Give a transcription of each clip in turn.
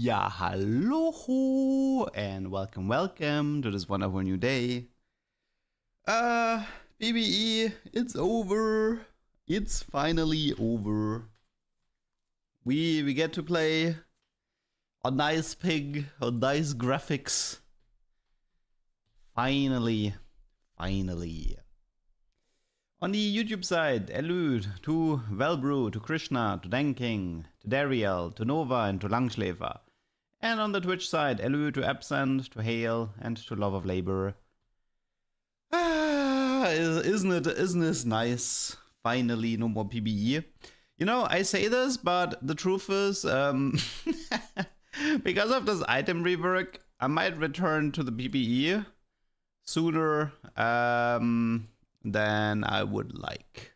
Ja, hallo and welcome to this wonderful new day. PvE, it's over. It's finally over. We get to play a nice pig, a nice graphics. Finally. On the YouTube side, Elude, to Velbrew, to Krishna, to Denking, to Dariel, to Nova, and to Langschläfer. And on the Twitch side, Elude, to Absent, to Hale, and to Love of Labor. Isn't this nice? Finally, no more PvE. You know, I say this, but the truth is, because of this item rework, I might return to the PvE sooner than I would like.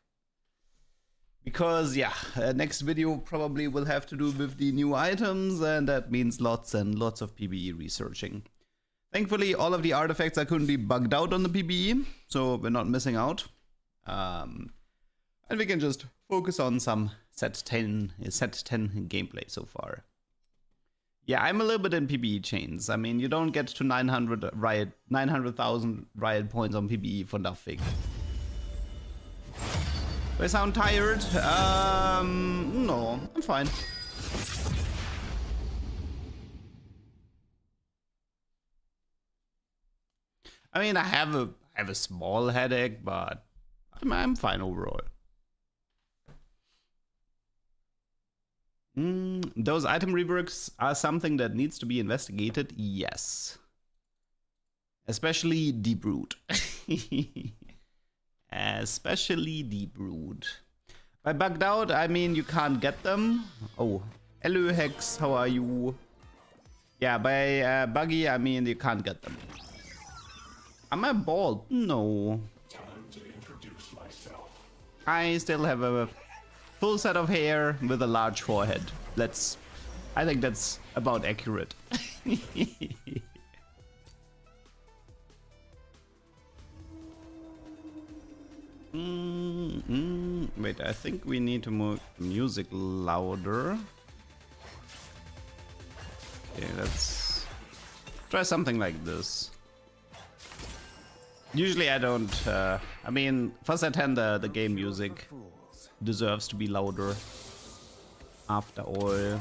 Because, yeah, next video probably will have to do with the new items, and that means lots and lots of PvE researching. Thankfully, all of the artifacts are currently bugged out on the PvE, so we're not missing out. And we can just focus on some set 10 gameplay so far. Yeah, I'm a little bit in PvE chains. I mean, you don't get to 900,000 riot points on PvE for nothing. Do I sound tired? No, I'm fine. I mean, I have a small headache, but I'm fine overall. Those item reworks are something that needs to be investigated, yes. Especially Deep Root. Especially Deep Root. By bugged out, I mean you can't get them. Oh, hello Hex, how are you? Yeah, by buggy, I mean you can't get them. Am I bald? No. Time to introduce myself. I still have a full set of hair with a large forehead. I think that's about accurate. Wait, I think we need to move music louder. Okay, let's try something like this. Usually I don't, I mean, for set 10 the game music deserves to be louder. After all.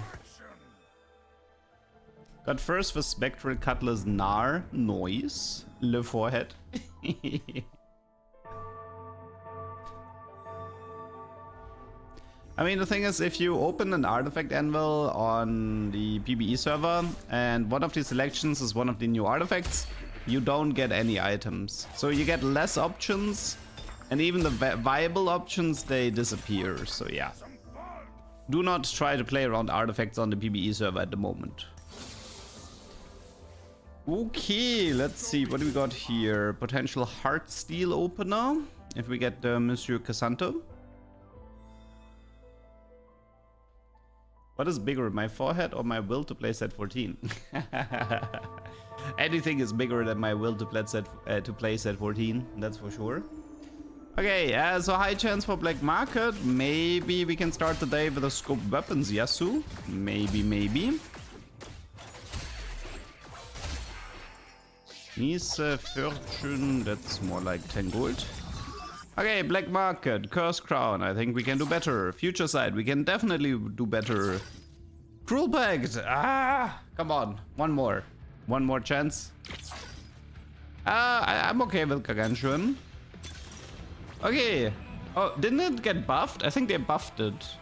Got first with Spectral Cutlass Nar noise. Le forehead. I mean, the thing is, if you open an artifact anvil on the PvE server and one of the selections is one of the new artifacts, you don't get any items. So you get less options, and even the viable options, they disappear. So yeah. Do not try to play around artifacts on the PvE server at the moment. Okay, let's see. What do we got here? Potential Heartsteel opener. If we get Monsieur Casanto. What is bigger, my forehead or my will to play set 14? Anything is bigger than my will to play set 14, that's for sure. Okay, so high chance for black market. Maybe we can start the day with a scoped weapons Yasu. Maybe. Nice fortune, that's more like 10 gold. Okay, black market, curse crown. I think we can do better. Future side, we can definitely do better. Cruel pact. Come on, one more chance. I'm okay with Gargantuan. Okay. Oh, didn't it get buffed? I think they buffed it.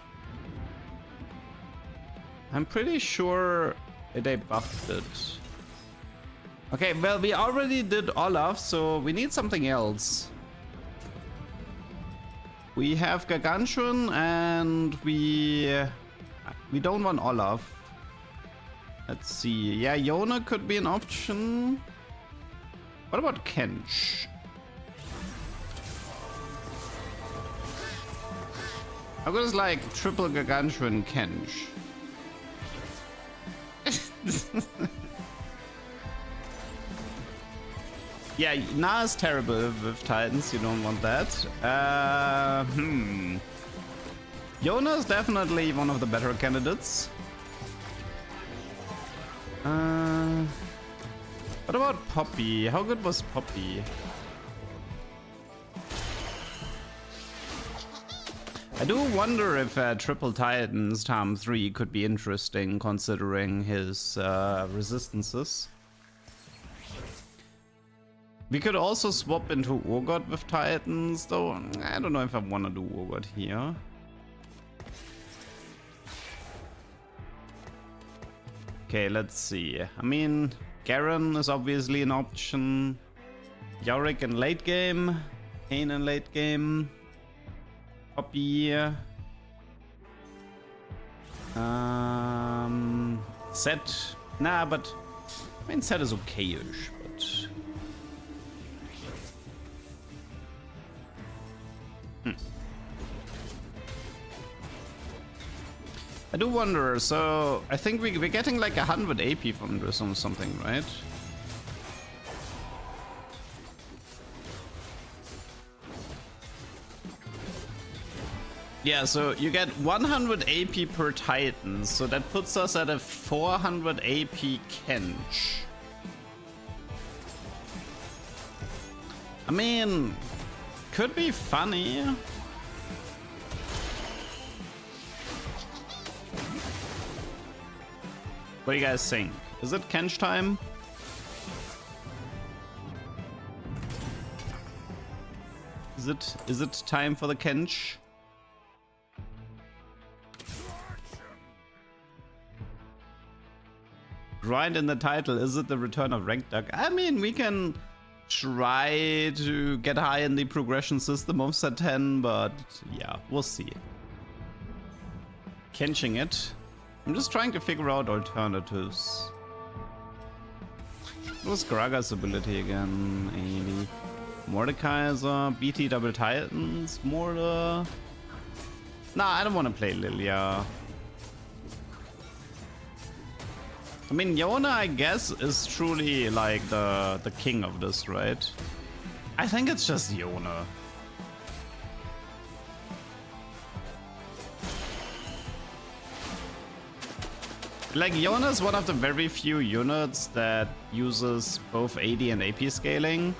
I'm pretty sure they buffed it. Okay, well, we already did Olaf, so we need something else. We have Gargantuan and we don't want Olaf. Let's see. Yeah, Yona could be an option. What about Kench? I was like triple Gargantuan Kench. Yeah, Na is terrible with Titans, you don't want that. Yona is definitely one of the better candidates. What about Poppy? How good was Poppy? I do wonder if Triple Titans Time 3 could be interesting considering his resistances. We could also swap into Urgot with Titans, though I don't know if I want to do Urgot here. Okay, let's see. I mean, Garen is obviously an option. Yorick in late game. Kane in late game. Poppy. Set. Nah, but I mean, Set is okay-ish, but. I do wonder, so I think we're getting like 100 AP from this or something, right? Yeah, so you get 100 AP per Titan, so that puts us at a 400 AP Kench. I mean, could be funny. What do you guys think? Is it Kench time? Is it time for the Kench? Grind in the title, is it the return of LeDuck? I mean, we can try to get high in the progression system of set 10, but yeah, we'll see. Kenching it. I'm just trying to figure out alternatives. What was Graga's ability again? 80. Mordekaiser, BT double Titans, Morda. Nah, I don't want to play Lilia. I mean, Yona, I guess, is truly like the king of this, right? I think it's just Yona. Like, Yona is one of the very few units that uses both AD and AP scaling.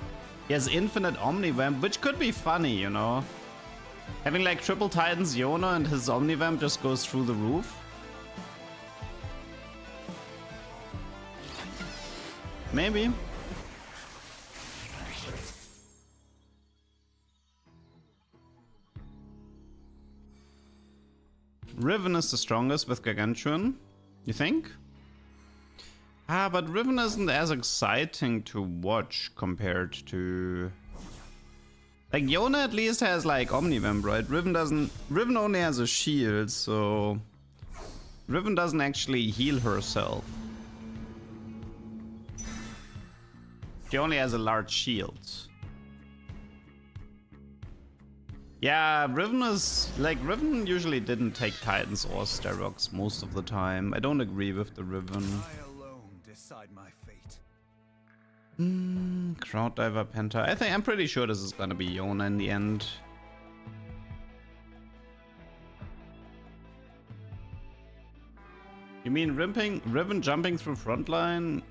He has infinite Omnivamp, which could be funny, you know? Having like triple Titans Yona and his Omnivamp just goes through the roof. Maybe. Riven is the strongest with Gargantuan. You think? Ah, but Riven isn't as exciting to watch compared to... Like, Yona at least has, like, Omnivamp, right? Riven doesn't... Riven only has a shield, so... Riven doesn't actually heal herself. She only has a large shield. Yeah, Riven is... Like, Riven usually didn't take Titans or Sterox most of the time. I don't agree with the Riven. I alone decide my fate. Crowd Diver Penta. I'm pretty sure this is gonna be Yona in the end. You mean Riven jumping through frontline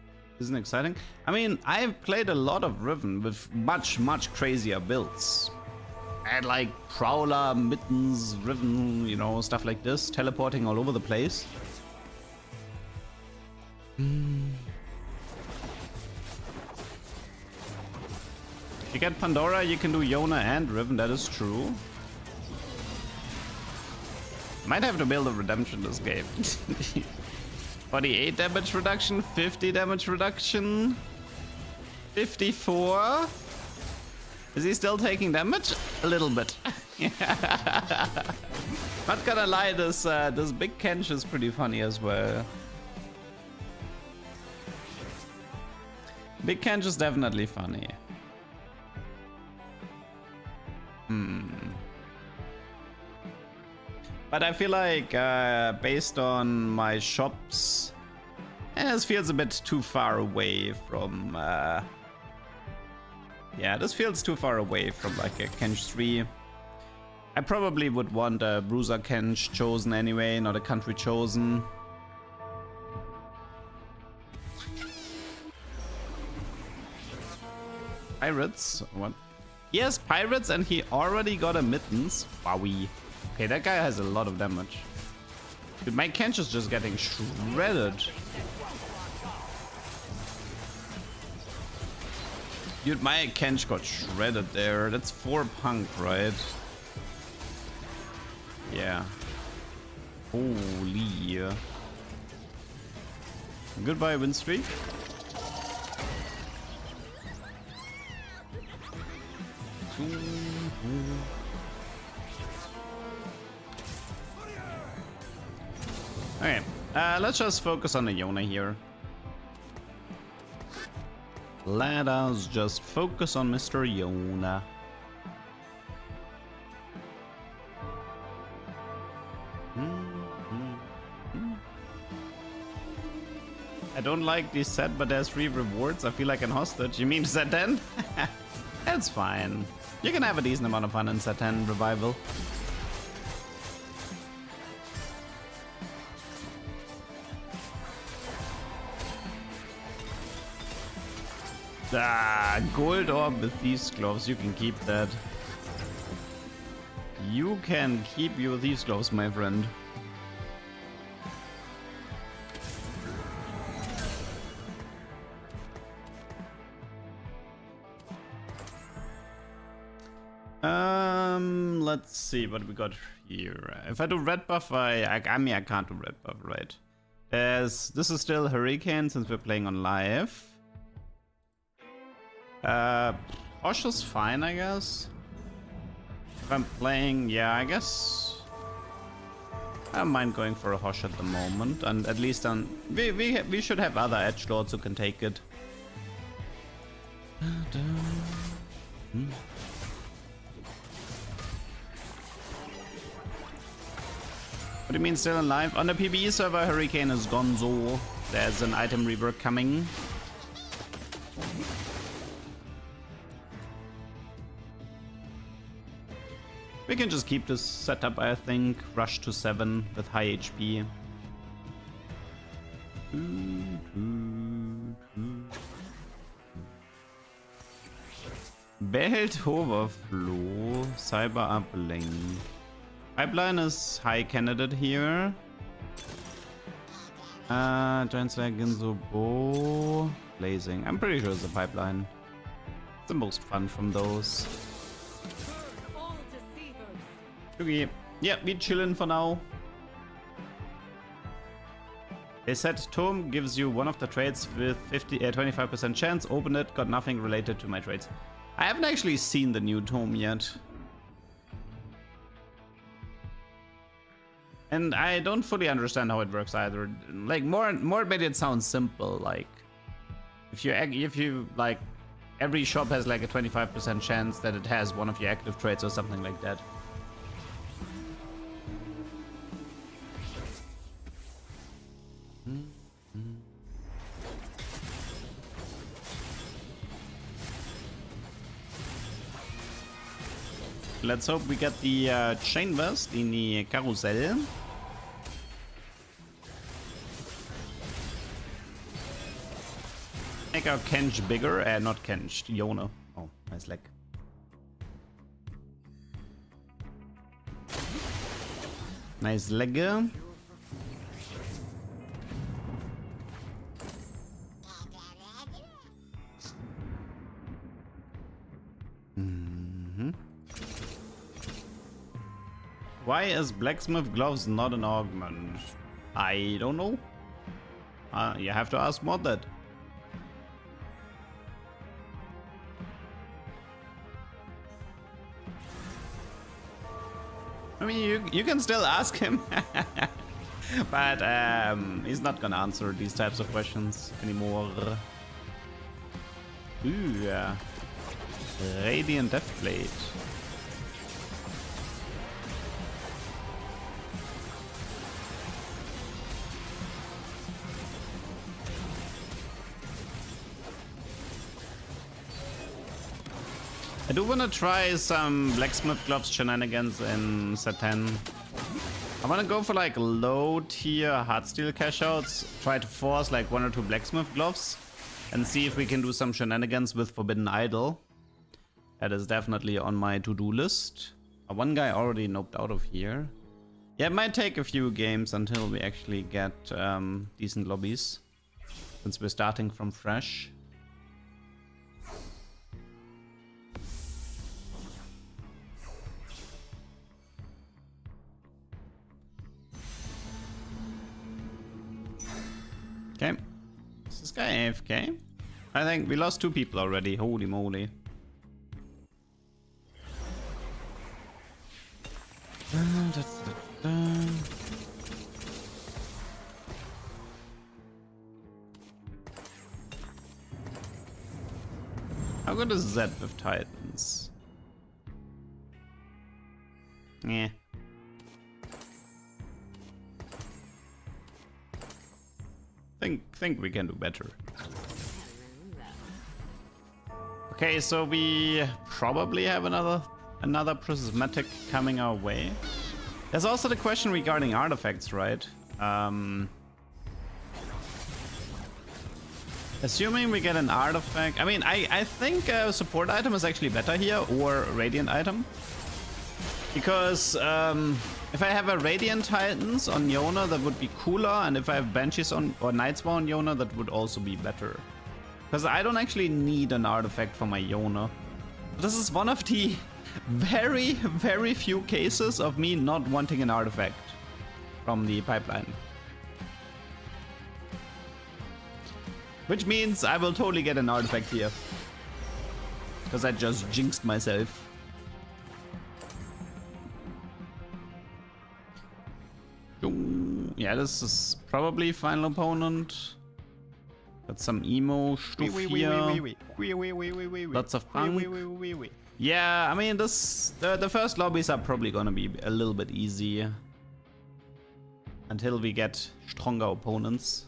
isn't exciting? I mean, I've played a lot of Riven with much crazier builds. I had like Prowler, Mittens, Riven, you know, stuff like this, teleporting all over the place. If you get Pandora, you can do Yona and Riven, that is true. Might have to build a redemption this game. 48 damage reduction, 50 damage reduction, 54. Is he still taking damage? A little bit. Not gonna lie, this big Kench is pretty funny as well. Big Kench is definitely funny. But I feel like, based on my shops, this feels a bit too far away from... Yeah, this feels too far away from like a Kench 3. I probably would want a Bruiser Kench chosen anyway, not a country chosen. Pirates? What? He has pirates and he already got a mittens. Wowie. Okay, that guy has a lot of damage. Dude, my Kench is just getting shredded. Dude, my Kench got shredded there. That's 4 punk, right? Yeah. Holy. Goodbye, win streak. Okay, let's just focus on the Yona here. Let us just focus on Mr. Yona. I don't like this set, but there's free rewards. I feel like an hostage. You mean set 10? That's fine. You can have a decent amount of fun in set 10 Revival. Gold orb with these gloves. You can keep that. You can keep your thieves gloves, my friend. Let's see what we got here. If I do red buff, I mean I can't do red buff, right? This is still Hurricane since we're playing on live. Hosh is fine, I guess. If I'm playing, yeah, I guess I don't mind going for a Hosh at the moment, and at least on we should have other edgelords who can take it. What do you mean still alive? On the PvE server, Hurricane is gonzo. There's an item rework coming. We can just keep this setup, I think. Rush to 7 with high HP. Belt Overflow. Cyber Uplink. Pipeline is high candidate here. Giant Slayer, Ginzo, Bow. Blazing. I'm pretty sure it's a pipeline. It's the most fun from those. Okay. Yeah, we chillin' for now. They said Tome gives you one of the trades with 25% chance. Open it. Got nothing related to my trades. I haven't actually seen the new Tome yet. And I don't fully understand how it works either. Like more made it sound simple. Like if you like every shop has like a 25% chance that it has one of your active traits or something like that. Let's hope we get the chain vest in the carousel. Make our Kench bigger, not Kench, Yona. Oh, nice leg. Nice leg. Why is blacksmith gloves not an augment? I don't know. You have to ask Mod that. I mean, you can still ask him, but he's not gonna answer these types of questions anymore. Ooh, Radiant Deathblade. I do want to try some blacksmith gloves shenanigans in set 10. I want to go for like low tier heartsteel cash outs, try to force like 1 or 2 blacksmith gloves and see if we can do some shenanigans with Forbidden Idol. That is definitely on my to-do list. One guy already noped out of here. Yeah, it might take a few games until we actually get decent lobbies, since we're starting from fresh. Okay. Is this guy AFK? I think we lost 2 people already. Holy moly. How good is Zed with Titans? Yeah. Think we can do better. Okay, so we probably have another prismatic coming our way. There's also the question regarding artifacts, right? Assuming we get an artifact, I mean, I think a support item is actually better here, or a radiant item, because if I have a Radiant Titans on Yona, that would be cooler, and if I have Banshees on or Nightspawn on Yona, that would also be better. Because I don't actually need an artifact for my Yona. This is one of the very, very few cases of me not wanting an artifact from the pipeline. Which means I will totally get an artifact here. Because I just jinxed myself. Yeah, this is probably final opponent. Got some emo stuff here. Lots of punk. Yeah, I mean, the first lobbies are probably gonna be a little bit easy until we get stronger opponents.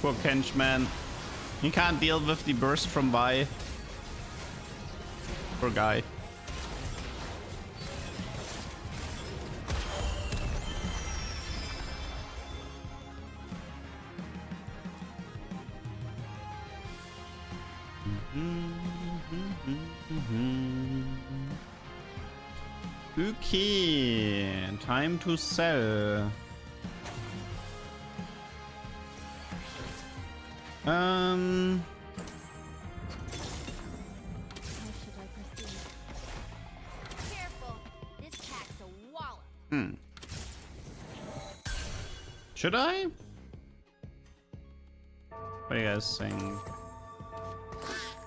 Poor Kenchman. He can't deal with the burst from Vi. Poor guy. Okay, time to sell. Should I? What do you guys think?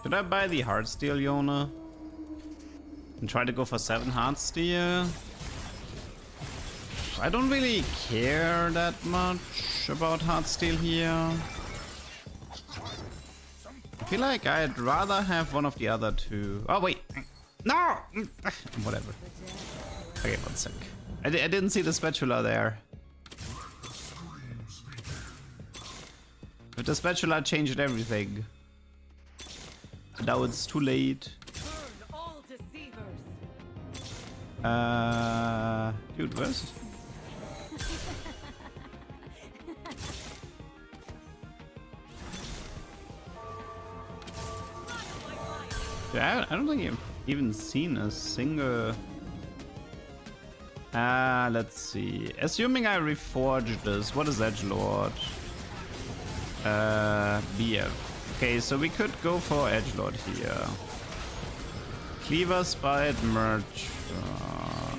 Should I buy the Heartsteel Yona? And try to go for 7 Heartsteel? I don't really care that much about Heartsteel here. I feel like I'd rather have one of the other 2. Oh wait! No! Whatever. Okay, 1 sec. I didn't see the spatula there. But the spatula changed everything. Now it's too late. Dude, where's... Yeah, I don't think I've even seen a single... let's see. Assuming I reforge this, what is Edgelord? BF. Okay, so we could go for Edgelord here. Cleaver, Spite, Merch.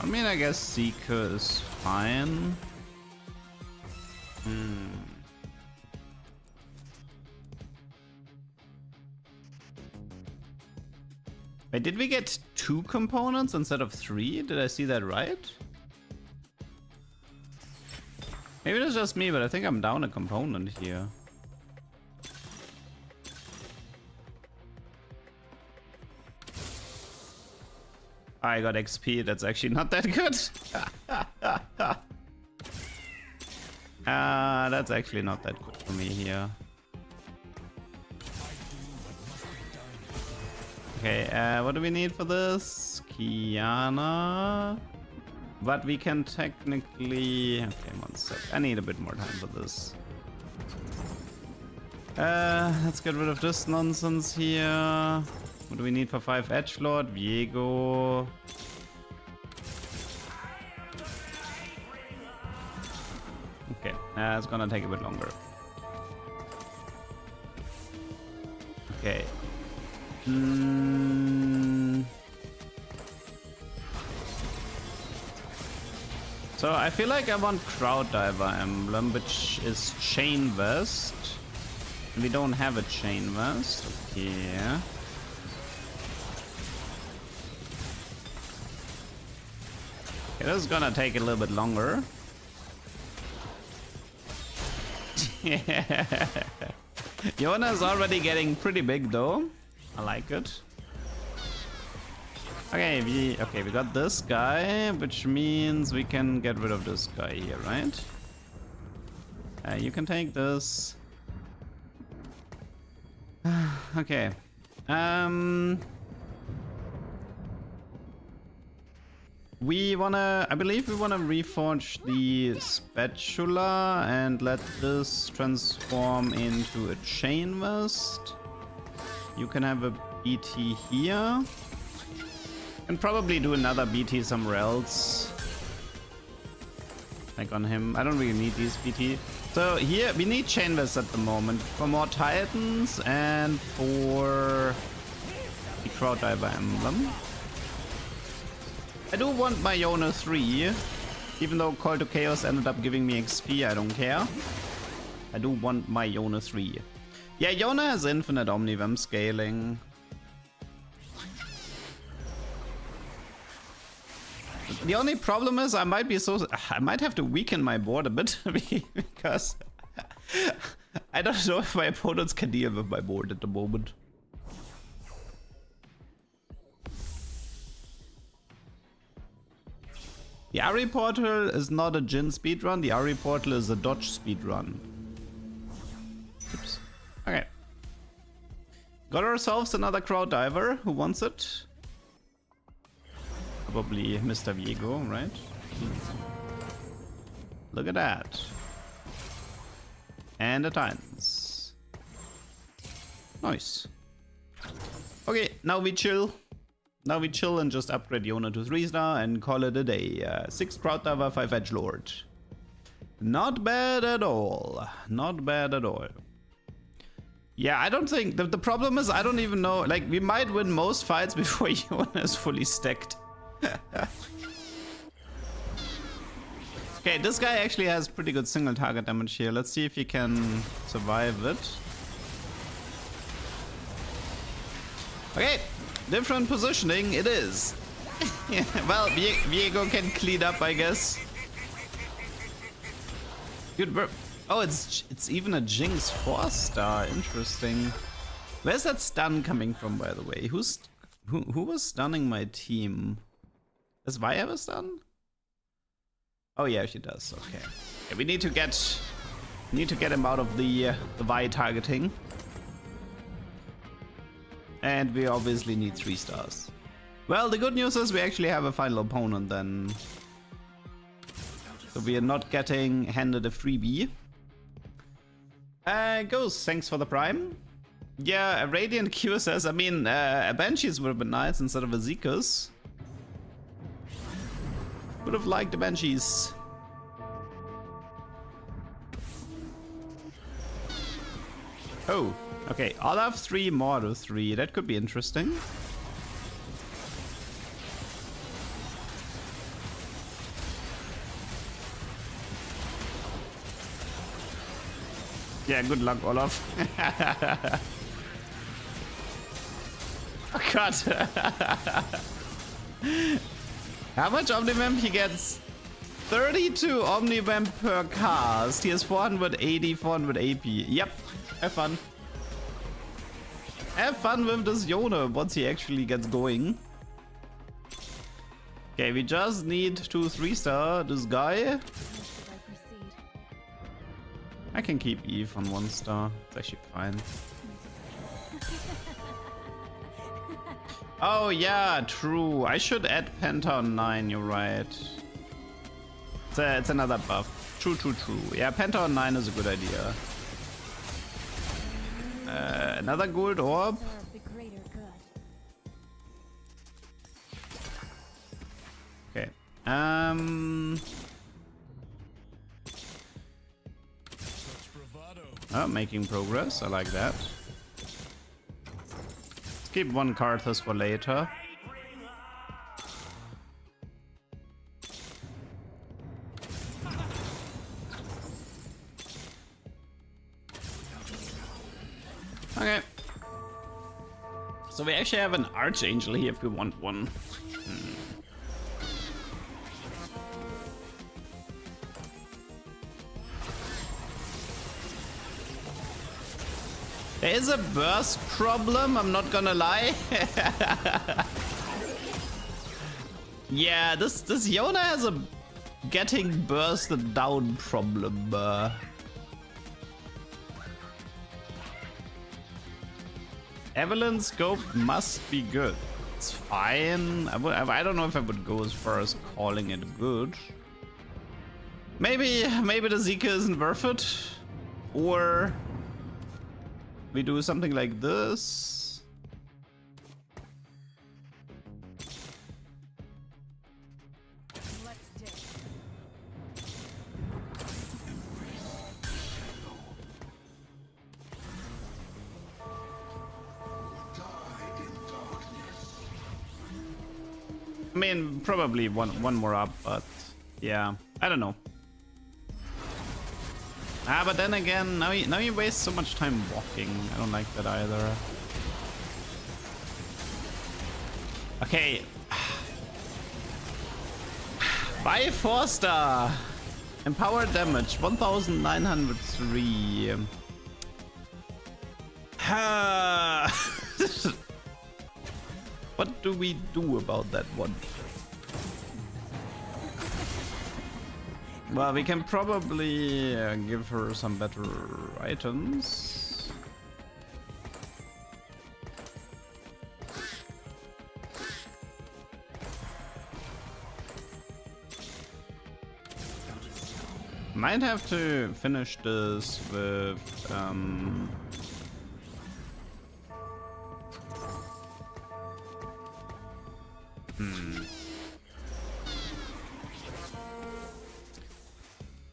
I mean, I guess Seeker is fine. Wait, did we get 2 components instead of 3? Did I see that right? Maybe it's just me, but I think I'm down a component here. I got XP, that's actually not that good. That's actually not that good for me here. Okay, what do we need for this? Kiana. But we can technically... Okay, 1 sec. I need a bit more time for this. Let's get rid of this nonsense here. What do we need for 5 edgelord? Viego. Okay, it's gonna take a bit longer. Okay. So I feel like I want Crowd Diver emblem, which is Chain Vest. We don't have a Chain Vest. Okay. Okay, this is gonna take a little bit longer. Yona is already getting pretty big though. I like it. Okay, we got this guy, which means we can get rid of this guy here, right? You can take this. Okay. I believe we wanna reforge the spatula and let this transform into a chain vest. You can have a BT here. And probably do another BT somewhere else. Like on him. I don't really need these BT. So here we need chain vests at the moment for more titans and for the Crowd Diver emblem. I do want my Yona 3, even though Call to Chaos ended up giving me XP, I don't care. I do want my Yona 3. Yeah, Yona has infinite Omnivem scaling. The only problem is I might have to weaken my board a bit because I don't know if my opponents can deal with my board at the moment. The Ari portal is not a Jin speedrun, the Ari portal is a dodge speedrun. Oops. Okay. Got ourselves another Crowd Diver. Who wants it? Probably Mr. Viego, right? Look at that. And the Titans. Nice. Okay, now we chill. Now we chill and just upgrade Yona to 3-star and call it a day. 6 Crowd Diver, 5 edgelord. Not bad at all. Not bad at all. Yeah, I don't think... The problem is I don't even know... Like, we might win most fights before Yona is fully stacked. Okay, this guy actually has pretty good single target damage here. Let's see if he can survive it. Okay, different positioning it is. Yeah, well, Viego can clean up, I guess. Good work. Oh, it's even a Jinx 4-star. Interesting. Where's that stun coming from, by the way? Who was stunning my team? Does Vi have a stun? Oh yeah, she does. Okay. Yeah, we need to get him out of the Vi targeting. And we obviously need 3 stars. Well, the good news is we actually have a final opponent then. So we are not getting handed a freebie. Ghost, thanks for the prime. Yeah, a Radiant Q says, I mean, a Banshees would have been nice instead of a Zekus. Would have liked the Banshees. Oh, okay. Olaf 3, Mordo 3. That could be interesting. Yeah, good luck, Olaf. Oh god. How much Omnivamp he gets? 32 Omnivamp per cast. He has 480, 400 AP. Yep, have fun. Have fun with this Yona once he actually gets going. Okay, we just need to 3-star this guy. I can keep Eve on 1-star. It's actually fine. Oh yeah, true. I should add Penta on 9, you're right. It's another buff. True. Yeah, Penta on 9 is a good idea. Another gold orb. Okay. Oh, making progress. I like that. Let's keep one Karthus for later. Okay. So we actually have an Archangel here if we want one. There is a burst problem, I'm not gonna lie. Yeah, this Yona has a getting bursted down problem. Evelynn scope must be good. It's fine. I don't know if I would go as far as calling it good. Maybe the Zika isn't worth it, or we do something like this. I mean, probably one more up, but yeah, I don't know. Ah, but then again, now you waste so much time walking. I don't like that either. Okay. Buy 4-star. Empower damage 1903. What do we do about that one? Well, we can probably give her some better items. Might have to finish this with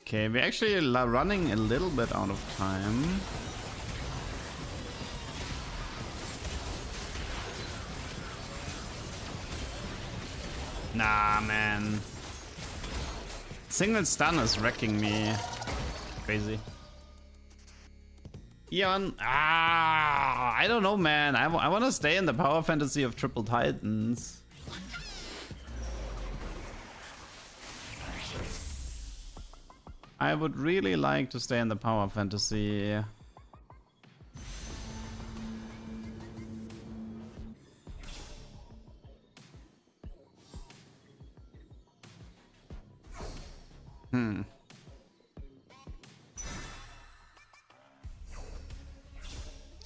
Okay, we're actually running a little bit out of time. Nah, man. Single stun is wrecking me. Crazy. Eon. I don't know, man. I want to stay in the power fantasy of Triple Titans. I would really like to stay in the power fantasy.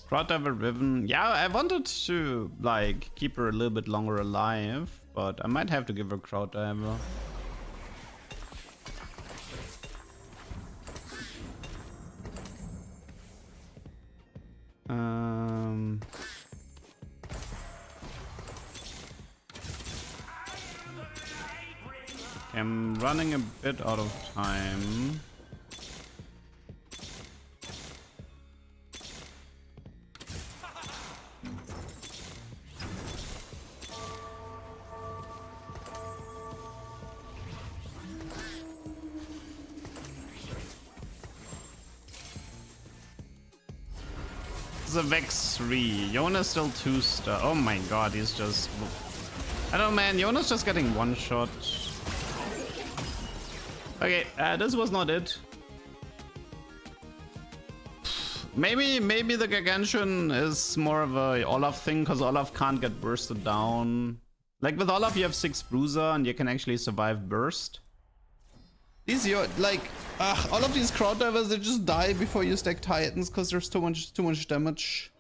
Crowddiver Riven. Yeah, I wanted to like keep her a little bit longer alive, but I might have to give her Crowddiver. I'm running a bit out of time. It's a Vex 3. Yona's still 2-star. Oh my god, he's just... I don't know, man. Yona's just getting one shot. Okay, this was not it. Maybe the Gargantuan is more of a Olaf thing, because Olaf can't get bursted down. Like with Olaf, you have 6 bruiser and you can actually survive burst. These all of these Crowddivers, they just die before you stack Titans because there's too much damage.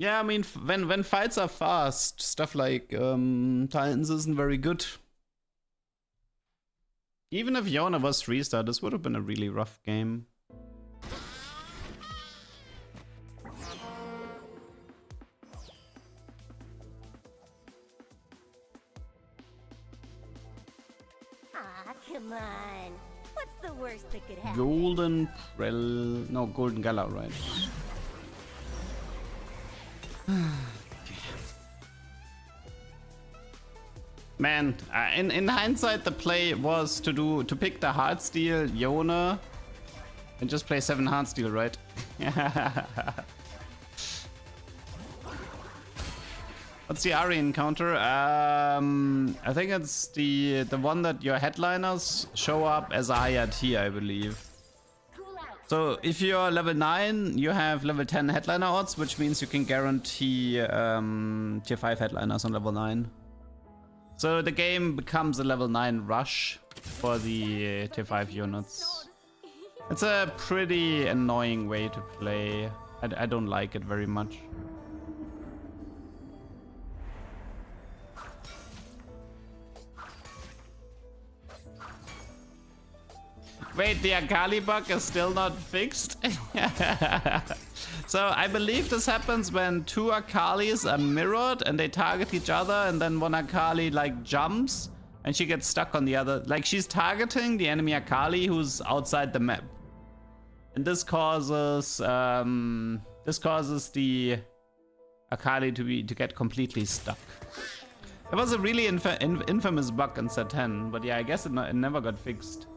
Yeah, I mean, when fights are fast, stuff like Titans isn't very good. Even if Yona was 3-star, this would have been a really rough game. Ah, come on. What's the worst that could happen? Golden Prel... No, Golden Gala, right? Man, in hindsight, the play was to pick the Heartsteel Yona and just play 7 Heartsteel, right? What's the Ari encounter? I think it's the one that your headliners show up as a higher tier, I believe. So if you're level 9, you have level 10 headliner odds, which means you can guarantee tier 5 headliners on level 9. So the game becomes a level 9 rush for the tier 5 units. It's a pretty annoying way to play. I don't like it very much. Wait, the Akali bug is still not fixed? So I believe this happens when 2 Akalis are mirrored and they target each other, and then one Akali like jumps and she gets stuck on the other. Like she's targeting the enemy Akali who's outside the map. And this causes the Akali to get completely stuck. It was a really infamous bug in set 10, but yeah, I guess it never got fixed.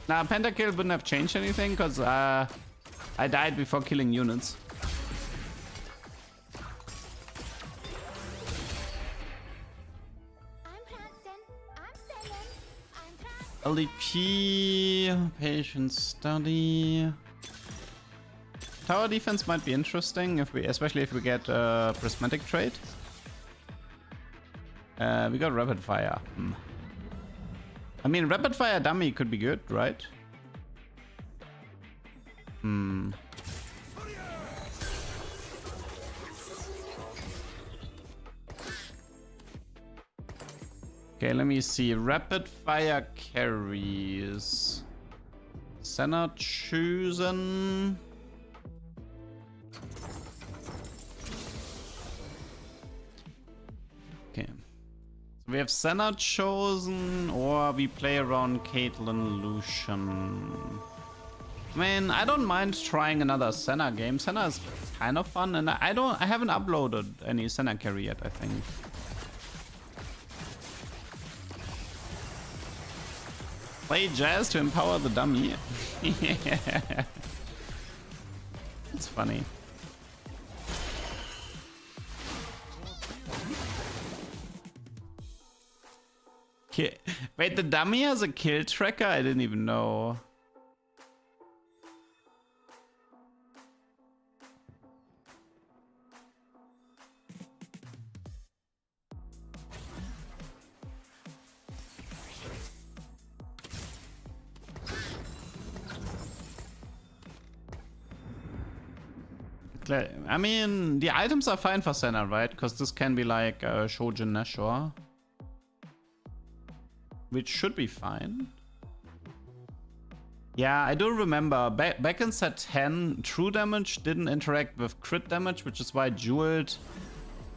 Now, Pentakill wouldn't have changed anything because I died before killing units. LDP, patient study. Tower defense might be interesting especially if we get prismatic trait. We got rapid fire. I mean, rapid fire dummy could be good, right? Okay, let me see. Rapid fire carries. Senna chosen. Okay. We have Senna chosen, or we play around Caitlyn Lucian. I mean, I don't mind trying another Senna game. Senna is kind of fun, and I haven't uploaded any Senna carry yet, I think. Play Jazz to empower the dummy. Yeah. It's funny. Wait, the dummy has a kill tracker? I didn't even know. I mean, the items are fine for Senna, right? Because this can be like Shojin Nashor. Which should be fine. Yeah, I do remember back in set 10, true damage didn't interact with crit damage, which is why Jeweled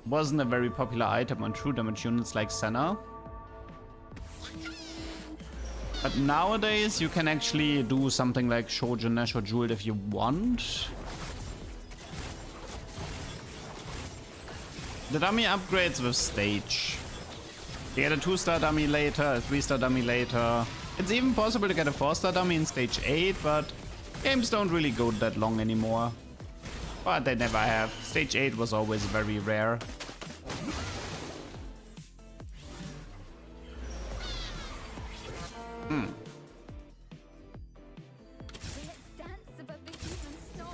wasn't a very popular item on true damage units like Senna. But nowadays you can actually do something like Shojin Nash or Jeweled if you want. The dummy upgrades with stage. You get a 2-star dummy later, a 3-star dummy later. It's even possible to get a 4-star dummy in stage 8, but games don't really go that long anymore. But they never have. Stage 8 was always very rare.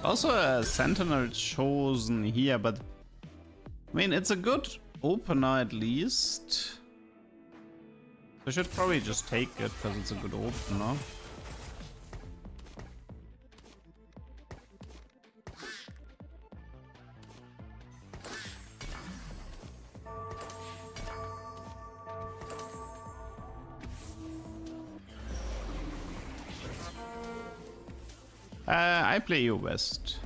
Also a Sentinel chosen here, but I mean, it's a good opener at least. I should probably just take it because it's a good opener. I play EU West.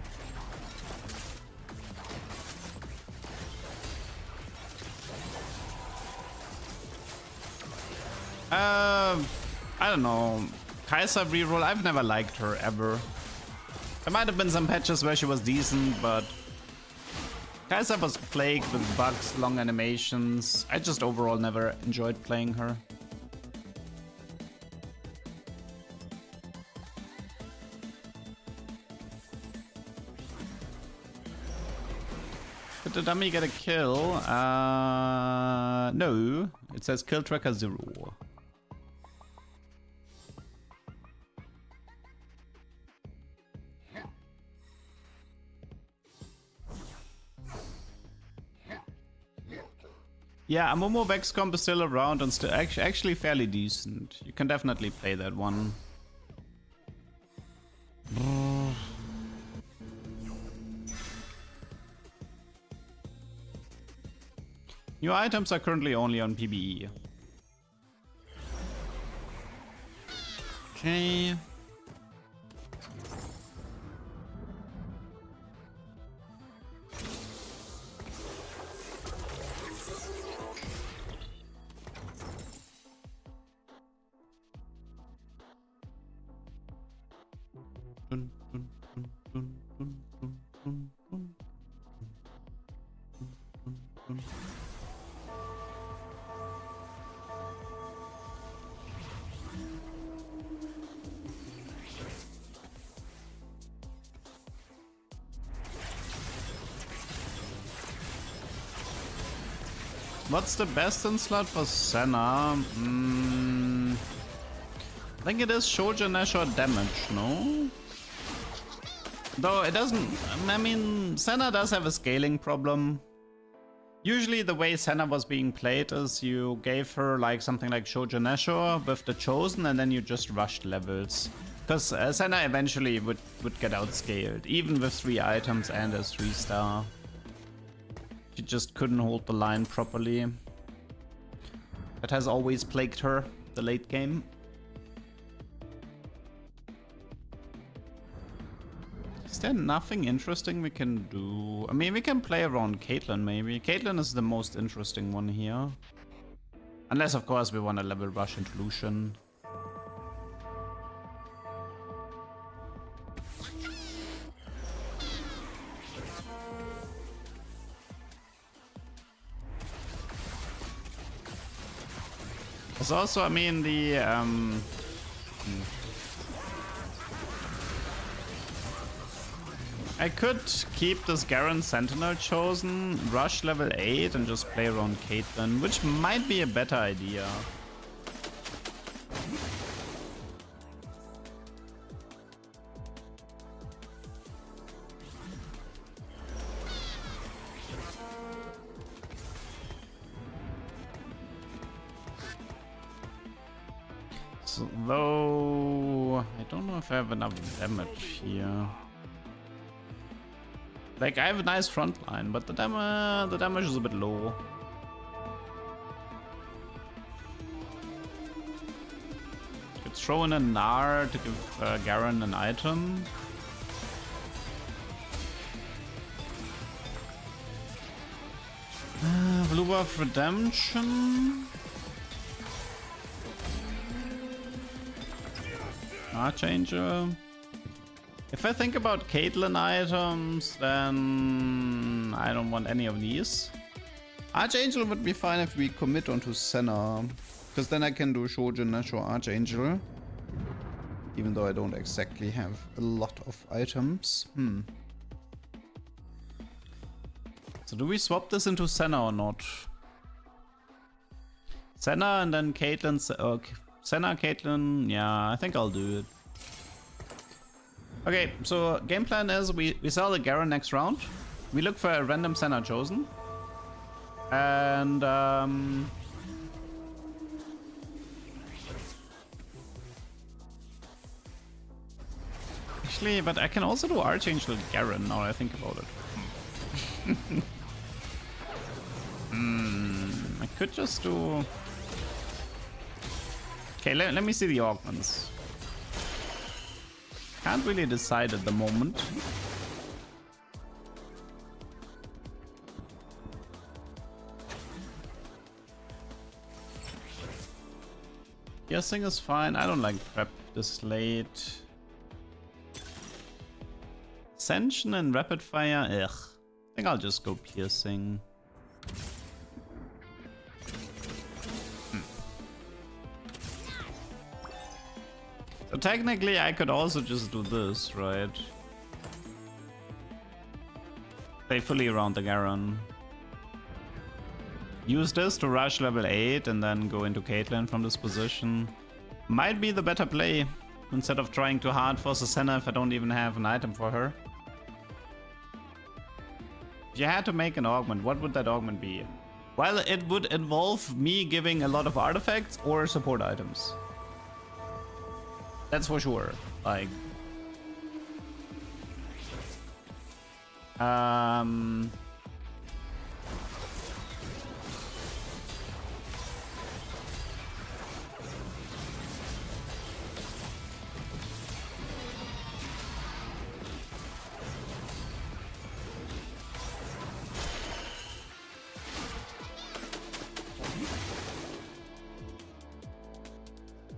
I don't know. Kai'Sa reroll, I've never liked her ever. There might have been some patches where she was decent, but Kai'Sa was plagued with bugs, long animations. I just overall never enjoyed playing her. Did the dummy get a kill? No. It says kill tracker 0. Yeah, Amumu Vex comp is still around and still actually fairly decent. You can definitely play that one. New items are currently only on PBE. Okay. What's the best in slot for Senna? I think it is Shoujo Nash or damage, no? Though it doesn't... I mean, Senna does have a scaling problem. Usually the way Senna was being played is you gave her like something like Shoujo Nashor with the Chosen and then you just rushed levels. Because Senna eventually would get outscaled, even with 3 items and a 3-star. She just couldn't hold the line properly. That has always plagued her, the late game. Is there nothing interesting we can do? I mean, we can play around Caitlyn maybe. Caitlyn is the most interesting one here. Unless, of course, we want to level rush into Lucian. There's also, I mean, the I could keep this Garen Sentinel chosen, rush level 8 and just play around Caitlyn, which might be a better idea. So, though, I don't know if I have enough damage here. Like, I have a nice front line, but the damage is a bit low. Could throw in a Gnar to give Garen an item. Blue buff redemption. Archangel. If I think about Caitlyn items, then I don't want any of these. Archangel would be fine if we commit onto Senna, because then I can do Shoujo Nash or Archangel. Even though I don't exactly have a lot of items. So do we swap this into Senna or not? Senna and then Caitlyn. Senna, Caitlyn, yeah, I think I'll do it. Okay, so game plan is we sell the Garen next round. We look for a random Senna chosen. And actually, but I can also do Archangel Garen now I think about it. I could just do... Okay, let me see the augments. Can't really decide at the moment. Piercing is fine. I don't like prep this late. Ascension and rapid fire. Ugh. I think I'll just go piercing. So technically I could also just do this, right? Play fully around the Garen. Use this to rush level 8 and then go into Caitlyn from this position. Might be the better play, instead of trying to hard force a Senna if I don't even have an item for her. If you had to make an augment, what would that augment be? Well, it would involve me giving a lot of artifacts or support items. That's for sure. Like...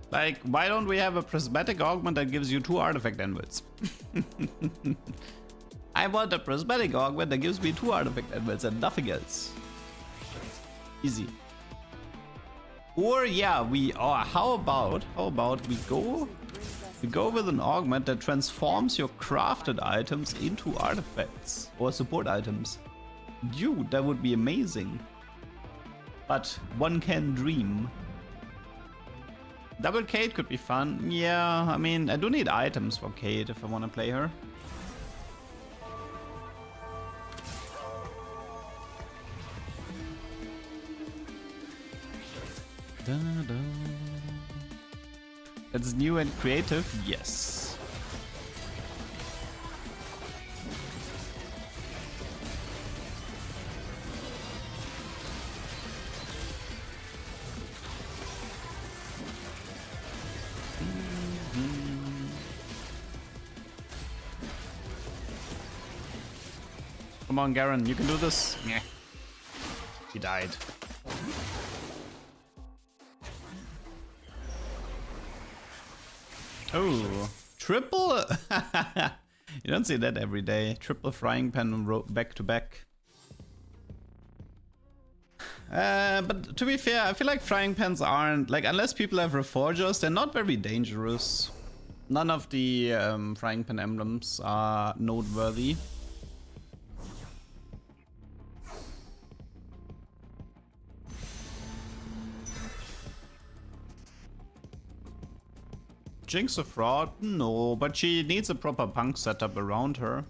Like, why don't we have a prismatic augment that gives you 2 artifact anvils? I want a prismatic augment that gives me 2 artifact anvils and nothing else. Easy. Or yeah, how about we go with an augment that transforms your crafted items into artifacts or support items. Dude, that would be amazing. But one can dream. Double Kate could be fun. Yeah, I mean, I do need items for Kate if I want to play her. That's new and creative, yes. Come on, Garen, you can do this. Yeah. He died. Oh, triple? You don't see that every day. Triple frying pan back to back. But to be fair, I feel like frying pans aren't, like, unless people have reforgers, they're not very dangerous. None of the frying pan emblems are noteworthy. Jinx a fraud? No, but she needs a proper punk setup around her.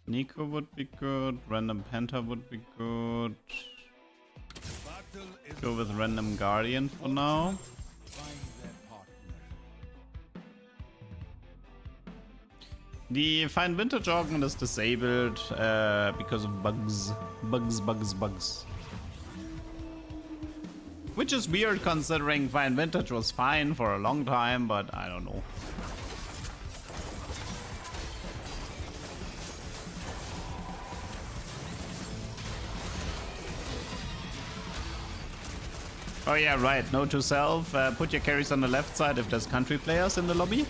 Nico would be good, random Penta would be good. Go with random Guardian for now. The Fine Vintage Augment is disabled because of bugs. Bugs. Which is weird considering Fine Vintage was fine for a long time, but I don't know. Oh yeah, right, note to self, put your carries on the left side if there's country players in the lobby.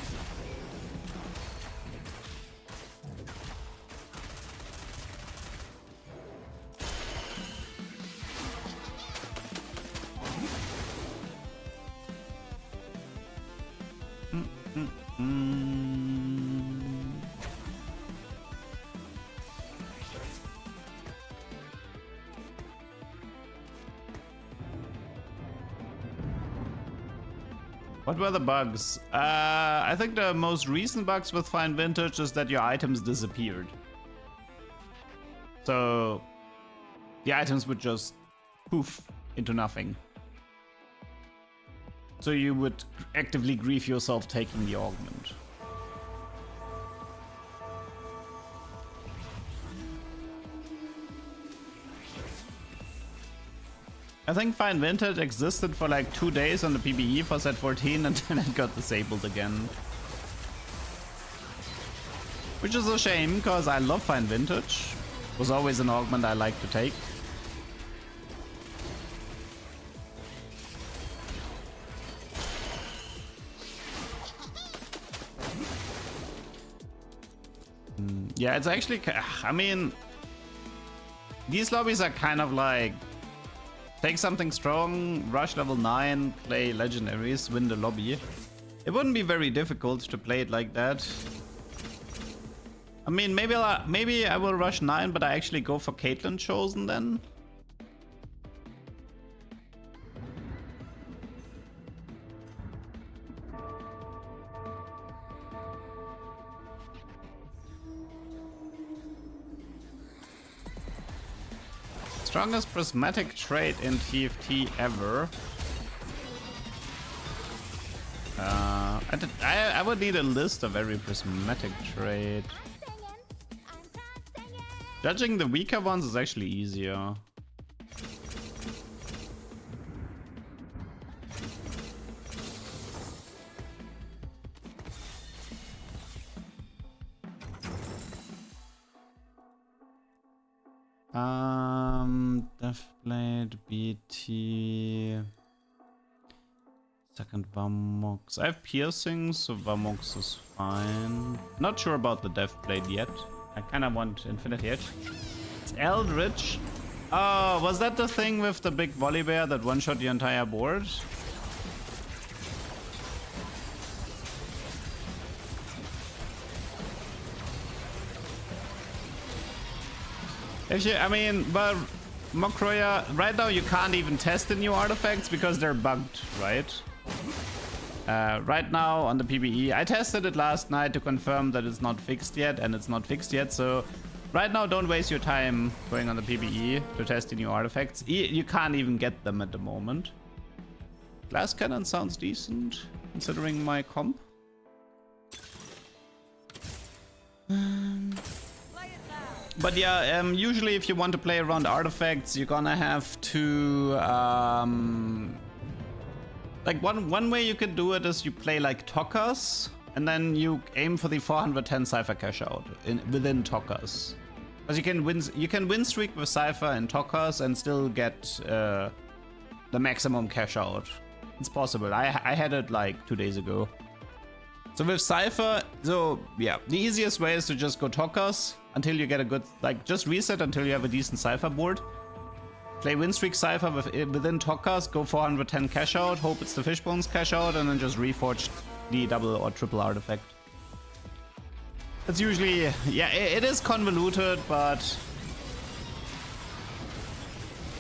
What were the bugs? I think the most recent bugs with Fine Vintage is that your items disappeared. So the items would just poof into nothing. So you would actively grieve yourself taking the augment. I think Fine Vintage existed for like 2 days on the PBE for set 14 and then it got disabled again. Which is a shame, because I love Fine Vintage. It was always an augment I like to take. Yeah, it's actually, I mean, these lobbies are kind of like, take something strong, rush level 9, play legendaries, win the lobby. It wouldn't be very difficult to play it like that. I mean, maybe I will rush 9, but I actually go for Caitlyn Chosen then. Strongest prismatic trait in TFT ever. I would need a list of every prismatic trait. Judging the weaker ones is actually easier. Deathblade, BT, second Vamox. I have piercings, so Vamox is fine. Not sure about the Deathblade yet. I kind of want Infinity Edge. It's Eldritch. Oh, was that the thing with the big Volibear that one-shot the entire board? I mean, but Mokroya, right now you can't even test the new artifacts because they're bugged, right? Right now on the PBE, I tested it last night to confirm that it's not fixed yet, and it's not fixed yet, so right now don't waste your time going on the PBE to test the new artifacts. You can't even get them at the moment. Glass Cannon sounds decent, considering my comp. But yeah, usually if you want to play around artifacts, you're gonna have to like one way you could do it is you play like Tokkas, and then you aim for the 410 Cypher cash out within Tokkas. Because you can win streak with Cypher and Tokkas and still get the maximum cash out. It's possible. I had it like 2 days ago. So with Cypher, so yeah, the easiest way is to just go Tokkas until you get a good, like just reset until you have a decent Cypher board. Play win streak Cypher within Tokkas, go 410 cash out, hope it's the Fishbones cash out, and then just reforge the double or triple artifact. That's usually, yeah, it is convoluted, but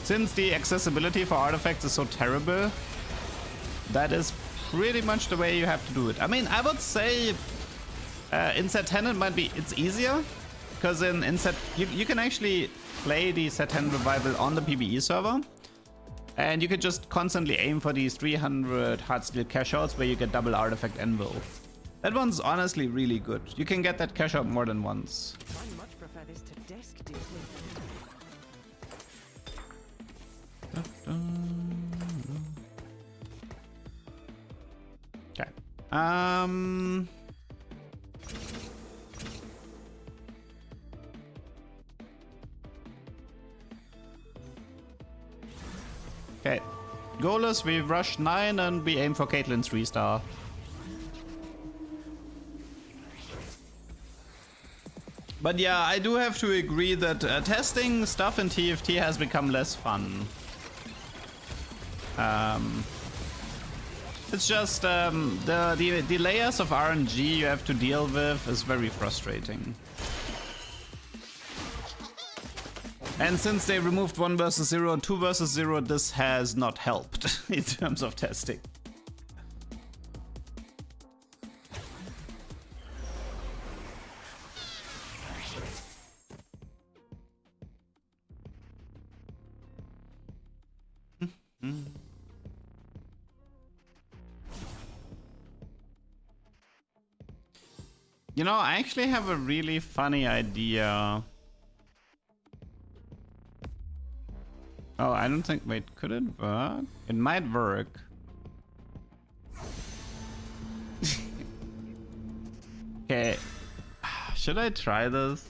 since the accessibility for artifacts is so terrible, that is pretty much the way you have to do it. I mean, I would say in set 10 it's easier, because in set you can actually play the set 10 revival on the PBE server, and you can just constantly aim for these 300 Heartsteel cash outs where you get double artifact Envo. That one's honestly really good. You can get that cash out more than once. I much prefer this to desk duty. Okay. Okay. Goalless, we rush 9 and we aim for Caitlyn's 3-star. But yeah, I do have to agree that testing stuff in TFT has become less fun. It's just the layers of RNG you have to deal with is very frustrating. And since they removed 1 versus 0 and 2 versus 0, this has not helped in terms of testing. You know, I actually have a really funny idea. Oh, I don't think... Wait, could it work? It might work. Okay. Should I try this?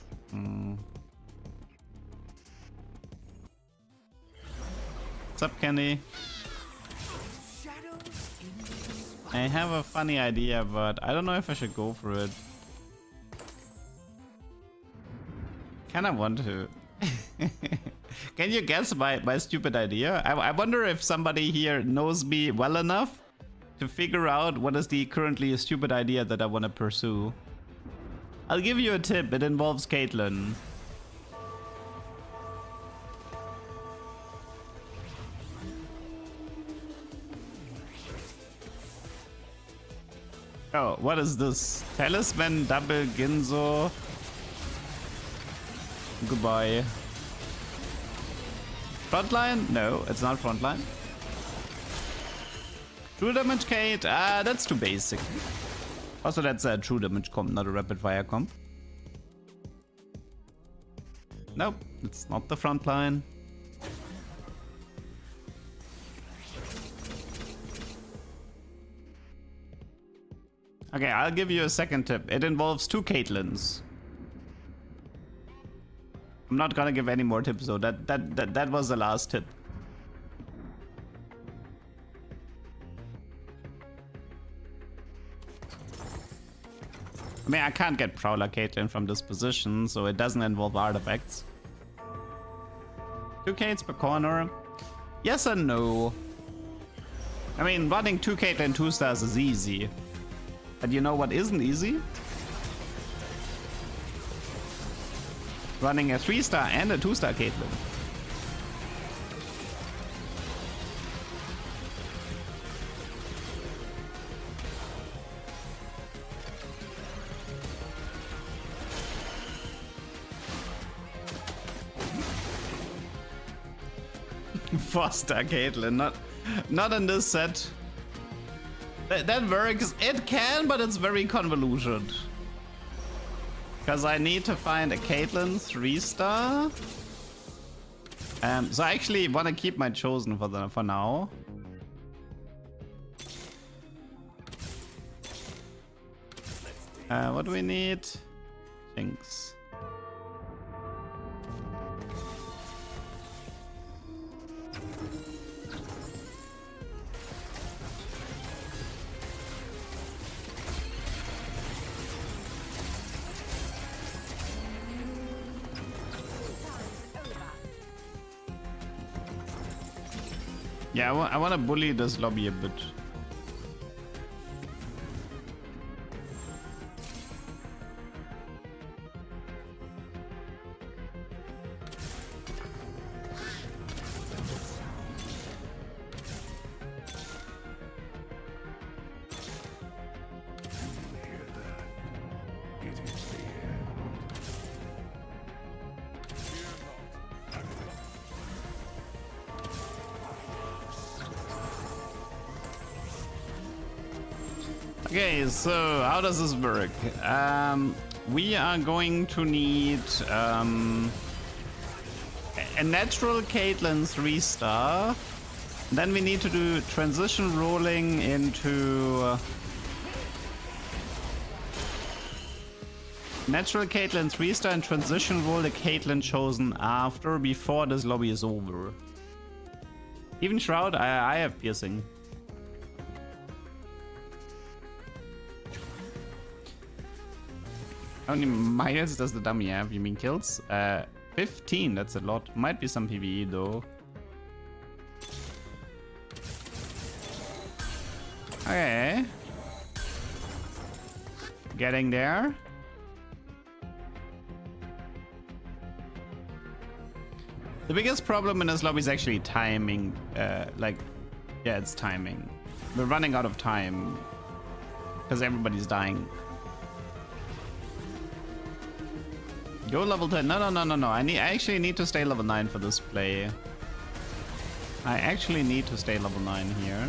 What's up, Kenny? I have a funny idea, but I don't know if I should go for it. Kinda want to. Can you guess my stupid idea? I wonder if somebody here knows me well enough to figure out what is the currently stupid idea that I want to pursue. I'll give you a tip. It involves Caitlyn. Oh, what is this? Talisman double Ginzo. Goodbye. Frontline? No, it's not frontline. True damage Kate? That's too basic. Also, that's a true damage comp, not a rapid fire comp. Nope, it's not the frontline. Okay, I'll give you a second tip. It involves 2 Caitlyns. I'm not gonna give any more tips though. That was the last tip. I mean, I can't get Prowler Caitlyn from this position, so it doesn't involve artifacts. 2 Cates per corner. Yes and no. I mean, running 2 Caitlyn 2 stars is easy. But you know what isn't easy? Running a 3-star and a 2-star Caitlyn. Foster Caitlyn, not in this set. That works. It can, but it's very convoluted. Because I need to find a Caitlyn 3-star. So I actually want to keep my chosen for now. What do we need? Jinx. Yeah, I want to bully this lobby a bit. Okay, so how does this work? We are going to need a natural Caitlyn 3-star. Then we need to do transition rolling into natural Caitlyn 3-star and transition roll the Caitlyn chosen after, before this lobby is over. Even Shroud, I have piercing. How many miles does the dummy have? You mean kills? 15, that's a lot. Might be some PvE though. Okay. Getting there. The biggest problem in this lobby is actually timing. Yeah, it's timing. We're running out of time. Because everybody's dying. Go level 10. No. I actually need to stay level 9 for this play. I actually need to stay level 9 here.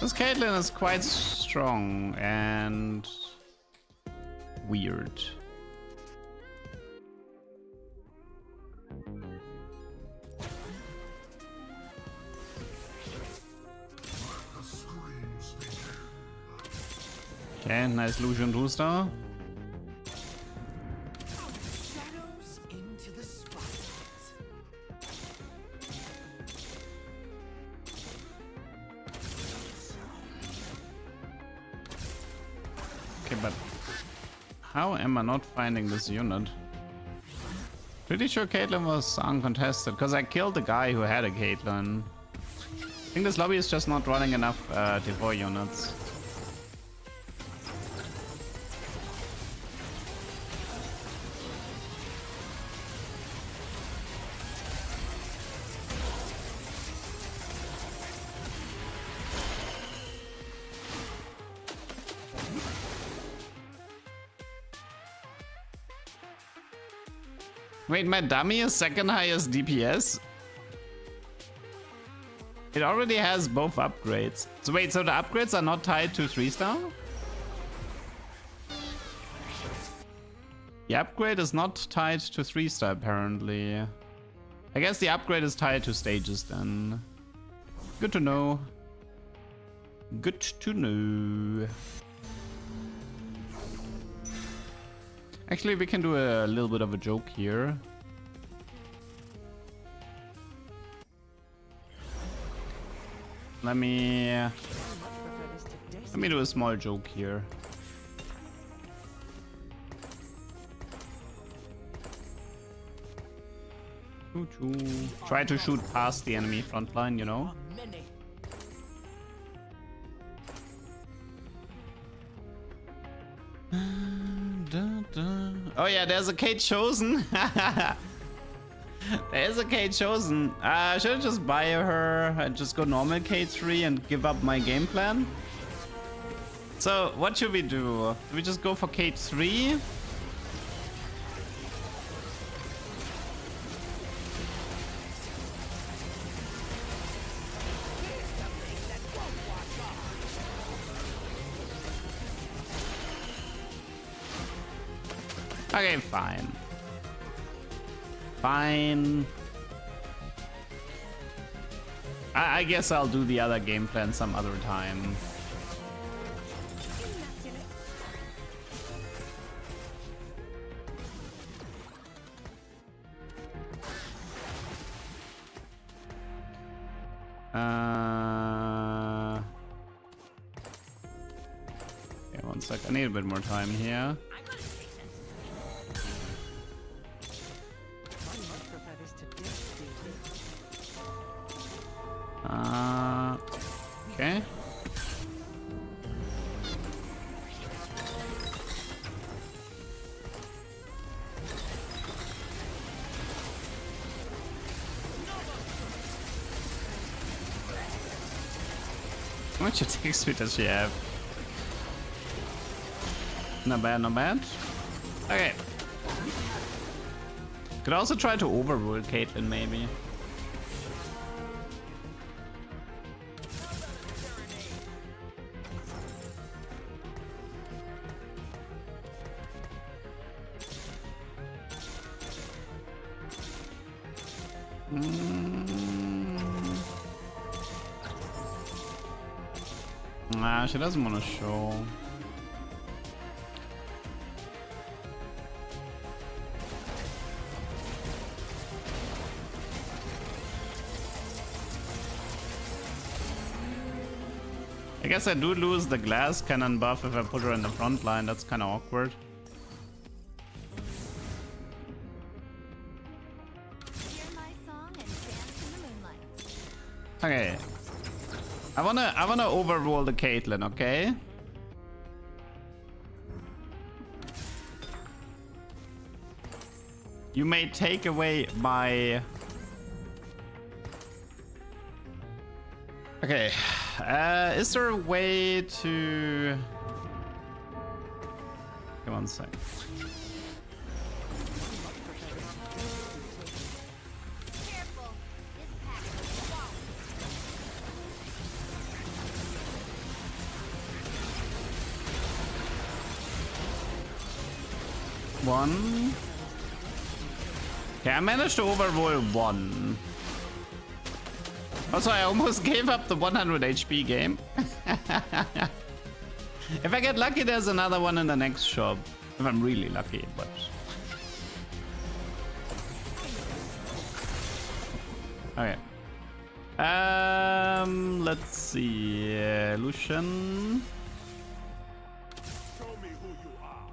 This Caitlyn is quite strong and weird. Okay, nice Lucian booster. Shadows into the spotlight. Okay, but how am I not finding this unit? Pretty sure Caitlyn was uncontested, because I killed the guy who had a Caitlyn. I think this lobby is just not running enough T4 units. Wait, my dummy is second highest DPS? It already has both upgrades. So wait, so the upgrades are not tied to 3-star? The upgrade is not tied to 3-star apparently. I guess the upgrade is tied to stages then. Good to know. Good to know. Actually, we can do a little bit of a joke here. Let me do a small joke here. Try to shoot past the enemy front line, you know? Oh yeah, there's a Kate Chosen. There's a Kate Chosen. Should I just buy her and just go normal K3 and give up my game plan? So what should we do? Do we just go for Kate 3? Okay, fine. Fine. I guess I'll do the other game plan some other time. Okay, one sec. I need a bit more time here. Okay. How much attack speed does she have? Not bad, not bad. Okay. Could also try to overrule Caitlyn, maybe. Nah, she doesn't want to show. I guess I do lose the glass cannon buff if I put her in the front line. That's kind of awkward. Okay. I wanna overrule the Caitlyn, okay? You may take away my... Okay. Is there a way to... Okay, one sec. one. Okay, I managed to overroll one. Also, I almost gave up the 100 HP game. If I get lucky, there's another one in the next shop. If I'm really lucky, but... Okay. Let's see. Lucian. Show me who you are.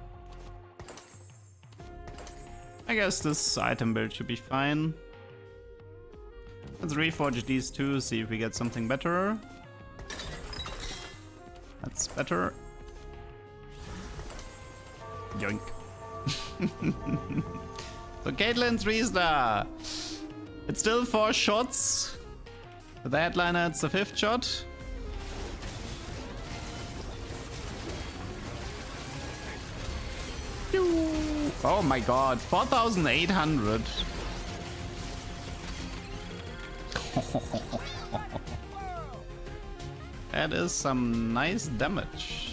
I guess this item build should be fine. Let's reforge these two, see if we get something better. That's better. Yoink. So Caitlyn 3-star. It's still 4 shots. With the headliner, it's the 5th shot. Oh my god, 4,800. That is some nice damage.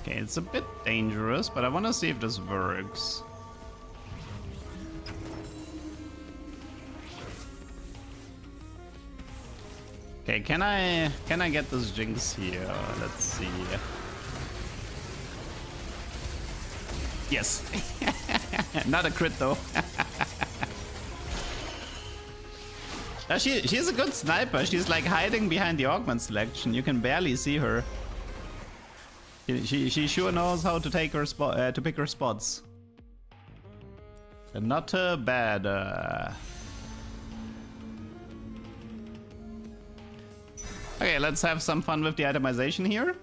Okay, it's a bit dangerous, but I want to see if this works. Okay, can I get this Jinx here? Let's see. Yes. Not a crit though. She's a good sniper. She's like hiding behind the augment selection. You can barely see her. She sure knows how to take her spot to pick her spots. Not bad. Okay, let's have some fun with the itemization here.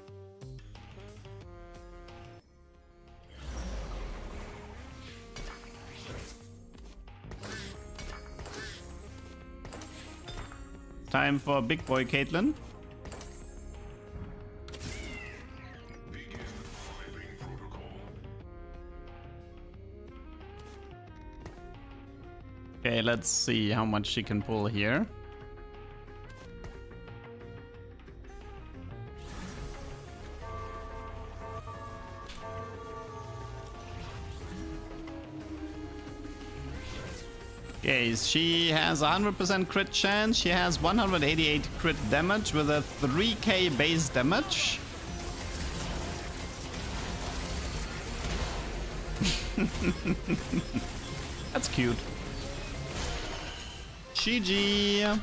Time for big boy Caitlyn. Begin filing protocol. Okay, let's see how much she can pull here. Okay, she has 100% crit chance. She has 188 crit damage with a 3k base damage. That's cute. GG.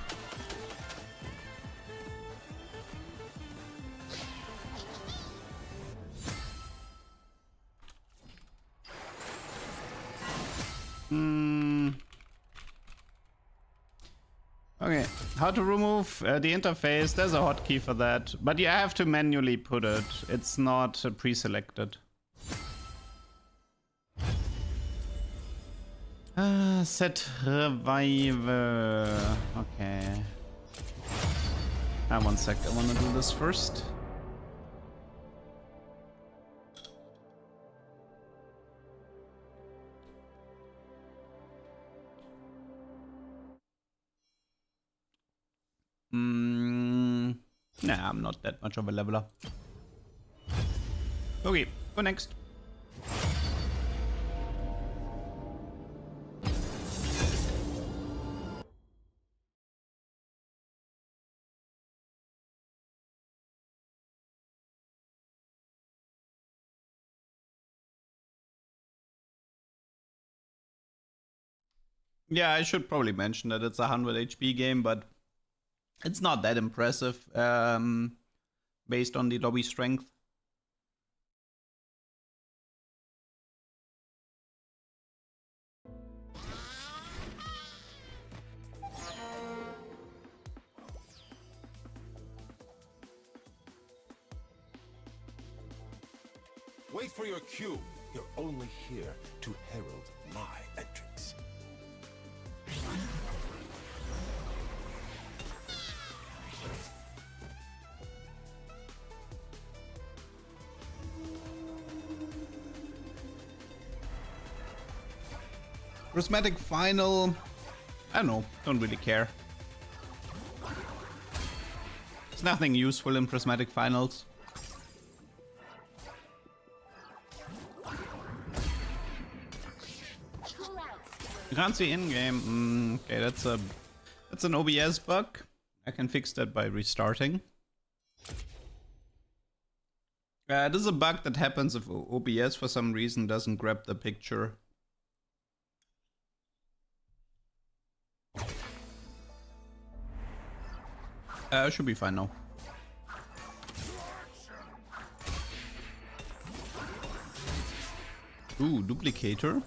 Okay, how to remove the interface? There's a hotkey for that, but you have to manually put it. It's not pre-selected. Set revive. Okay. 1 sec. I want to do this first. Nah, I'm not that much of a leveler. Okay, go next. Yeah, I should probably mention that it's a 100 HP game, but it's not that impressive based on the lobby strength. Wait for your cue. You're only here to herald my entrance. Prismatic Final. I don't know. Don't really care. There's nothing useful in Prismatic Finals. You can't see in-game. Okay, that's an OBS bug. I can fix that by restarting. This is a bug that happens if OBS for some reason doesn't grab the picture. Should be fine now. Ooh, duplicator.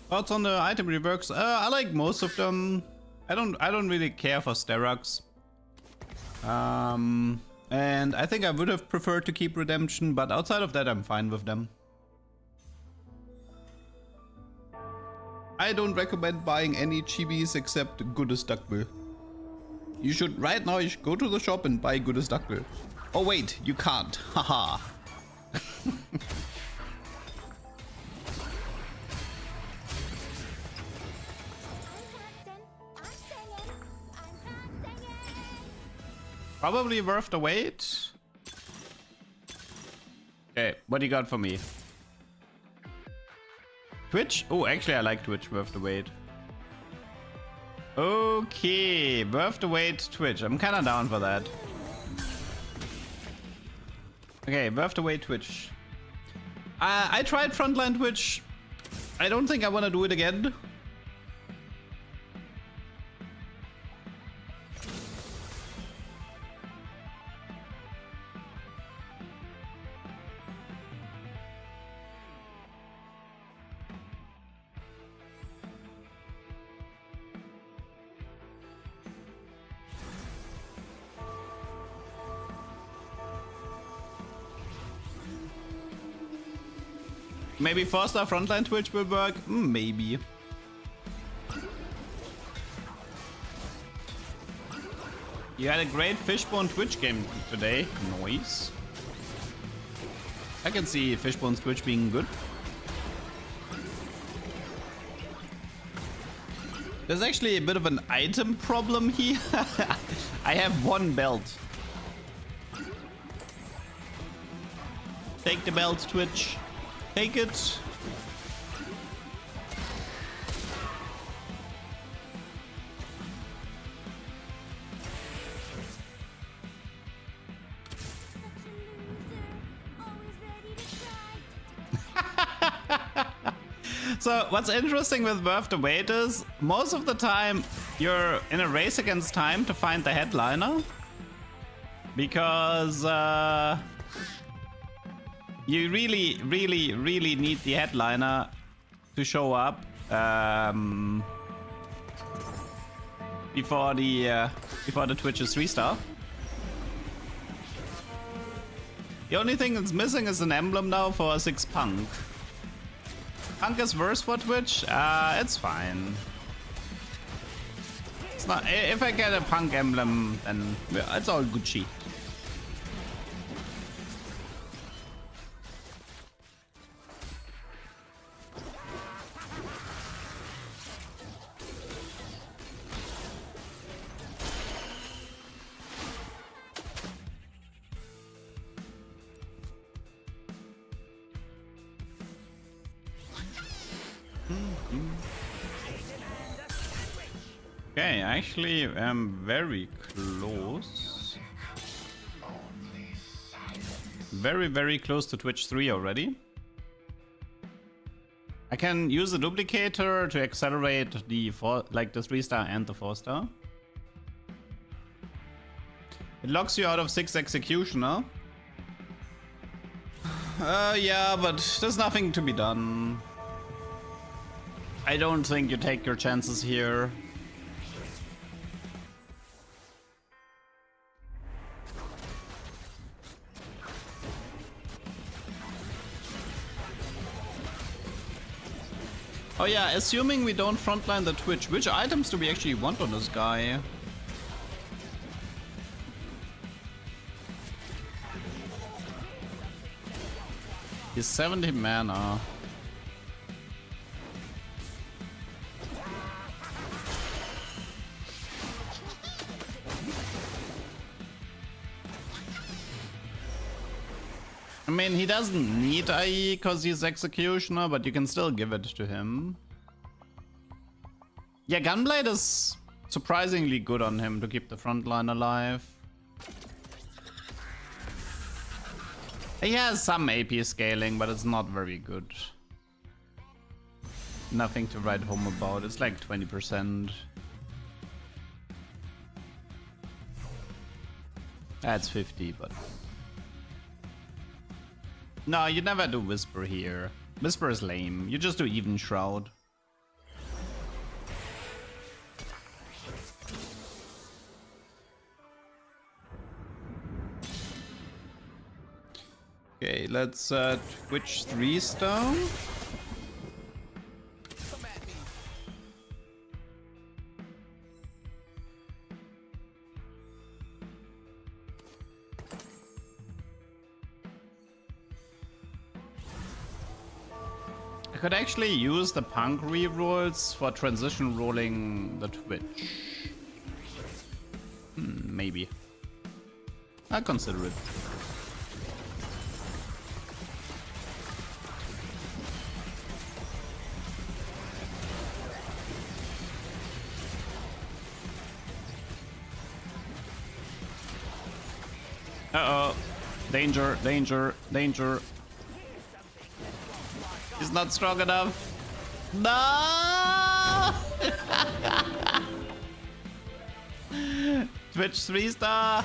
Thoughts on the item reworks? I like most of them. I don't really care for Sterox. And I think I would have preferred to keep Redemption, but outside of that I'm fine with them. I don't recommend buying any chibis except Goodest Duckbill. You should right now you should go to the shop and buy Goodest Duckbill. Oh wait, you can't. Haha. Probably worth the wait. Okay, what do you got for me? Twitch? Oh, actually I like Twitch, worth the wait. Okay, worth the wait Twitch. I'm kinda down for that. Okay, worth the wait Twitch. I tried frontline Twitch. I don't think I wanna do it again. Maybe 4-star frontline Twitch will work? Maybe. You had a great Fishbone Twitch game today. Nice. I can see Fishbone's Twitch being good. There's actually a bit of an item problem here. I have one belt. Take the belt, Twitch. Take it. So what's interesting with Worth the Wait is most of the time you're in a race against time to find the headliner, because you really need the headliner to show up before the Twitch's 3-star. The only thing that's missing is an emblem now for a 6 Punk. Punk is worse for Twitch. It's fine. It's not. If I get a Punk emblem, then it's all Gucci. Okay, I actually am very close. Very close to Twitch 3 already. I can use the duplicator to accelerate the 3-star and the 4-star. It locks you out of 6 executioner. Yeah, but there's nothing to be done. I don't think you take your chances here. Oh yeah, assuming we don't frontline the Twitch, which items do we actually want on this guy? He's 70 mana. I mean, he doesn't need IE because he's Executioner, but you can still give it to him. Yeah, Gunblade is surprisingly good on him to keep the front line alive. He has some AP scaling, but it's not very good. Nothing to write home about. It's like 20%. That's 50, but... No, you never do Whisper here. Whisper is lame. You just do Even Shroud. Okay, let's Twitch 3-star. I could actually use the punk rerolls for transition rolling the Twitch. Maybe. I'll consider it. Uh-oh. Danger, danger, danger. He's not strong enough. No! Twitch 3-star.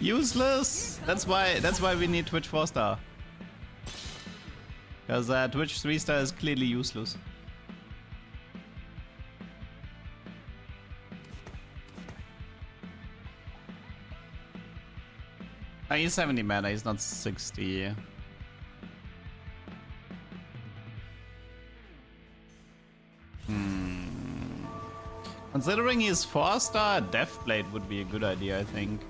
Useless. That's why we need Twitch 4-star. Because Twitch 3-star is clearly useless. Oh, he's 70 mana, he's not 60. Considering he's 4-star, Deathblade would be a good idea, I think.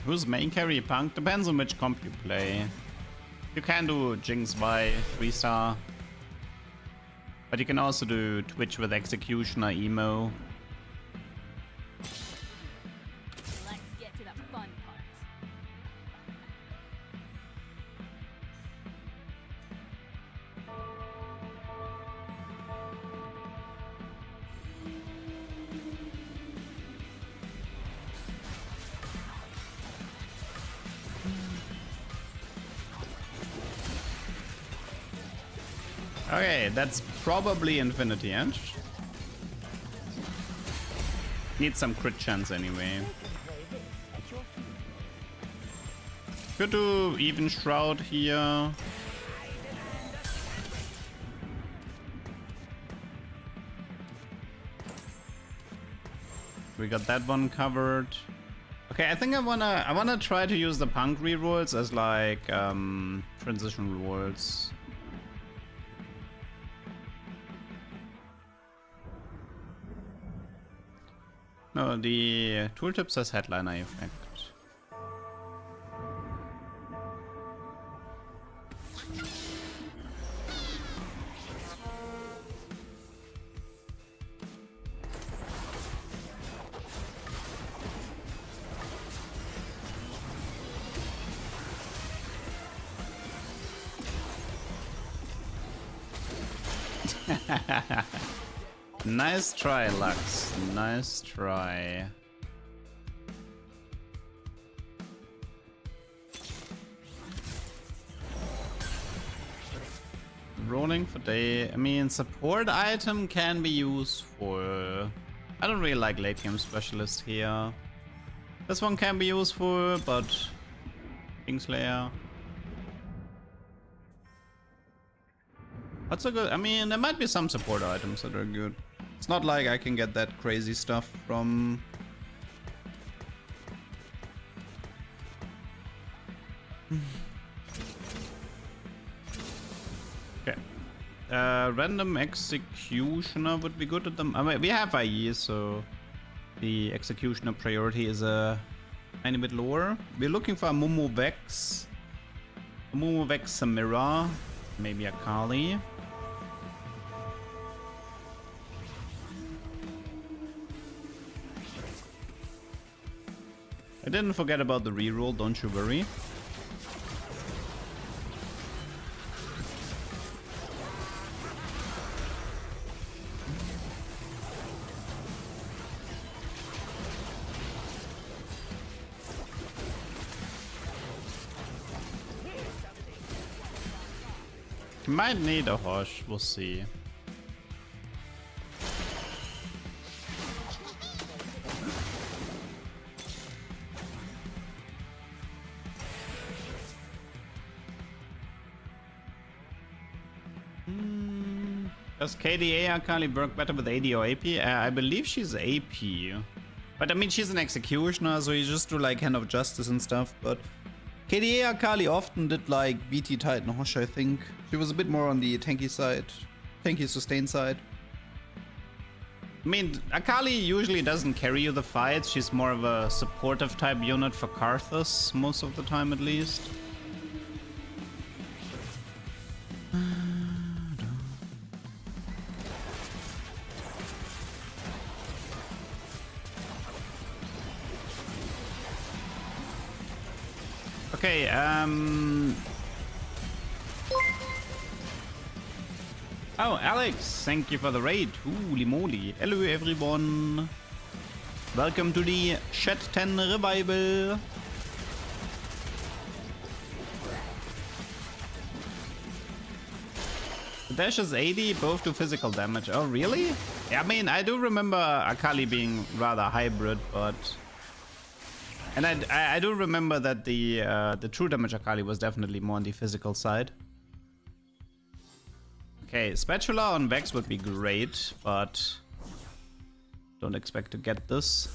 Who's main carry punk? Depends on which comp you play. You can do Jinx Y 3-star. But you can also do Twitch with Executioner Emo. Let's get to the fun part. Okay, that's probably Infinity Edge. Need some crit chance anyway. Could do Even Shroud here. We got that one covered. Okay, I think I wanna try to use the punk rerolls as like transition rolls. No, the tooltip says headliner effect. Nice try, Lux. Nice try. Rolling for day. I mean, support item can be useful. I don't really like late game specialist here. This one can be useful, but Kingslayer. What's so good? I mean, there might be some support items that are good. It's not like I can get that crazy stuff from... Okay. Random Executioner would be good at them. I mean, we have IE, so the Executioner priority is a tiny bit lower. We're looking for a Momo Vex. Momo Vex Samira. Maybe a Kali. I didn't forget about the reroll, don't you worry. Might need a Hosh, we'll see. Does KDA Akali work better with AD or AP? I believe she's AP. But I mean, she's an Executioner, so you just do like Hand of Justice and stuff. But KDA Akali often did like BT Titan Hosh, I think. She was a bit more on the tanky side, tanky sustain side. I mean, Akali usually doesn't carry you the fights. She's more of a supportive type unit for Karthus, most of the time at least. Okay, oh, Alex, thank you for the raid. Holy moly. Hello, everyone. Welcome to the Chat 10 Revival. The dash is 80, both do physical damage. Oh, really? Yeah, I mean, I do remember Akali being rather hybrid, but... And I do remember that the true damage Akali was definitely more on the physical side. Okay, Spatula on Vex would be great, but don't expect to get this.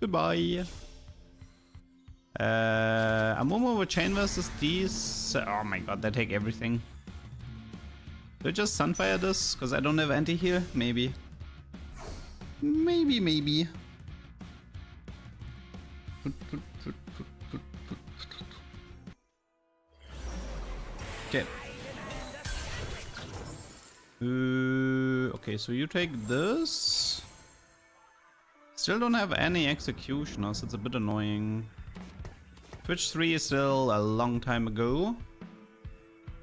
Goodbye. Amumu with Chain versus these. Oh my god, they take everything. Do I just Sunfire this? Because I don't have anti-heal? Maybe. Maybe. Okay. Okay, so you take this. Still don't have any executioners, it's a bit annoying. Twitch 3 is still a long time ago.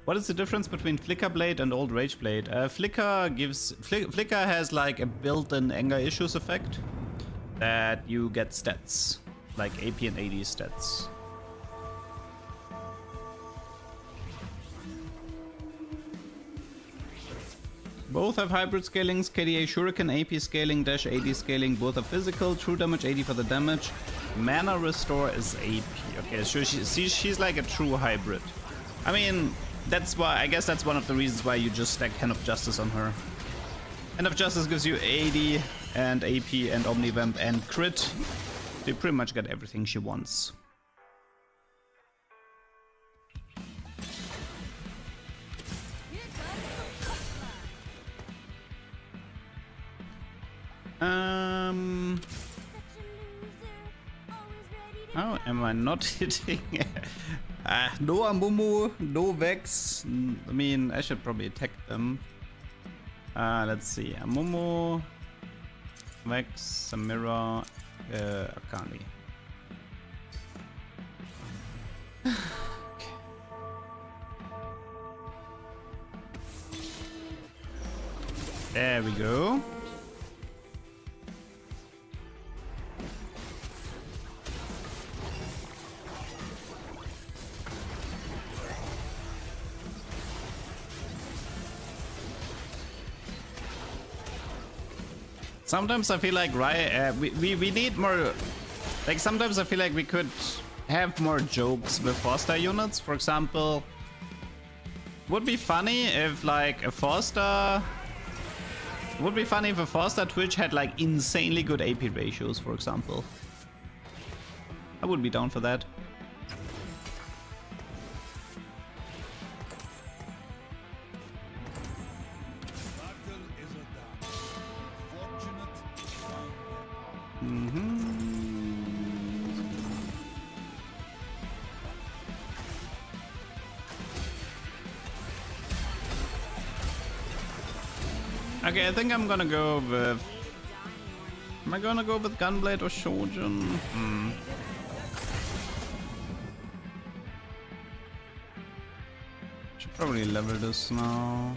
What is the difference between Flicker Blade and Old Rage Blade? Flicker has like a built-in anger issues effect that you get stats. Like AP and AD stats. Both have hybrid scalings, KDA Shuriken, AP scaling, dash AD scaling, both are physical, true damage, AD for the damage. Mana restore is AP. Okay, so she's like a true hybrid. I mean, that's why, I guess that's one of the reasons why you just stack Hand of Justice on her. Hand of Justice gives you AD and AP and Omnivamp and crit. They pretty much got everything she wants. How am I not hitting? No Amumu, no Vex. I mean, I should probably attack them. Let's see. Amumu, Vex, Samira, Akali. Okay. There we go. Sometimes I feel like we need more. Like sometimes I feel like we could have more jokes with 4-star units. For example, would be funny if like a 4-star. Would be funny if a 4-star Twitch had like insanely good AP ratios, for example. I would be down for that. Okay, I think I'm gonna go with... Am I gonna go with Gunblade or Shojin? Should probably level this now.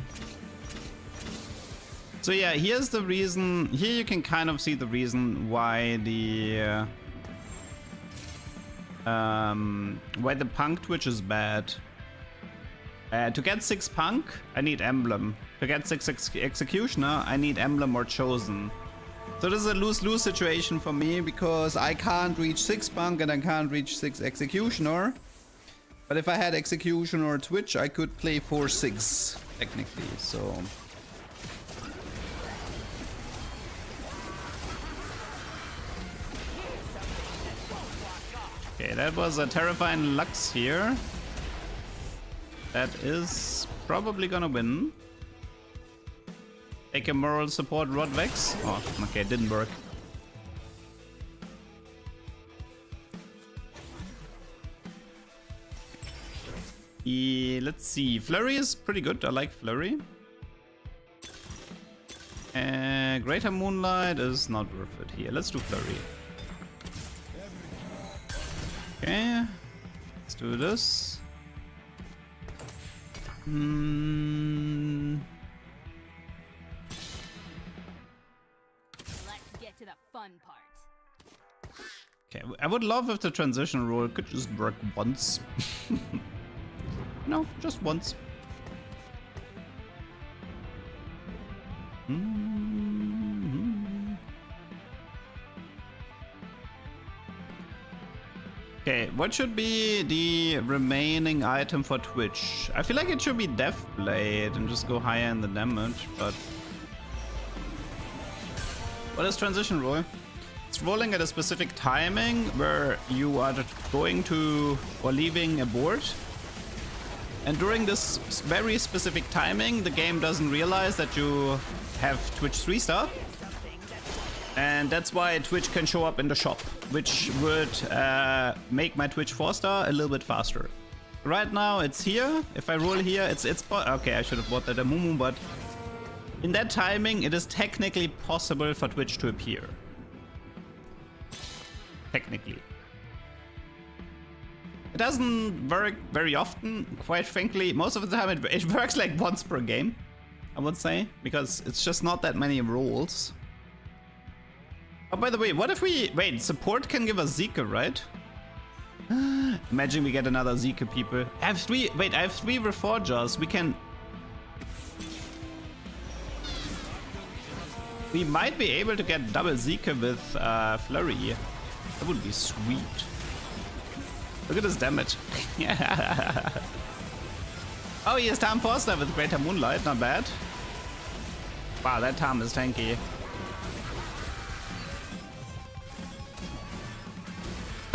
So yeah, here's the reason. Here you can kind of see the reason why the punk Twitch is bad. To get 6 punk, I need emblem. To get 6 executioner, I need emblem or chosen. So this is a lose-lose situation for me because I can't reach 6 punk and I can't reach 6 executioner. But if I had executioner or Twitch, I could play 4-6 technically. So. Okay, that was a terrifying Lux here. That is probably gonna win. Take a moral support Rod Vex. Oh, okay, it didn't work. Let's see. Flurry is pretty good. I like Flurry. Greater Moonlight is not worth it here. Let's do Flurry. Okay. Let's do this. Let's get to the fun part. Okay, I would love if the transition rule could just work once. No, just once. Okay, what should be the remaining item for Twitch? I feel like it should be Deathblade and just go higher in the damage, but... What is transition rule? It's rolling at a specific timing where you are going to or leaving a board. And during this very specific timing, the game doesn't realize that you have Twitch 3-star. And that's why Twitch can show up in the shop, which would make my Twitch 4-star a little bit faster. Right now it's here. If I roll here, it's okay, I should have bought that a Mumu, but in that timing, it is technically possible for Twitch to appear. Technically. It doesn't work very often, quite frankly. Most of the time it works like once per game, I would say, because it's just not that many rolls. Oh, by the way, what if we... Wait, support can give us Zika, right? Imagine we get another Zika, people. I have 3... Wait, I have 3 Reforgers. We can... We might be able to get double Zika with Flurry. That would be sweet. Look at this damage. Yeah. Oh, he has Tarm 4-star with Greater Moonlight. Not bad. Wow, that Tarm is tanky.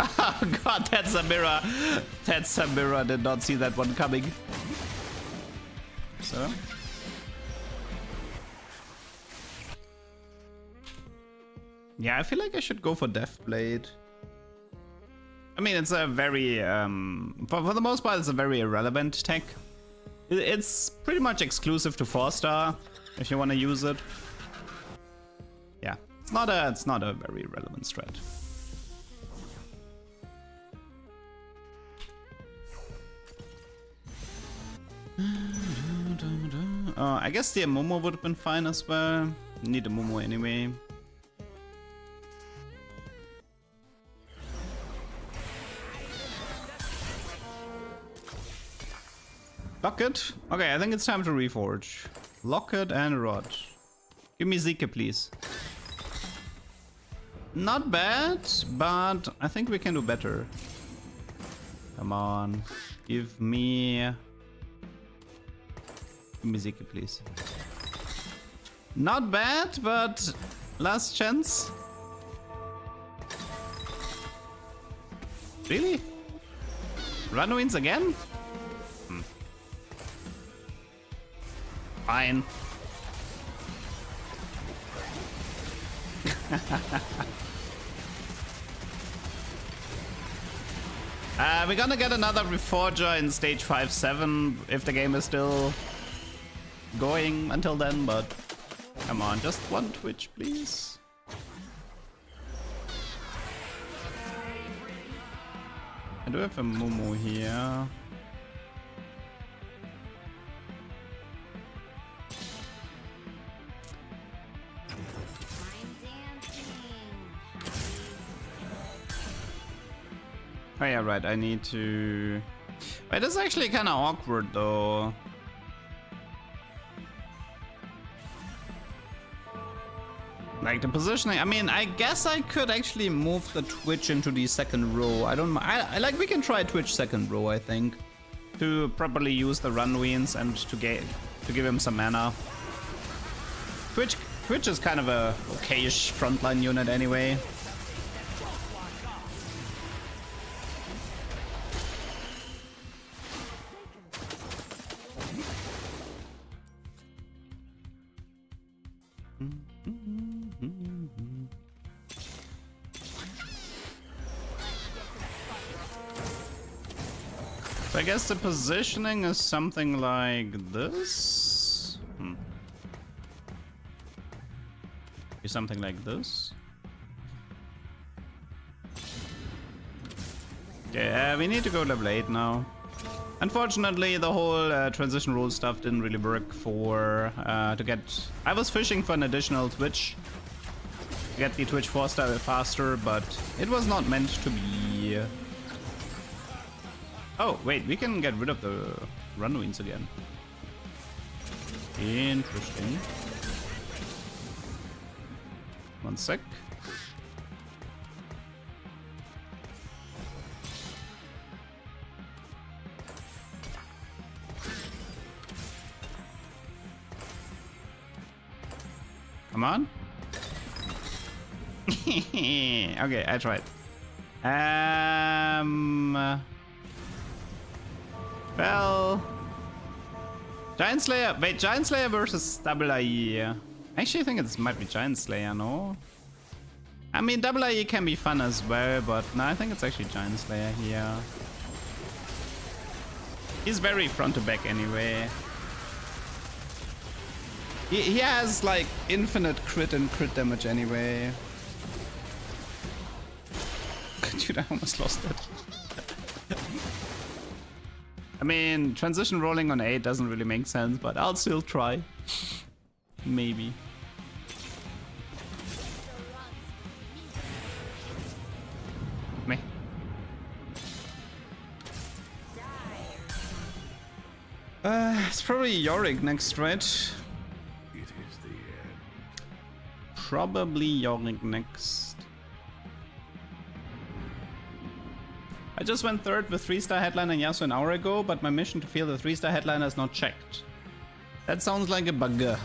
Oh god, that's a mirror. That's a mirror. Did not see that one coming. So. Yeah, I feel like I should go for Deathblade. I mean, it's a very, for the most part, it's a very irrelevant tech. It's pretty much exclusive to 4-star, if you want to use it. Yeah, it's not a very relevant strat. I guess the Momo would have been fine as well. Need a Momo anyway. Locket? Okay, I think it's time to reforge. Locket and Rod. Give me Zika, please. Not bad, but I think we can do better. Come on. Give me Ziki, please. Not bad, but last chance. Really? Run-wins again? Fine. We're gonna get another Reforger in stage 5-7 if the game is still going until then, but come on, just one Twitch, please. I do have a Momo here. Oh yeah, right, I need to... Wait, that's actually kind of awkward though. Like the positioning, I mean, I guess I could actually move the Twitch into the second row. I don't I like, we can try Twitch second row, I think. To properly use the run-wins and to give him some mana. Twitch is kind of a okayish frontline unit anyway. I guess the positioning is something like this. Something like this. Yeah, we need to go level 8 now. Unfortunately, the whole transition rule stuff didn't really work for to get. I was fishing for an additional Twitch to get the Twitch 4-star faster, but it was not meant to be. Oh, wait, we can get rid of the run-wins again. Interesting. One sec. Come on. Okay, I tried. Well, Giant Slayer. Wait, Giant Slayer versus Double IE. I actually think it might be Giant Slayer, no? I mean, Double IE can be fun as well, but no, I think it's actually Giant Slayer here. He's very front to back anyway. He has like infinite crit and crit damage anyway. Dude, I almost lost it. I mean, transition rolling on 8 doesn't really make sense, but I'll still try. Maybe. Meh. It's probably Yorick next, right? It is the end. Probably Yorick next. I just went 3rd with 3-star headliner and Yasuo an hour ago, but my mission to feel the 3-star headliner is not checked. That sounds like a bugger.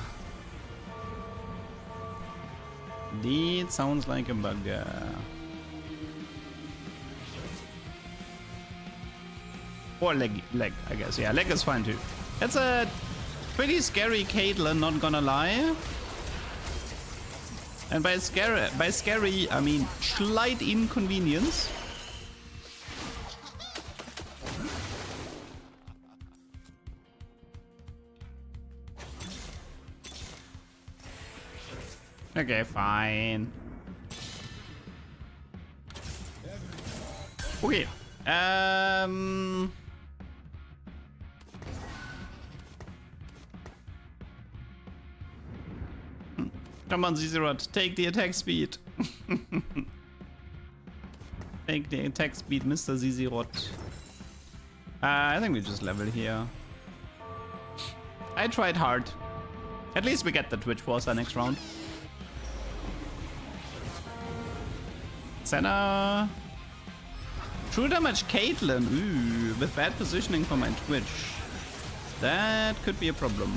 Indeed, sounds like a bugger. Or leg, I guess. Yeah, leg is fine too. That's a pretty scary Caitlyn, not gonna lie. And by scary, I mean slight inconvenience. Okay, fine. Okay. Come on, Zizirot, take the attack speed. Take the attack speed, Mr. Zizirot. I think we just level here. I tried hard. At least we get the Twitch Forcer next round. Senna. True damage Caitlyn. Ooh, with bad positioning for my Twitch. That could be a problem.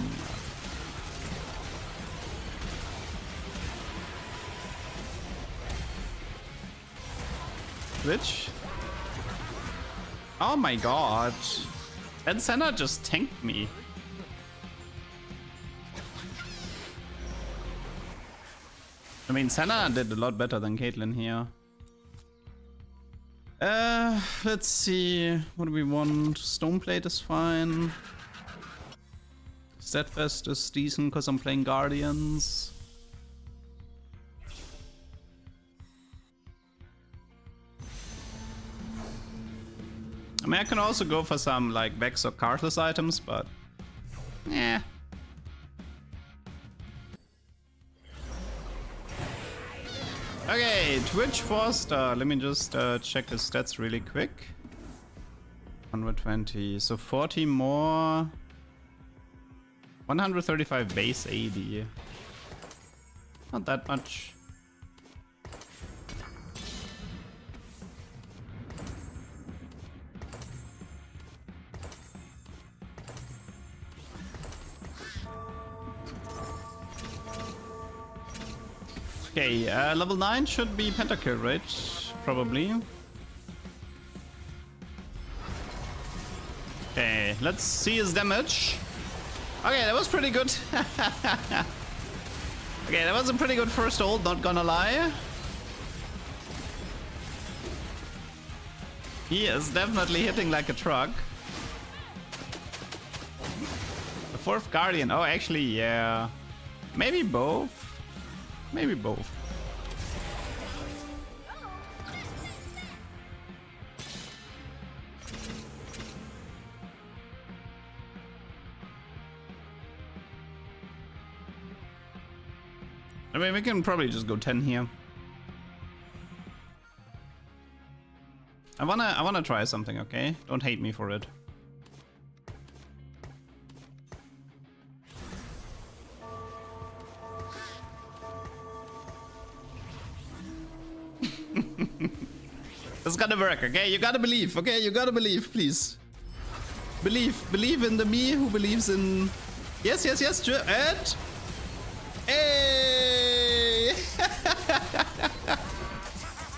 Twitch. Oh my god. That Senna just tanked me. I mean, Senna did a lot better than Caitlyn here. Let's see. What do we want? Stoneplate is fine. Steadfast is decent because I'm playing Guardians. I mean, I can also go for some like Vex or Cardless items, but yeah. Okay, Twitch 4-star. Let me just check his stats really quick. 120, so 40 more. 135 base AD. Not that much. Okay, level 9 should be pentakill, right? Probably. Okay, let's see his damage. Okay, that was pretty good. Okay, that was a pretty good first ult, not gonna lie. He is definitely hitting like a truck. The 4th Guardian. Oh, actually, yeah. Maybe both. Maybe both. I mean, we can probably just go 10 here. I wanna try something, okay? Don't hate me for it. It's gonna work, okay? You gotta believe, okay? You gotta believe, please. Believe in the me who believes in... Yes, and... Hey!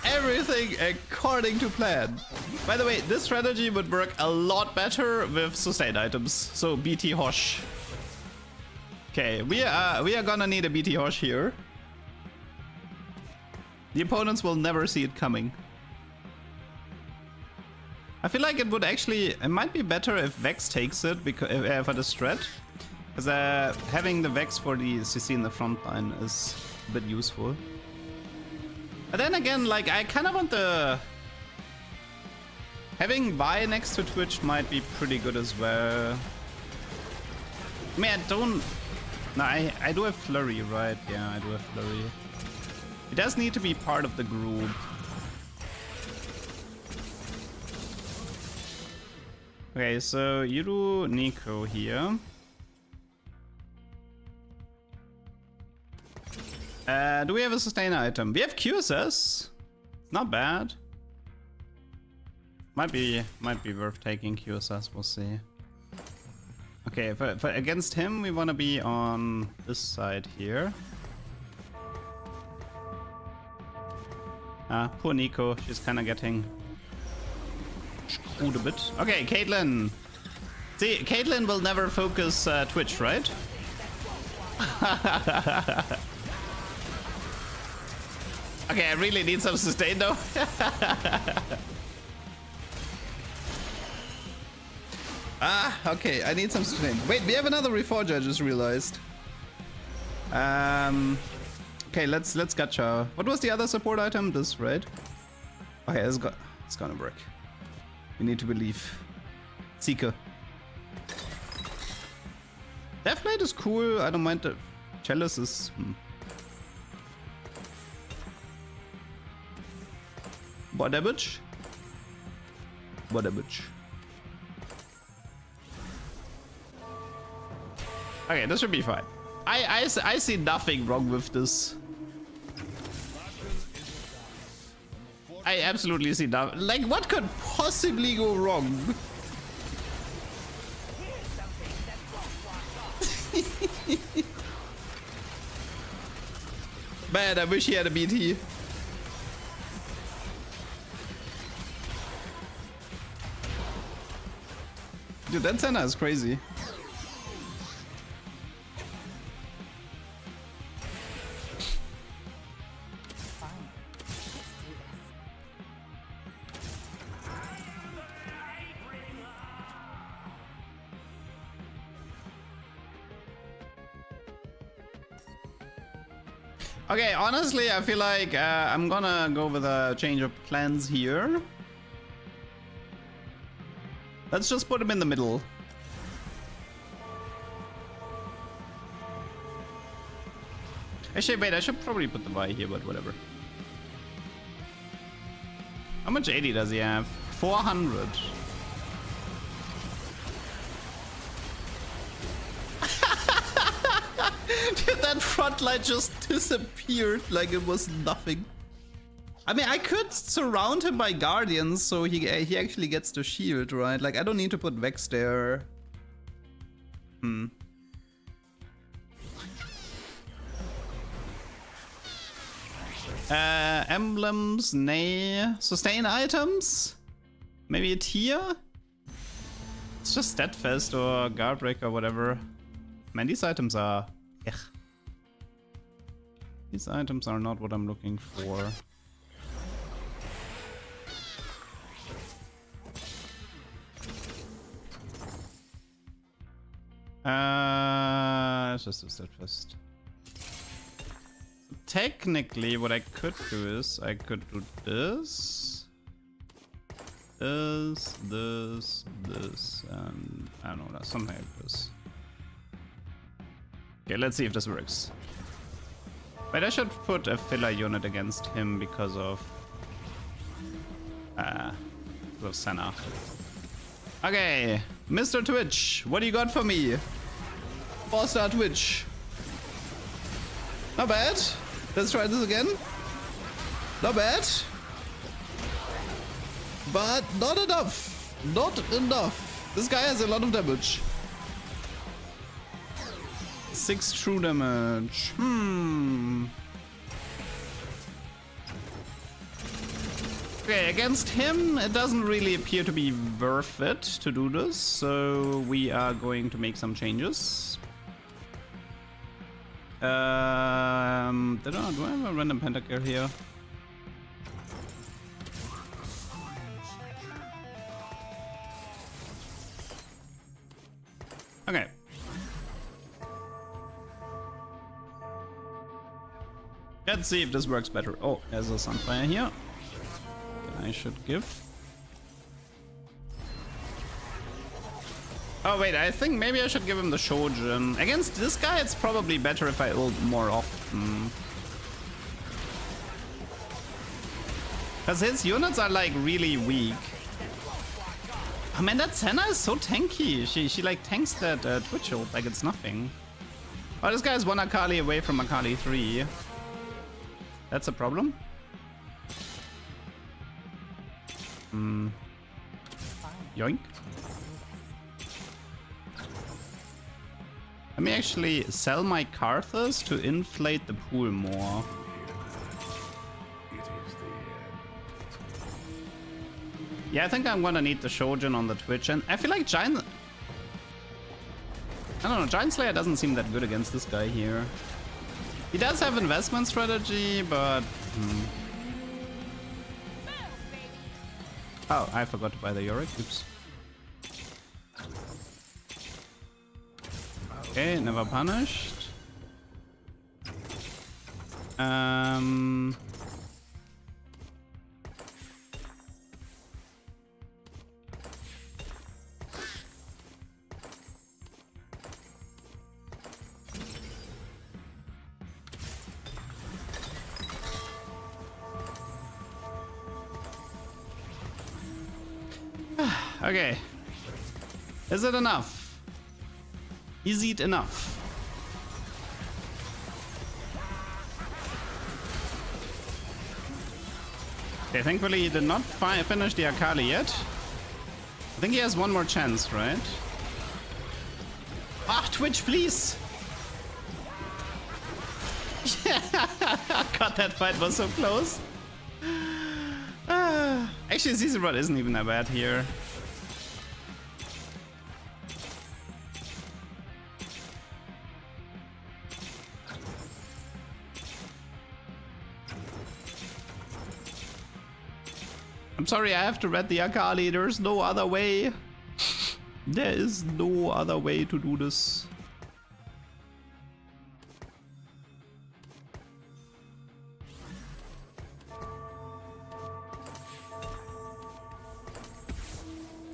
Everything according to plan. By the way, this strategy would work a lot better with sustain items. So BT Hosh. Okay, we are gonna need a BT Hosh here. The opponents will never see it coming. I feel like it would actually... It might be better if Vex takes it because for the strat. Because having the Vex for the CC in the front line is a bit useful. But then again, like, I kind of want the... Having Vi next to Twitch might be pretty good as well. I mean, I don't... No, I do have Flurry, right? Yeah, I do have Flurry. It does need to be part of the group. Okay, so you do Nico here. Do we have a sustain item? We have QSS. It's not bad. Might be worth taking QSS. We'll see. Okay, for against him, we want to be on this side here. Poor Nico. She's kind of getting screwed a bit. Okay, Caitlyn. See, Caitlyn will never focus Twitch, right? Okay, I really need some sustain though. Okay, I need some sustain. Wait, we have another Reforger, I just realized. Okay, let's gacha. What was the other support item? This, right? Okay, it's gonna work. We need to believe. Seeker. Deathblade is cool. I don't mind the Chalice is... What damage? What damage? Okay, this should be fine. I see nothing wrong with this. I absolutely see that. Like, what could possibly go wrong? Man, I wish he had a BT. Dude, that Senna is crazy. Okay, honestly, I feel like I'm gonna go with a change of plans here. Let's just put him in the middle. Actually, wait, I should probably put the Y here, but whatever. How much AD does he have? 400. Dude, that front line just disappeared like it was nothing. I mean, I could surround him by guardians so he actually gets the shield, right? Like, I don't need to put Vex there. Emblems, nay. Sustain items? Maybe a tier? It's just Steadfast or Guardbreaker or whatever. Man, these items are... Ugh. These items are not what I'm looking for. It's just a Steadfast. Technically, what I could do is I could do this, this, and I don't know, something like this. Okay, let's see if this works. But I should put a filler unit against him because of Senna. Okay, Mr. Twitch, what do you got for me? 4-star Twitch. Not bad. Let's try this again. Not bad. But not enough. Not enough. This guy has a lot of damage. 6 true damage. Okay, against him, it doesn't really appear to be worth it to do this. So we are going to make some changes. Do I have a random pentakill here? Okay. Let's see if this works better. Oh, there's a Sunfire here. I should give. Oh wait, I think maybe I should give him the Shojin. Against this guy, it's probably better if I ult more often. Because his units are like really weak. Oh man, that Senna is so tanky. She like tanks that Twitch ult like it's nothing. Oh, this guy is 1 Akali away from Akali 3. That's a problem. Yoink. Let me actually sell my Karthus to inflate the pool more. It is the end. Yeah, I think I'm gonna need the Shojin on the Twitch, and I feel like Giant... I don't know, Giant Slayer doesn't seem that good against this guy here. He does have investment strategy, but... Oh, I forgot to buy the Yorick. Oops. Okay, never punished. Okay. Is it enough? Is it enough? Okay, thankfully he did not finish the Akali yet. I think he has one more chance, right? Ah, Twitch, please! God, that fight was so close. Actually, CC Rod isn't even that bad here. I'm sorry, I have to red the Akali. There's no other way. There is no other way to do this.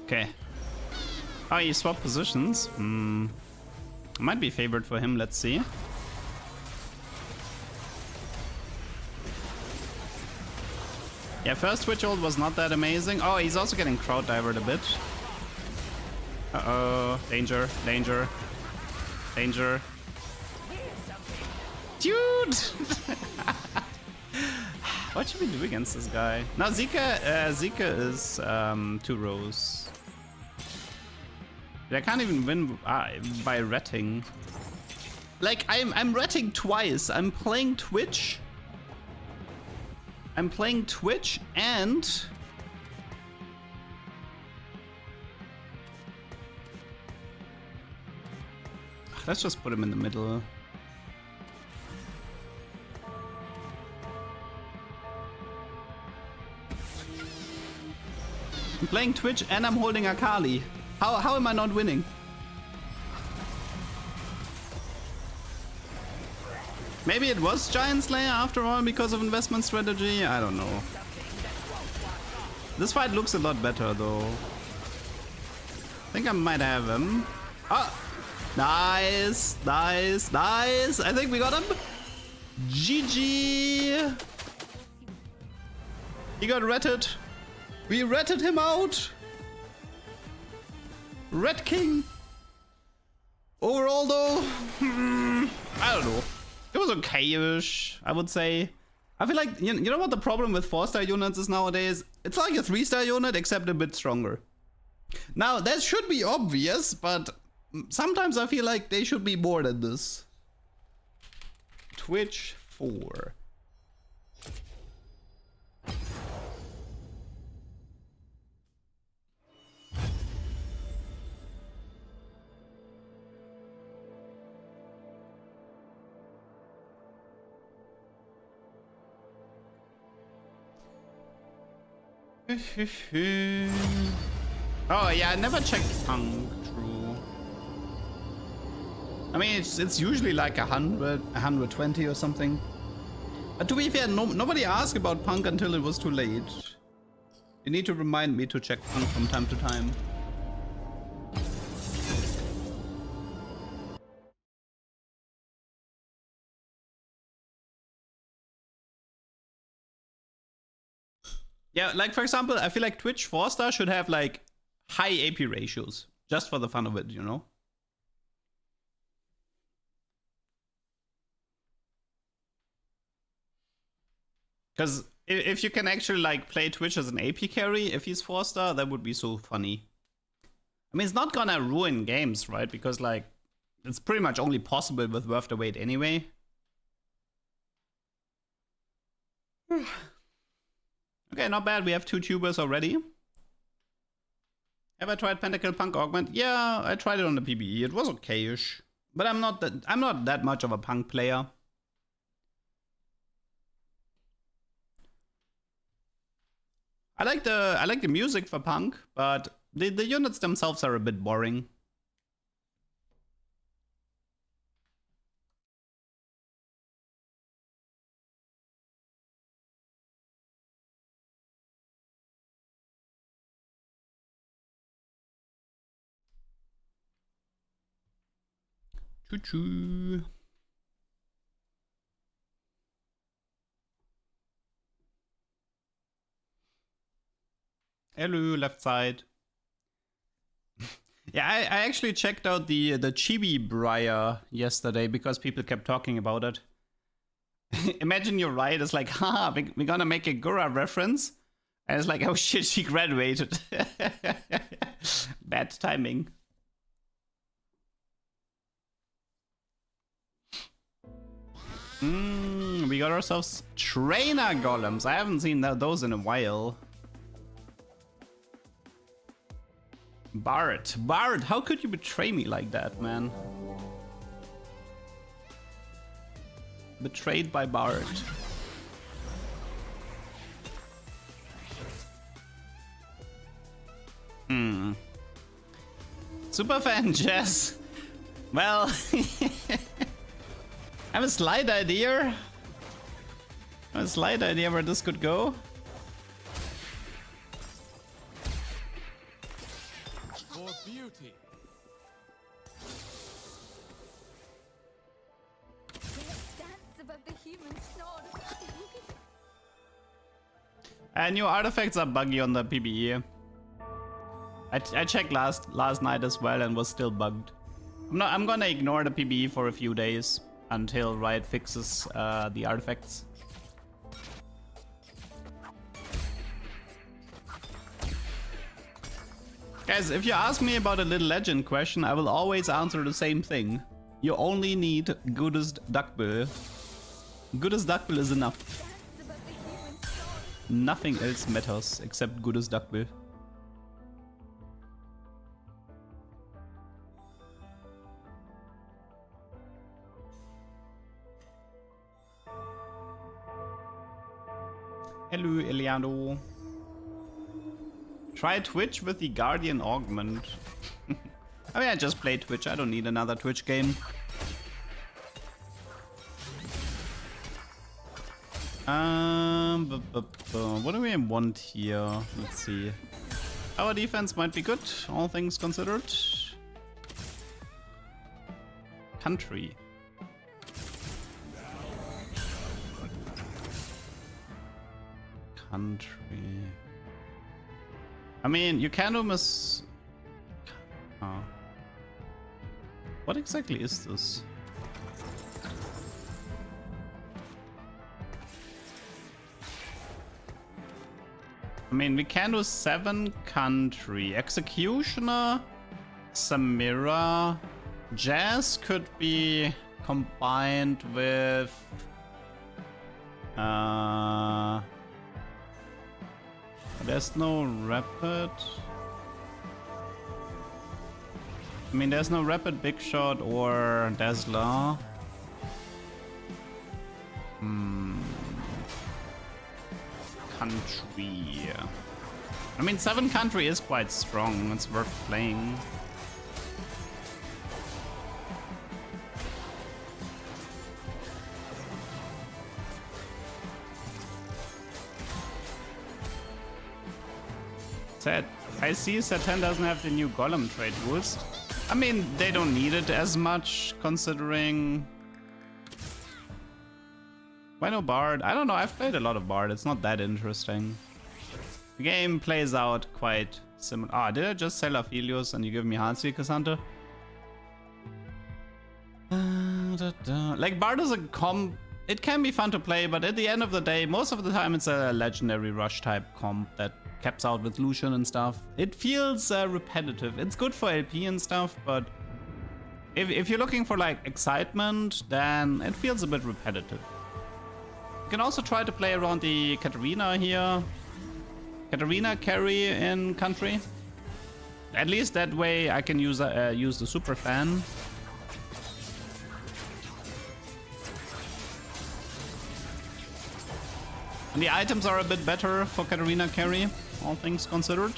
Okay. Oh, he swapped positions. Might be favored for him, let's see. Yeah, first Twitch ult was not that amazing. Oh, he's also getting crowd diverted a bit. Uh-oh. Danger, danger, danger. Dude! What should we do against this guy? Now Zika is 2 rows. I can't even win by retting. Like I'm retting twice. I'm playing Twitch and let's just put him in the middle. I'm playing Twitch and I'm holding Akali. How am I not winning? Maybe it was Giant Slayer after all because of investment strategy? I don't know. This fight looks a lot better though. I think I might have him. Oh! Nice! Nice! Nice! I think we got him! GG! He got retted. We retted him out! Red King! Overall though, I don't know. It was okay-ish, I would say. I feel like, you know what the problem with 4-star units is nowadays? It's like a 3-star unit, except a bit stronger. Now, that should be obvious, but sometimes I feel like they should be more than this. Twitch 4. Oh yeah, I never checked Punk. True. I mean, it's usually like 100, 120 or something. But to be fair, nobody asked about Punk until it was too late. You need to remind me to check Punk from time to time. Yeah, like for example, I feel like Twitch 4-star should have like high AP ratios, just for the fun of it, you know? Because if you can actually like play Twitch as an AP carry, if he's 4-star, that would be so funny. I mean, it's not gonna ruin games, right? Because like, it's pretty much only possible with Worth the Wait anyway. Okay, not bad. We have 2 tubers already. Have I tried Pentakill Punk Augment? Yeah, I tried it on the PBE. It was okay-ish. But I'm not that much of a Punk player. I like the music for Punk, but the units themselves are a bit boring. Choo-choo. Hello, left side. Yeah, I actually checked out the Chibi Briar yesterday because people kept talking about it. Imagine you're right, it's like, haha, we're gonna make a Gura reference, And it's like, oh shit, she graduated. Bad timing. We got ourselves trainer golems. I haven't seen those in a while. Bard, how could you betray me like that, man? Betrayed by Bard. Superfan Jess. Well, I have a slight idea. Where this could go. For beauty. Dance above the human snores. New artifacts are buggy on the PBE. I checked last night as well and was still bugged. I'm gonna ignore the PBE for a few days until Riot fixes the artifacts. Guys, if you ask me about a little legend question, I will always answer the same thing. You only need goodest duckbill. Goodest duckbill is enough. Nothing else matters except goodest duckbill. Hello, Eliano. Try Twitch with the Guardian Augment. I mean, I just play Twitch. I don't need another Twitch game. What do we want here? Let's see. Our defense might be good, all things considered. Country. I mean, you can almost... Oh. What exactly is this? I mean, we can do 7 country. Executioner, Samira, Jazz could be combined with... There's no rapid. I mean, there's no rapid big shot or Dazzler. Country. I mean, 7 country is quite strong. It's worth playing. I see Satan doesn't have the new golem trade rules. I mean, they don't need it as much, considering... Why no Bard? I don't know, I've played a lot of Bard, it's not that interesting. The game plays out quite similar. Ah, did I just sell Aphelios and you give me Heartseeker Hunter? Like, Bard is a comp... It can be fun to play, but at the end of the day, most of the time it's a legendary rush type comp that caps out with Lucian and stuff. It feels repetitive. It's good for LP and stuff, but if you're looking for like excitement, then it feels a bit repetitive. You can also try to play around the Katarina here. Katarina carry in country. At least that way I can use the super fan. And the items are a bit better for Katarina carry, all things considered.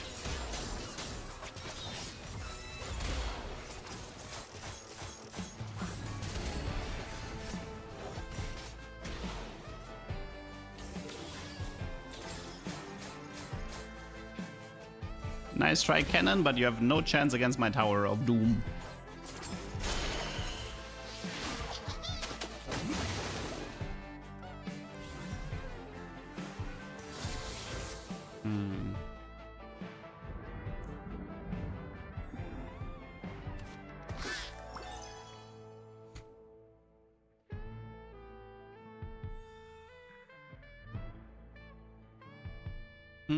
Nice try, cannon, but you have no chance against my Tower of Doom. A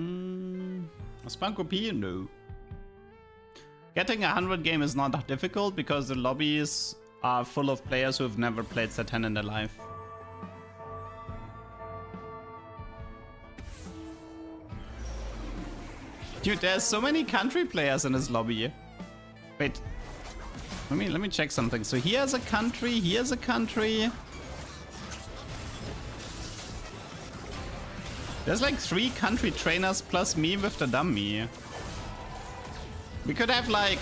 Spankopi? No. Getting a 100 game is not that difficult because the lobbies are full of players who have never played Satan in their life. Dude, there's so many country players in this lobby. Wait. Let me check something. So here's a country, here's a country. There's like 3 country trainers plus me with the dummy. We could have like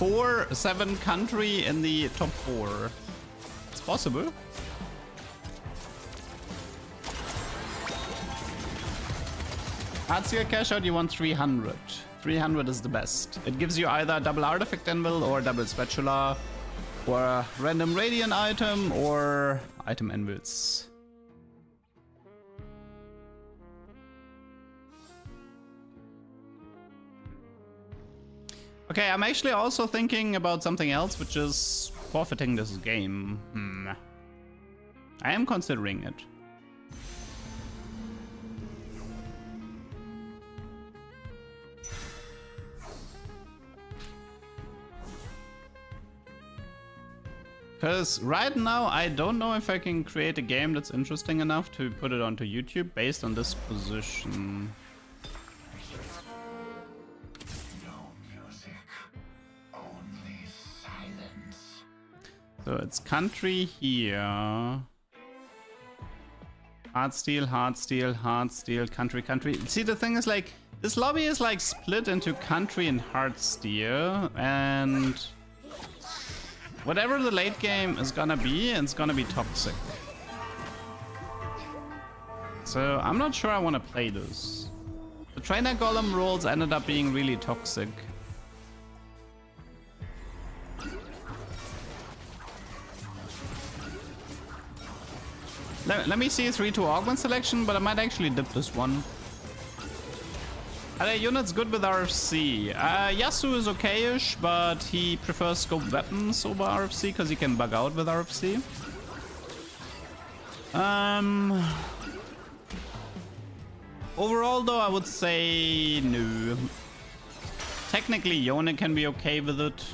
7 country in the top 4. It's possible. Hardsteel cash out, you want 300. 300 is the best. It gives you either double artifact anvil or double spatula, or a random radiant item, or item anvils. Okay, I'm actually also thinking about something else, which is forfeiting this game. I am considering it. Because right now, I don't know if I can create a game that's interesting enough to put it onto YouTube based on this position. So it's country here. Hardsteel, hardsteel, hardsteel, country, country. See, the thing is like, this lobby is like split into country and hardsteel, and whatever the late game is gonna be, it's gonna be toxic. So I'm not sure I want to play this. The trainer golem rolls ended up being really toxic. Let me see 3-2 augment selection, but I might actually dip this one. Are there units good with RFC? Yasu is okay-ish, but he prefers scoped weapons over RFC because he can bug out with RFC. Overall though, I would say no. Technically Yone can be okay with it.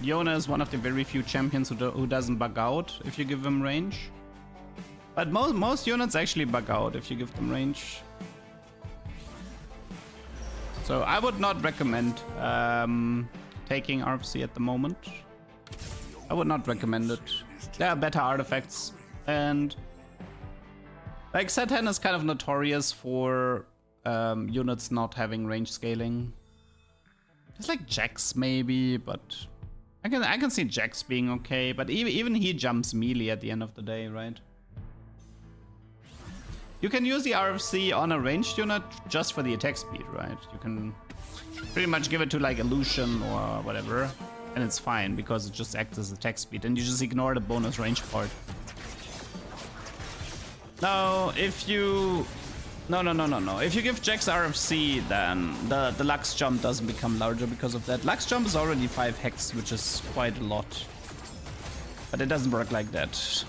Yone is one of the very few champions who doesn't bug out if you give him range. But most units actually bug out if you give them range. So I would not recommend taking RFC at the moment. I would not recommend it. There are better artifacts. And like Satan is kind of notorious for units not having range scaling. There's like Jax maybe, but I can see Jax being okay. But even he jumps melee at the end of the day, right? You can use the RFC on a ranged unit just for the attack speed, right? You can pretty much give it to like Illusion or whatever, and it's fine because it just acts as attack speed, and you just ignore the bonus range part. Now, if you... No. If you give Jax RFC, then the Lux jump doesn't become larger because of that. Lux jump is already 5 hex, which is quite a lot. But it doesn't work like that.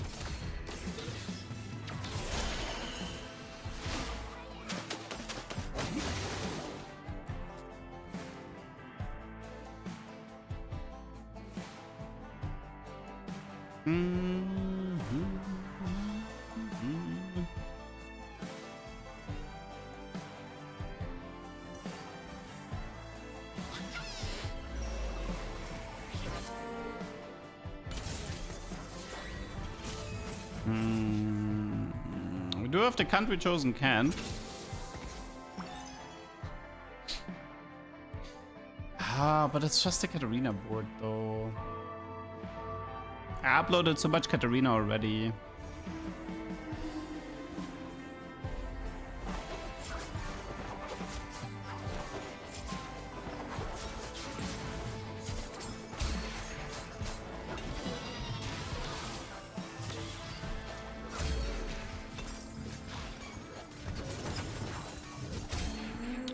We do have the country chosen camp. But it's just a Katarina board though. I uploaded so much Katarina already.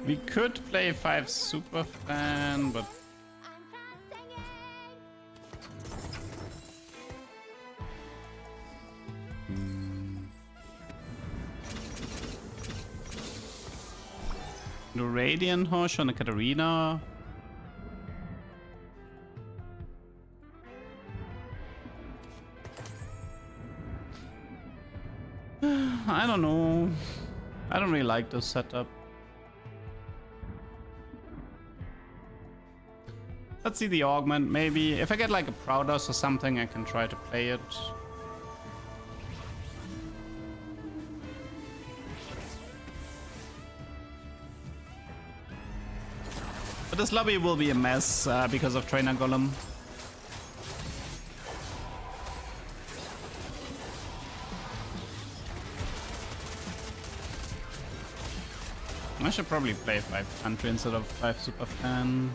We could play 5 super fan, but The Radiant Hush on the Katarina. I don't know. I don't really like this setup. Let's see the augment, maybe. If I get like a Proudus or something, I can try to play it. But this lobby will be a mess because of Trainer Golem. I should probably play 5 country instead of 5 super fan.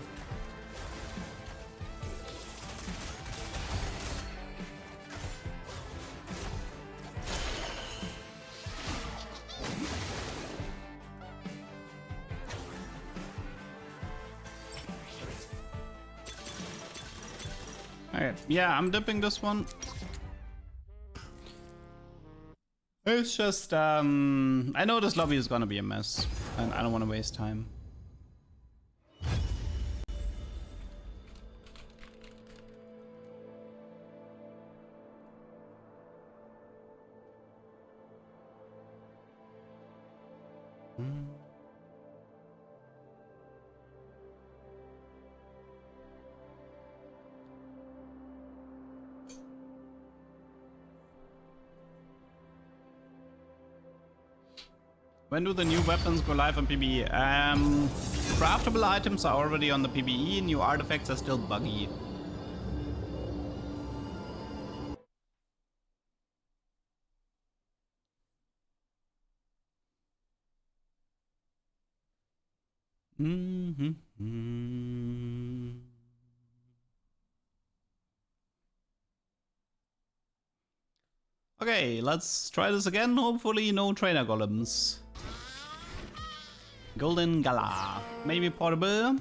Alright, yeah, I'm dipping this one. It's just, I know this lobby is gonna be a mess, and I don't want to waste time. When do the new weapons go live on PBE? Craftable items are already on the PBE, new artifacts are still buggy. Okay, let's try this again. Hopefully no trainer golems. Golden Gala. Maybe portable.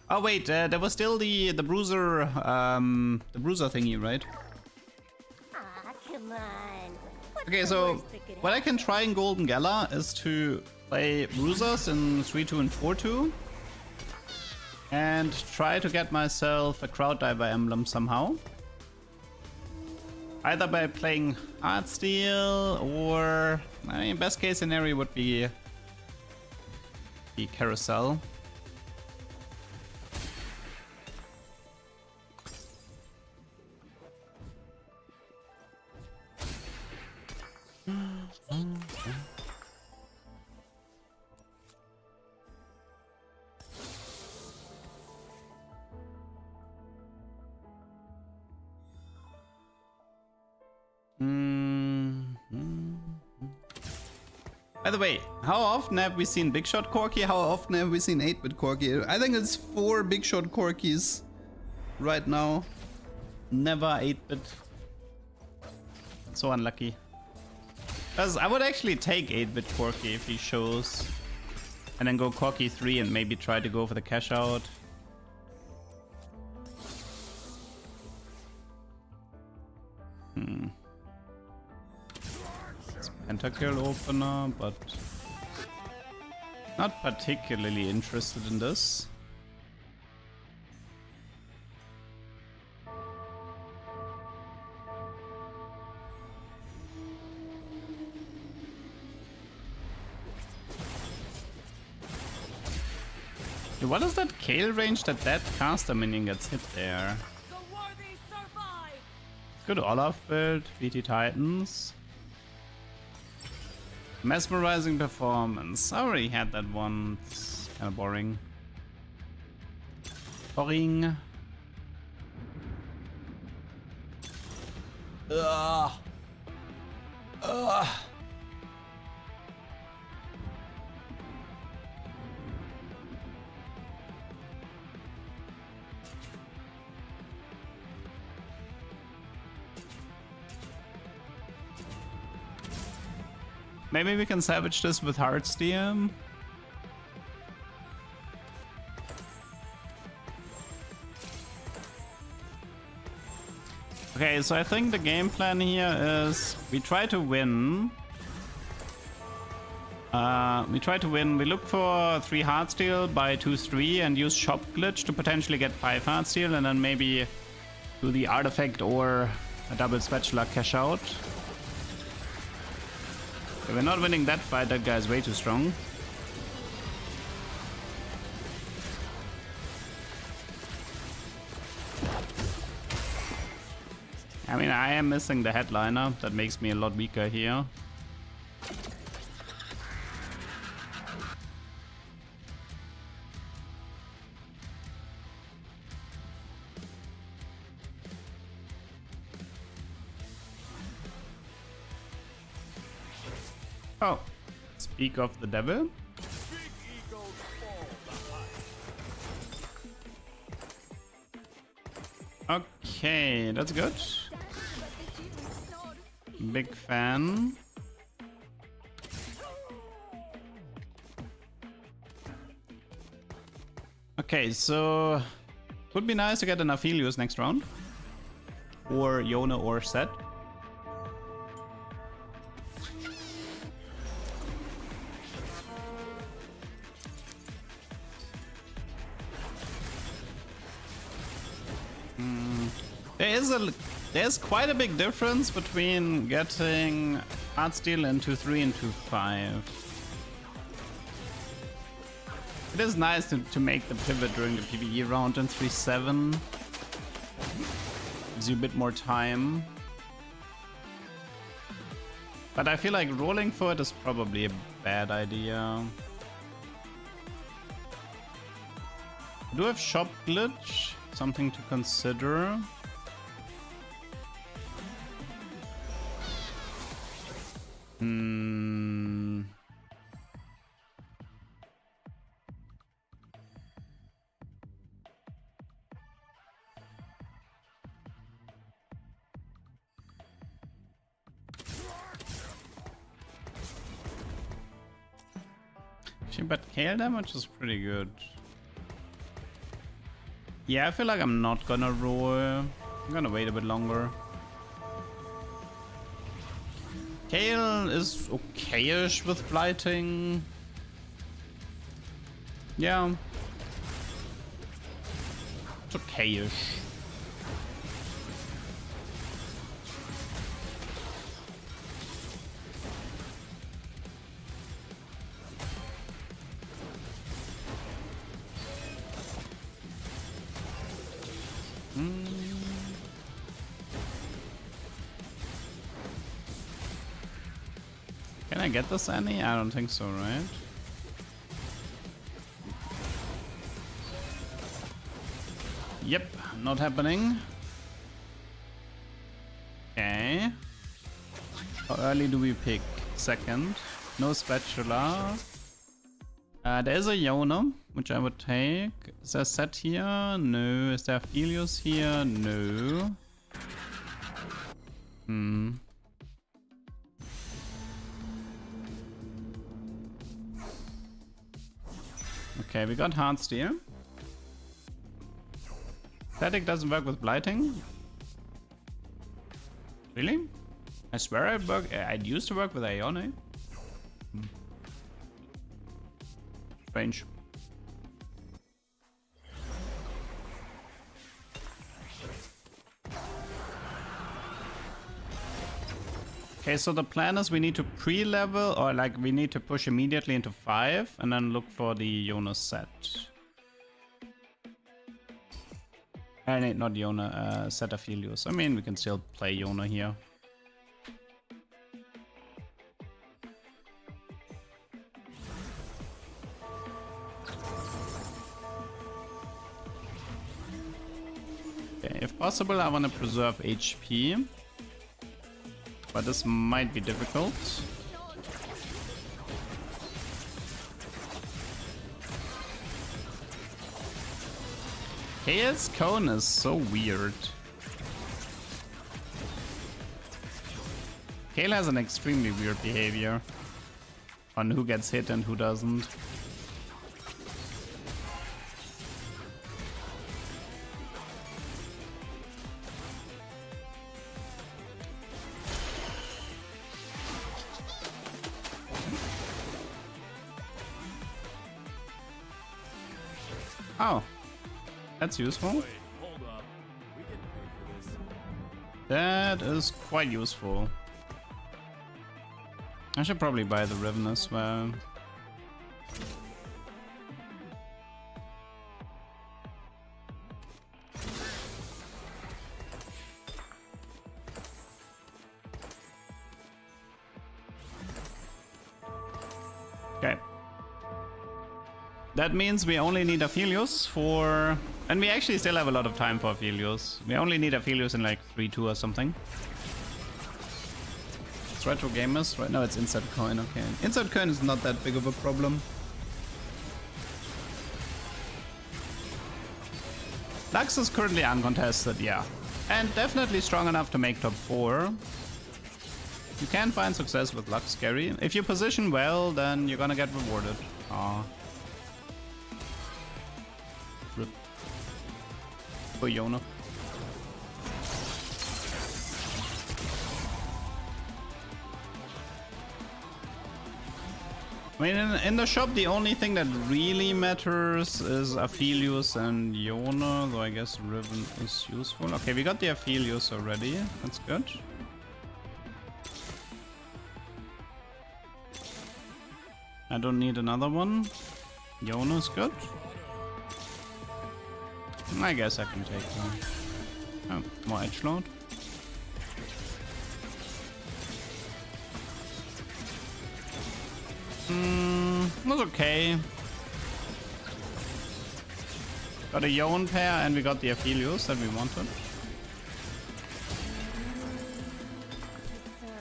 Oh wait, there was still the bruiser thingy, right? Ah, come on. What's Okay, the so worst that could what I can try in Golden Gala is to play bruisers in 3-2 and 4-2 and try to get myself a Crowd Diver emblem somehow. Either by playing Heartsteel or, I mean, best case scenario would be the Carousel. By the way, how often have we seen Big Shot Corki? How often have we seen 8-bit Corki? I think it's 4 Big Shot Corkis right now. Never 8-bit. So unlucky. Because I would actually take 8-bit Corki if he shows. And then go Corki 3 and maybe try to go for the cash out. Pentakill opener, but not particularly interested in this. What is that Kale range that caster minion gets hit there? Good Olaf build, BT Titans. Mesmerizing performance. I already had that one. It's kind of boring. Boring. Ugh. Ugh. Maybe we can salvage this with Heartsteel. Okay, so I think the game plan here is we try to win We try to win. We look for 3 Heartsteel, buy 2-3 and use Shop Glitch to potentially get 5 Heartsteel and then maybe do the artifact or a double spatula cash out. Okay, we're not winning that fight, that guy's way too strong. I mean, I am missing the headliner. That makes me a lot weaker here. Oh, speak of the devil. Okay, that's good. Big fan. Okay, so would be nice to get an Aphelios next round. Or Yona or Set. There's quite a big difference between getting Heartsteel in 2-3 and 2-5. It is nice to make the pivot during the PvE round in 3-7. Gives you a bit more time. But I feel like rolling for it is probably a bad idea. I do have Shop Glitch, something to consider. But Kale damage is pretty good. Yeah, I feel like I'm not gonna roll. I'm gonna wait a bit longer. Kale is okay-ish with blighting. Yeah. It's okay-ish. Can I get this any? I don't think so, right? Yep, not happening. Okay. How early do we pick? Second. No spatula. There's a Yona, which I would take. Is there a Set here? No. Is there Aphelios here? No. Okay, we got Heartsteel. Static doesn't work with blighting. Really? I swear I used to work with Ione. Strange. Okay, so the plan is we need to pre-level, or like we need to push immediately into 5 and then look for the Yona Set. Not Yona, Set Aphelios. I mean, we can still play Yona here. Okay, if possible, I want to preserve HP. But this might be difficult. Chaos Cone is so weird. Kale has an extremely weird behavior on who gets hit and who doesn't. Oh, that's useful. Wait, hold up. We get paid for this. That is quite useful. I should probably buy the Riven as well. Okay. That means we only need Aphelios for... And we actually still have a lot of time for Aphelios. We only need Aphelios in like 3-2 or something. It's Retro Gamers. Right now it's Insert Coin, okay. Insert Coin is not that big of a problem. Lux is currently uncontested, yeah. And definitely strong enough to make top 4. You can find success with Lux carry. If you position well, then you're gonna get rewarded. Aw. Rip. For Yona. I mean, in the shop, the only thing that really matters is Aphelios and Yona, though I guess Riven is useful. Okay, we got the Aphelios already. That's good. I don't need another one. Yona is good. I guess I can take one. Oh, more edgelord. Was okay. Got a Yon pair and we got the Aphelios that we wanted.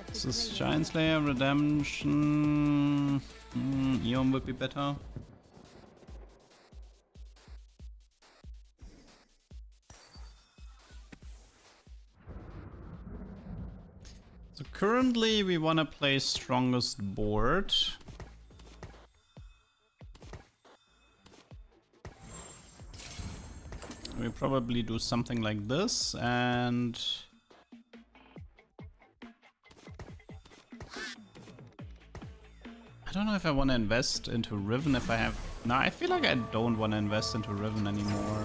This is Giant Slayer, Redemption. Eon would be better. So currently we want to play strongest board. We probably do something like this and I don't know if I want to invest into Riven if I have... No, I feel like I don't want to invest into Riven anymore.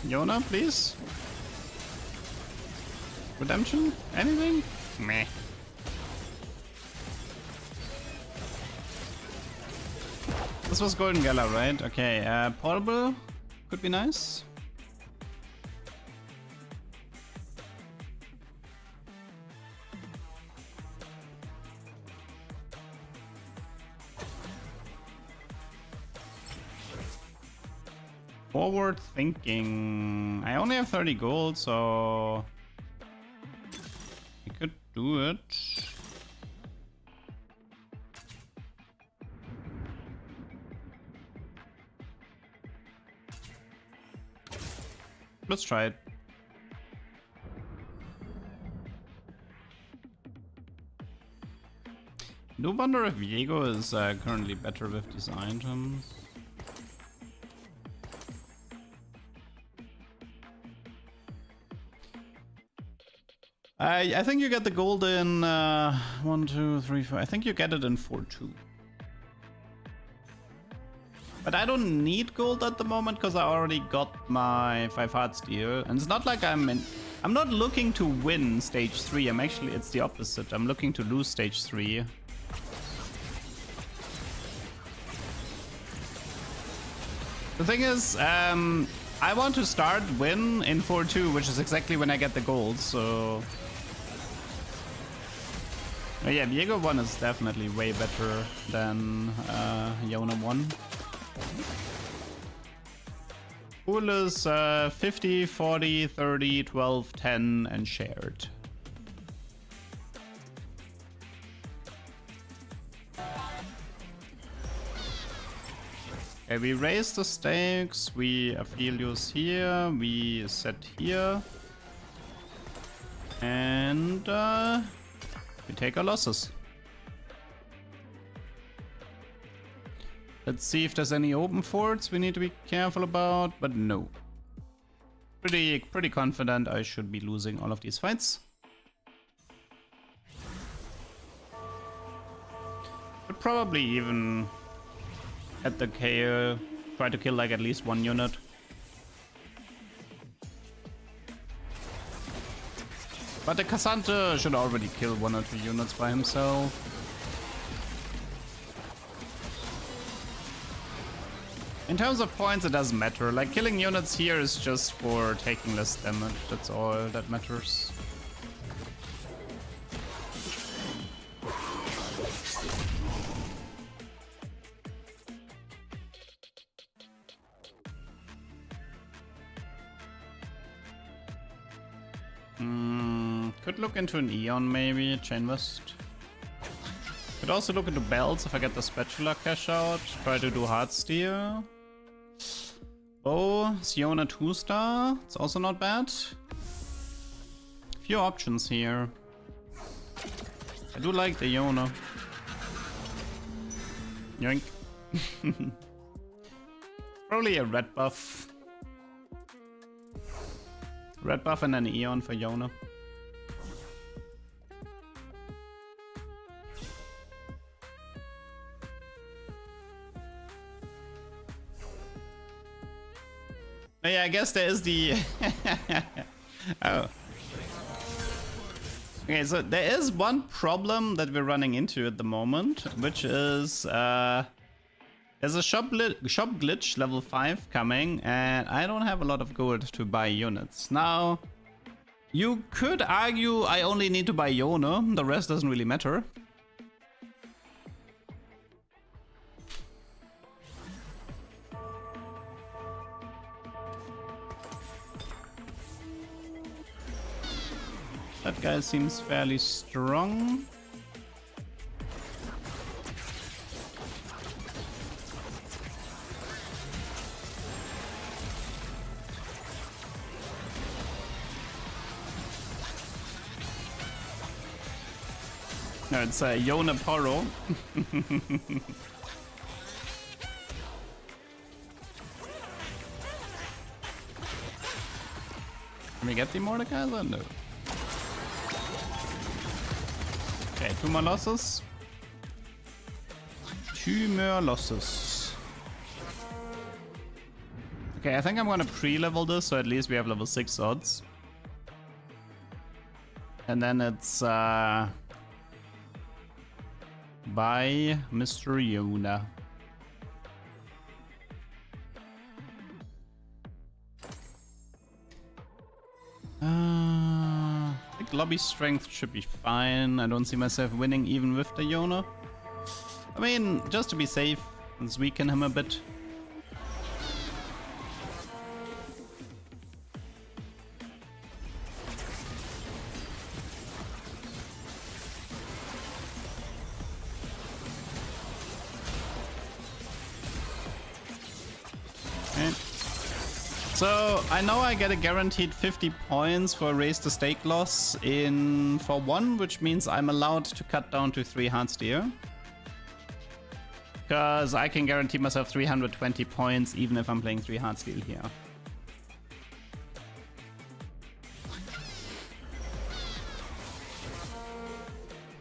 Yona, please? Redemption? Anything? Meh. This was Golden Gala, right? Okay, portable could be nice. Forward thinking. I only have 30 gold, so I could do it. Let's try it. I do wonder if Viego is currently better with these items. I think you get the gold in 1, 2, 3, 4. I think you get it in 4-2. But I don't need gold at the moment because I already got my 5 hearts deal. And it's not like I'm not looking to win stage 3. It's the opposite. I'm looking to lose stage 3. The thing is, I want to start win in 4-2, which is exactly when I get the gold, so... But yeah, Viego 1 is definitely way better than Yona 1. Pool is 50, 40, 30, 12, 10, and shared. Okay, we raise the stakes, we Aphelios here, we set here. And we take our losses. Let's see if there's any open forts we need to be careful about, but no. Pretty confident I should be losing all of these fights. Would probably even at the KO try to kill like at least one unit. But the Cassandra should already kill 1 or 2 units by himself. In terms of points, it doesn't matter. Like, killing units here is just for taking less damage. That's all that matters. Could look into an Eon maybe, Chain West. Could also look into belts if I get the spatula cash out. Try to do Heartsteel. Oh, Siona 2-star. It's also not bad. Few options here. I do like the Iona. Yoink. Probably a red buff. Red buff and an Eon for Iona. Oh, yeah, I guess there is the... oh. Okay, so there is one problem that we're running into at the moment, which is... there's a shop glitch level 5 coming, and I don't have a lot of gold to buy units. Now, you could argue I only need to buy Iona, the rest doesn't really matter. That guy seems fairly strong. No, it's a Iona Poro. Can we get the Mordekaiser? No. Okay, 2 more losses. 2 more losses. Okay, I think I'm gonna pre-level this, so at least we have level 6 odds. And then it's by Mr. Iona. I think lobby strength should be fine. I don't see myself winning even with the Iona. I mean, just to be safe, let's weaken him a bit. Okay. So, I know I get a guaranteed 50 points for raise the stake loss in for 1, which means I'm allowed to cut down to 3 Heartsteel. Because I can guarantee myself 320 points even if I'm playing 3 Heartsteel here.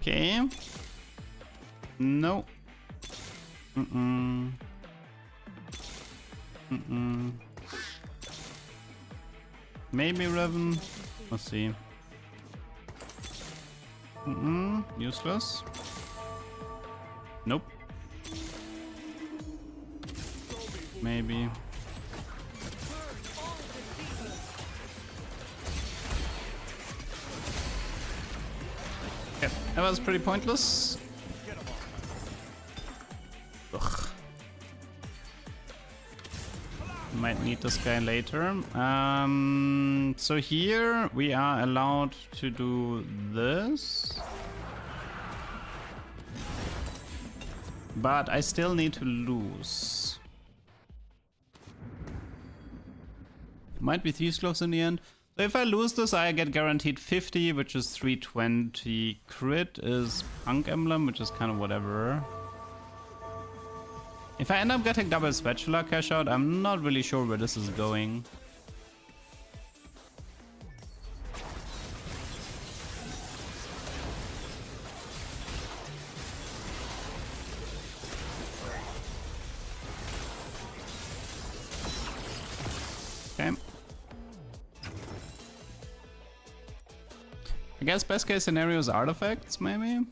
Okay. No. Maybe Revan. Let's see. Useless. Nope. Maybe. Okay, that was pretty pointless. Ugh. Might need this guy later. So here we are allowed to do this. But I still need to lose. Might be Thieves Gloves in the end. So if I lose this, I get guaranteed 50, which is 320. Crit is Punk Emblem, which is kind of whatever. If I end up getting double spatula cash out, I'm not really sure where this is going. Okay. I guess best case scenario is artifacts, maybe?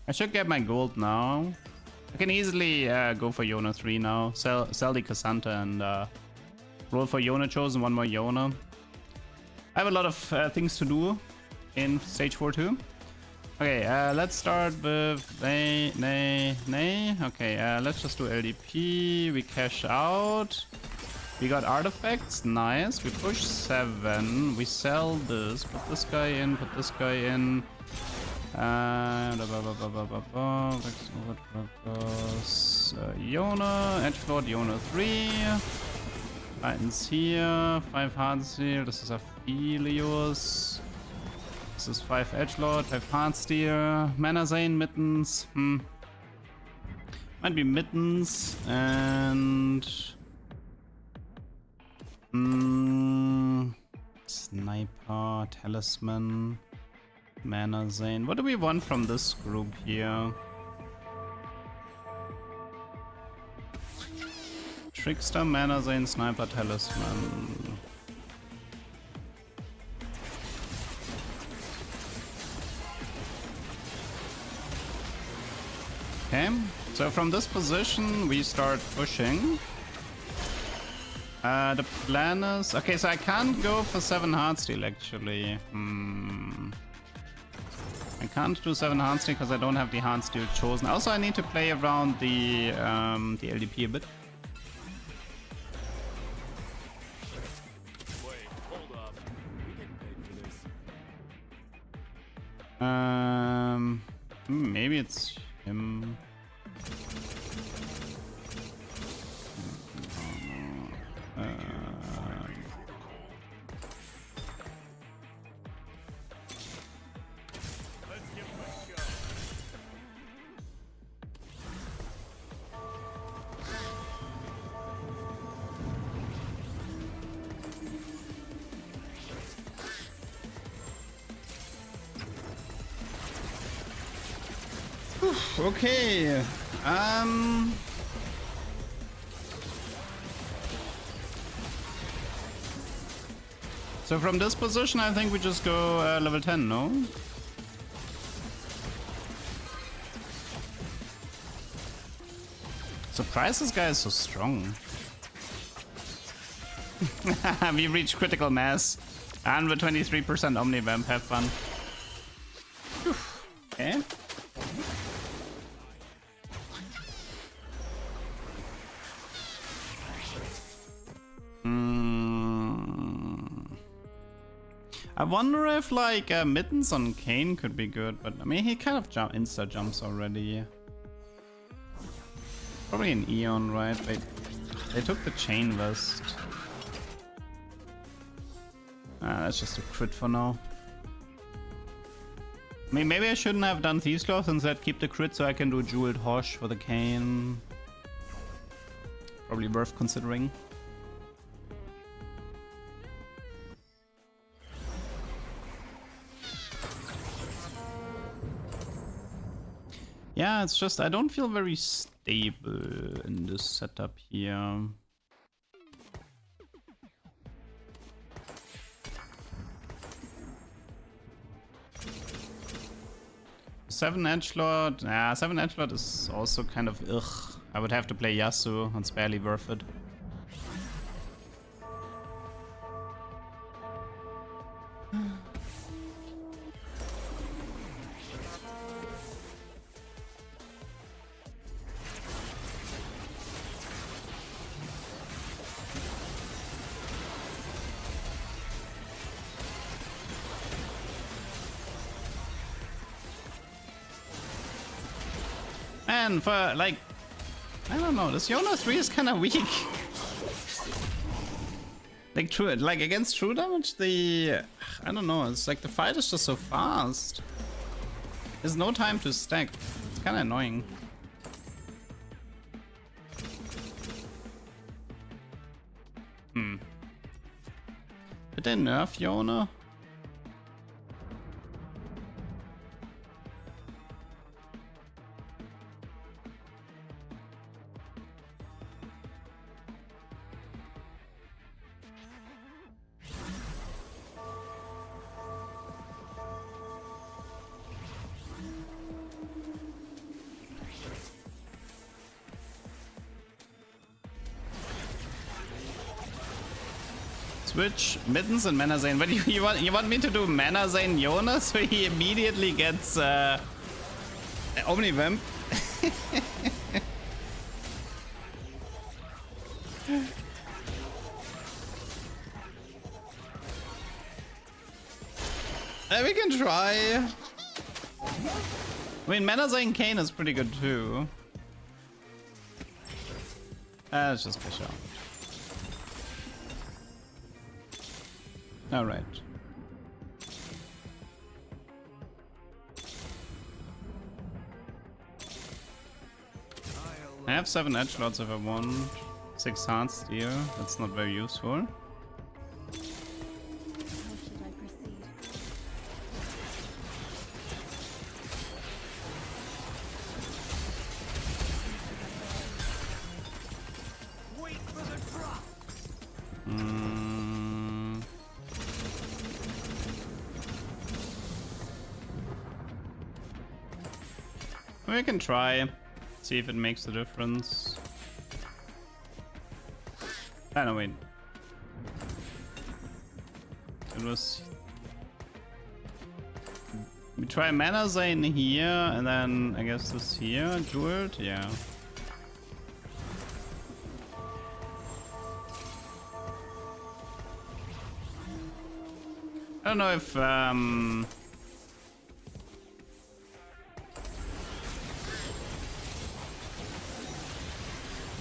I should get my gold now. I can easily go for Yona 3 now. Sell the Cassandra and roll for Yona Chosen, one more Yona. I have a lot of things to do in stage 4 too. Okay, let's start with nay. Okay, let's just do LDP. We cash out. We got artifacts, nice. We push 7. We sell this. Put this guy in. Put this guy in. Yona, Edgelord, Yona 3. Titans here. 5 Heartsteel. This is Aphelios. This is 5 Edgelord, 5 Heartsteel. Mana Zane, Mittens. Might be Mittens and. Sniper, Talisman, Mana Zane. What do we want from this group here? Trickster, Mana Zane, Sniper, Talisman. Okay, so from this position we start pushing. The plan is... Okay, so I can't go for 7 Heartsteel actually. I can't do 7 Heartsteel because I don't have the Heartsteel chosen. Also, I need to play around the LDP a bit. Wait, hold up. We get paid for this. Maybe it's him. Let's give him a show. Okay. So from this position, I think we just go level 10, no? Surprised this guy is so strong. We reach critical mass. And with 23% Omnivamp, have fun. Whew. Okay. I wonder if like Mittens on Kane could be good, but I mean he kind of insta jumps already. Probably an Eon, right? They took the chain vest. That's just a crit for now. I mean, maybe I shouldn't have done Thieves Cloth, instead keep the crit so I can do Jeweled Hosh for the Kane. Probably worth considering. Yeah, it's just I don't feel very stable in this setup here. Seven Edgelord. Yeah, 7 Edgelord is also kind of ugh. I would have to play Yasuo, it's barely worth it. Man, for like, I don't know, this Yona 3 is kind of weak. Like true, like against true damage, I don't know, it's like the fight is just so fast. There's no time to stack. It's kind of annoying. Did they nerf Yona? Switch Mittens and Mana Zane. But you want me to do Mana Zane Yona so he immediately gets Omnivamp? We can try. I mean, Mana Zane Kane is pretty good too. Let's just fish out. All right. I have 7 edgelords if I want. 6 heart steel. That's not very useful. How should I proceed? Wait for the drop. We can try. See if it makes a difference. I don't wait. It was. We try Mana Zane here, and then I guess this here, jeweled, yeah. I don't know if I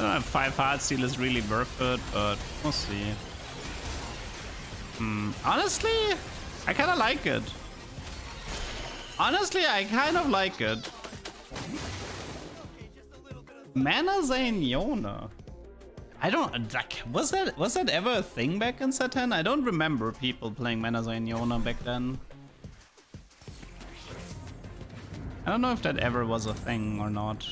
don't know if 5 heart steal is really worth it, but we'll see. Honestly, I kind of like it. Honestly, I kind of like it. Mana Zane Yona. I don't like. Was that ever a thing back in Set 10? I don't remember people playing Mana Zane Yona back then. I don't know if that ever was a thing or not.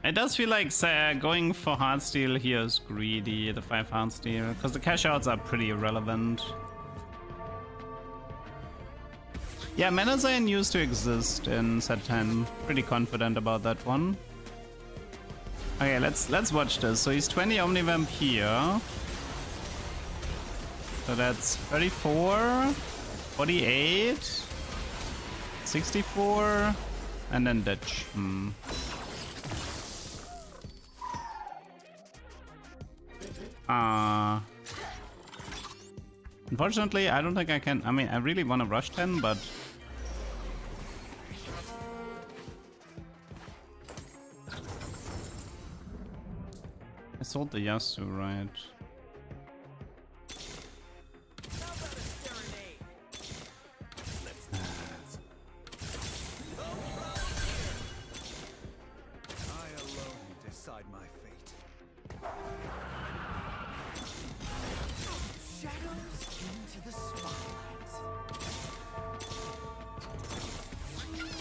It does feel like going for Heartsteel here is greedy, the 5 Heartsteel, because the cash outs are pretty irrelevant. Yeah, Mana Zane used to exist in Set 10. Pretty confident about that one. Okay, let's watch this. So he's 20 Omnivamp here. So that's 34, 48, 64, and then ditch. Unfortunately, I don't think I can. I mean, I really want to rush 10, but I sold the Yasuo, right? I alone decide my fate. Shadows into the spotlight.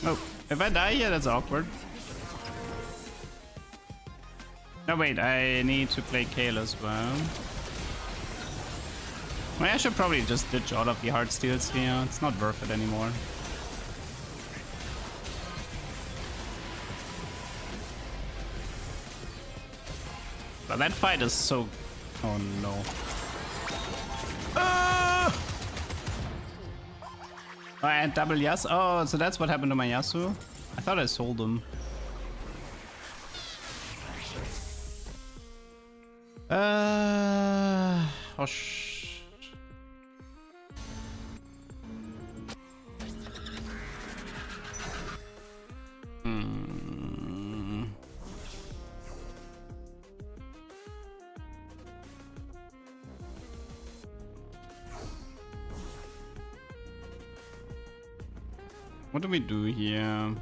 Oh, if I die here, that's awkward. No, wait, I need to play Kale as well. Well, I should probably just ditch all of the hard steals here. It's not worth it anymore. But that fight is so... Oh no. Ah! Oh, I had double Yasuo. Oh, so that's what happened to my Yasuo? I thought I sold him. Oh What do we do here?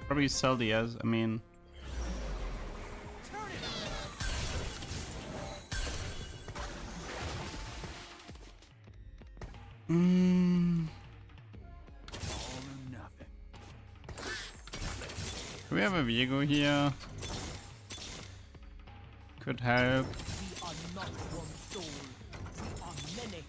Probably sell the S. I mean. Do we have a Viego here? Could help. We are not one soul. We are many.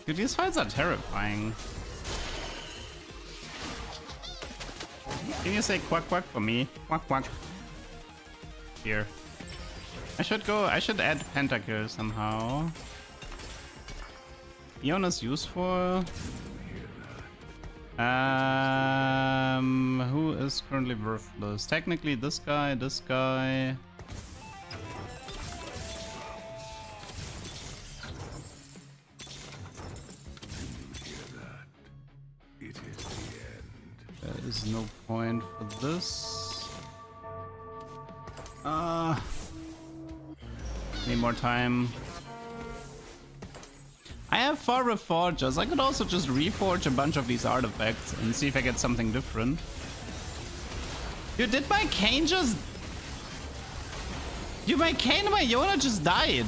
Dude, these fights are terrifying. Can you say quack quack for me? Quack quack. Here. I should add Pentakill somehow. Iona's useful. Who is currently worthless? Technically this guy, this guy. There is no point for this. Need more time. I have 4 reforgers. I could also just reforge a bunch of these artifacts and see if I get something different. Dude, did my Kayn just... Dude, my Kayn and my Iona just died.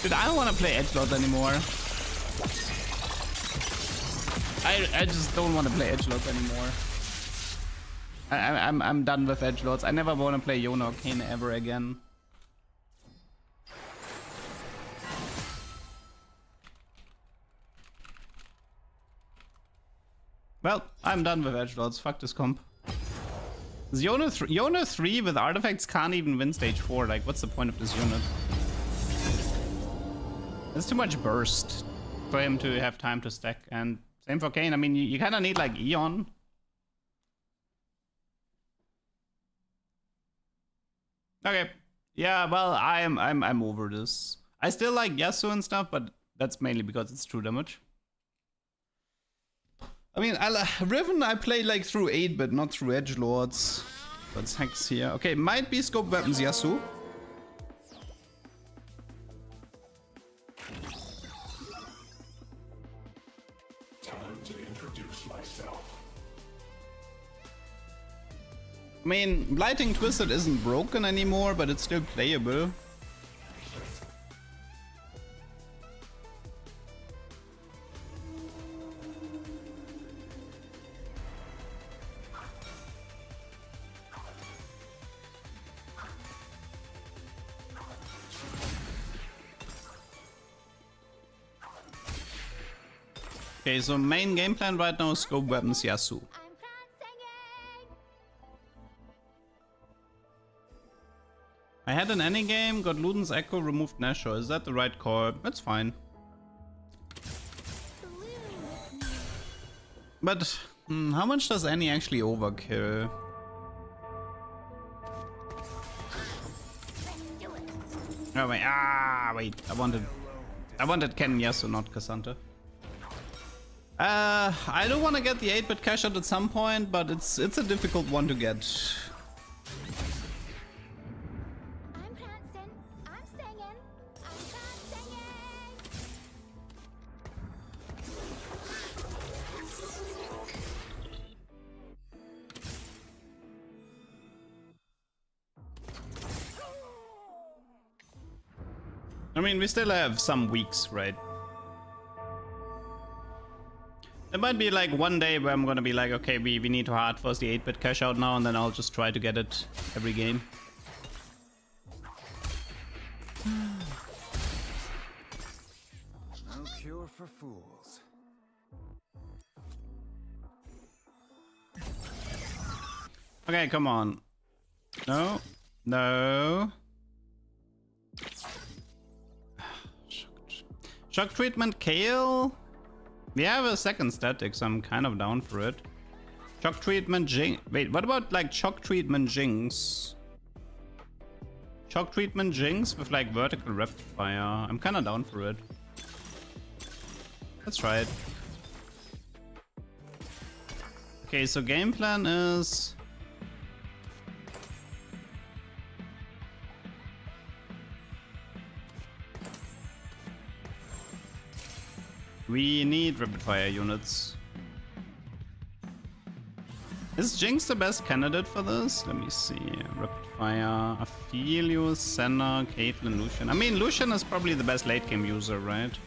Dude, I don't want to play edgelord anymore. I just don't want to play edgelords anymore. I'm done with edgelords. I never want to play Iona or Kayn ever again. Well, I'm done with edgelords. Fuck this comp. Iona 3 with artifacts can't even win stage 4. Like, what's the point of this unit? There's too much burst for him to have time to stack. And same for Kayn. I mean, you kind of need like Eon. Okay. Yeah, well, I'm over this. I still like Yasuo and stuff, but that's mainly because it's true damage. I mean, Riven I played like through 8-bit, not through edgelords. But Hex here. Okay, might be scope weapons Yasuo. Time to introduce myself. I mean, Blighting Twisted isn't broken anymore, but it's still playable. Okay, so main game plan right now is scope weapons Yasuo. I'm singing. I had an any game, got Luden's Echo, removed Nashor. Is that the right call? That's fine. But how much does any actually overkill? Oh wait, wait. I wanted Ken Yasuo, not Cassandra. I do want to get the 8-bit cash out at some point, but it's a difficult one to get. I'm prancing. I'm singing. I'm singing. I mean, we still have some weeks, right? There might be like one day where I'm gonna be like, okay, we need to hard force the 8-bit cash out now, and then I'll just try to get it every game. No cure for fools. Okay, come on. No. No. Shock treatment Kale. We have a second static, so I'm kind of down for it. Shock treatment Jinx. Wait, what about like shock treatment Jinx? Shock treatment Jinx with like vertical rapid fire. I'm kind of down for it. Let's try it. Okay, so game plan is... we need rapid fire units. Is Jinx the best candidate for this? Let me see. Rapid fire, Aphelios, Senna, Caitlyn, Lucian. I mean, Lucian is probably the best late game user, right?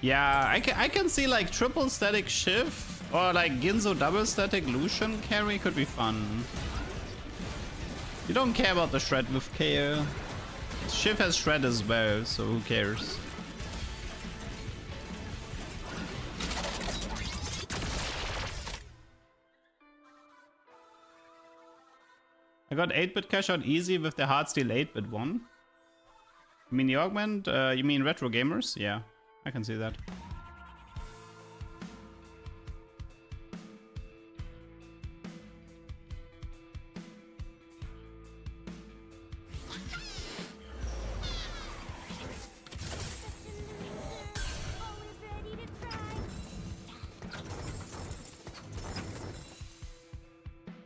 Yeah, I can see like triple static Shiv or like Ginzo double static Lucian carry could be fun. You don't care about the shred with Kayle. Shiv has shred as well, so who cares? I got 8-bit cash out easy with the Heartsteel 8-bit one. You mean the augment? You mean retro gamers? Yeah, I can see that.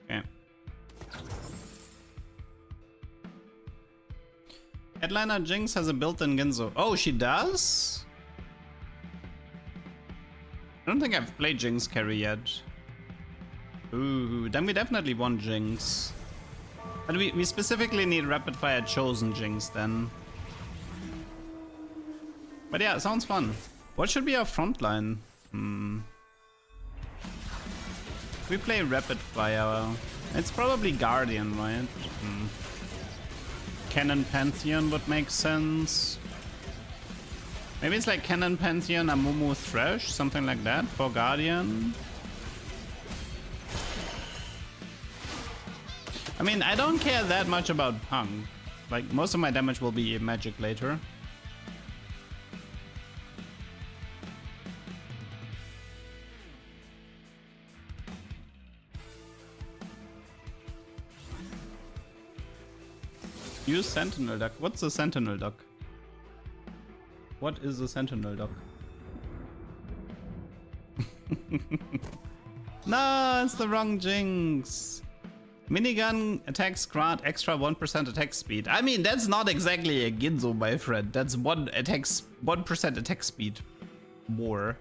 Okay. Headliner Jinx has a built-in Ginzo. Oh, she does? I don't think I've played Jinx carry yet. Ooh, then we definitely want Jinx. But we specifically need rapid fire chosen Jinx then. But yeah, sounds fun. What should be our front line? We play rapid fire. It's probably Guardian, right? Cannon Pantheon would make sense. Maybe it's like Cannon Pantheon, Amumu Thresh, something like that for Guardian. I mean, I don't care that much about Punk. Like, most of my damage will be magic later. Use Sentinel Duck. What's a Sentinel Duck? What is a Sentinel Duck? No, it's the wrong Jinx. Minigun attacks grant extra 1% attack speed. I mean, that's not exactly a Ginzo, my friend. That's 1% attack speed more.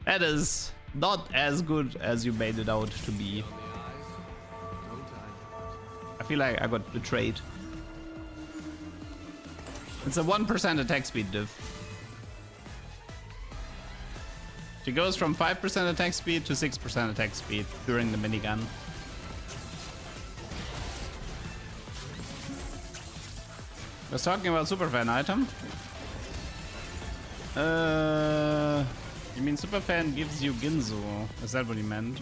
That is not as good as you made it out to be. I feel like I got betrayed. It's a 1% attack speed diff. She goes from 5% attack speed to 6% attack speed during the minigun. I was talking about Superfan item. You mean Superfan gives you Ginzo? Is that what he meant?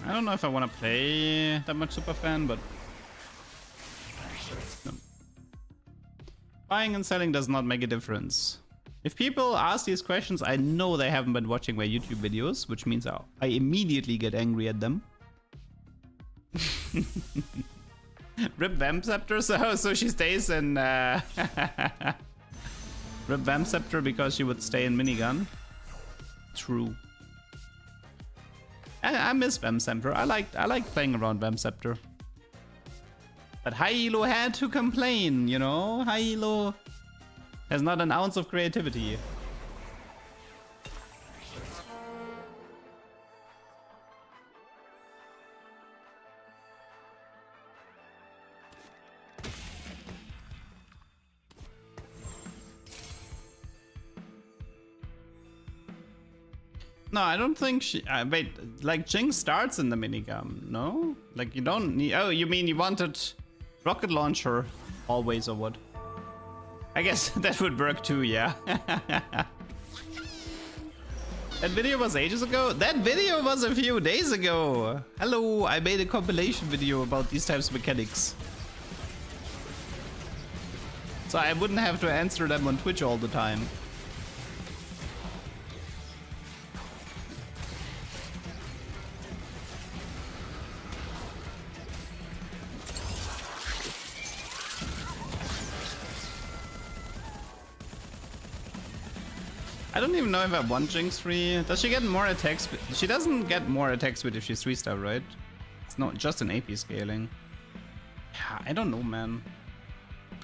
I don't know if I want to play that much Superfan, but no. Buying and selling does not make a difference. If people ask these questions, I know they haven't been watching my YouTube videos, which means I immediately get angry at them. Rip Vamp Scepter, so she stays in Rip Vamp Scepter because she would stay in minigun. True. I miss Vamp Scepter. I like playing around Vamp Scepter. But Hylo had to complain, you know? Hylo has not an ounce of creativity. No, I don't think she... wait, like Jinx starts in the minigun, no? Like you don't need... Oh, you mean you wanted rocket launcher always or what? I guess that would work too, yeah. That video was ages ago? That video was a few days ago. Hello, I made a compilation video about these types of mechanics. So I wouldn't have to answer them on Twitch all the time. I don't even know if I want Jinx 3. Does she get more attacks? She doesn't get more attack speed if she's 3-star, right? It's not just an AP scaling. Yeah, I don't know, man.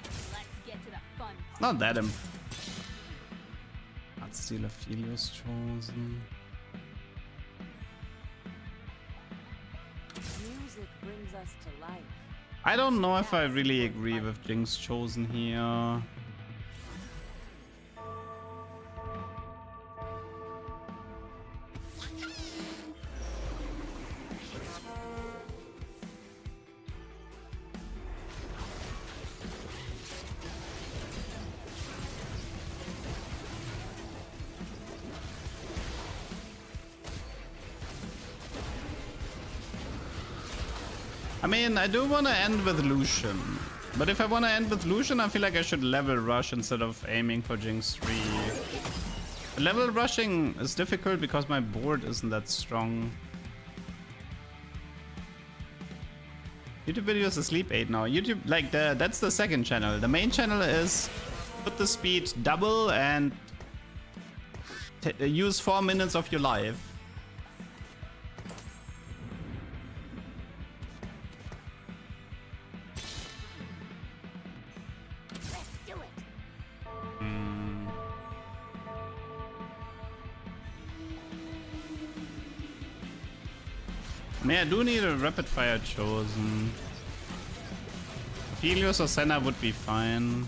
Let's get to the fun. It's not that Let's steal Aphelios chosen. Music brings us to life. I don't know if I really agree with Jinx chosen here. I mean, I do want to end with Lucian. But if I want to end with Lucian, I feel like I should level rush instead of aiming for Jinx 3. Level rushing is difficult because my board isn't that strong. YouTube videos asleep 8 now. YouTube, like, that's the second channel. The main channel is put the speed double and use 4 minutes of your life. I mean, I do need a rapid fire chosen. Aphelios or Senna would be fine.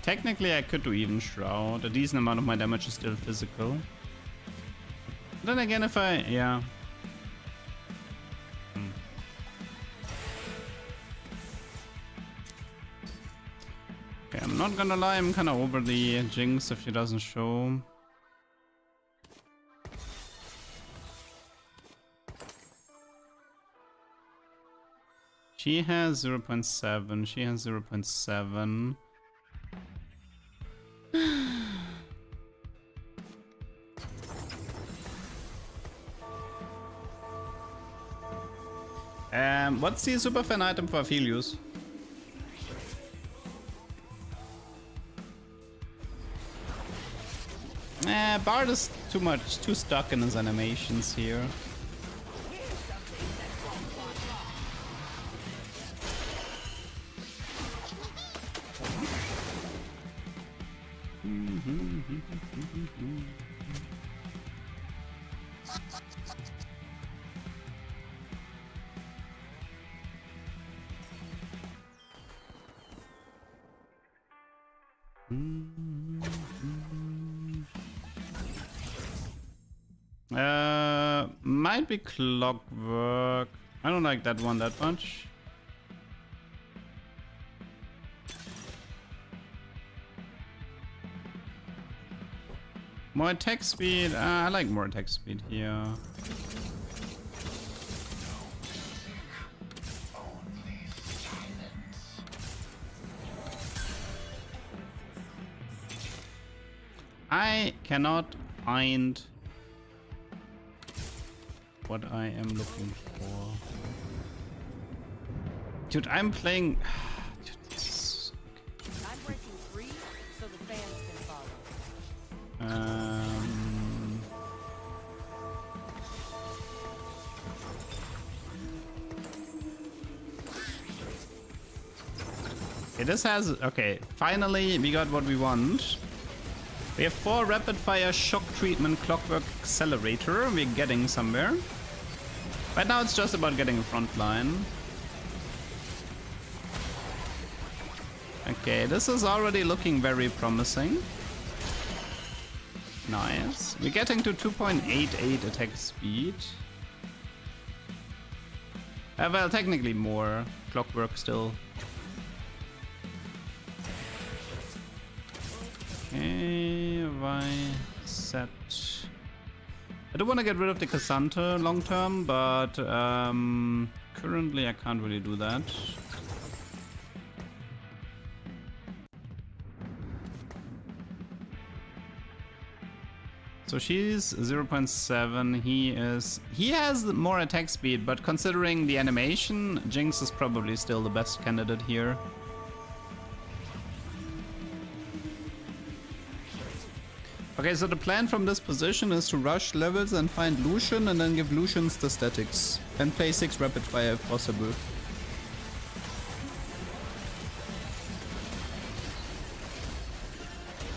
Technically, I could do even Shroud. A decent amount of my damage is still physical. Then again, if I... yeah. Okay, I'm not gonna lie, I'm kinda over the Jinx if she doesn't show. She has 0.7, she has 0.7. What's the super fan item for Aphelios? Bard is too stuck in his animations here. Might be Clockwork. I don't like that one that much. More attack speed. I like more attack speed here. I cannot find what I am looking for. Dude, I'm playing... Dude, this... I'm breaking free so the fans can follow. Okay, this has... Okay, finally we got what we want. We have 4 rapid fire, shock treatment, clockwork, accelerator. We're getting somewhere. Right now it's just about getting a front line. Okay, this is already looking very promising. Nice. We're getting to 2.88 attack speed. Well, technically more. Clockwork still. Okay, why set? I do want to get rid of the Cassandra long term, but currently I can't really do that. So she's 0.7. He has more attack speed, but considering the animation, Jinx is probably still the best candidate here. Okay, so the plan from this position is to rush levels and find Lucian and then give Lucians the statics. And play 6 rapid fire if possible.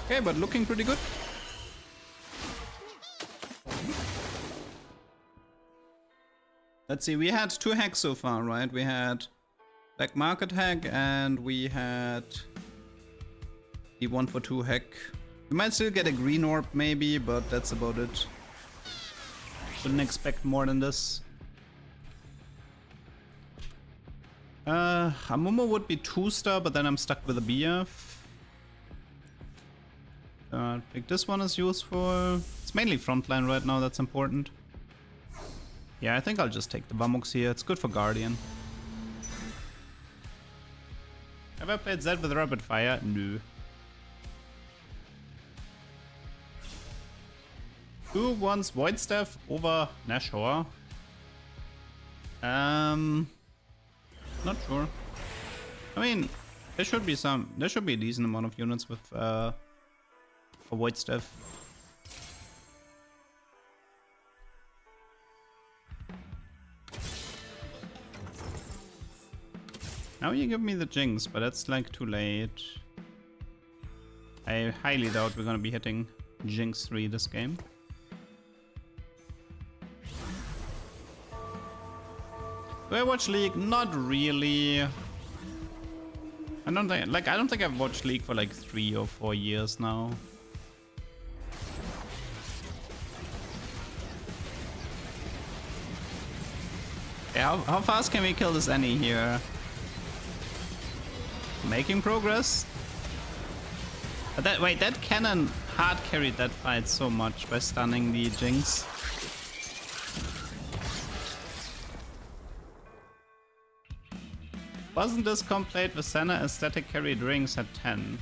Okay, but looking pretty good. Let's see, we had 2 hacks so far, right? We had Black Market hack and we had the 1 for 2 hack. We might still get a green orb maybe, but that's about it. Shouldn't expect more than this. Amumu would be 2-star, but then I'm stuck with a BF. I think this one is useful. It's mainly frontline right now, that's important. Yeah, I think I'll just take the Vamux here. It's good for Guardian. Have I played Zed with Rapid Fire? No. Who wants Void Staff over Nashor? Not sure. I mean, there should be a decent amount of units with a Void Staff. Now you give me the Jinx, but that's like too late. I highly doubt we're gonna be hitting Jinx 3 this game. Do I watch League? Not really. I don't think I've watched League for like 3 or 4 years now. Yeah, how fast can we kill this Annie here? Making progress. But that cannon hard carried that fight so much by stunning the Jinx. Wasn't this comp played with Senna as static carried rings at 10?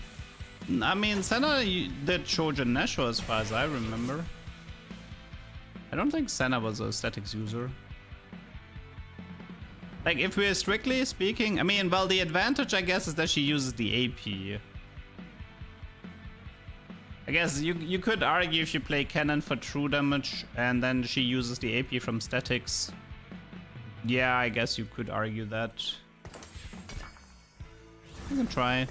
I mean, Senna did Trojan Nashor as far as I remember. I don't think Senna was a statics user. Like, if we're strictly speaking, I mean, well, the advantage, I guess, is that she uses the AP. I guess you could argue if you play cannon for true damage and then she uses the AP from statics. Yeah, I guess you could argue that. You can try.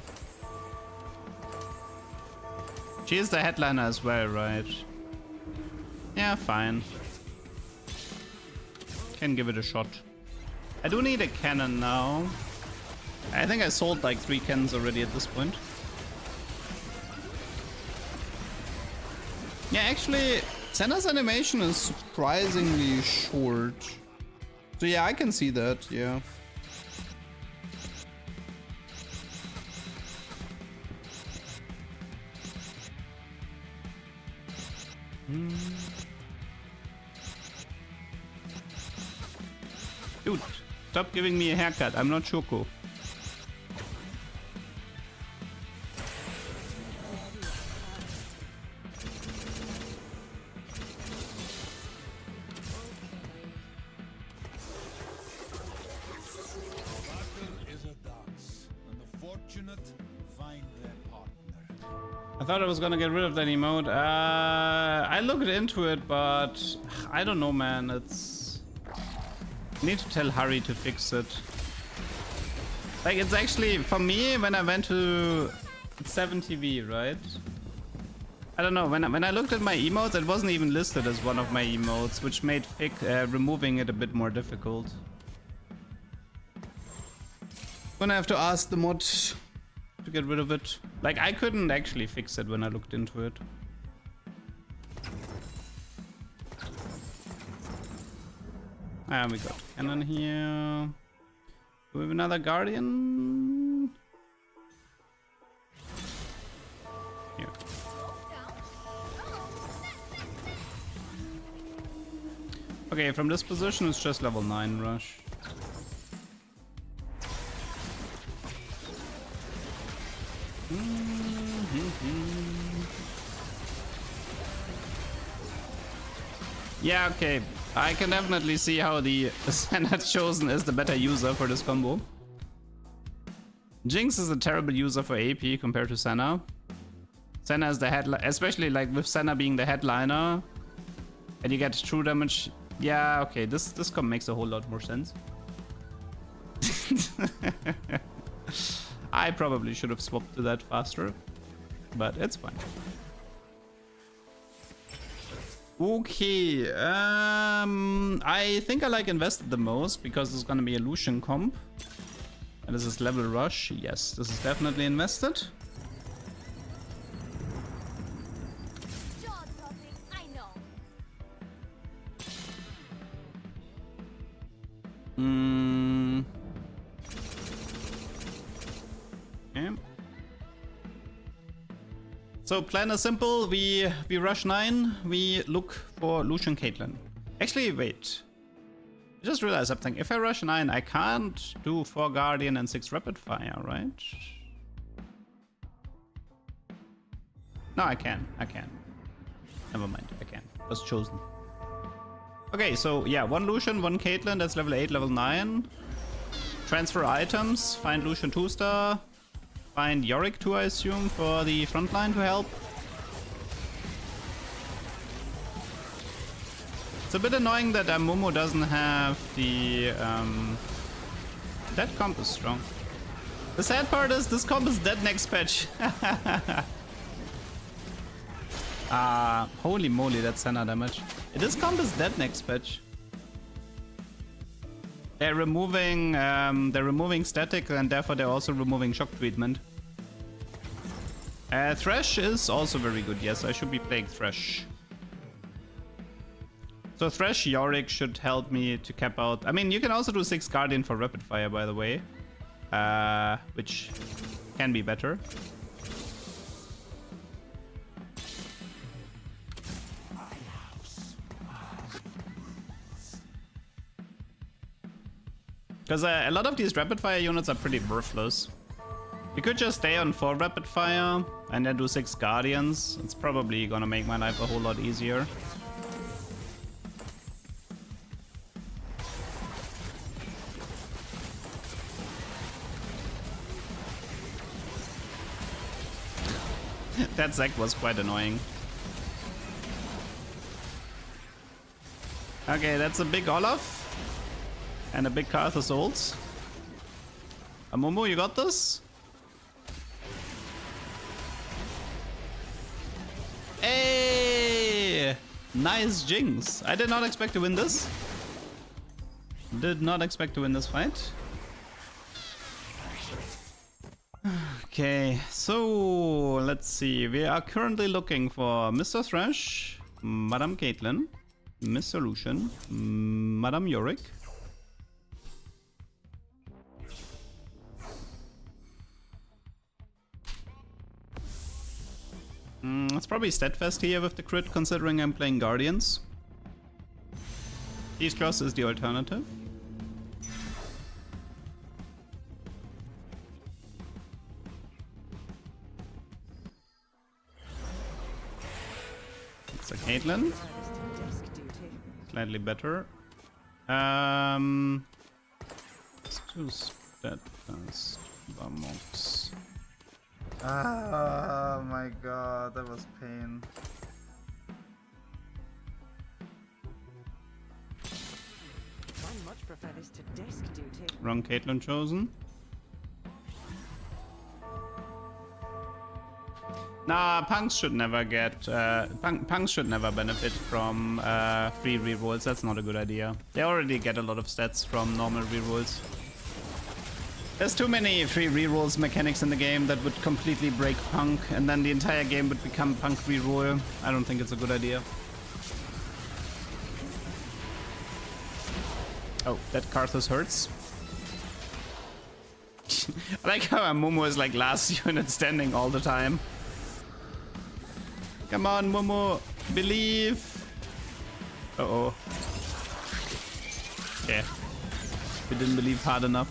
She is the headliner as well, right? Yeah, fine. Can give it a shot. I do need a cannon now. I think I sold like 3 cannons already at this point. Yeah, actually, Senna's animation is surprisingly short. So yeah, I can see that, yeah. Dude, stop giving me a haircut. I'm not Choco. I thought I was gonna get rid of that emote. I looked into it, but I don't know, man. I need to tell Harry to fix it. Like, it's actually, for me, when I went to 7TV, right? I don't know, when I looked at my emotes, it wasn't even listed as one of my emotes, which made removing it a bit more difficult. Gonna have to ask the mod to get rid of it. Like, I couldn't actually fix it when I looked into it. We got cannon here. Do we have another Guardian? Here. Okay, from this position it's just level 9 rush. Yeah, okay. I can definitely see how the Senna Chosen is the better user for this combo. Jinx is a terrible user for AP compared to Senna. Senna is the headline, especially like with Senna being the headliner, and you get true damage. Yeah, okay, this comp makes a whole lot more sense. I probably should have swapped to that faster, but it's fine. Okay, I think I like Invested the most because it's gonna be a Lucian comp. And this is level rush. Yes, this is definitely Invested. Jaw-dropping, I know. Okay. So plan is simple. We rush 9. We look for Lucian Caitlyn. Actually, wait. I just realized something. If I rush 9, I can't do 4 Guardian and 6 Rapid Fire, right? No, I can. I can. Never mind. I can. Was chosen. Okay, so yeah, 1 Lucian, 1 Caitlyn. That's level 8, level 9. Transfer items. Find Lucian 2-star. Find Yorick 2, I assume, for the front line to help. It's a bit annoying that Momo doesn't have the... That comp is strong. The sad part is this comp is dead next patch. Holy moly, that's Senna damage. This comp is dead next patch. They're removing static and therefore they're also removing shock treatment. Thresh is also very good. Yes, I should be playing Thresh. So Thresh Yorick should help me to cap out. I mean, you can also do 6 Guardian for Rapid Fire, by the way, which can be better. Because a lot of these Rapid Fire units are pretty worthless. You could just stay on 4 Rapid Fire and then do 6 Guardians. It's probably gonna make my life a whole lot easier. That Zac was quite annoying. Okay, that's a big Olaf. And a big Karthus ults. Amumu, you got this? Hey! Nice Jinx. I did not expect to win this. Did not expect to win this fight. Okay, so let's see. We are currently looking for Mr. Thresh, Madame Caitlyn, Mr. Lucian, Madame Yorick. It's probably Steadfast here with the crit, considering I'm playing Guardians. These Cross is the alternative. It's a Caitlyn. Slightly better. Let's do Steadfast. Vamos. Oh my god, that was pain. I much prefer this to desk duty. Wrong Caitlyn chosen. Nah, punks should never get punks should never benefit from free rerolls. That's not a good idea. They already get a lot of stats from normal rerolls. There's too many free rerolls mechanics in the game that would completely break Punk, and then the entire game would become Punk reroll. I don't think it's a good idea. Oh, that Karthus hurts. I like how Momo is like last unit standing all the time. Come on, Momo. Believe. Uh-oh. Okay. We didn't believe hard enough.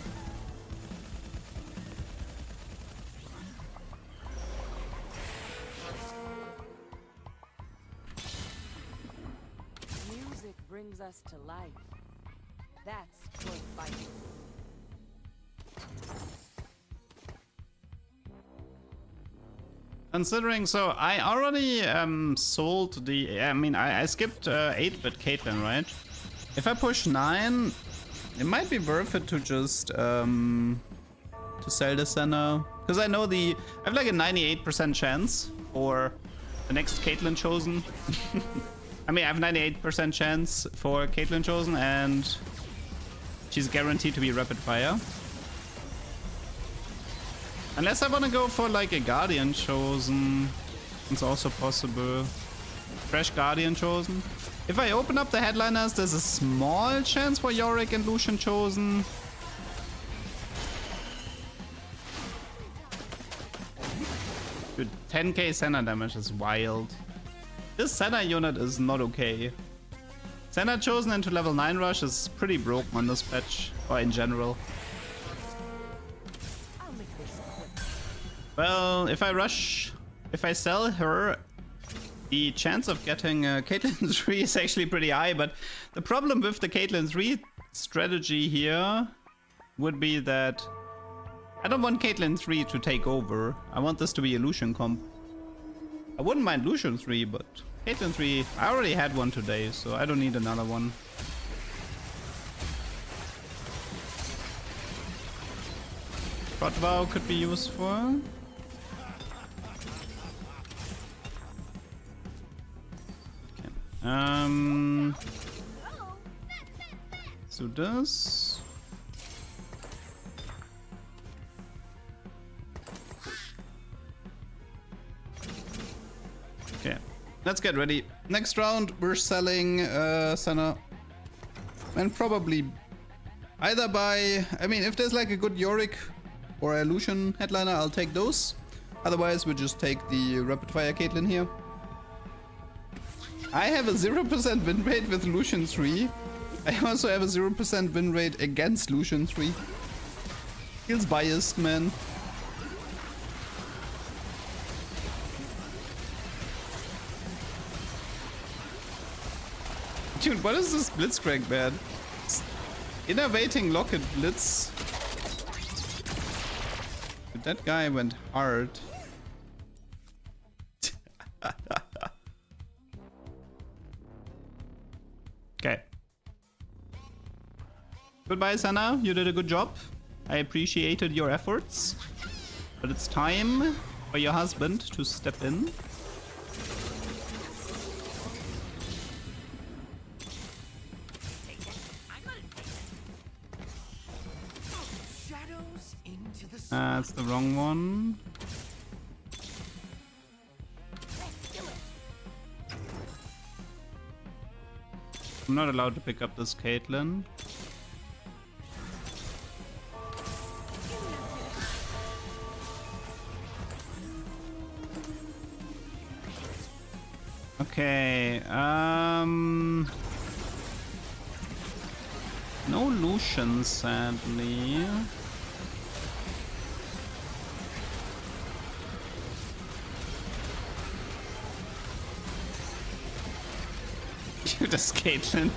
Music brings us to life. That's worth fighting. Considering, so I already sold the, I mean, I skipped 8-bit Caitlyn, right? If I push 9, it might be worth it to just to sell the Senna, because I know I have like a 98% chance for the next Caitlyn Chosen. I mean, I have 98% chance for Caitlyn Chosen, and she's guaranteed to be rapid fire. Unless I want to go for like a Guardian Chosen, it's also possible. Fresh Guardian Chosen. If I open up the headliners, there's a small chance for Yorick and Lucian Chosen. Dude, 10k Senna damage is wild. This Senna unit is not okay. Senna Chosen into level 9 rush is pretty broken on this patch, or in general. Well, if I sell her, the chance of getting Caitlyn 3 is actually pretty high, but the problem with the Caitlyn 3 strategy here would be that I don't want Caitlyn 3 to take over. I want this to be a Lucian comp. I wouldn't mind Lucian 3, but Caitlyn 3, I already had one today, so I don't need another one. Prot Vow could be useful. So this. Okay, let's get ready. Next round, we're selling Senna. And probably either by, I mean, if there's like a good Yorick or a Lucian headliner, I'll take those. Otherwise, we'll just take the rapid fire Caitlyn here. I have a 0% win rate with Lucian 3. I also have a 0% win rate against Lucian 3. Feels biased, man. Dude, what is this Blitzcrank, man? Innovating Locket Blitz. Dude, that guy went hard. Okay. Goodbye, Senna. You did a good job. I appreciated your efforts. But it's time for your husband to step in. Shadows into the That's the wrong one. I'm not allowed to pick up this Caitlyn. Okay, no Lucian, sadly. This Caitlyn.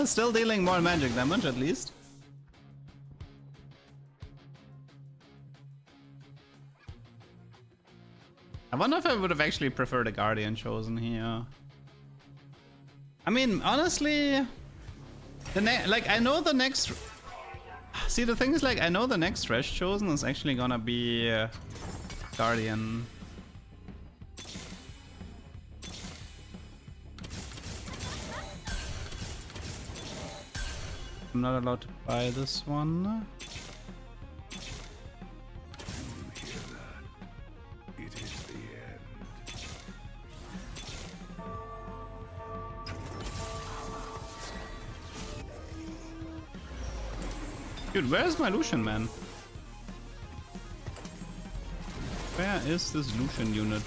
Still dealing more magic damage at least. I wonder if I would have actually preferred a Guardian Chosen here. I mean, honestly, like I know the next. See, the thing is, like, I know the next Thresh Chosen is actually gonna be Guardian. I'm not allowed to buy this one. It is the end. Dude, where's my Lucian, man? Where is this Lucian unit?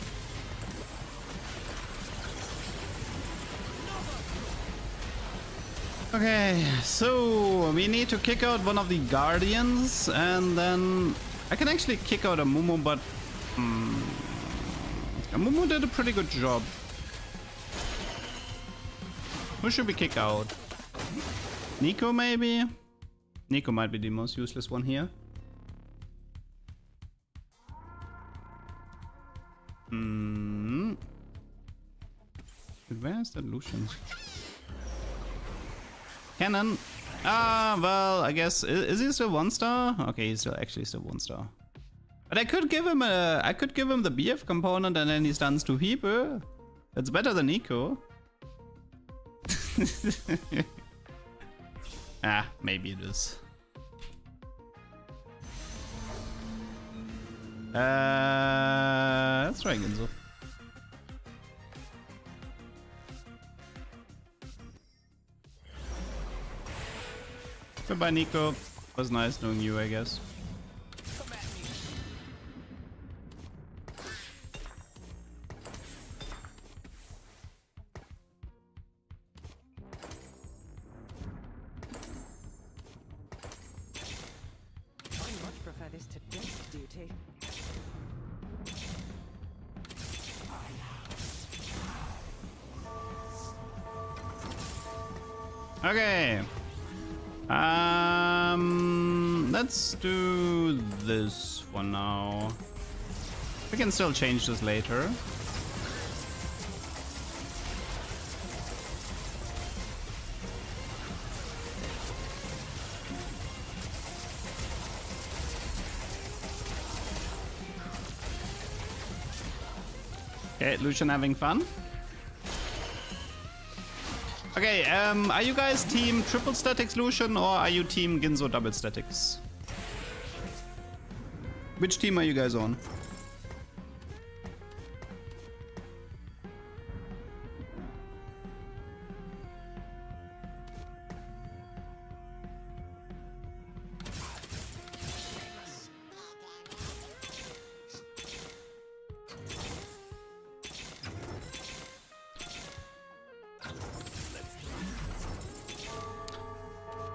Okay, so we need to kick out one of the Guardians, and then I can actually kick out a Mumu, but Mumu did a pretty good job. Who should we kick out? Nico, maybe? Nico might be the most useless one here. Where is that Lucian? Cannon. Ah, well, I guess is he still 1-star? Okay, he's still actually still 1-star. But I could give him the BF component and then he stuns 2 people. That's better than Nico. Ah, maybe it is. Let's try Ginzo. Goodbye, Nico. Was nice knowing you, I guess. I much prefer this to death duty. Okay. Let's do this for now. We can still change this later. Okay, Lucian having fun. Okay, are you guys team triple statics Lucian or are you team Ginzo double statics? Which team are you guys on?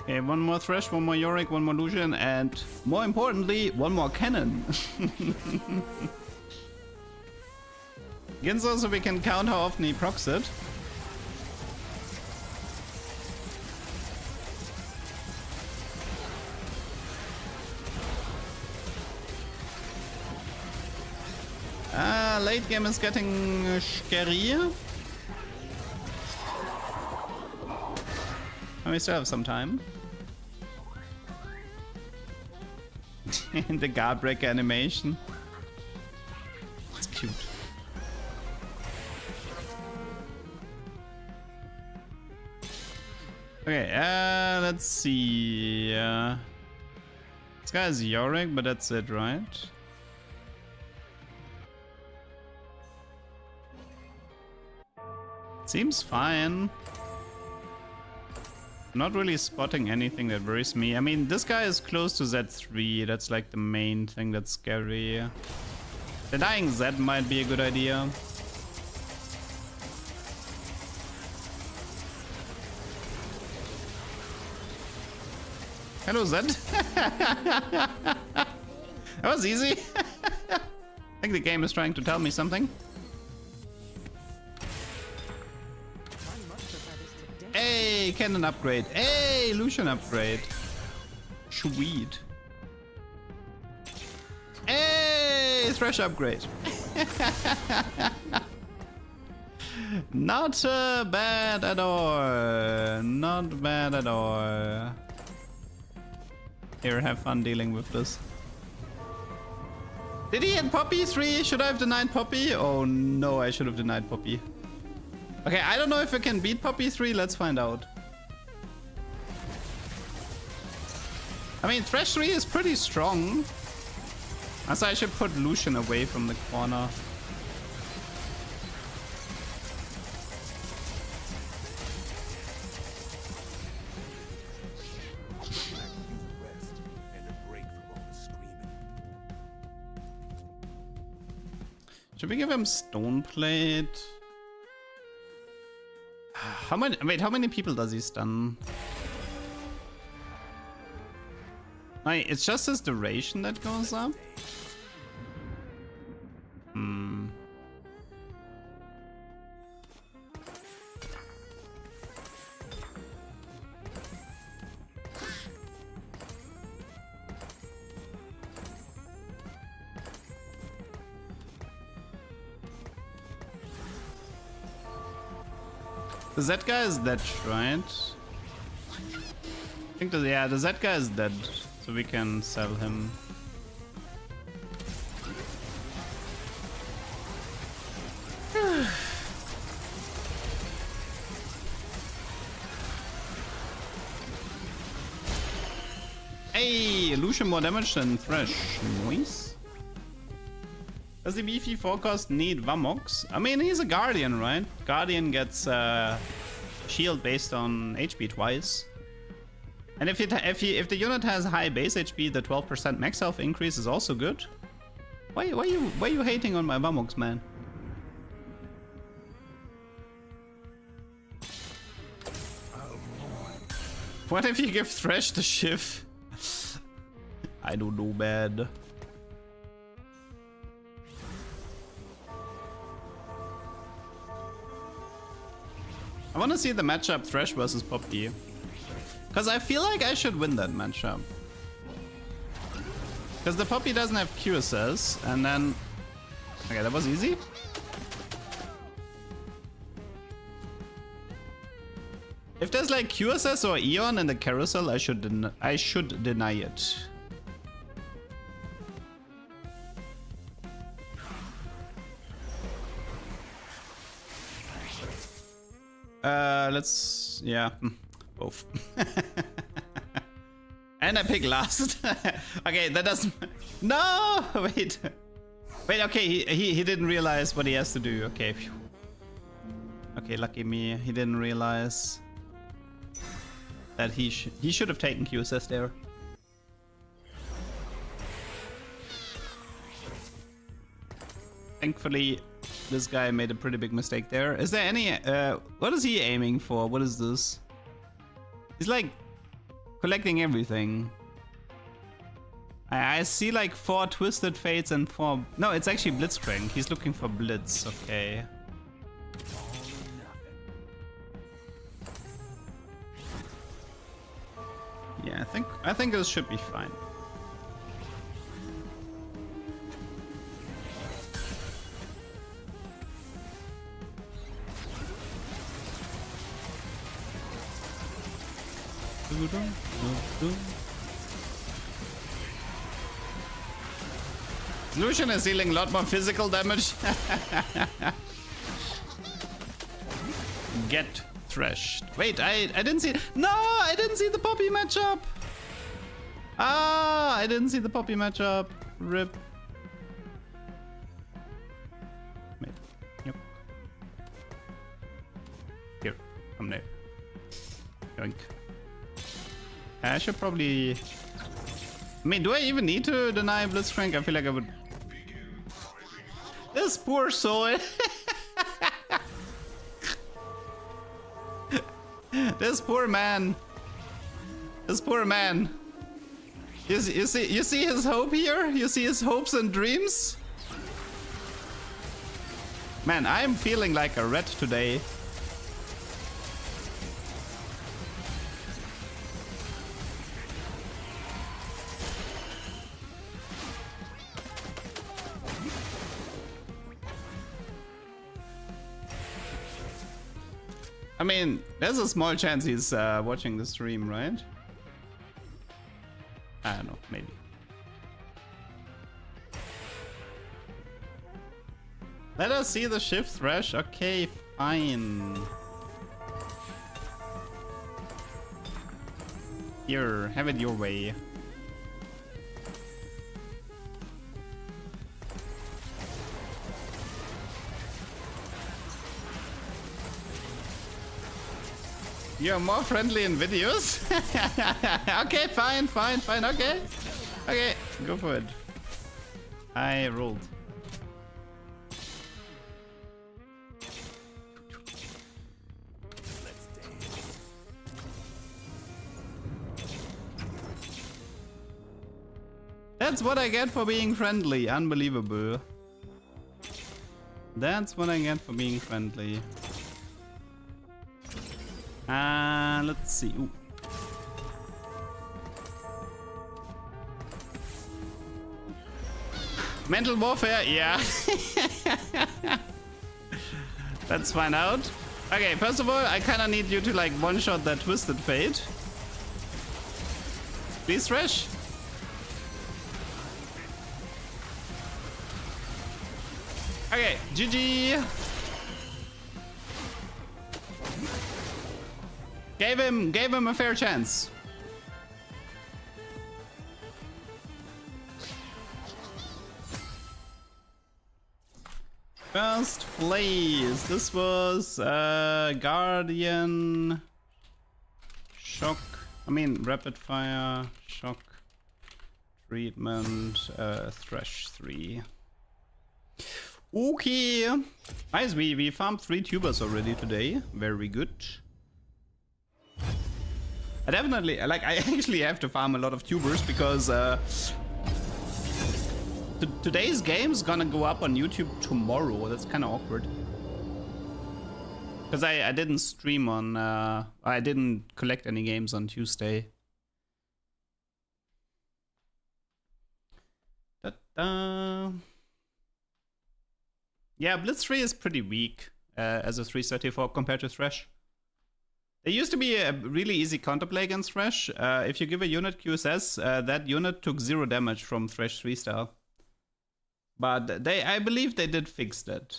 Okay, one more Thresh, one more Yorick, one more Lucian, and more importantly, one more cannon. Ginzo, so we can count how often he procs it. Late game is getting scary. And we still have some time. The guard breaker animation. It's cute. Okay, let's see. This guy is Yorick, but that's it, right? Seems fine. Not really spotting anything that worries me. I mean, this guy is close to Z3. That's like the main thing that's scary. The dying Z might be a good idea. Hello, Z. That was easy. I think the game is trying to tell me something. Hey, cannon upgrade. Hey, Lucian upgrade. Sweet. Hey, Thresh upgrade. Not bad at all. Not bad at all. Here, have fun dealing with this. Did he hit Poppy 3? Should I have denied Poppy? Oh no, I should have denied Poppy. Okay, I don't know if I can beat Poppy 3. Let's find out. I mean, Thresh 3 is pretty strong. So I should put Lucian away from the corner. Should we give him stone plate? How many? Wait, how many people does he stun? Like, it's just his duration that goes up. Hmm. The Z guy is dead, right? I think yeah, the Z guy is dead, so we can sell him. Hey, Lucian more damage than Thresh. Nice. Does the beefy forecast need Vamox? I mean, he's a Guardian, right? Guardian gets shield based on HP twice. And if the unit has high base HP, the 12% max health increase is also good. Why are you hating on my Vamox, man? What if you give Thresh the Shiv? I don't know, man. I want to see the matchup Thresh versus Poppy. Because I feel like I should win that matchup. Because the Poppy doesn't have QSS, and then... Okay, that was easy. If there's like QSS or Eon in the carousel, I should deny it. Let's... yeah, both. And I pick last. Okay, that doesn't... No! Wait. Wait, okay, he didn't realize what he has to do. Okay, phew. Okay, lucky me. He didn't realize that he should have taken QSS there. Thankfully, this guy made a pretty big mistake there. Is there any... what is he aiming for? What is this? He's like collecting everything. I see like 4 Twisted Fates and 4... No, it's actually Blitzcrank. He's looking for Blitz. Okay. Yeah, I think this should be fine. Lucian is dealing a lot more physical damage. Get thrashed. Wait, I didn't see... No, I didn't see the Poppy matchup. Ah, I didn't see the Poppy matchup. Rip. Wait. Yep. Here, come there. Yoink. I should probably... I mean, do I even need to deny Blitzcrank? I feel like I would... This poor soul. This poor man. This poor man. You see his hope here? You see his hopes and dreams? Man, I'm feeling like a rat today. I mean, there's a small chance he's watching the stream, right? I don't know, maybe. Let us see the shift thresh. Okay, fine. Here, have it your way. You're more friendly in videos? Okay, fine, okay. Okay, go for it. I rolled. That's what I get for being friendly. Unbelievable. That's what I get for being friendly. Let's see. Ooh. Mental warfare, yeah. Let's find out. Okay, first of all, I kind of need you to like one-shot that Twisted Fate. Please, Thresh. Okay, GG. Gave him a fair chance. First place. This was Guardian Shock. I mean Rapid Fire Shock Treatment Thresh 3. Okay. Nice, we farmed 3 tubers already today. Very good. I definitely I actually have to farm a lot of tubers because today's game is gonna go up on YouTube tomorrow. That's kind of awkward. Because I didn't stream on... I didn't collect any games on Tuesday. Da-da. Yeah, Blitz 3 is pretty weak as a 334 compared to Thresh. There used to be a really easy counterplay against Thresh. If you give a unit QSS, that unit took 0 damage from Thresh 3-star. But I believe they did fix that.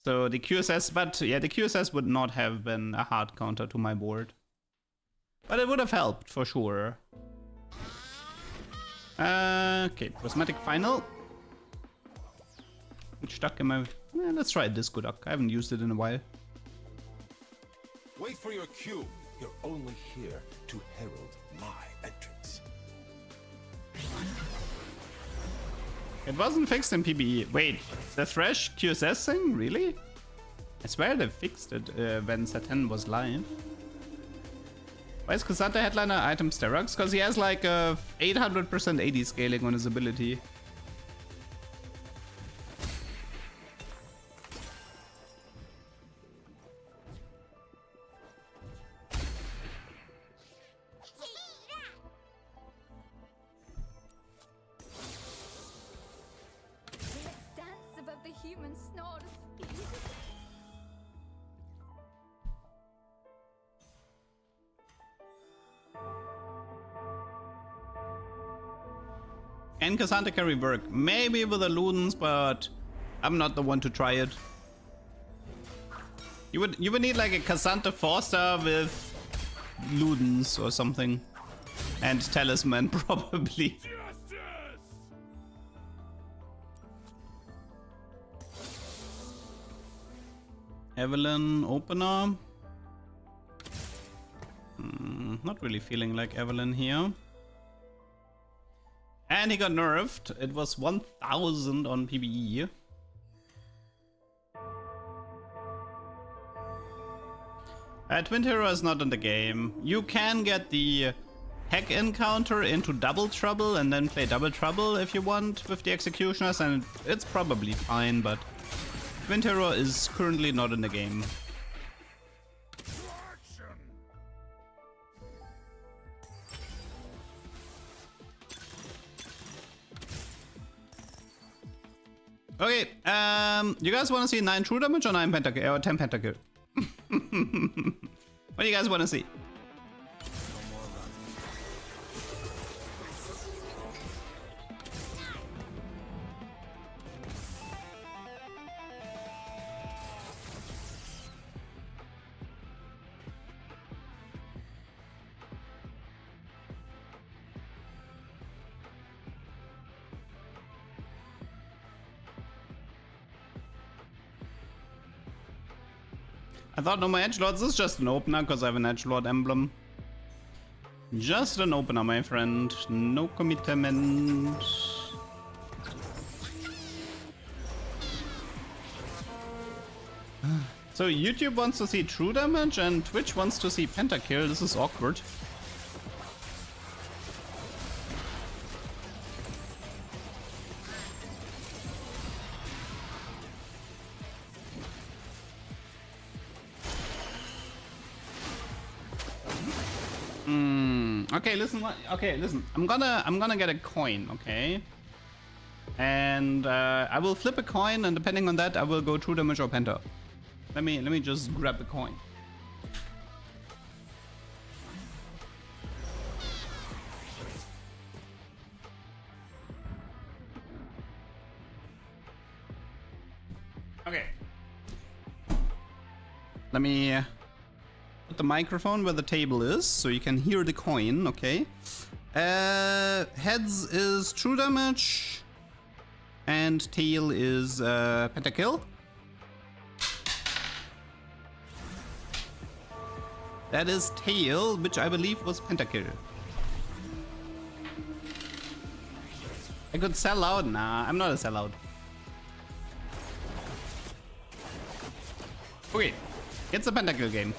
So the QSS, but yeah, the QSS would not have been a hard counter to my board. But it would have helped for sure. Okay, Prismatic Final. Which duck am I? Let's try this good duck. I haven't used it in a while. Wait for your cue. You're only here to herald my entrance. It wasn't fixed in PBE. Wait, the Thresh QSS thing? Really? I swear they fixed it when Satan was live. Why is Cassandra Headliner item Sterox? Because he has like a 800% AD scaling on his ability. Can Cassandra carry work? Maybe with the Ludens, but I'm not the one to try it. You would need like a Cassandra 4-star with Ludens or something. And Talisman probably. Evelyn opener. Not really feeling like Evelyn here. And he got nerfed. It was 1000 on PBE. Twin Hero is not in the game. You can get the Hack Encounter into Double Trouble and then play Double Trouble if you want with the Executioners, and it's probably fine, but Twin Hero is currently not in the game. Okay, you guys want to see 9 true damage or 9 pentakill or 10 pentakill? What do you guys want to see? I thought no more edgelords. This is just an opener because I have an edgelord emblem. Just an opener, my friend. No commitment. So YouTube wants to see true damage and Twitch wants to see pentakill. This is awkward. Okay, listen. Okay, listen. I'm gonna get a coin. Okay. And I will flip a coin, and depending on that, I will go true damage or penta. Let me just grab the coin. Okay. Let me put the microphone where the table is, so you can hear the coin. Okay. Heads is true damage. And tail is pentakill. That is tail, which I believe was pentakill. I could sell out. Nah, I'm not a sellout. Okay, it's a pentakill game.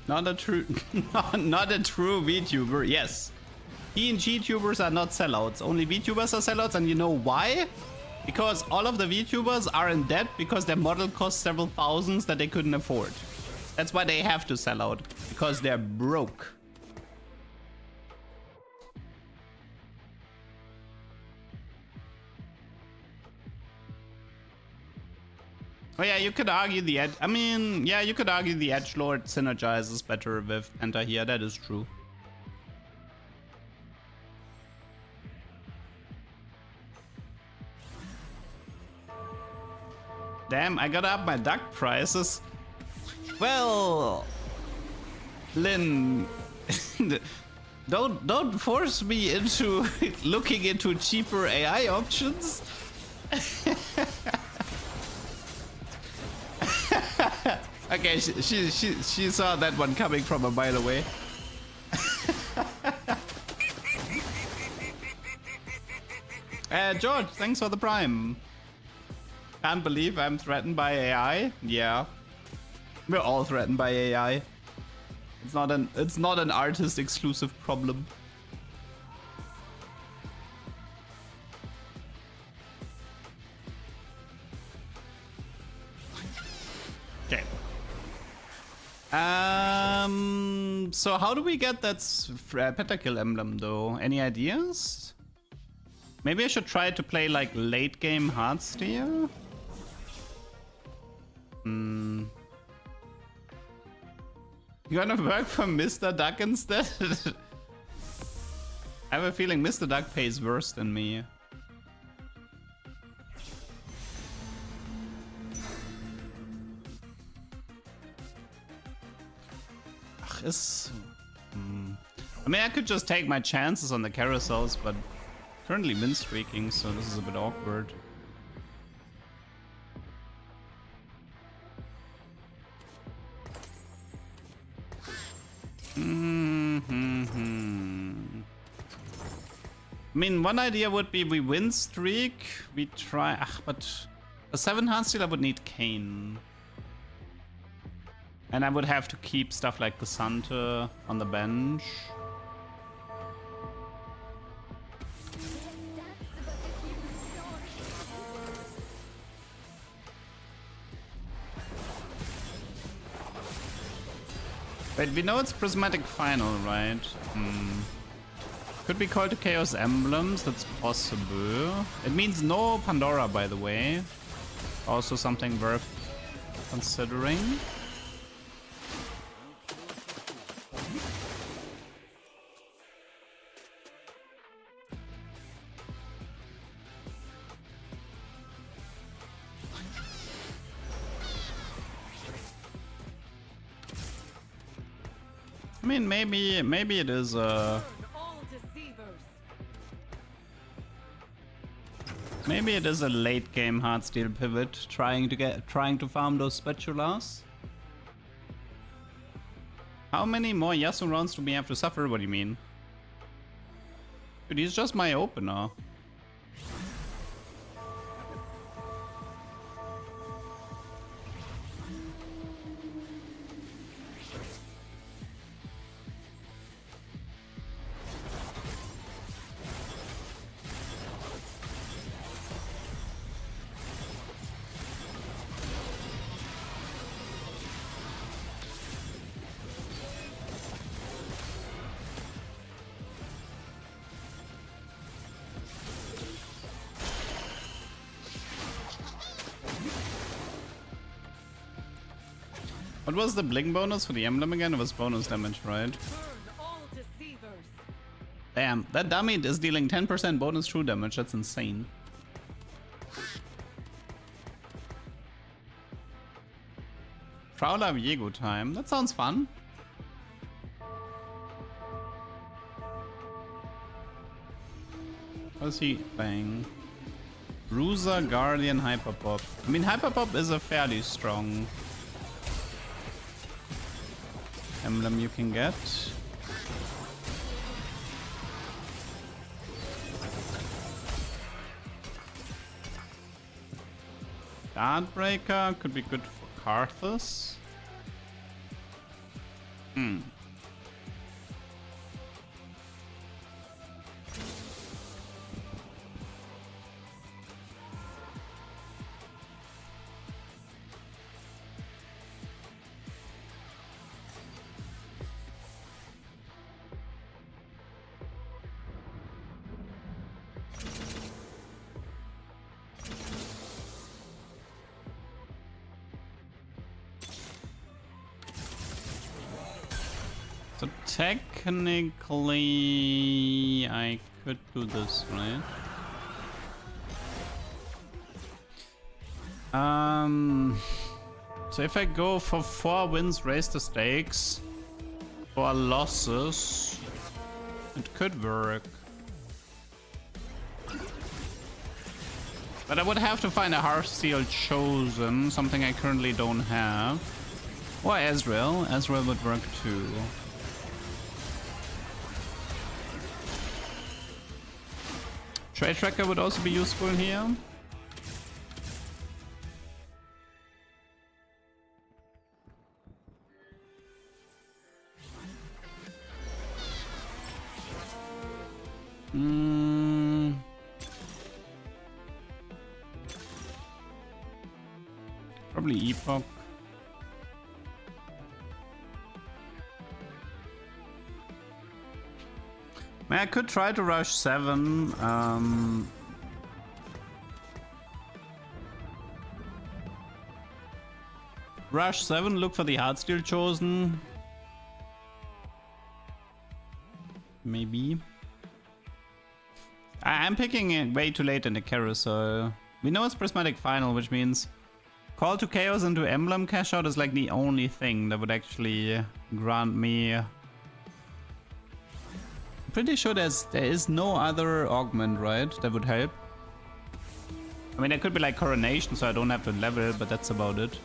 Not a true, not a true VTuber. Yes, PNG tubers are not sellouts. Only VTubers are sellouts, and you know why? Because all of the VTubers are in debt because their model cost several thousands that they couldn't afford. That's why they have to sell out, because they're broke. Oh yeah, you could argue the edge. I mean, yeah, you could argue the edgelord synergizes better with Penta here. That is true. Damn, I gotta up my duck prices. Well, Lynn, don't force me into looking into cheaper AI options. Okay, she saw that one coming from a mile away. George, thanks for the prime. Can't believe I'm threatened by AI. Yeah, we're all threatened by AI. It's not an artist exclusive problem. Okay. So how do we get that pentakill emblem though? Any ideas? Maybe I should try to play like late game Heartsteel. You gonna work for Mr. Duck instead? I have a feeling Mr. Duck pays worse than me. I mean, I could just take my chances on the carousels, but currently min streaking, so this is a bit awkward. I mean, one idea would be we win streak, we try, but a 7 Heartsteel I would need Kane. And I would have to keep stuff like the Santa on the bench. Wait, we know it's Prismatic Final, right? Could be called to Chaos Emblems, that's possible. It means no Pandora, by the way. Also something worth considering. I mean, maybe it is maybe it is a late game Heartsteel pivot, trying to farm those spatulas. How many more Yasuo rounds do we have to suffer? What do you mean? Dude, he's just my opener. What was the bling bonus for the emblem again? It was bonus damage, right? Burn all deceivers. Damn, that dummy is dealing 10% bonus true damage. That's insane. Prowler Viego time. That sounds fun. What's he playing? Bruiser, Guardian, Hyperpop. I mean, Hyperpop is a fairly strong emblem you can get. Guardbreaker could be good for Karthus. So technically, I could do this, right? So if I go for 4 wins, raise the stakes, 4 losses, it could work. But I would have to find a Hearthsteel Chosen, something I currently don't have. Or Ezreal. Ezreal would work too. Trade Tracker would also be useful here. Probably Epoch. I could try to rush 7. Rush 7, look for the Hearthsteel Chosen. Maybe. I'm picking it way too late in the carousel. We know it's Prismatic Final, which means Call to Chaos into Emblem cash out is like the only thing that would actually grant me. Pretty sure there is no other augment, right? That would help. I mean, it could be like Coronation, so I don't have to level, but that's about it.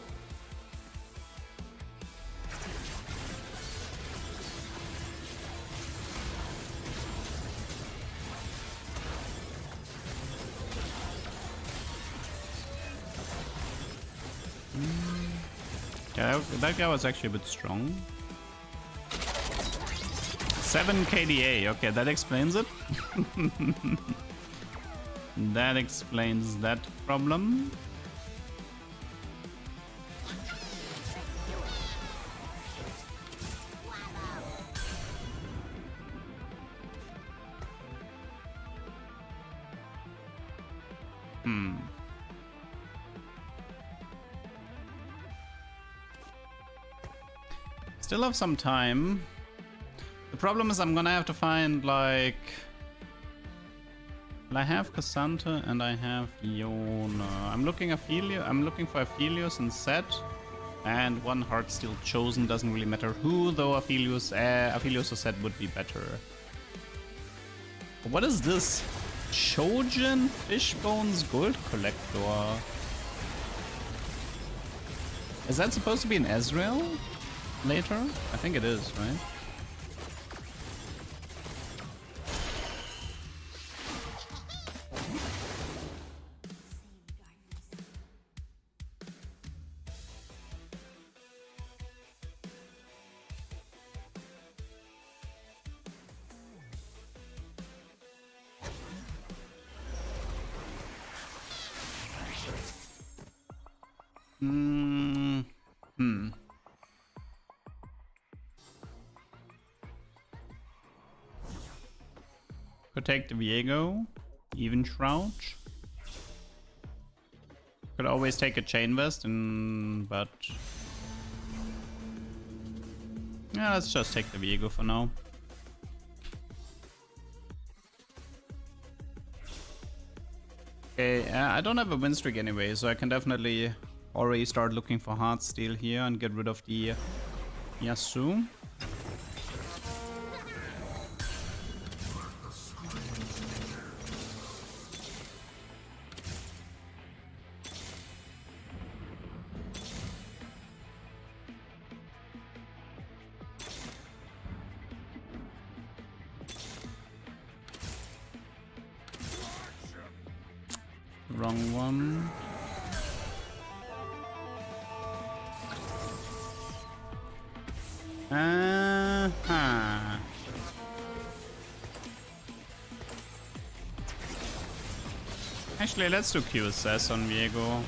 Yeah, that guy was actually a bit strong. 7 KDA, okay, that explains it. That explains that problem. Still have some time. The problem is I'm gonna have to find like... Well, I have Cassandra and I have Iona. I'm looking for Aphelios and Set. And 1 Hearthsteel Chosen, doesn't really matter who, though Aphelios or Set would be better. What is this? Chojin Fishbones Gold Collector. Is that supposed to be an Ezreal later? I think it is, right? Could take the Viego, even Shroud. Could always take a Chain Vest, but Yeah, let's just take the Viego for now. Okay, I don't have a win streak anyway, so I can definitely already start looking for Heartsteel here and get rid of the Yasuo. Wrong one. Actually, let's do QSS on Viego.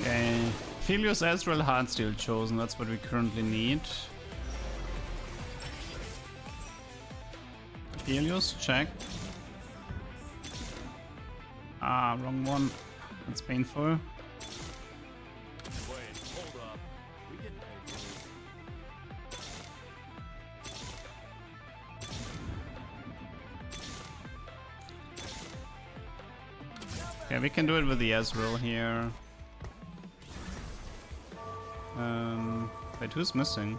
Okay, Philios, Ezreal, Heartsteel chosen. That's what we currently need. Philios, check. Ah, wrong one. That's painful. Wait, hold up. We get paid for this. Okay, we can do it with the Ezreal here. Wait, who's missing?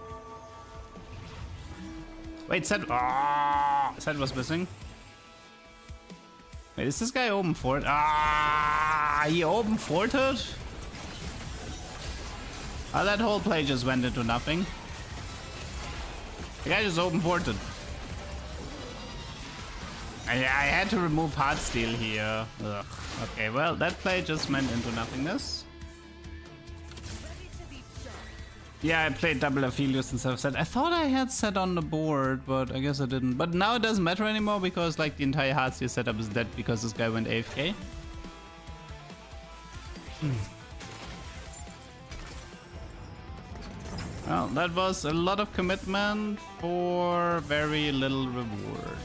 Wait, Set. Ah, Set was missing. Wait, is this guy open fort? Ah, he open forted? Oh, that whole play just went into nothing. The guy just open forted. I had to remove Heartsteel here. Ugh. Okay, well, that play just went into nothingness. Yeah, I played double Aphelios instead of Set. I thought I had Set on the board, but I guess I didn't. But now it doesn't matter anymore because like the entire Heartsteel setup is dead because this guy went AFK. Well, that was a lot of commitment for very little reward.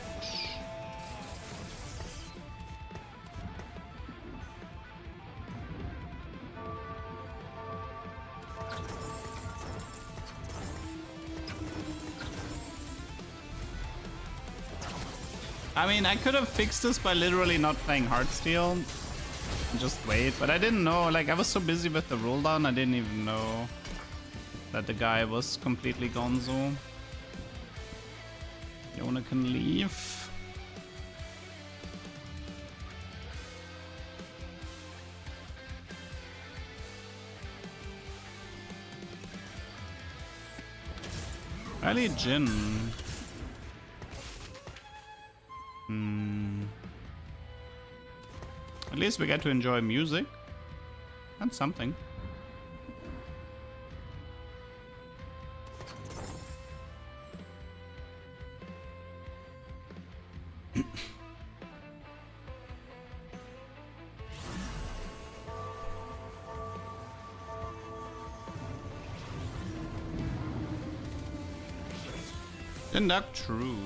I mean, I could have fixed this by literally not playing Heartsteel and just wait, but I didn't know. Like, I was so busy with the roll down, I didn't even know that the guy was completely gonzo. Yona can leave. Ali Jin. At least we get to enjoy music. That's something. LeDuck, true.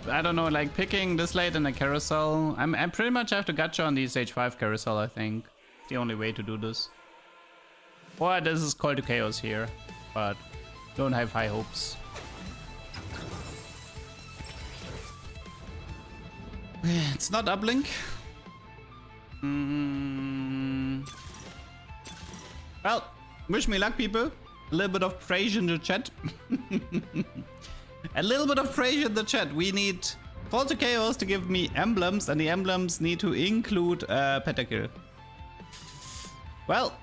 I don't know, like picking this late in a carousel. I pretty much have to gacha on the stage 5 carousel, I think. It's the only way to do this. Or this is Call to Chaos here, but don't have high hopes. It's not uplink. Well, wish me luck, people. A little bit of praise in the chat. A little bit of praise in the chat. We need Call to Chaos to give me emblems, and the emblems need to include pentakill. Well,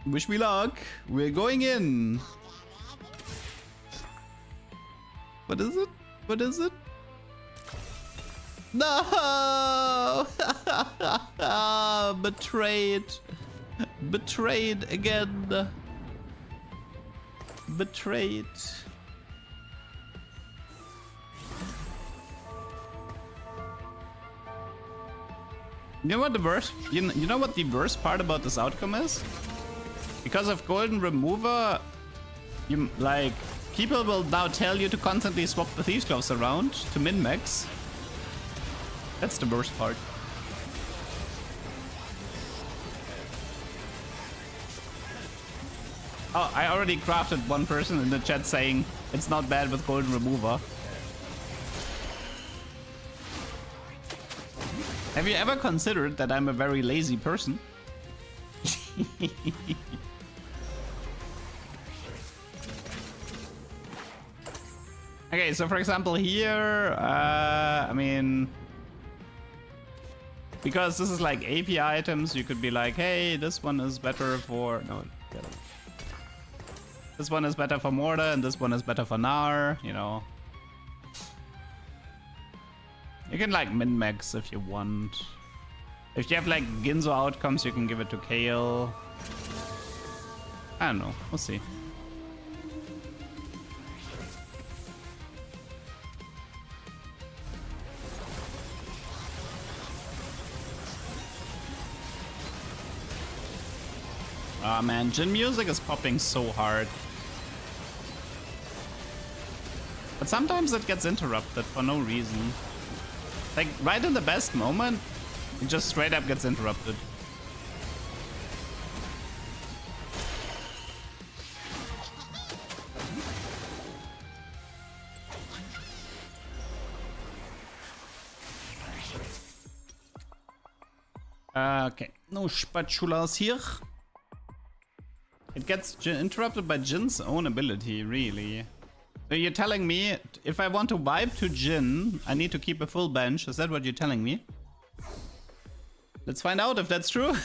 wish me luck. We're going in. What is it? What is it? No! Betrayed. Betrayed again. Betrayed. You know what the worst? You know what the worst part about this outcome is? Because of Golden Remover, you like people will now tell you to constantly swap the Thieves' Gloves around to min-max. That's the worst part. Oh, I already crafted one person in the chat saying it's not bad with Golden Remover. Have you ever considered that I'm a very lazy person? Okay, so for example here, I mean, because this is like AP items, you could be like, hey, this one is better for, no, this one is better for Mortar and this one is better for Nar, you know. You can like min-max if you want. If you have like Ginzo outcomes, you can give it to Kale. I don't know, we'll see. Ah man, Jin music is popping so hard. But sometimes it gets interrupted for no reason. Like, right in the best moment, it just straight up gets interrupted. Okay, no spatulas here. It gets interrupted by Jin's own ability, really. So you're telling me, if I want to wipe to Jin, I need to keep a full bench? Is that what you're telling me? Let's find out if that's true.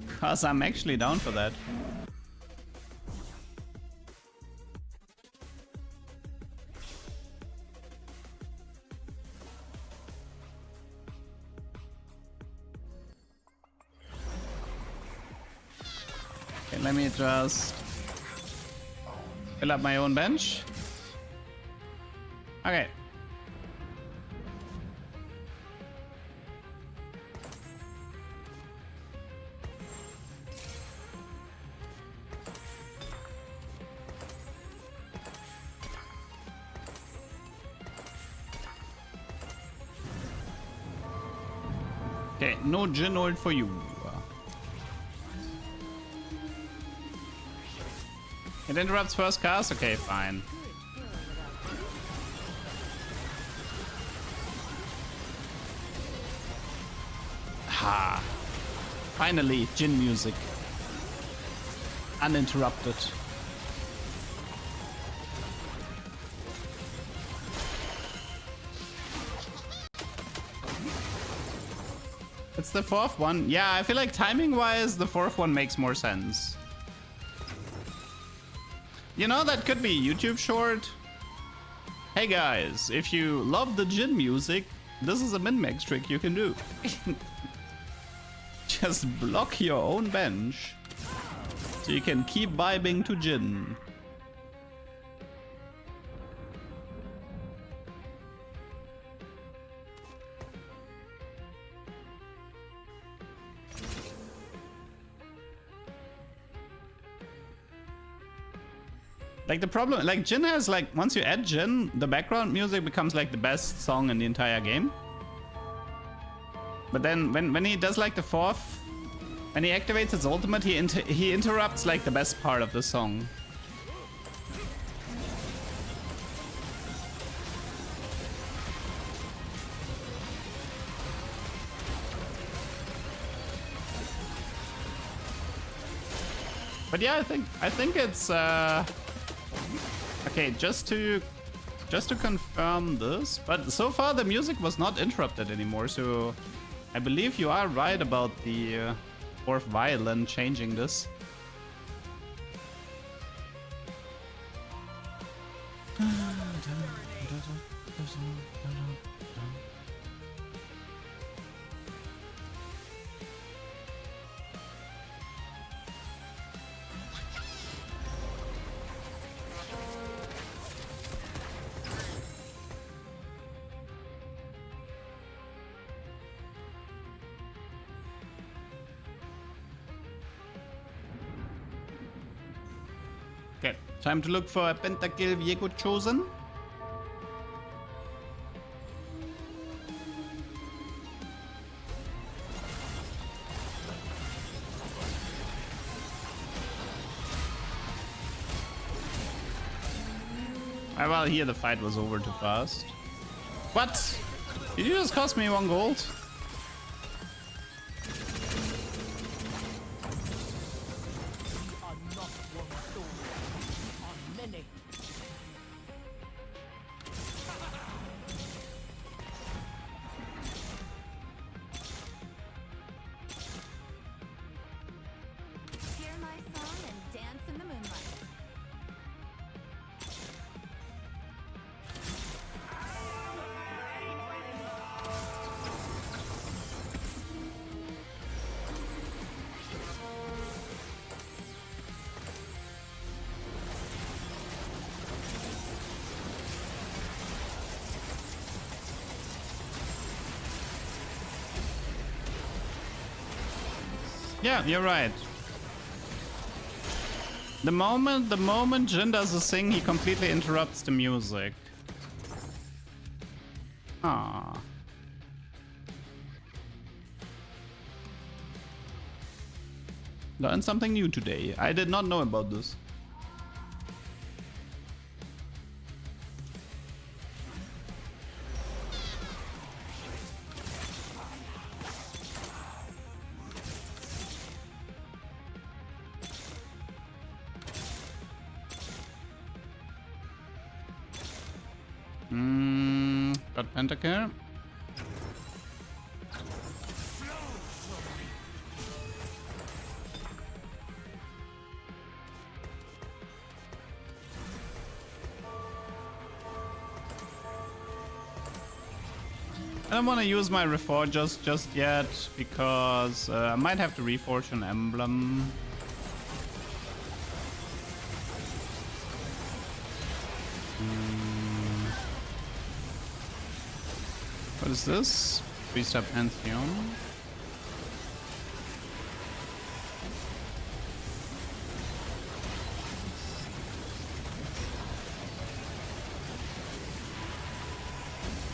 Because I'm actually down for that. Okay, let me just fill up my own bench. Okay. Okay, no Jin ult for you. It interrupts first cast? Okay, fine. Ha! Finally, Jin music. Uninterrupted. It's the fourth one. Yeah, I feel like timing-wise, the fourth one makes more sense. You know, that could be a YouTube short. Hey guys, if you love the Jin music, this is a min-max trick you can do. Just block your own bench so you can keep vibing to Jin. Like the problem, like Jin has like, once you add Jin, the background music becomes like the best song in the entire game. But then when he does like the fourth, when he activates his ultimate, he interrupts like the best part of the song. But yeah, I think it's okay, just to confirm this, but so far the music was not interrupted anymore, so I believe you are right about the fourth violin changing this. Okay, time to look for a pentakill Viego chosen. Well, here the fight was over too fast. What? Did you just cost me 1 gold? We are not one soul. We are many. Hear my song and dance in the moonlight. Yeah, you're right. The moment Jin does a thing, he completely interrupts the music. Ah. Learned something new today. I did not know about this. Got pentakill. I don't want to use my reforgers just yet because I might have to reforge an emblem. What is this? 3-star Pantheon.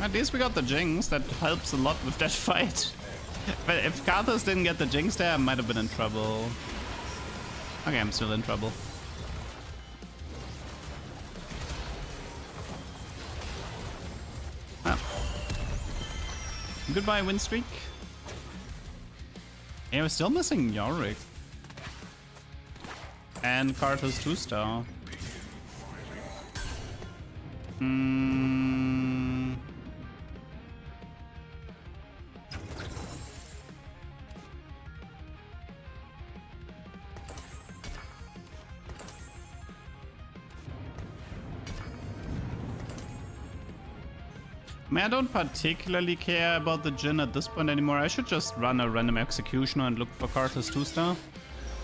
At least we got the Jinx, that helps a lot with that fight. But if Karthus didn't get the Jinx there, I might have been in trouble. Okay, I'm still in trouble. Ah. Goodbye, win streak. Hey, we're still missing Yorick. And Karthus 2-star. I mean, I don't particularly care about the Jhin at this point anymore. I should just run a random executioner and look for Karthus 2-star.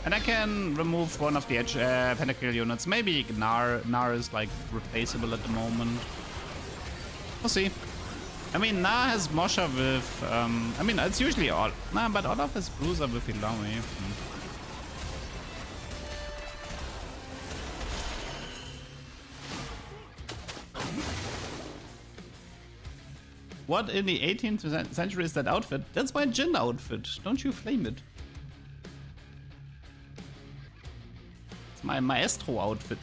And I can remove one of the edge pentakill units. Maybe Gnar. Gnar is like replaceable at the moment. We'll see. I mean, Gnar has Mosha with... I mean, it's usually all... Nah, but Olaf has Bruiser with Ilawi. What in the 18th century is that outfit? That's my Jhin outfit. Don't you flame it. It's my Maestro outfit.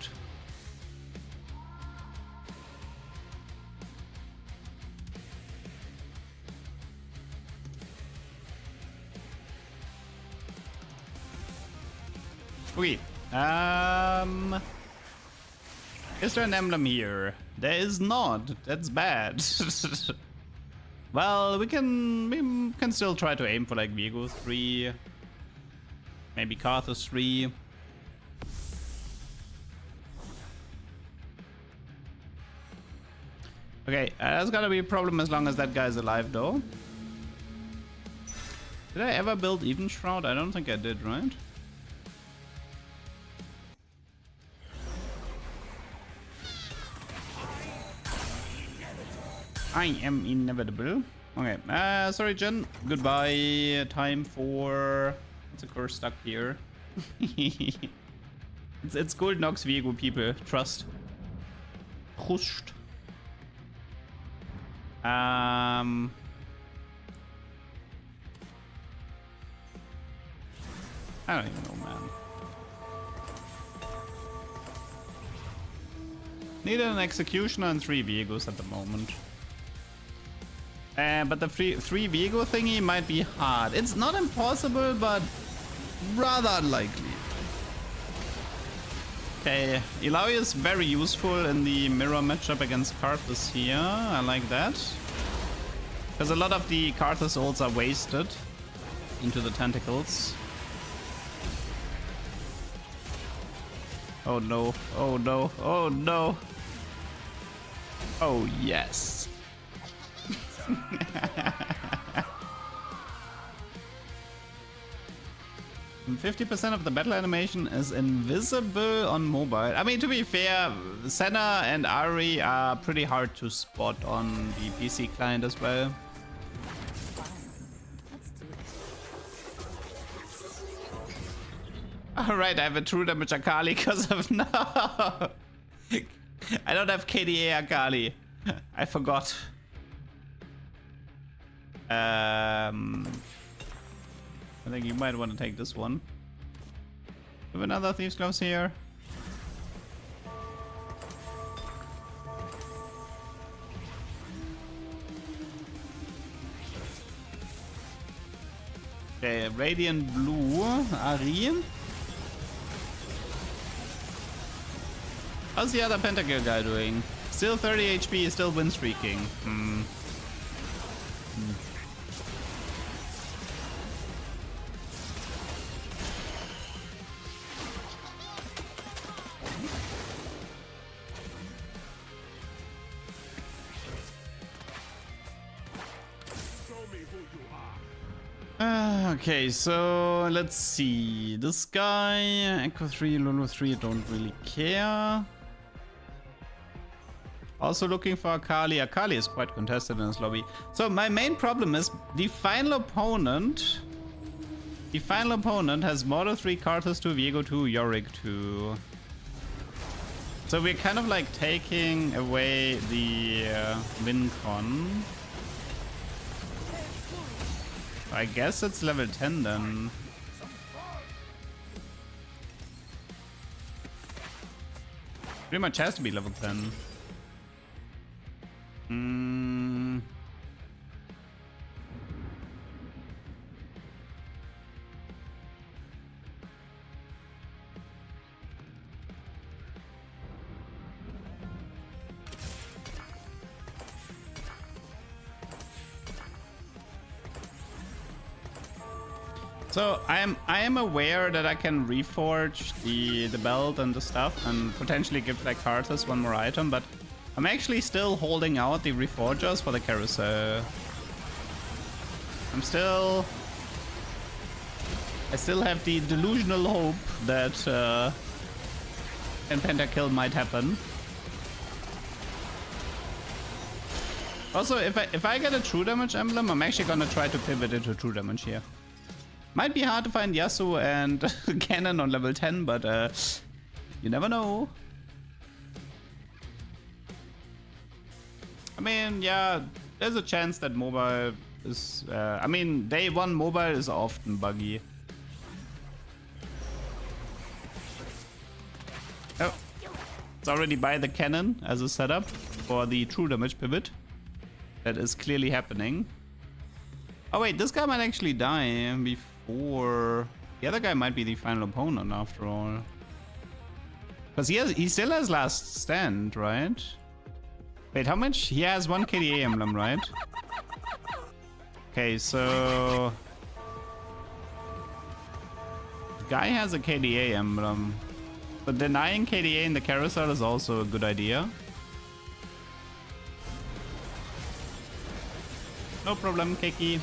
Okay. Is there an emblem here? There is not. That's bad. Well, we can still try to aim for like Viego 3, maybe Karthus 3. Okay, that's gonna be a problem as long as that guy's alive, though. Did I ever build Even Shroud? I don't think I did, right? I am inevitable. Okay, sorry, Jen. Goodbye. Time for... What's a curse stuck here? it's Gold Nox Viego, people. Trust. Trust. I don't even know, man. Need an Executioner and 3 Viegos at the moment. But the three Viego thingy might be hard. It's not impossible, but rather unlikely. Okay, Ilaoi is very useful in the mirror matchup against Karthus here. I like that. Because a lot of the Karthus ults are wasted into the tentacles. Oh no, oh no, oh no. Oh yes. 50% of the battle animation is invisible on mobile. I mean, to be fair, Senna and Ari are pretty hard to spot on the PC client as well. Alright, I have a true damage Akali because of no. I don't have KDA Akali. I forgot. I think you might want to take this one. We have another Thieves' Gloves here. Okay, Radiant Blue, Ari. How's the other Pentakill guy doing? Still 30 HP, still win streaking. Okay, so let's see. This guy, Echo 3, Lulu 3, don't really care. Also looking for Akali. Akali is quite contested in this lobby. So my main problem is the final opponent. The final opponent has Mortal 3, Karthus 2, Viego 2, Yorick 2. So we're kind of like taking away the win con. I guess it's level 10 then. Pretty much has to be level 10. So I am aware that I can reforge the belt and the stuff and potentially give like Karthus one more item, but I'm actually still holding out the reforgers for the carousel. I still have the delusional hope that an pentakill might happen. Also, if I get a true damage emblem, I'm actually gonna try to pivot into true damage here. Might be hard to find Yasuo and Cannon on level 10, but you never know. I mean, yeah, there's a chance that mobile is... I mean, day one mobile is often buggy. Oh, it's already by the cannon as a setup for the true damage pivot. That is clearly happening. Oh wait, this guy might actually die before... The other guy might be the final opponent after all. Because he still has last stand, right? Wait, how much? He has 1 KDA emblem, right? Okay, so... The guy has a KDA emblem. But denying KDA in the carousel is also a good idea. No problem, Keki.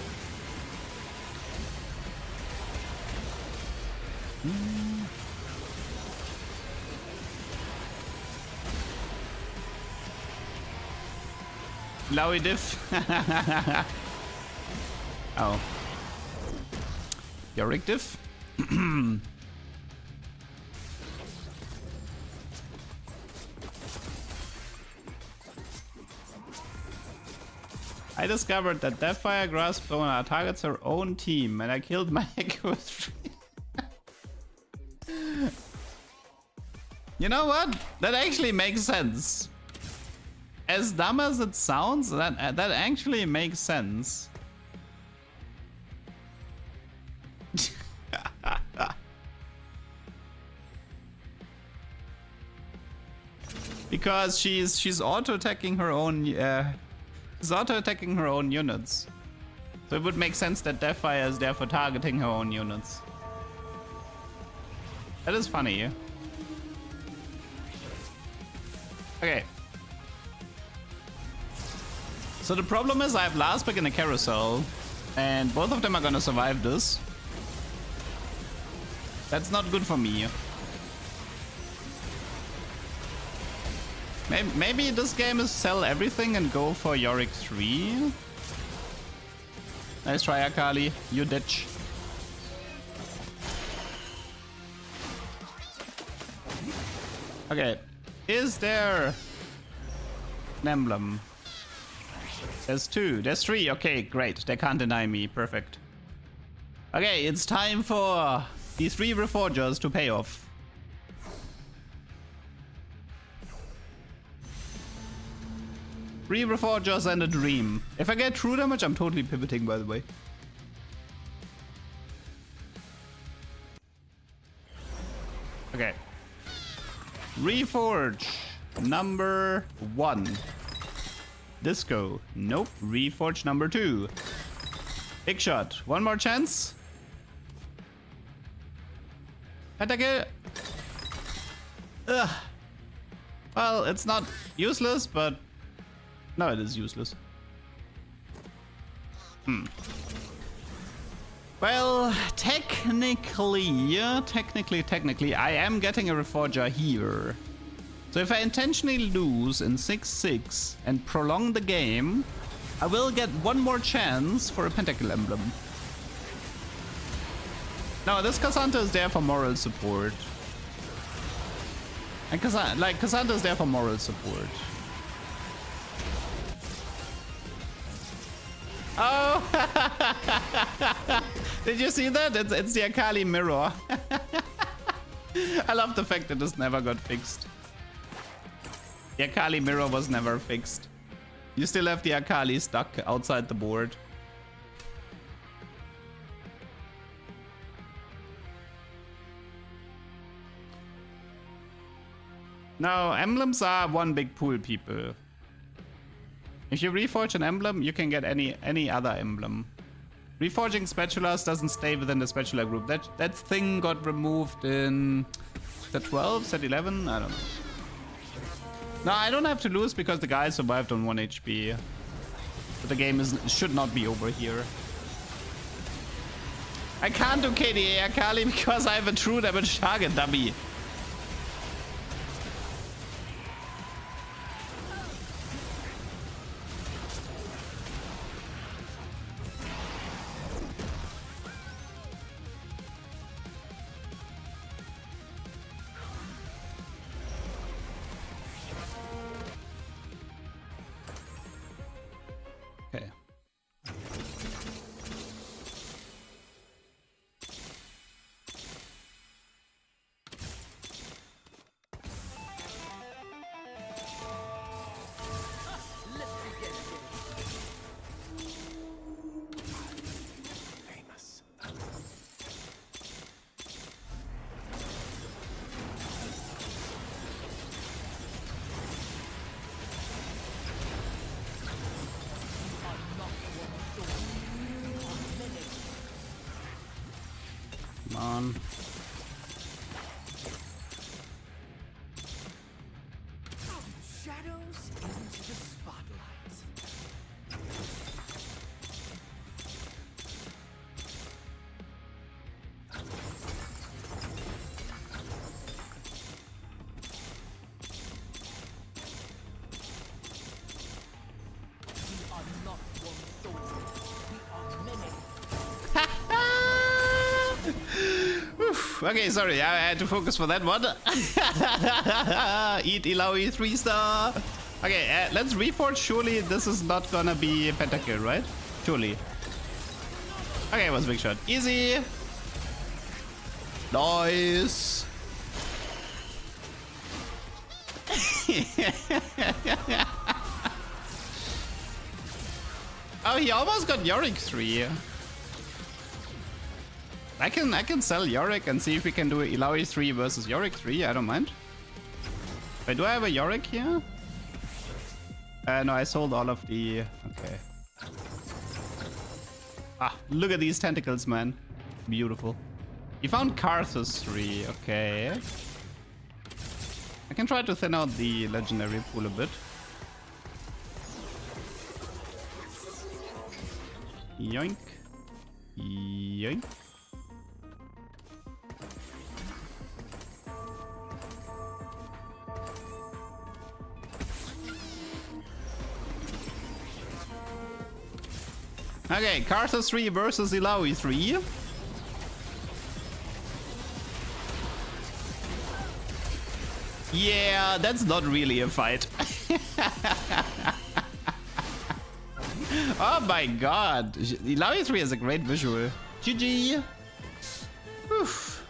Lowy diff. Oh. Yorick diff. I discovered that Deathfire Grass Thrower targets her own team, and I killed my Echo 3. You know what? That actually makes sense. As dumb as it sounds, that actually makes sense. Because she's auto-attacking her own she's auto-attacking her own units. So it would make sense that Deathfire is there for targeting her own units. That is funny. Okay. So the problem is I have last pick in a carousel, and both of them are gonna survive this. That's not good for me. Maybe this game is sell everything and go for Yorick 3. Nice try, Akali. You ditch. Okay. Is there an emblem? There's 2. There's 3. Okay, great. They can't deny me. Perfect. Okay, it's time for these 3 Reforgers to pay off. Three Reforgers and a dream. If I get true damage, I'm totally pivoting, by the way. Okay. Reforge number 1. Disco. Nope. Reforge number 2. Big shot. One more chance. Pentakill. Ugh. Well, it's not useless, but no, it is useless. Well, technically, I am getting a Reforger here. So if I intentionally lose in 6-6 and prolong the game, I will get one more chance for a Pentakill emblem. No, this Cassandra is there for moral support. And Cassandra is there for moral support. Oh! Did you see that? It's the Akali mirror. I love the fact that this never got fixed. The Akali mirror was never fixed. You still have the Akali stuck outside the board. No, emblems are one big pool, people. If you reforge an emblem, you can get any other emblem. Reforging spatulas doesn't stay within the spatula group. That thing got removed in the 12, set 11? I don't know. No, I don't have to lose because the guy survived on 1 HP. But the game should not be over here. I can't do KDA Akali because I have a true damage target dummy. Okay. Famous. Come on. Shadows into the spotlight. Okay, sorry, I had to focus for that one. Eat Ilaoi 3-star. Okay, let's reforge. Surely this is not gonna be a pentakill, right? Surely. Okay, it was a big shot. Easy. Nice. Oh, he almost got Yorick 3. I can sell Yorick and see if we can do Ilaoi 3 versus Yorick 3. I don't mind. Wait, do I have a Yorick here? No, I sold all of the... Okay. Ah, look at these tentacles, man. Beautiful. You found Karthus 3. Okay. I can try to thin out the legendary pool a bit. Yoink. Yoink. Okay, Karthus 3 versus Ilaoi 3. Yeah, that's not really a fight. Oh my god. Ilaoi 3 is a great visual. GG. Oof.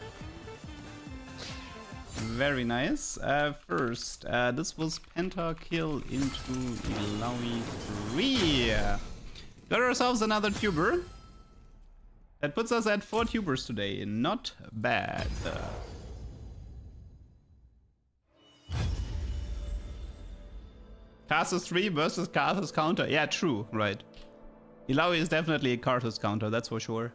Very nice. First, this was pentakill into Ilaoi 3. Got ourselves another tuber. That puts us at 4 tubers today. Not bad. Karthus 3 versus Karthus counter. Yeah, true. Right. Ilaoi is definitely a Karthus counter, that's for sure.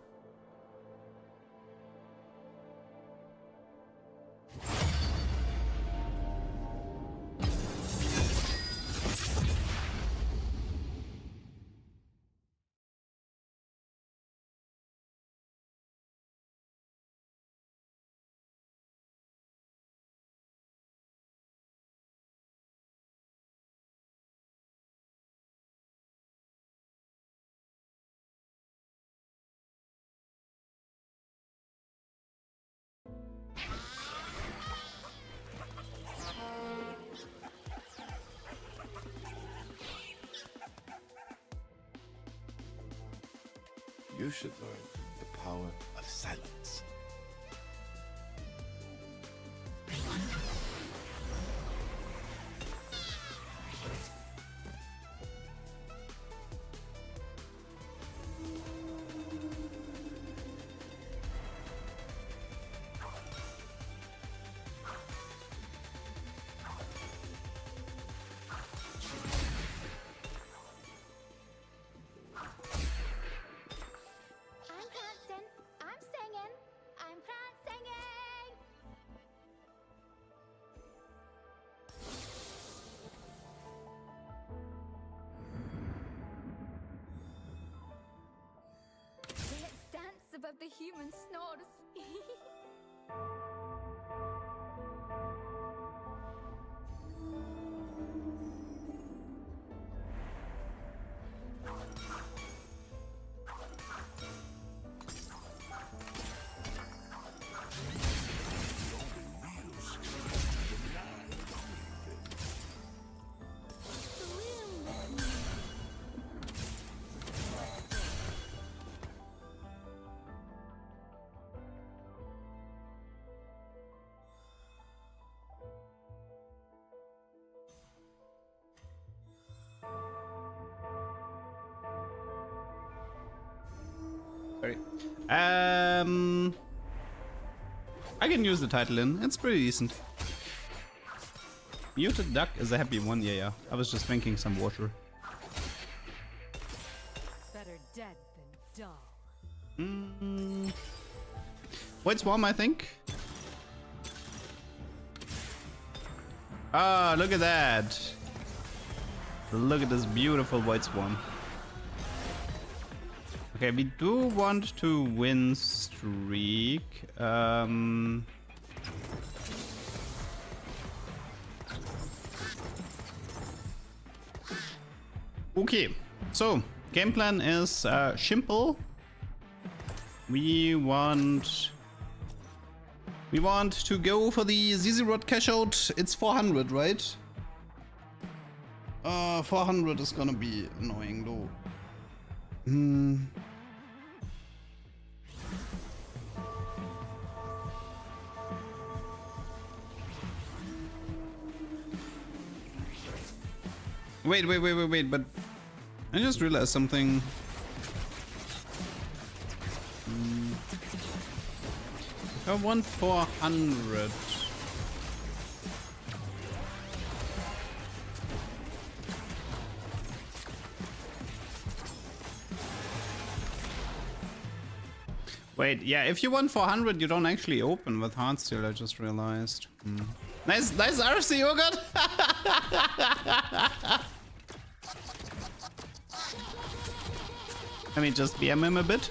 You should learn the power of silence. I'm prancing, I'm singing, I'm prancing. Let's dance above the human snores. Sorry. I can use the title in. It's pretty decent. Muted duck is a happy one. Yeah. I was just drinking some water. Better dead than dull. White Swarm, I think. Ah, look at that. Look at this beautiful White Swarm. Okay, we do want to win streak. Okay, so game plan is simple. We want We want to go for the ZZ Rod cash out. It's 400, right? 400 is gonna be annoying though. Wait, but I just realized something. I want 400. Wait, yeah, if you want 400, you don't actually open with Heartsteel, I just realized. Nice RC, oh god! Let me just BM him a bit.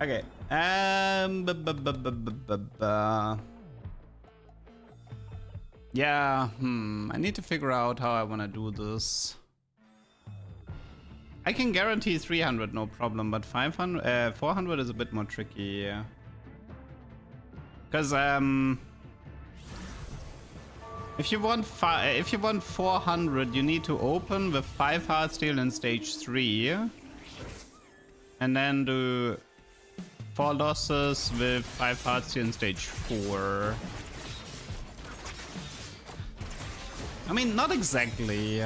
Okay. Yeah. I need to figure out how I want to do this. I can guarantee 300, no problem, but 400 is a bit more tricky. Yeah. Because if you want 400, you need to open with 5 Heartsteel in stage 3, and then do 4 losses with 5 Heartsteel in stage 4. I mean, not exactly.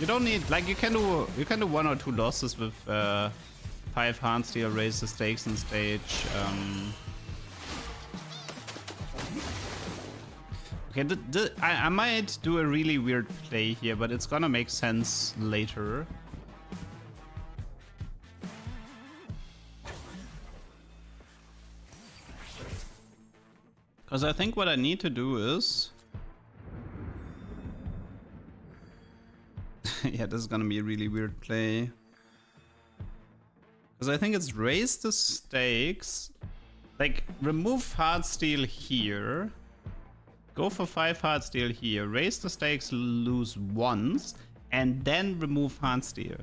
You don't need, like, you can do 1 or 2 losses with 5 Heartsteel, raise the stakes in stage. Okay, I might do a really weird play here, but it's gonna make sense later. Because I think what I need to do is... yeah, this is gonna be a really weird play. Because I think it's raise the stakes, like remove Heartsteel here, go for 5 Heartsteel here, raise the stakes, lose once, and then remove Heartsteel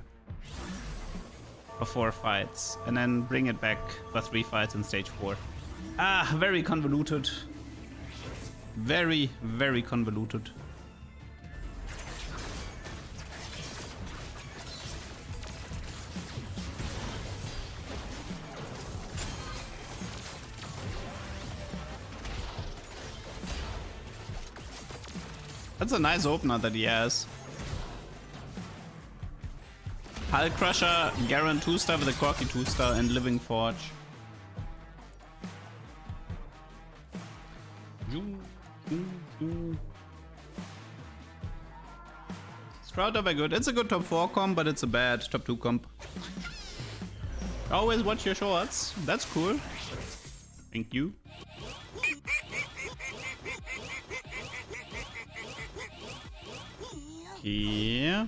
for 4 fights, and then bring it back for 3 fights in stage 4. Ah, very convoluted. Very, very convoluted. That's a nice opener that he has. Hull Crusher, Garen 2-star with a Corki 2-star, and Living Forge. Sprout are very good. It's a good top 4 comp, but it's a bad top 2 comp. Always watch your shorts. That's cool. Thank you. Yeah.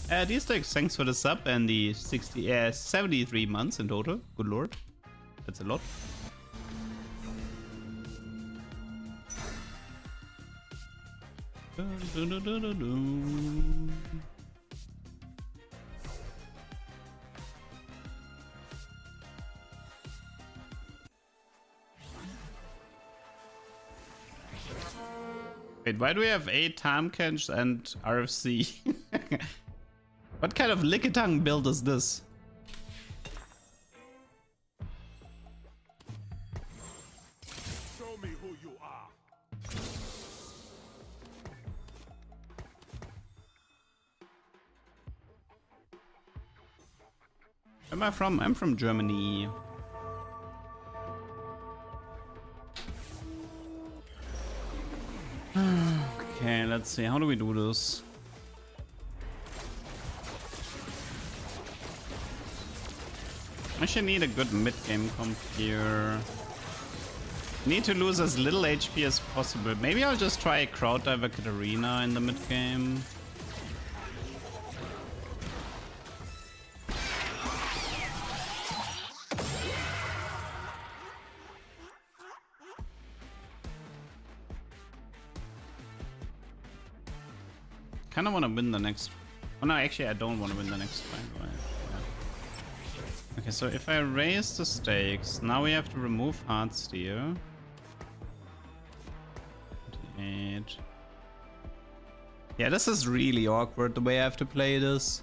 D-Stacks, thanks for the sub and the 73 months in total. Good lord. That's a lot. Wait, why do we have 8 Tamkench and RFC? What kind of Lickitung build is this? Show me who you are. Where am I from? I'm from Germany. Okay, let's see. How do we do this? I should need a good mid-game comp here. Need to lose as little HP as possible. Maybe I'll just try Crowd Diver Katarina in the mid-game. kind of want to win the next. Oh no, actually I don't want to win the next fight. Right? Yeah. Okay, so if I raise the stakes, now we have to remove Heartsteel. 28. Yeah, this is really awkward the way I have to play this.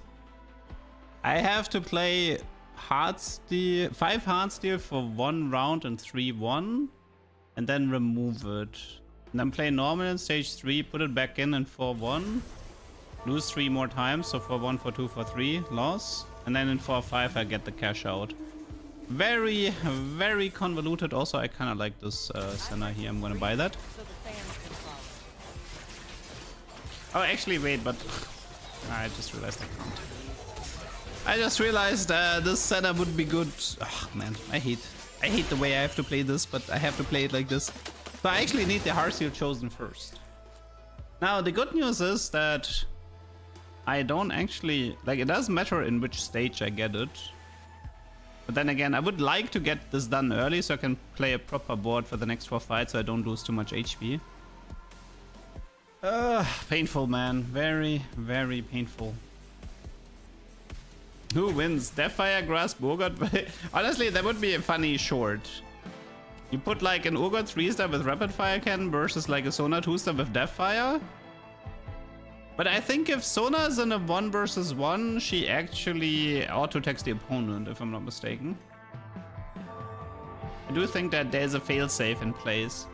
I have to play Heartsteel, 5 Heartsteel for 1 round and 3-1, and then remove it. And then play normal in stage 3, put it back in 4-1. Lose 3 more times, so 4-1, 4-2, 4-3, loss. And then in 4-5 I get the cash out. Very, very convoluted. Also, I kind of like this Senna here. I'm gonna buy that. So the fans can follow. Oh, actually, wait, but I just realized I can't. I just realized this setup would be good. Oh, man, I hate the way I have to play this, but I have to play it like this. So I actually need the Heartsteel chosen first. Now, the good news is that I don't actually... Like, it doesn't matter in which stage I get it. But then again, I would like to get this done early so I can play a proper board for the next 4 fights so I don't lose too much HP. Painful, man. Very, very painful. Who wins? Deathfire, Grass, Urgot? Honestly, that would be a funny short. You put like an Urgot 3-star with Rapid Fire Cannon versus like a Sona 2-star with Deathfire. But I think if Sona is in a 1 versus 1, she actually auto-attacks the opponent, if I'm not mistaken. I do think that there's a failsafe in place.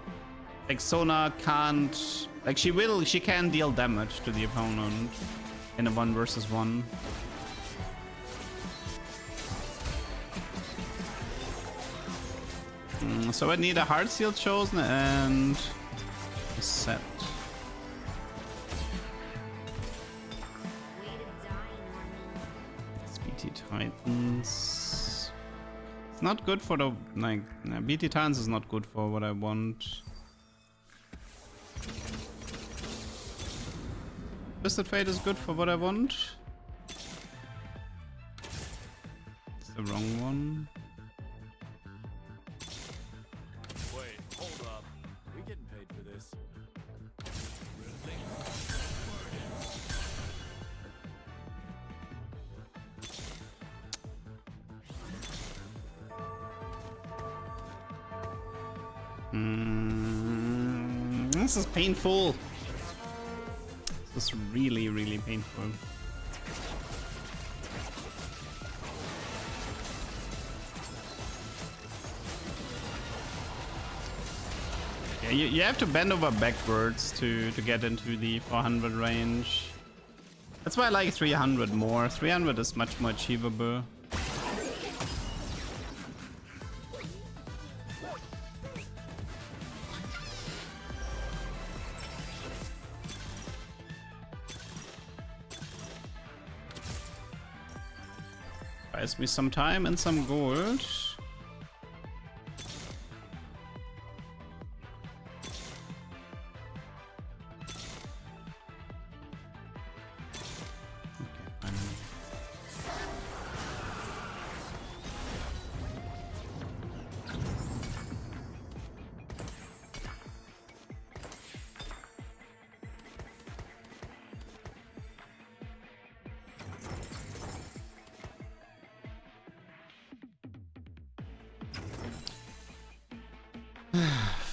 Like Sona can't... Like she can deal damage to the opponent in a 1 versus 1. So I need a Heartsteel chosen and a set. BT Titans. It's not good for the like. BT Titans is not good for what I want. Twisted Fate is good for what I want. It's the wrong one. Wait, hold up. We getting paid for this? This is painful. This is really, really painful. Yeah, you have to bend over backwards to get into the 400 range. That's why I like 300 more. 300 is much more achievable. Buys me some time and some gold.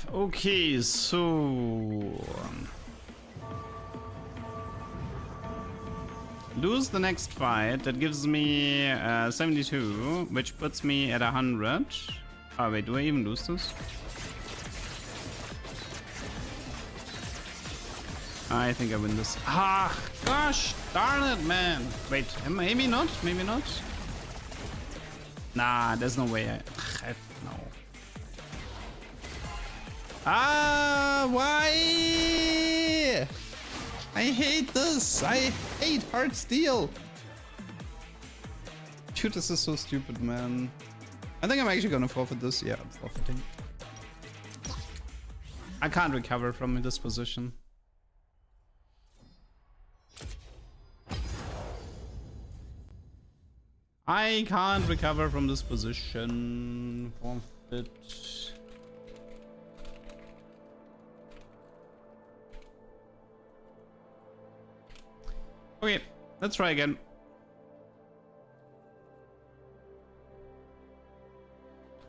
Okay, so lose the next fight. That gives me 72, which puts me at 100. Oh wait, do I even lose this? I think I win this. Ah, gosh, darn it, man. Wait, maybe not. Maybe not. Nah, there's no way. No. Ah, why? I hate this. I hate Heartsteel. Dude, this is so stupid, man. I think I'm actually gonna forfeit this. Yeah, I'm forfeiting. I can't recover from this position. I can't recover from this position. Forfeit. Okay, let's try again.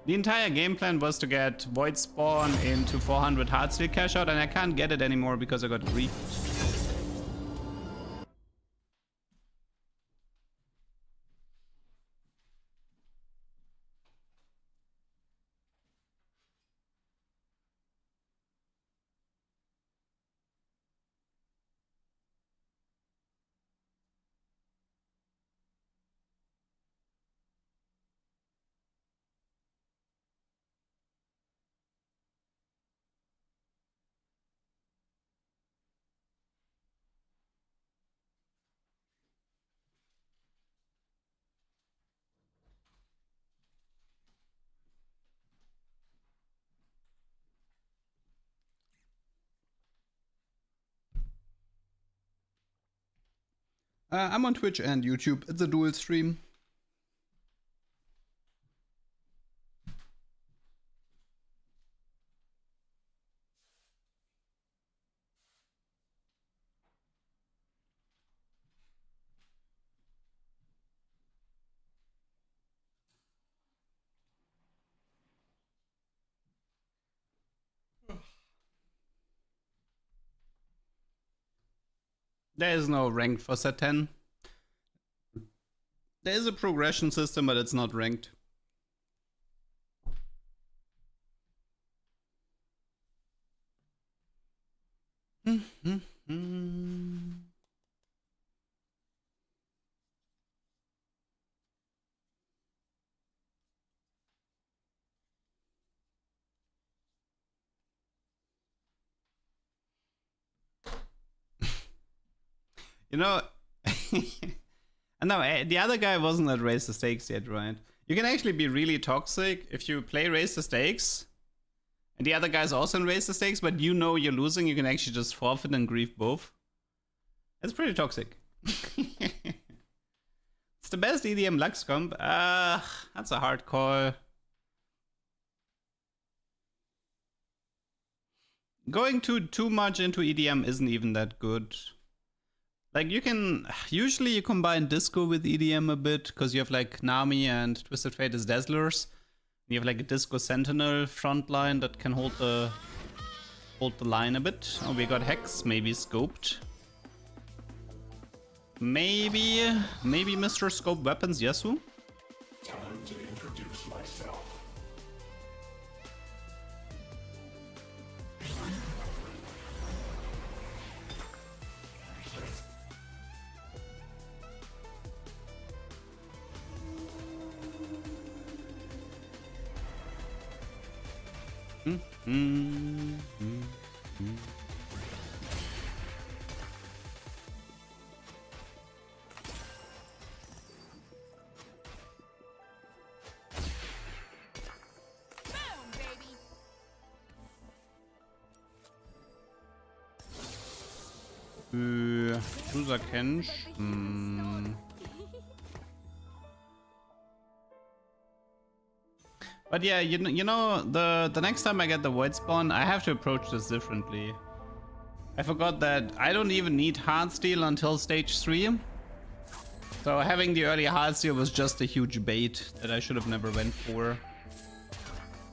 The entire game plan was to get Void Spawn into 400 Heartsteel cash out, and I can't get it anymore because I got griefed. I'm on Twitch and YouTube. It's a dual stream. There is no ranked for set 10. There is a progression system, but it's not ranked. You know, no, the other guy wasn't at Raise the Stakes yet, right? You can actually be really toxic if you play Raise the Stakes, and the other guy's also in Raise the Stakes, but you know you're losing, you can actually just forfeit and grieve both. It's pretty toxic. It's the best EDM Lux comp. That's a hard call. Going too much into EDM isn't even that good. Like, you can, usually you combine disco with EDM a bit, because you have like Nami and Twisted Fate as Dazzlers. You have like a disco sentinel front line that can hold the line a bit. Oh, we got Hex, maybe Scoped. Maybe Mr. Scope Weapons Yasu? Time to introduce myself. User Kench. But yeah, you know, the next time I get the Void Spawn, I have to approach this differently. I forgot that I don't even need Heartsteel until stage 3. So having the early Heartsteel was just a huge bait that I should have never went for.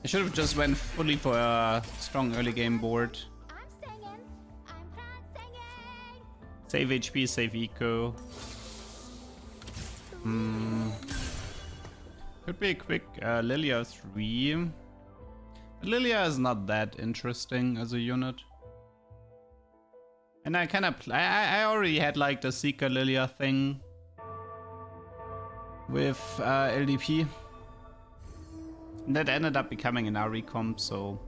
I should have just went fully for a strong early game board. Save HP, save eco. Could be a quick Lilia 3. But Lilia is not that interesting as a unit. And I kind of I already had like the Seeker Lilia thing with LDP. And that ended up becoming an RE comp, so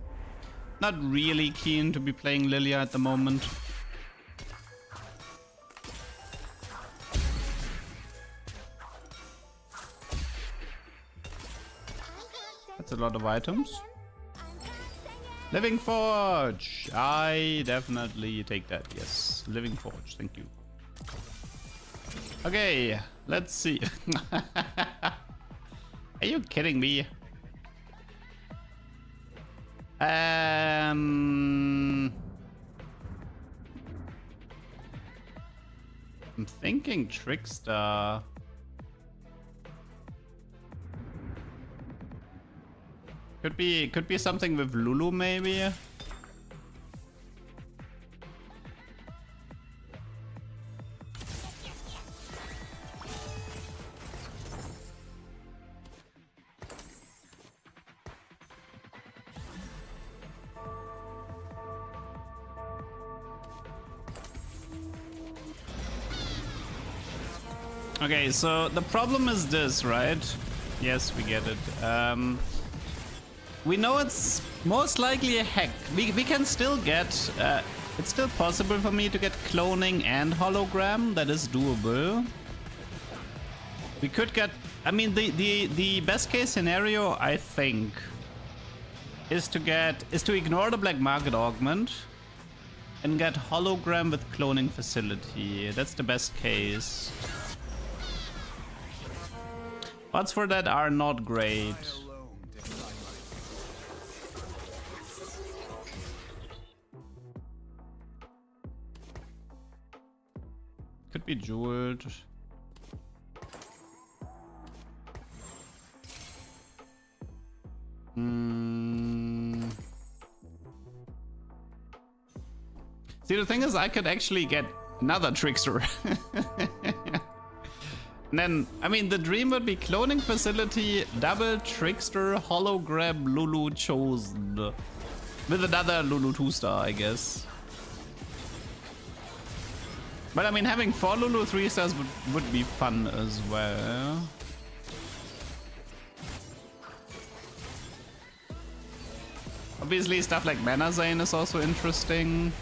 not really keen to be playing Lilia at the moment. That's a lot of items. Living Forge! I definitely take that, yes. Living Forge, thank you. Okay, let's see. Are you kidding me? I'm thinking Trickster. Could be something with Lulu maybe. Okay, so the problem is this, right? Yes, we get it. We know it's most likely a hack. We can still get... it's still possible for me to get cloning and hologram. That is doable. We could get... I mean, the best case scenario, I think, is to ignore the black market augment and get hologram with cloning facility. That's the best case. Odds for that are not great. Could be jeweled. See, the thing is, I could actually get another trickster. And then, I mean, the dream would be cloning facility, double trickster, hologram, Lulu chosen. With another Lulu 2-star, I guess. But I mean, having 4 Lulu 3-stars would be fun as well. Obviously, stuff like Mana Zane is also interesting.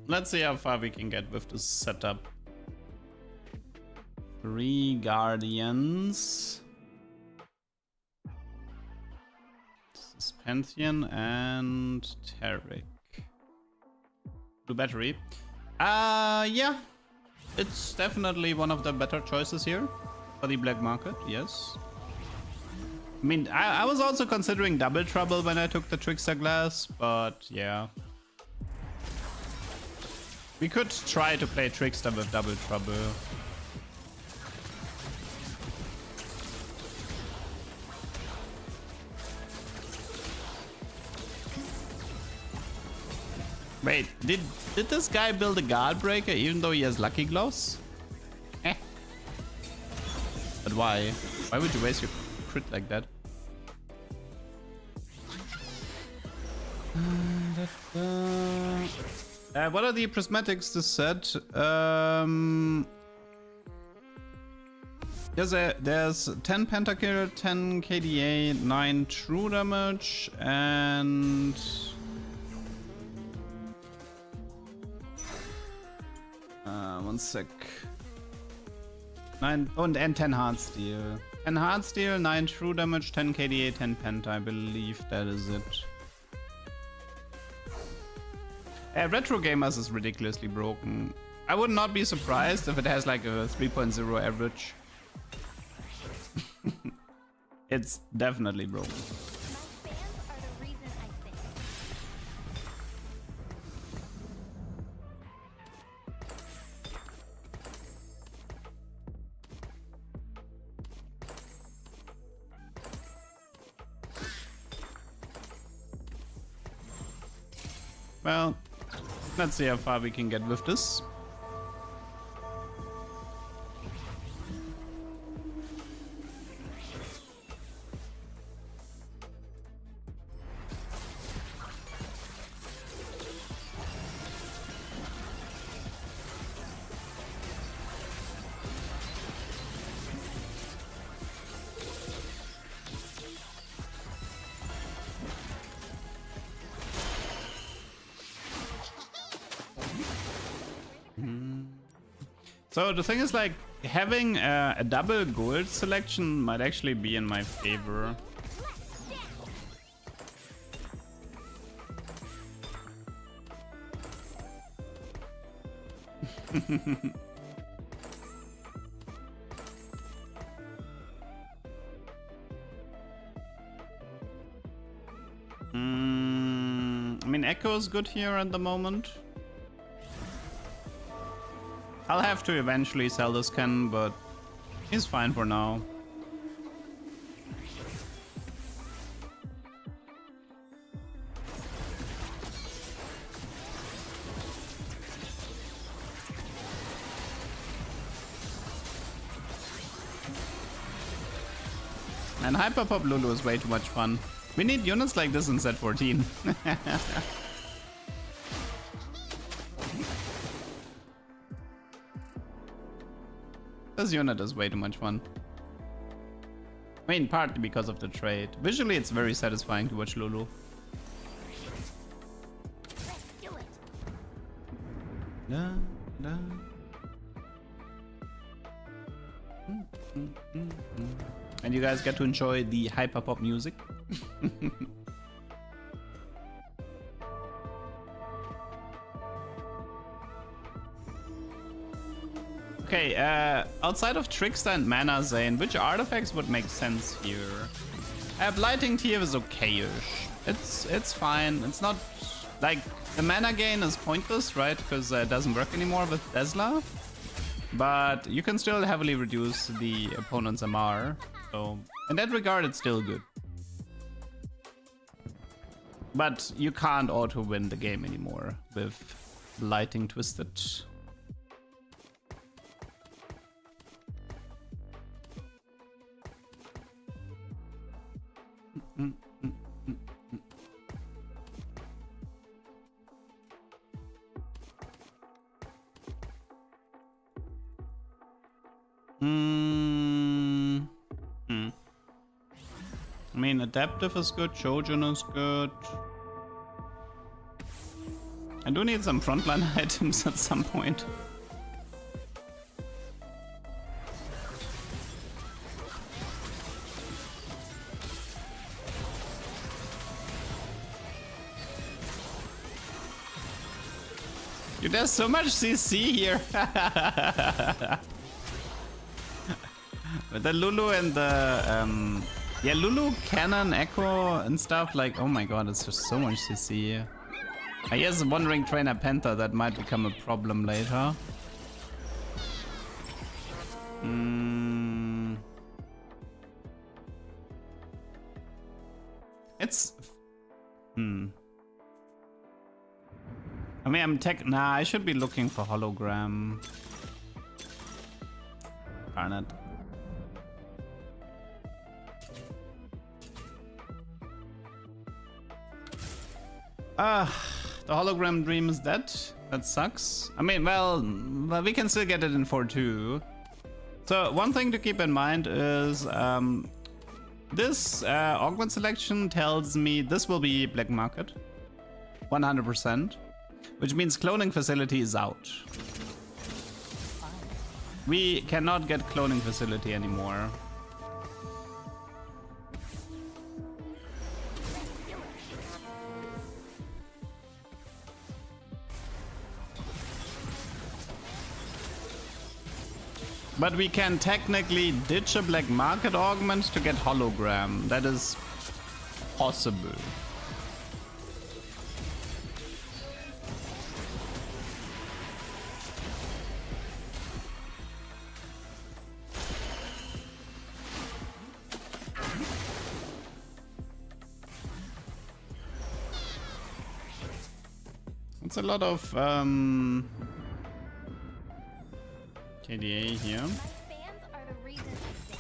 Let's see how far we can get with this setup. 3 Guardians. This is Pantheon and Tarek. Blue Battery. Yeah. It's definitely one of the better choices here for the black market, yes. I mean, I was also considering Double Trouble when I took the Trickster Glass, but yeah. We could try to play Trickster with Double Trouble. Wait, did this guy build a guard breaker even though he has lucky gloves? Eh. But why? Why would you waste your crit like that? What are the prismatics this set? There's 10 pentakill, 10 KDA, 9 true damage, and one sec. 9 and 10 hard steel. 10 hard steel, 9 true damage, 10 KDA, 10 penta. I believe that is it. Retro Gamers is ridiculously broken. I would not be surprised if it has like a 3.0 average. It's definitely broken. My fans are the reason I sing. Well, let's see how far we can get with this. So the thing is, like, having a double gold selection might actually be in my favor. I mean, Echo is good here at the moment. I'll have to eventually sell this Ken, but he's fine for now. And Hyperpop Lulu is way too much fun. We need units like this in set 14. This unit is way too much fun. I mean, partly because of the trade. Visually, it's very satisfying to watch Lulu. Let's do it. Da, da. And you guys get to enjoy the hyperpop music. Okay, outside of Trickster and Mana Zane, which artifacts would make sense here? Blighting Tear is okay-ish. It's fine. It's not like the mana gain is pointless, right? Because it doesn't work anymore with Tesla. But you can still heavily reduce the opponent's MR. So in that regard, it's still good. But you can't auto-win the game anymore with Lighting Twisted. I mean, Adaptive is good, Shojin is good. I do need some frontline items at some point. Dude, there's so much CC here. But the Lulu and the yeah, Lulu, Cannon, Echo and stuff, like, oh my god, it's just so much CC. I guess Wandering Trainer Panther, that might become a problem later. It's I mean, nah, I should be looking for hologram. Darn it. The hologram dream is dead. That sucks. I mean, well, we can still get it in 4-2. So one thing to keep in mind is this augment selection tells me this will be black market, 100%, which means cloning facility is out. We cannot get cloning facility anymore. But we can technically ditch a black market augment to get hologram. That is possible. It's a lot of KDA here. Fans are the reason I stay.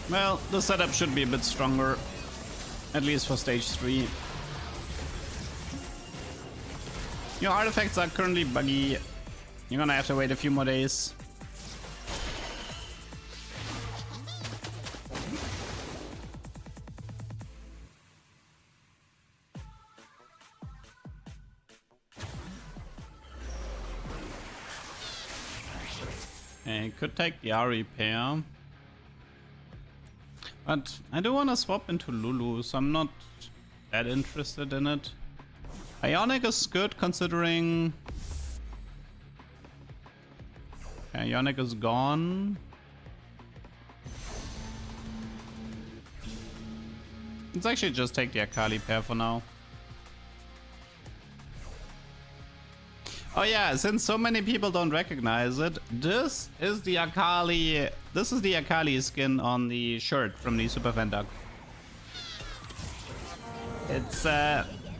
Well, the setup should be a bit stronger, at least for stage 3. Your artifacts are currently buggy. You're gonna have to wait a few more days. Okay, could take the Ari pair. But I do want to swap into Lulu, so I'm not that interested in it. Ionic is good considering... Okay, Ionic is gone. Let's actually just take the Akali pair for now. Oh yeah, since so many people don't recognize it, this is the Akali skin on the shirt from the Super Fan Duck. It's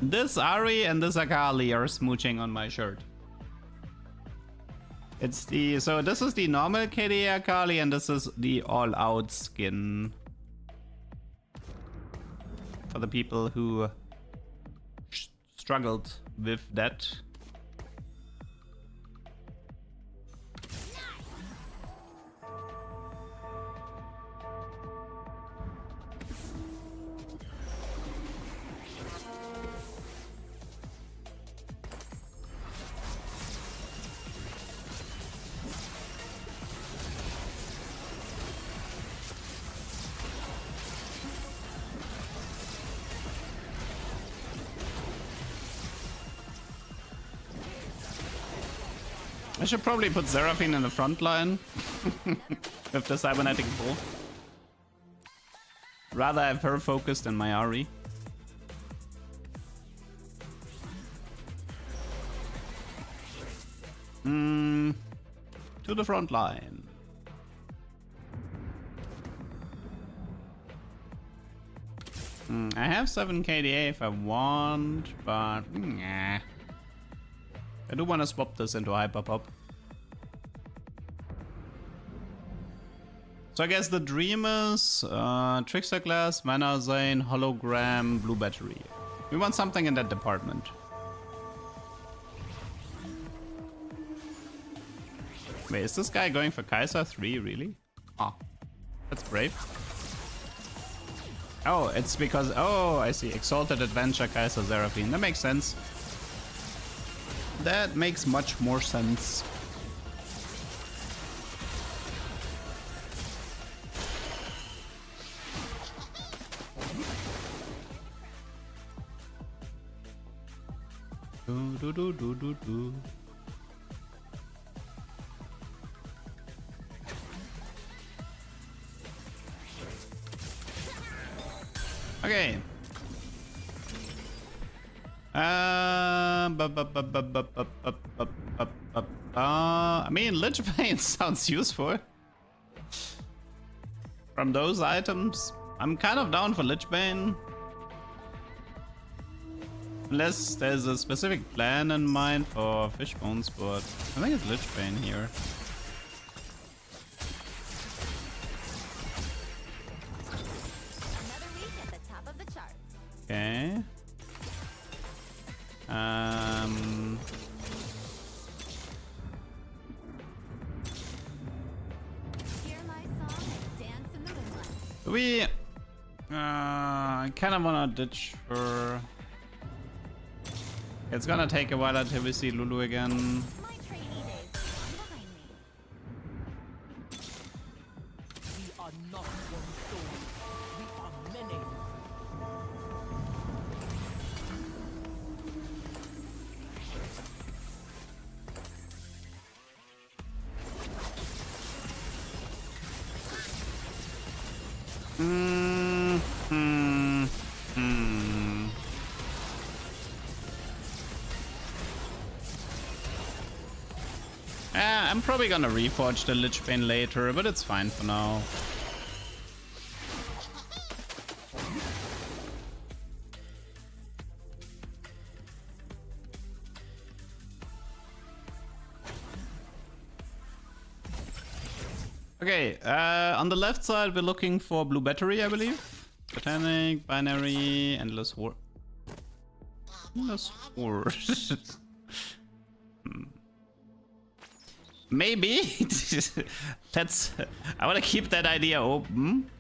this Ari and this Akali are smooching on my shirt. It's the this is the normal KDA Akali and this is the all out skin. For the people who struggled with that. I should probably put Seraphine in the front line with the cybernetic bull. Rather have her focused in my Ari. To the front line. I have 7 KDA if I want, but nah. I do want to swap this into Hyper Pop. So I guess the dream is Trickster Glass, Mana Zane, Hologram, Blue Battery. We want something in that department. Wait, is this guy going for Kai'Sa 3, really? Oh, that's brave. Oh, it's because... Oh, I see. Exalted Adventure, Kai'Sa, Seraphine. That makes sense. That makes much more sense. Do. Okay. I mean, Lich Bane sounds useful. From those items, I'm kind of down for Lich Bane. Unless there's a specific plan in mind for Fishbones, but I think it's Lich Bane here. Another week at the top of the charts. Okay. Hear my song and dance in the moonlight. We kind of wanna ditch her. It's gonna take a while until we see Lulu again. My trainee days are behind me. We are not one soul. We are many. I'm probably gonna reforge the Lich Bane later, but it's fine for now. Okay, on the left side we're looking for Blue Battery, I believe. Botanic, Binary, Endless Horde. Endless Horde. Maybe. Let's. I want to keep that idea open.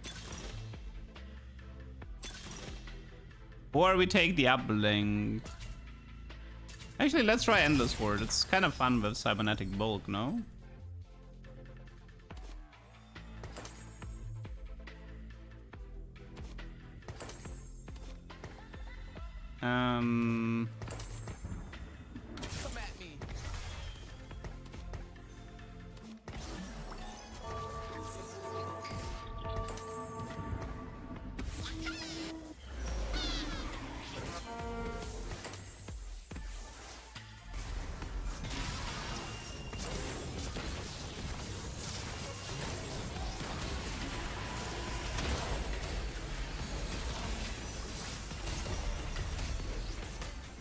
Or we take the uplink. Actually, let's try Endless Horde. It's kind of fun with Cybernetic Bulk, no? Come at me.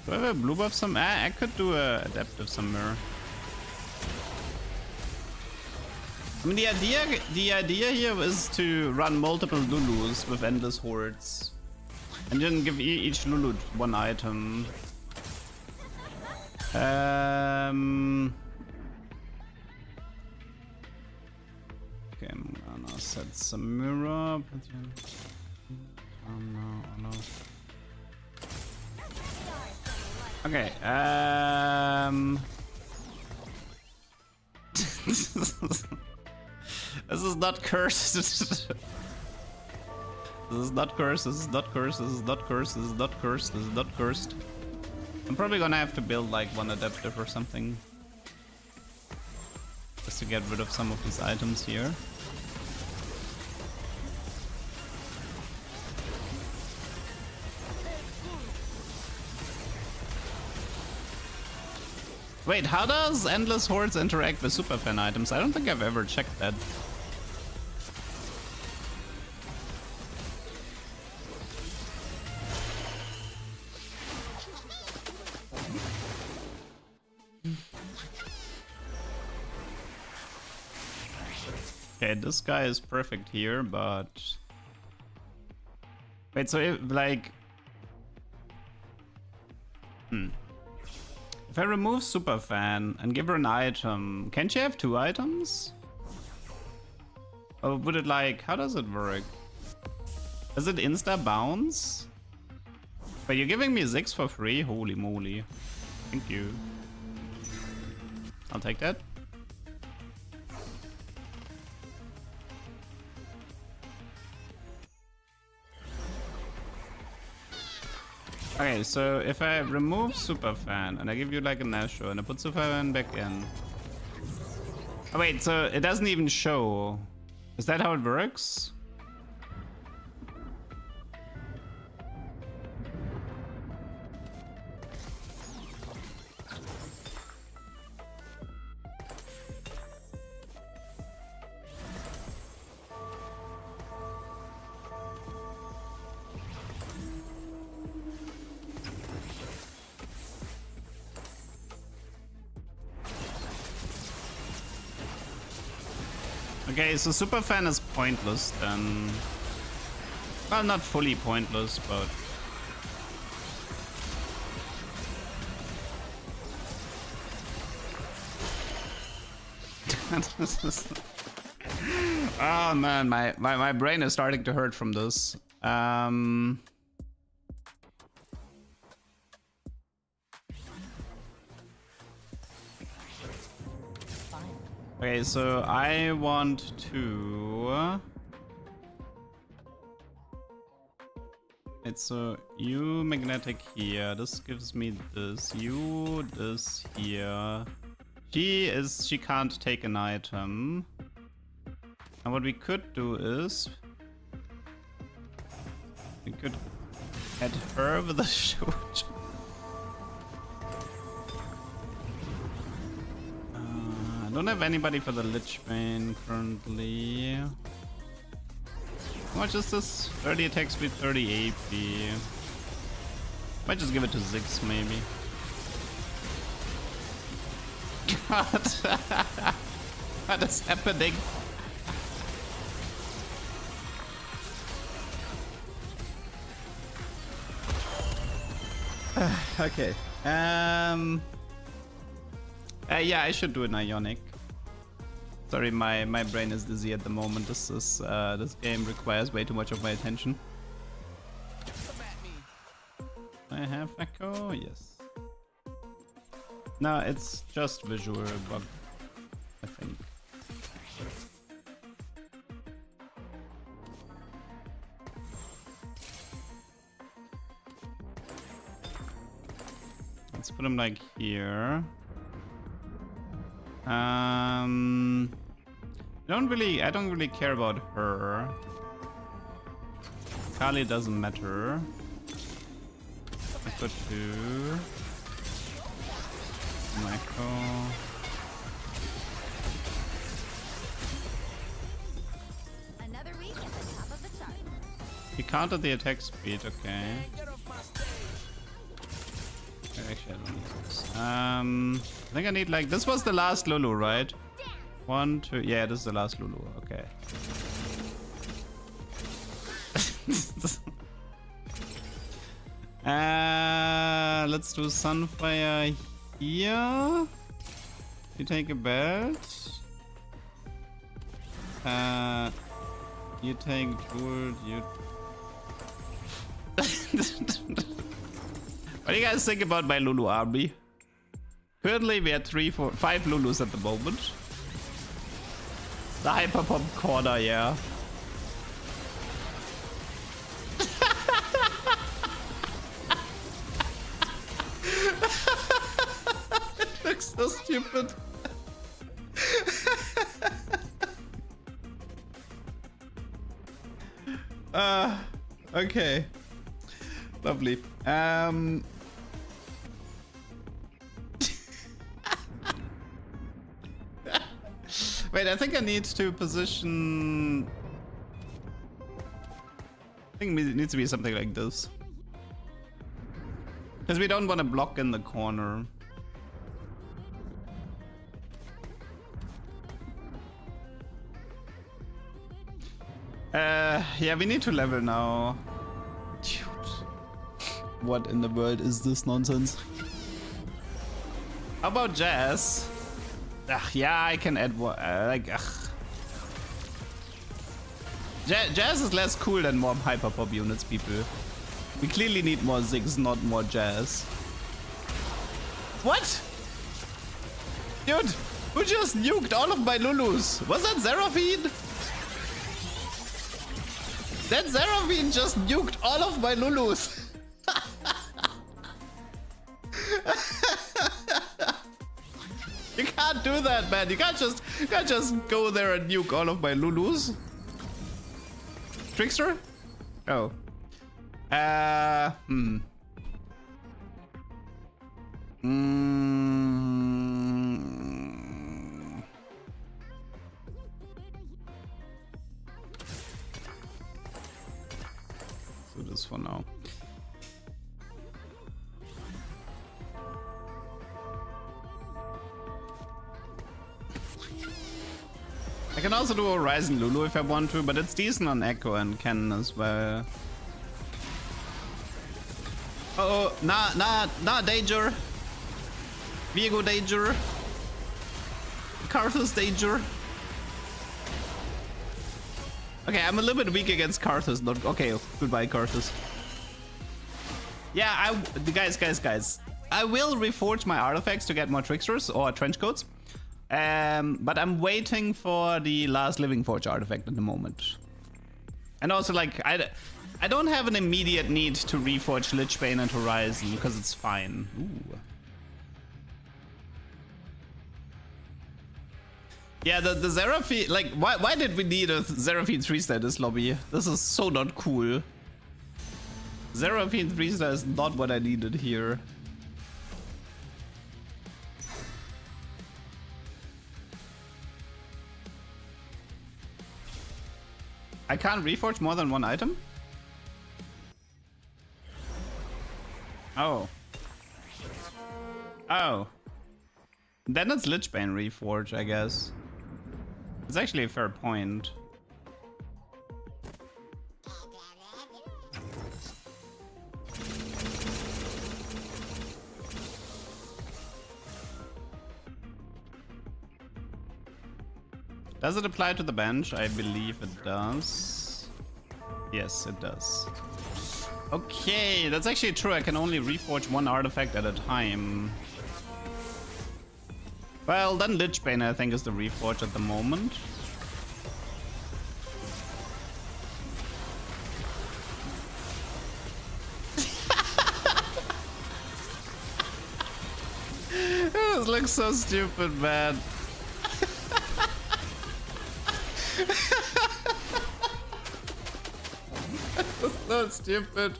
Do I have a blue buff some? I could do a adaptive somewhere. I mean, the idea here is to run multiple Lulus with endless hordes, and then give each Lulu one item. Okay, I'm gonna set some mirror. Oh no. Okay, this is not cursed. This is not cursed, this is not cursed, this is not cursed, this is not cursed, this is not cursed. I'm probably gonna have to build like one adaptive or something. Just to get rid of some of these items here. Wait, how does Endless Hordes interact with Superfan items? I don't think I've ever checked that. Okay, this guy is perfect here, but... Wait, so if, like... If I remove Superfan and give her an item, can she have 2 items? Or would it like... How does it work? Does it insta-bounce? But you're giving me 6 for free? Holy moly. Thank you. I'll take that. Okay, so if I remove Superfan and I give you like a Nashor and I put Superfan back in. Oh wait, so it doesn't even show. Is that how it works? Okay, so Superfan is pointless then. Well, not fully pointless, but... Oh man, my brain is starting to hurt from this. Okay, so I want to... It's so you magnetic here. This gives me this. You this here. She can't take an item. And what we could do is we could hit her with a shoot. I don't have anybody for the Lich Bane currently. How much is this? 30 attack speed, 30 AP. Might just give it to Ziggs, maybe. God. What is happening? Okay. Yeah, I should do an Ionic. Sorry, my brain is dizzy at the moment. This game requires way too much of my attention. I have echo, yes. No, it's just visual bug, I think. Let's put him like here. I don't really care about her. Kali doesn't matter. I put 2. Michael. Another week at the top of the chart. He counted the attack speed, okay. Actually, I don't need this. I think I need like, this was the last Lulu, right? 1, 2, yeah, this is the last Lulu, okay. Let's do Sunfire here. You take a belt. You take Jewel, you... What do you guys think about my Lulu army? Currently we had 3, 4, 5 Lulus at the moment. The Hyper Pop corner, yeah. It looks so stupid. Okay. Lovely. Wait, I think I need to position... I think it needs to be something like this. Because we don't want to block in the corner. Yeah, we need to level now. Dude. What in the world is this nonsense? How about Jazz? Yeah, I can add more. Jazz is less cool than more Hyper Pop units, people. We clearly need more Ziggs, not more Jazz. What? Dude, who just nuked all of my Lulus? Was that Seraphine? That Seraphine just nuked all of my Lulus. You can't do that, man. You can't just go there and nuke all of my Lulus. Trickster? Oh. Do this for now. I can also do Horizon Lulu if I want to, but it's decent on Echo and Cannon as well. Uh oh, nah, danger. Viego danger. Karthus danger. Okay, I'm a little bit weak against Karthus. Not okay. Goodbye, Karthus. Yeah, guys. I will reforge my artifacts to get more tricksters or trench coats. But I'm waiting for the last Living Forge artifact at the moment. And also, like, I don't have an immediate need to reforge Lichbane and Horizon because it's fine. Ooh. Yeah, the Seraphine, like, why did we need a Seraphine 3-star this lobby? This is so not cool. Seraphine 3-star is not what I needed here. I can't reforge more than one item? Oh. Oh. Then it's Lichbane reforge, I guess. It's actually a fair point. Does it apply to the bench? I believe it does. Yes, it does. Okay, that's actually true. I can only reforge one artifact at a time. Well, then Lichbane, I think, is the reforge at the moment. This looks so stupid, man. So stupid.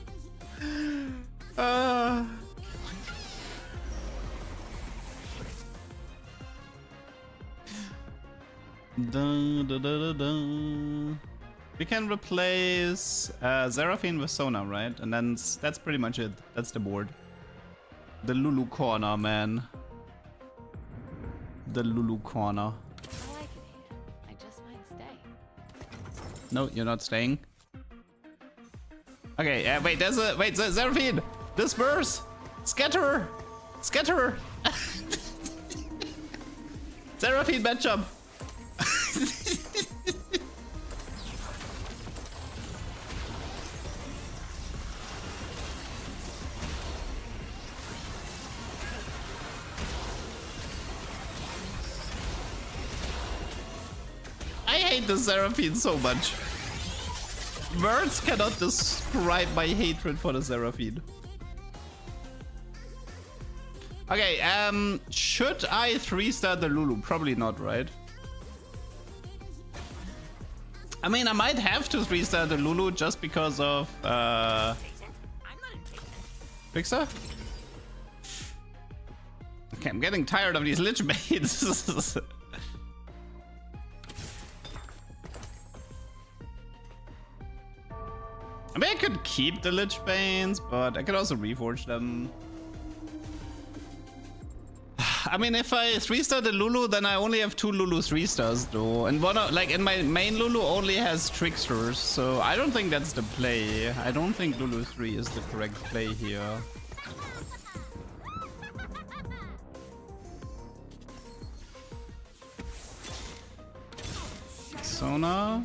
We can replace Seraphine with Sona, right? And then that's pretty much it. That's the board. The Lulu corner, man. The Lulu corner. I like it here. I just might stay. No, you're not staying. Okay, wait, wait, Seraphine! Disperse! Scatter! Scatter! Seraphine matchup! I hate the Seraphine so much. Words cannot describe my hatred for the Seraphine. Okay, should I 3-star the Lulu? Probably not, right? I mean, I might have to 3-star the Lulu just because of, Fixer? Okay, I'm getting tired of these Lich Baits. I mean, I could keep the Lich Banes, but I could also reforge them. I mean, if I 3-star the Lulu, then I only have 2 Lulu 3-stars though. And one, like, in my main Lulu only has Tricksters, so I don't think that's the play. I don't think Lulu 3 is the correct play here. Sona.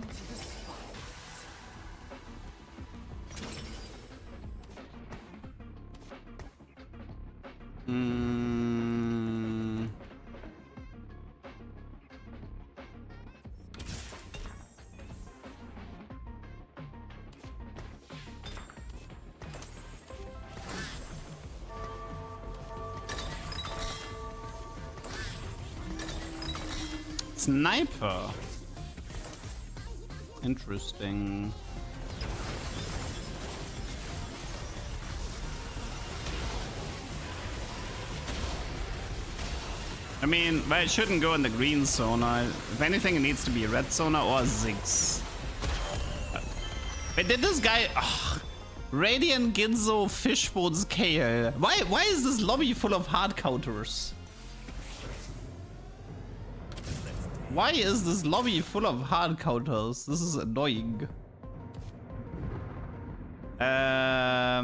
Sniper. Interesting. I mean, but it shouldn't go in the green Sona. If anything, it needs to be a red Sona or Ziggs. Wait, did this guy... Ugh. Radiant Ginzo Fishbones Kale. Why is this lobby full of hard counters? Why is this lobby full of hard counters? This is annoying. I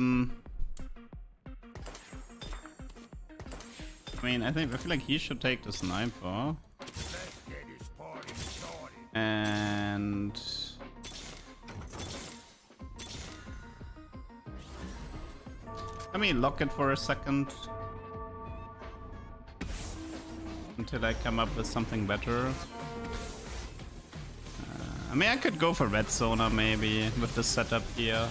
mean, I feel like he should take the sniper. And let me lock it for a second until I come up with something better. I mean, I could go for red Sona maybe with the setup here.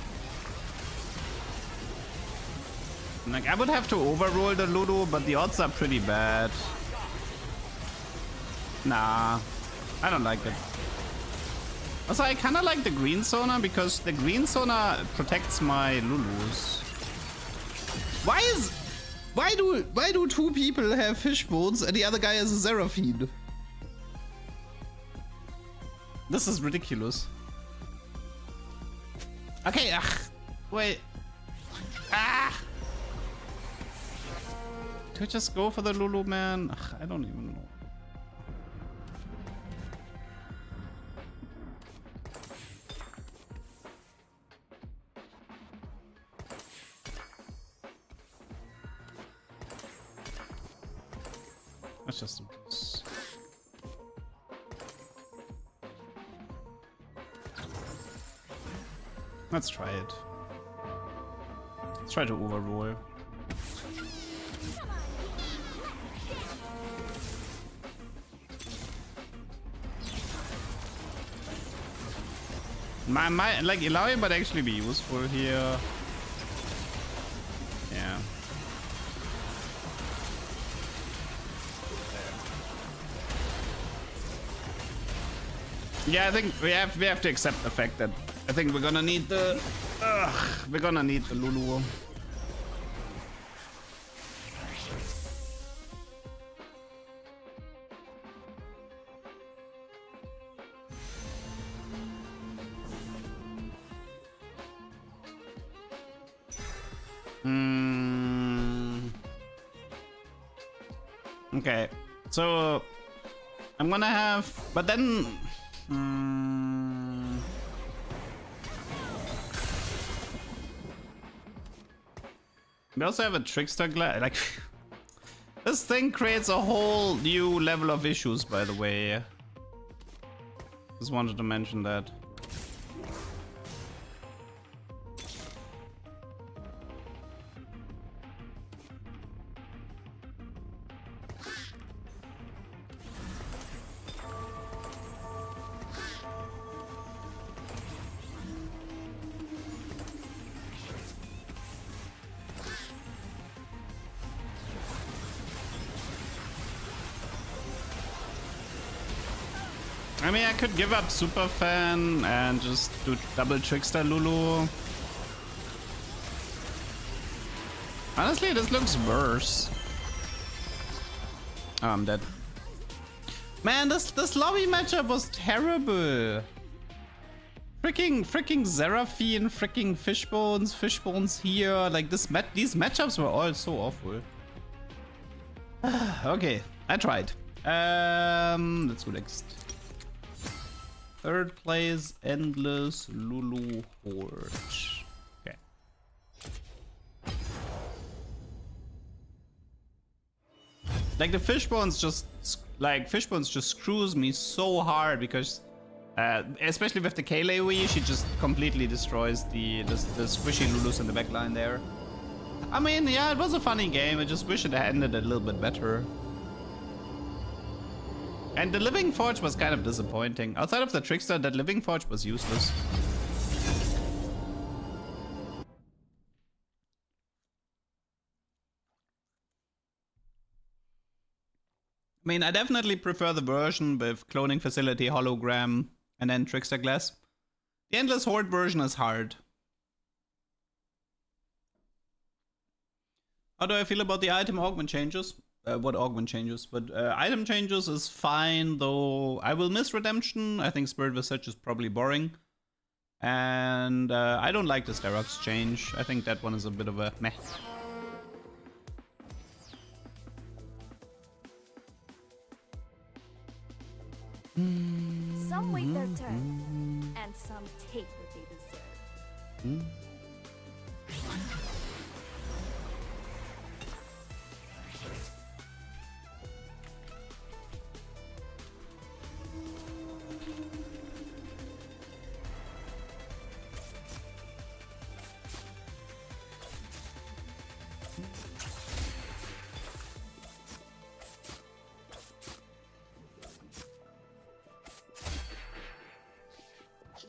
Like, I would have to overroll the Ludo, but the odds are pretty bad. Nah, I don't like it. Also, I kind of like the green Sona because the green Sona protects my Lulus. Why do 2 people have Fishbones and the other guy has a Seraphine? This is ridiculous. Okay, wait. Could I just go for the Lulu, man? I don't even know. Let's just do this. Let's try it. Let's try to overrule. My like Eloy might actually be useful here. Yeah. Yeah, I think we have to accept the fact that I think we're gonna need the Lulu. Okay, so I'm gonna have, but then we also have a trickster like this thing creates a whole new level of issues, by the way. Just wanted to mention that. I mean, I could give up Super Fan and just do double Trickster Lulu. Honestly, this looks worse. Oh, I'm dead. Man, this lobby matchup was terrible. Freaking Seraphine, freaking Fishbones here. Like these matchups were all so awful. Okay, I tried. Let's go next. Third place, Endless Lulu Horde. Okay. Like the Fishbones just screws me so hard because especially with the Kayleigh, she just completely destroys the squishy Lulus in the backline there. I mean, yeah, it was a funny game. I just wish it had ended a little bit better. And the Living Forge was kind of disappointing. Outside of the Trickster, that Living Forge was useless. I mean, I definitely prefer the version with Cloning Facility, Hologram, and then Trickster Glass. The Endless Horde version is hard. How do I feel about the item augment changes? What augment changes? But item changes is fine, though I will miss Redemption. I think Spirit Visage is probably boring. And I don't like the Sterox change. I think that one is a bit of a meh. Some wait their turn, and some take what they deserve.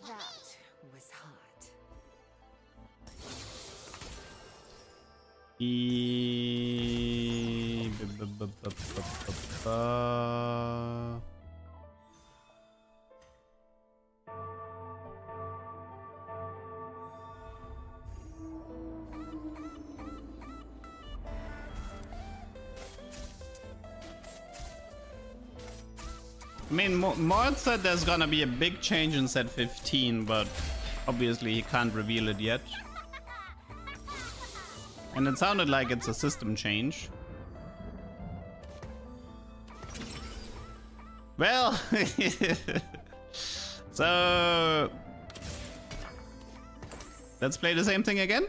That was hot. I mean, Mort said there's gonna be a big change in set 15, but obviously he can't reveal it yet. And it sounded like it's a system change. Well, so let's play the same thing again.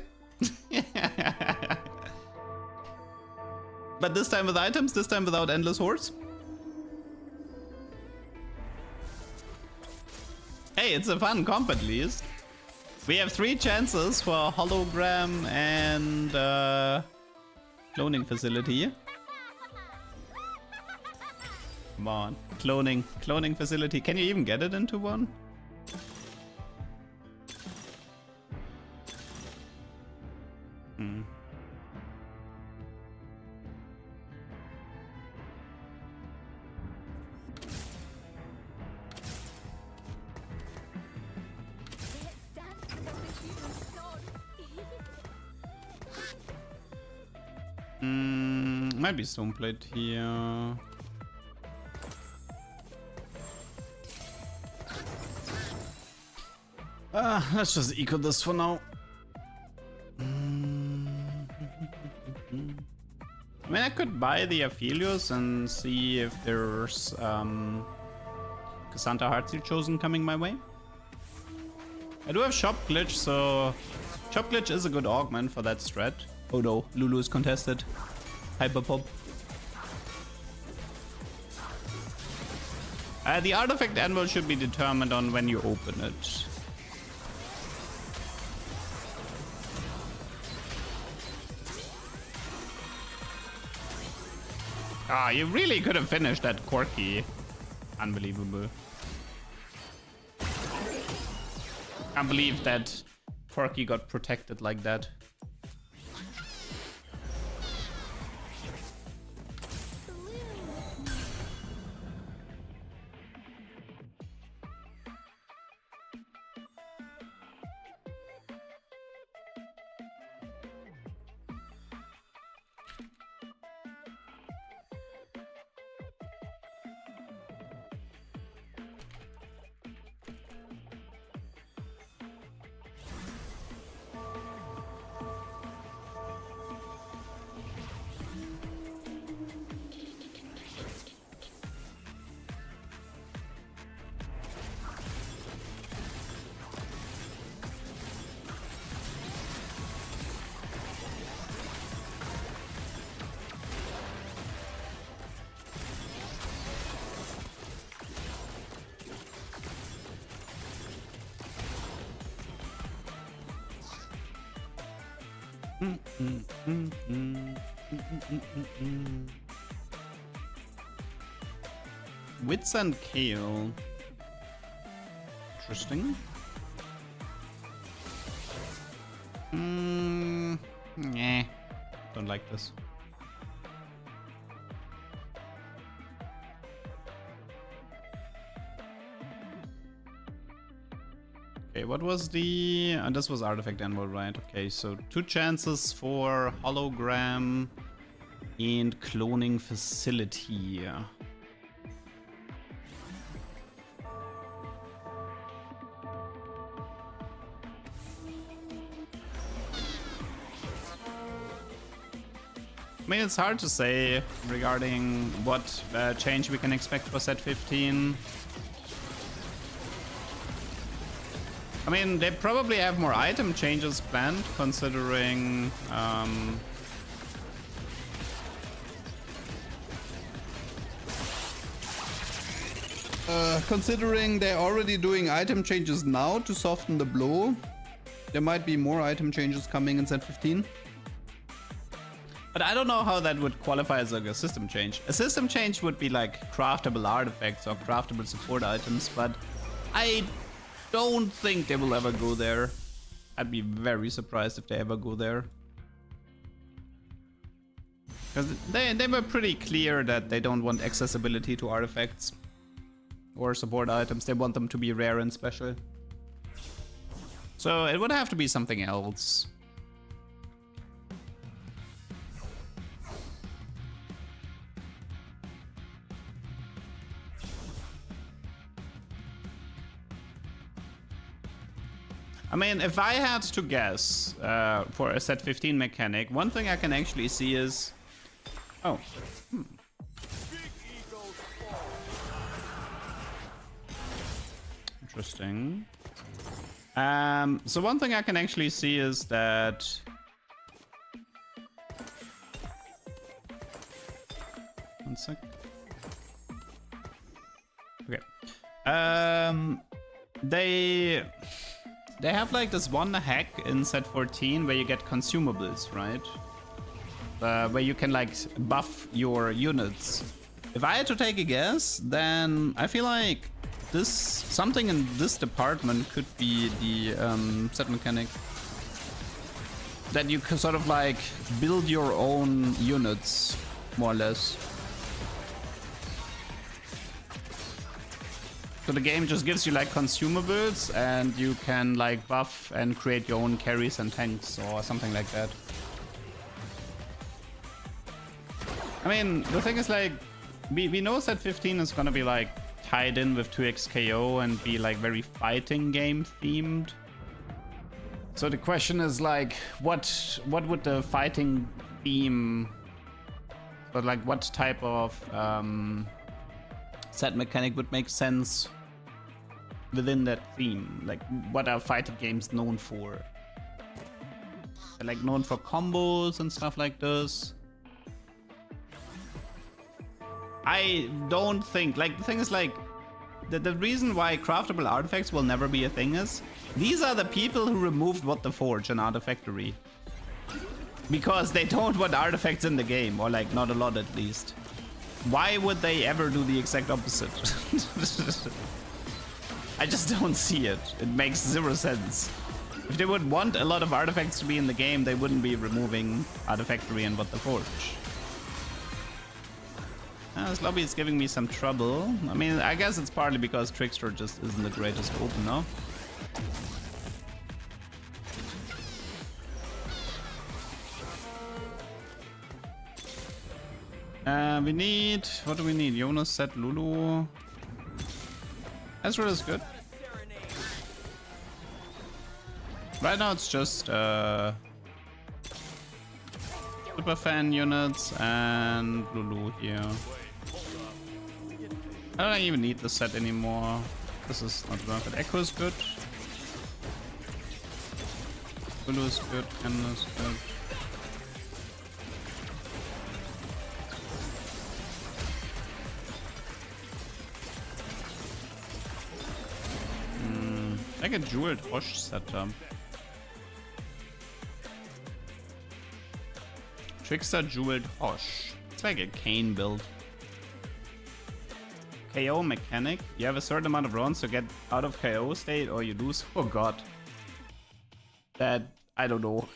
But this time with items, this time without Endless Hordes. Hey, it's a fun comp at least. We have 3 chances for hologram and cloning facility. Come on, cloning facility. Can you even get it into one? Hmm. Might be stone plate here. Let's just eco this for now. I mean, I could buy the Aphelios and see if there's Cassandra Heartseal Chosen coming my way. I do have Shop Glitch, so Shop Glitch is a good augment for that strat. Oh no, Lulu is contested. Hyper Pop. The artifact anvil should be determined on when you open it. Ah, you really could have finished that Corki. Unbelievable. Can't believe that Corki got protected like that. Wits and Kale. Interesting. Nah. Don't like this. Okay, what was the... this was Artifact Anvil, right? Okay, so 2 chances for Hologram and Cloning Facility. I mean, it's hard to say regarding what change we can expect for set 15. I mean, they probably have more item changes planned, considering considering they're already doing item changes now to soften the blow. There might be more item changes coming in set 15. But I don't know how that would qualify as like a system change. A system change would be like craftable artifacts or craftable support items, but I don't think they will ever go there. I'd be very surprised if they ever go there. Because they were pretty clear that they don't want accessibility to artifacts or support items. They want them to be rare and special. So it would have to be something else. I mean, if I had to guess for a set 15 mechanic, one thing I can actually see is... Oh. Interesting. So one thing I can actually see is that... One sec. Okay. they have like this one hack in set 14 where you get consumables, right? Where you can like buff your units. If I had to take a guess, then I feel like something in this department could be the set mechanic. That you can sort of like build your own units, more or less. So the game just gives you like consumables and you can like buff and create your own carries and tanks or something like that. I mean, the thing is like, we know set 15 is gonna be like tied in with 2x KO and be like very fighting game themed. So the question is like, what would the fighting theme, but like what type of set mechanic would make sense within that theme? Like, what are fighting games known for? They're like known for combos and stuff like this. I don't think, like, the thing is like, the reason why craftable artifacts will never be a thing is, these are the people who removed What the Forge and Artifactory. Because they don't want artifacts in the game, or like not a lot at least. Why would they ever do the exact opposite? I just don't see it. It makes zero sense. If they would want a lot of artifacts to be in the game, they wouldn't be removing Artifactory and What the Forge. This lobby is giving me some trouble. I mean, I guess it's partly because Trickster just isn't the greatest opener. We need... What do we need? Jonas, Set, Lulu. Ezreal is good. Right now it's just super fan units and Lulu here. I don't even need the set anymore. This is not worth it. Echo is good. Lulu is good. Cannon is good. Like a jeweled Hosh setup. Trickster jeweled Hosh. It's like a Kane build. KO mechanic. You have a certain amount of rounds to get out of KO state or you lose. Oh god. That, I don't know.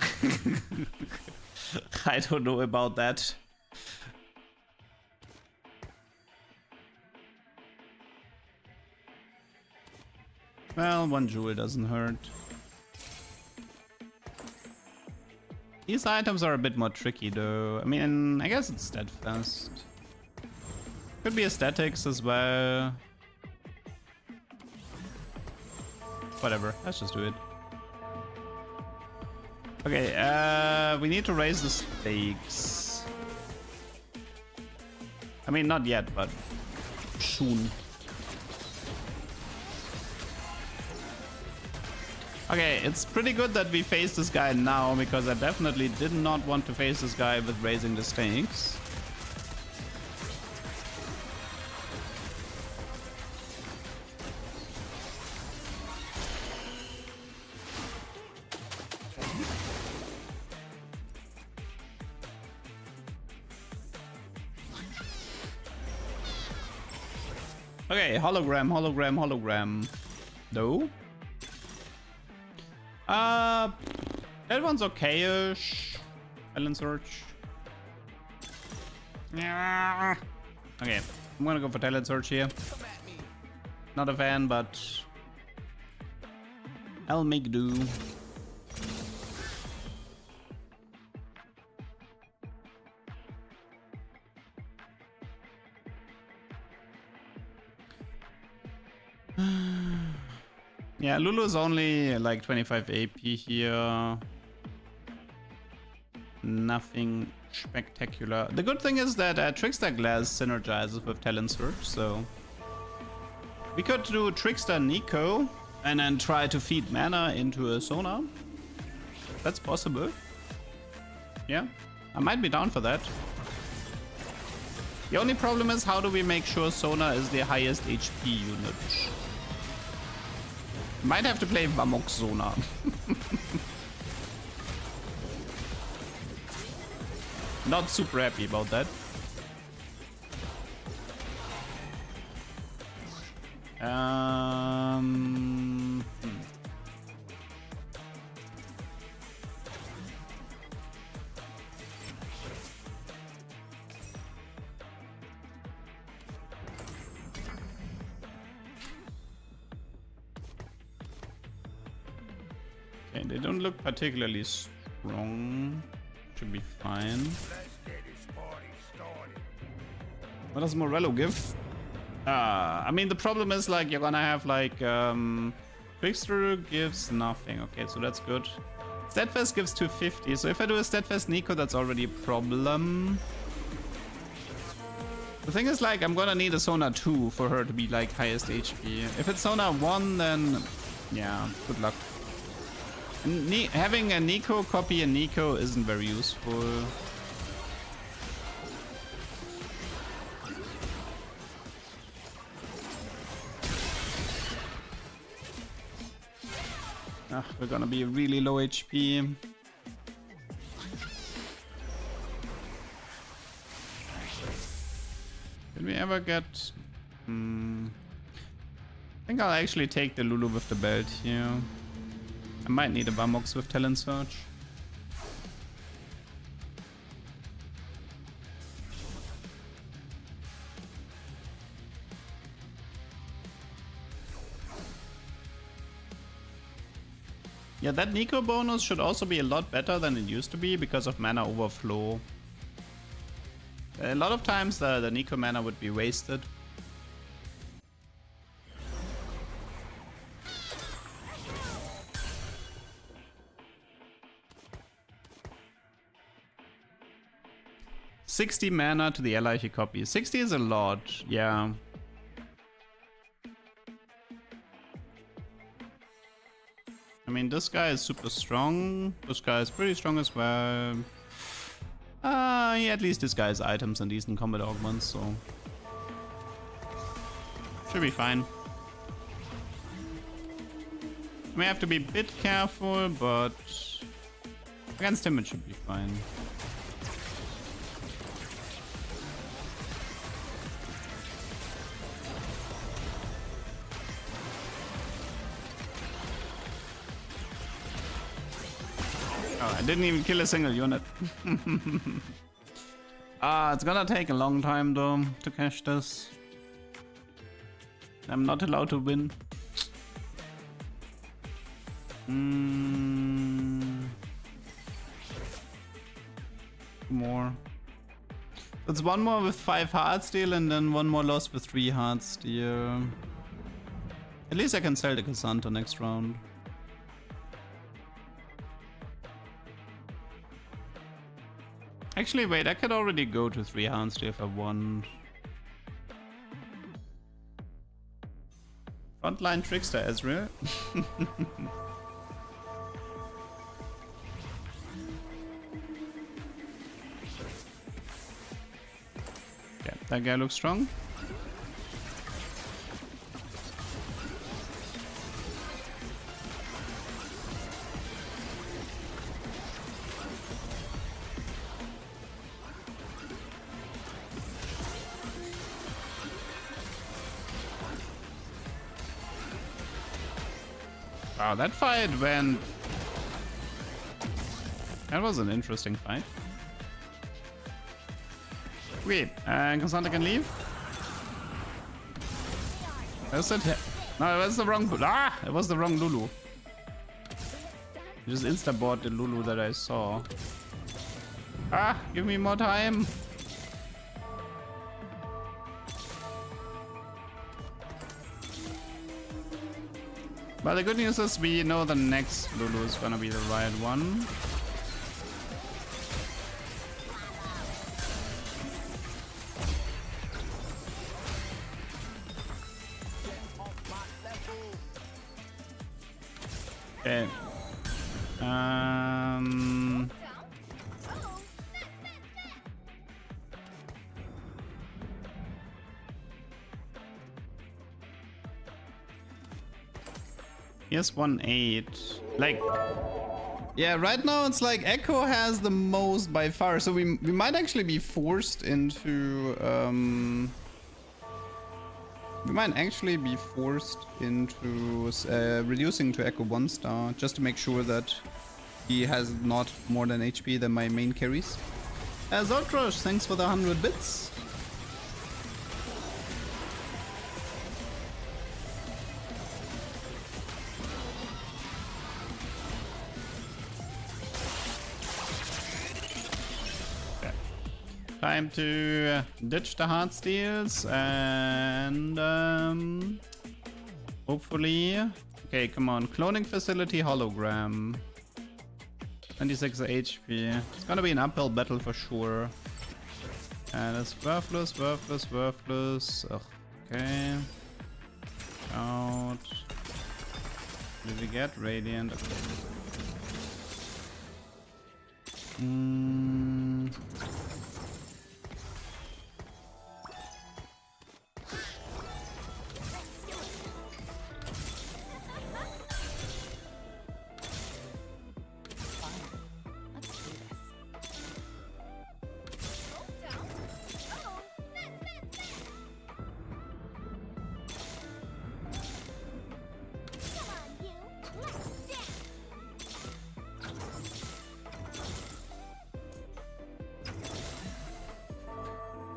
I don't know about that. Well, one jewel doesn't hurt. These items are a bit more tricky though. I mean, I guess it's steadfast. Could be aesthetics as well. Whatever, let's just do it. Okay, we need to raise the stakes. I mean, not yet, but soon. Okay, it's pretty good that we face this guy now, because I definitely did not want to face this guy with raising the stakes. Okay, hologram, hologram, hologram. No? That one's okay-ish. Talent Search. Yeah. Okay, I'm gonna go for Talent Search here. Not a fan, but I'll make do. Yeah, Lulu's only like 25 AP here. Nothing spectacular. The good thing is that Trickster Glass synergizes with Talent Search, so we could do Trickster Nico and then try to feed mana into a Sona. That's possible. Yeah, I might be down for that. The only problem is, how do we make sure Sona is the highest HP unit? Might have to play Vamoxona. Not super happy about that. Okay, they don't look particularly strong. Should be fine. What does Morello give? I mean, the problem is like you're gonna have like Trickster gives nothing. Okay, so that's good. Steadfast gives 250. So if I do a Steadfast Nico, that's already a problem. The thing is like I'm gonna need a Sona 2 for her to be like highest HP. If it's Sona 1, then yeah, good luck. Having a Nico copy a Nico isn't very useful. We're gonna be really low HP. Did we ever get... I think I'll actually take the Lulu with the belt here. I might need a Vamox with Talent Surge. Yeah, that Nico bonus should also be a lot better than it used to be because of mana overflow. A lot of times the Nico mana would be wasted. $60 mana to the ally he copies. 60 is a lot, yeah. I mean, this guy is super strong. This guy is pretty strong as well. Yeah, at least this guy has items and decent combat augments, so... should be fine. May have to be a bit careful, but... against him it should be fine. Oh, I didn't even kill a single unit. It's gonna take a long time though to cash this. I'm not allowed to win. More. It's one more with 5 heart steal and then one more loss with 3 heart steal. At least I can sell the Cassandra next round. Actually, wait, I could already go to 3 heart steal if I want. Frontline Trickster Ezreal. Yeah, that guy looks strong. Wow, that fight went... that was an interesting fight. Wait, Cassandra can leave? Is it? No, it was the wrong... it was the wrong Lulu. Just insta-bought the Lulu that I saw. Give me more time. But the good news is we know the next Lulu is gonna be the right one. Okay. Yes, 1-8. Like, yeah, right now it's like Echo has the most by far, so we might actually be forced into reducing to Echo 1-star just to make sure that he has not more than HP than my main carries. Zoltrosh, thanks for the 100 bits. Time to ditch the hard steals and hopefully. Okay, come on. Cloning facility hologram. 26 HP. It's gonna be an uphill battle for sure. And it's worthless. Ugh, okay. Out. Did we get Radiant? Okay.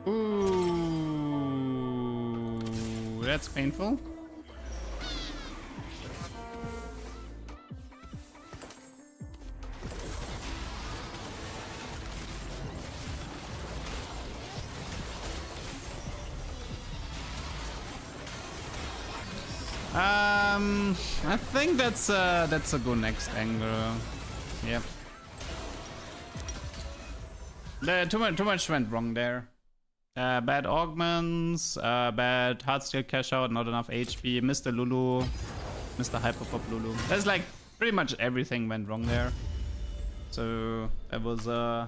Ooh, that's painful. I think that's a good next angle. Yep. Too much went wrong there. Bad augments, bad hardsteel cash out, not enough HP, Mr. Lulu, Mr. Hyperpop Lulu. That's like pretty much everything went wrong there. So that was I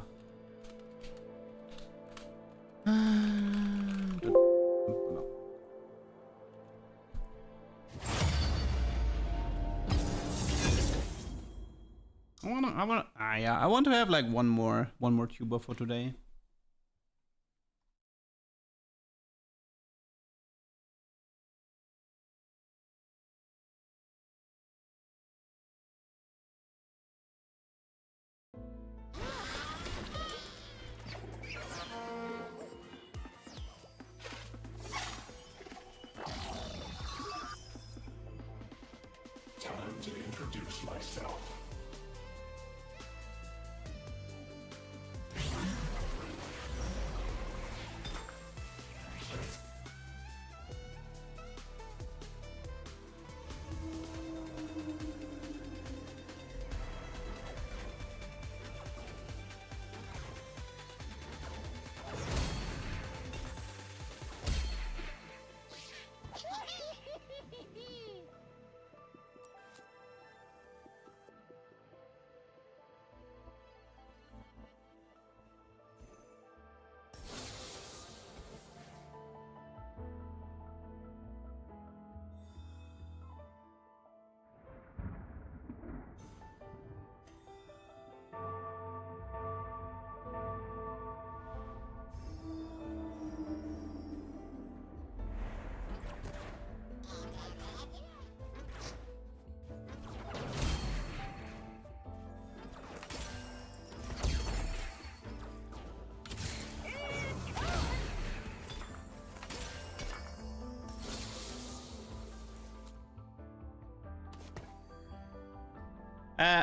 want to have like one more tuber for today. Time to introduce myself.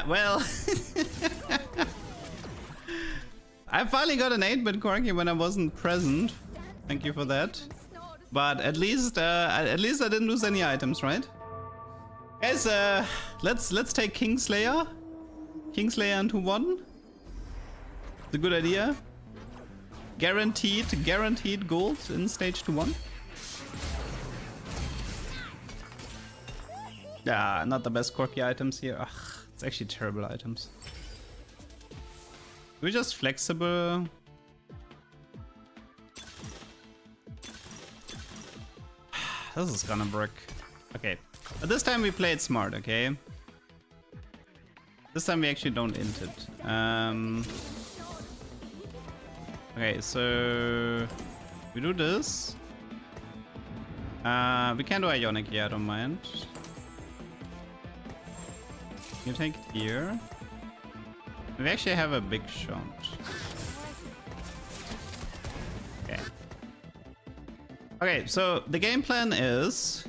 Well, I finally got an 8-bit Corky when I wasn't present. Thank you for that. But at least I didn't lose any items, right? Guys, let's take Kingslayer. Kingslayer into 1. It's a good idea. Guaranteed gold in stage 2-1. Ah, not the best Corky items here. Ugh, it's actually terrible items. We're just flexible. This is gonna brick. Okay, But this time we played smart, okay? This time we actually don't int it. Okay, so we do this. We can do Ionic here, I don't mind. You take it here. We actually have a big shot. Okay. Okay, so the game plan is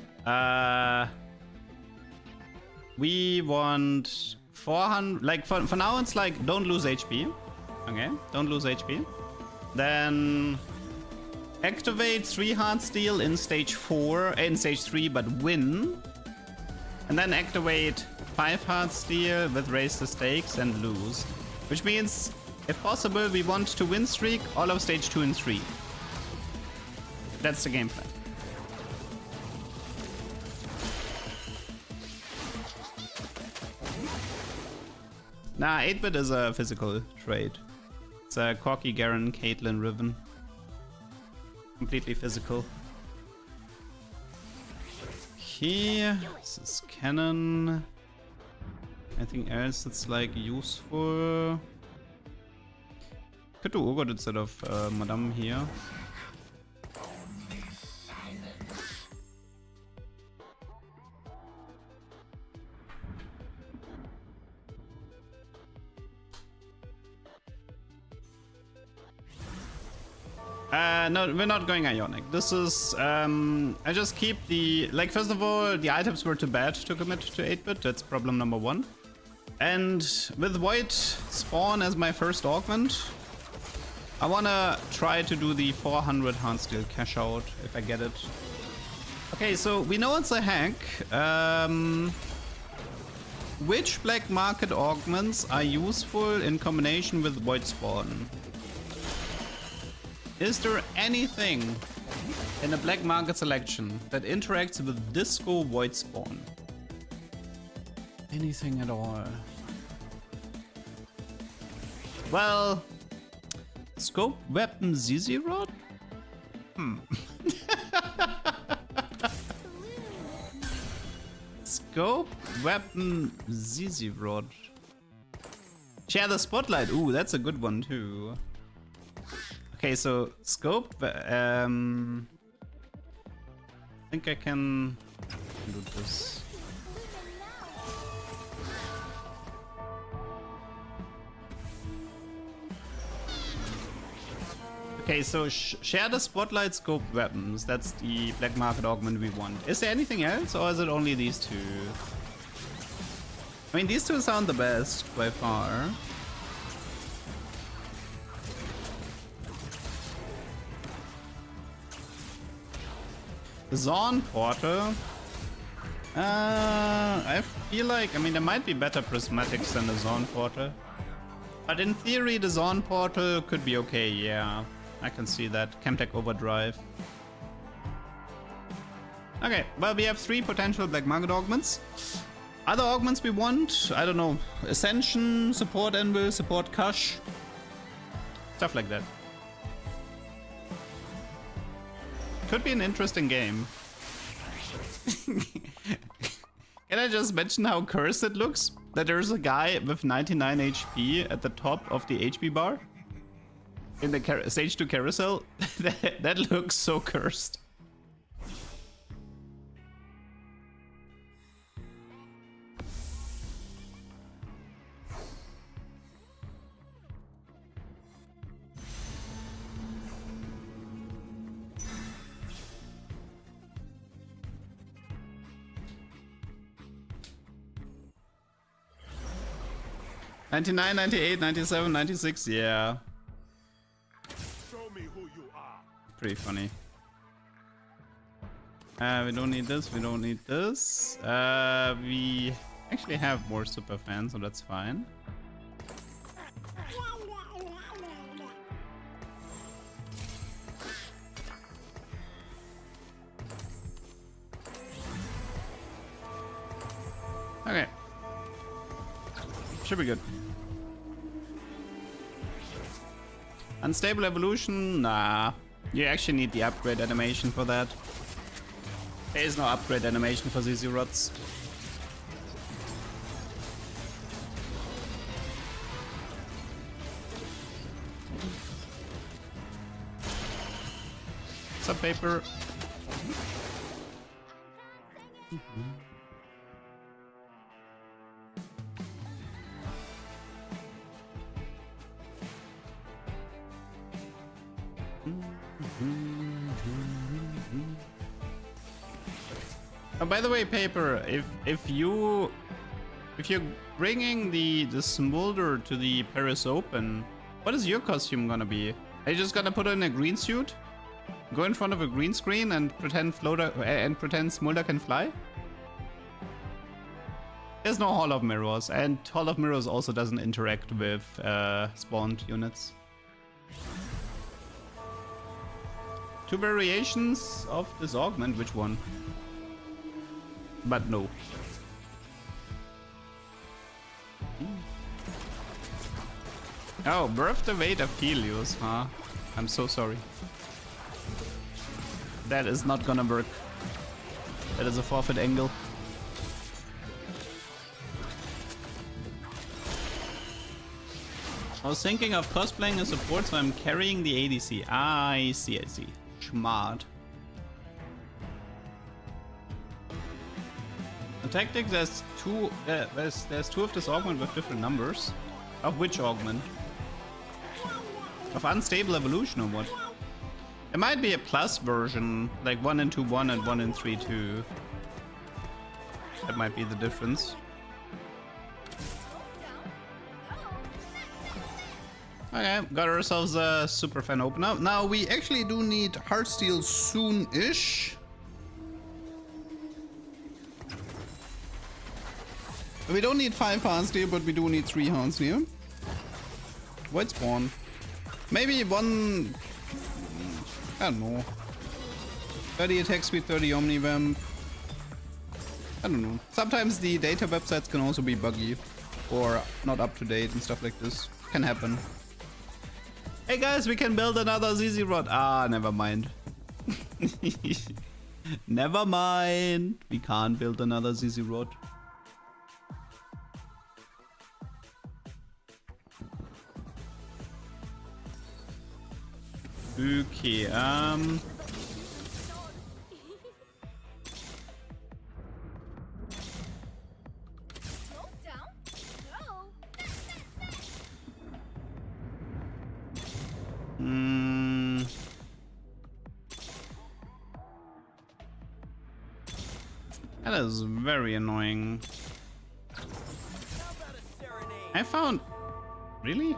we want 400, like for now it's like don't lose HP. Okay, don't lose HP. Then activate 3 hard steel in stage 4, in stage 3, but win. And then activate 5 hard steel with raise the stakes and lose. Which means, if possible, we want to win streak all of stage 2 and 3. That's the game plan. Nah, 8-bit is a physical trade. It's a Corky, Garen, Caitlyn, Riven. Completely physical. Okay, this is cannon. Anything else that's like useful? Could do Urgot instead of Madame here. No, we're not going Ionic. This is, I just keep the, like, first of all, the items were too bad to commit to 8-bit. That's problem number 1. And with Void Spawn as my first augment, I wanna try to do the 400 hard steel cash out if I get it. Okay, so we know it's a hack. Which black market augments are useful in combination with Void Spawn? Is there anything in a black market selection that interacts with Disco Void Spawn? Anything at all? Well, Scope Weapon ZZ Rod? Scope Weapon ZZ Rod. Share the Spotlight. Ooh, that's a good one too. Okay, so scope. I think I can do this. Okay, so share the spotlight scope weapons. That's the black market augment we want. Is there anything else, or is it only these two? I mean, these two sound the best by far. Zorn Portal. I feel like, I mean, there might be better prismatics than the Zorn Portal. But in theory, the Zorn Portal could be okay, yeah. I can see that. Chemtech Overdrive. Okay, well, we have 3 potential black market augments. Other augments we want, I don't know, Ascension, Support Anvil, Support Kush. Stuff like that. Could be an interesting game. Can I just mention how cursed it looks? That there's a guy with 99 HP at the top of the HP bar? In the stage 2 carousel? that looks so cursed. '99, '98, '97, '96, yeah. Show me who you are. Pretty funny. We don't need this, we don't need this. We actually have more super fans, so that's fine. Okay. Should be good. Unstable evolution? Nah. You actually need the upgrade animation for that. There is no upgrade animation for ZZ Rods. Some paper. Oh, by the way, paper, if you're bringing the smolder to the Paris Open, what is your costume gonna be? Are you just gonna put on a green suit, go in front of a green screen, and pretend Smolder can fly? There's no Hall of Mirrors, and Hall of Mirrors also doesn't interact with spawned units. Two variations of this augment, which one? But no. Oh, birth the weight of Helios, huh? I'm so sorry. That is not gonna work. That is a forfeit angle. I was thinking of cosplaying a support, so I'm carrying the ADC. I see. Smart. The tactic, there's two of this augment with different numbers. Of which augment? Of unstable evolution or what? It might be a plus version, like 1 in 2-1 and 1 in 3-2. That might be the difference. Okay, got ourselves a super fan opener. Now we actually do need Heartsteel soon-ish. We don't need 5 Heartsteel, but we do need 3 Heartsteel. Void Spawn. Maybe one... I don't know. 30 attack speed, 30 Omnivamp. I don't know. Sometimes the data websites can also be buggy. Or not up to date and stuff like this. Can happen. Hey guys, we can build another ZZ Rod. Ah, never mind. Never mind. We can't build another ZZ Rod. Okay, that is very annoying. I found... Really?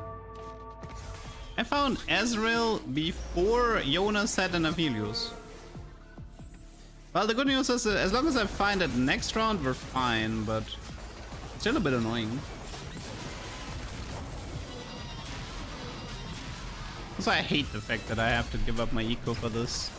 I found Ezreal before Jonas said an Aphelios. Well, the good news is as long as I find it next round, we're fine, but it's still a bit annoying. Also, I hate the fact that I have to give up my eco for this.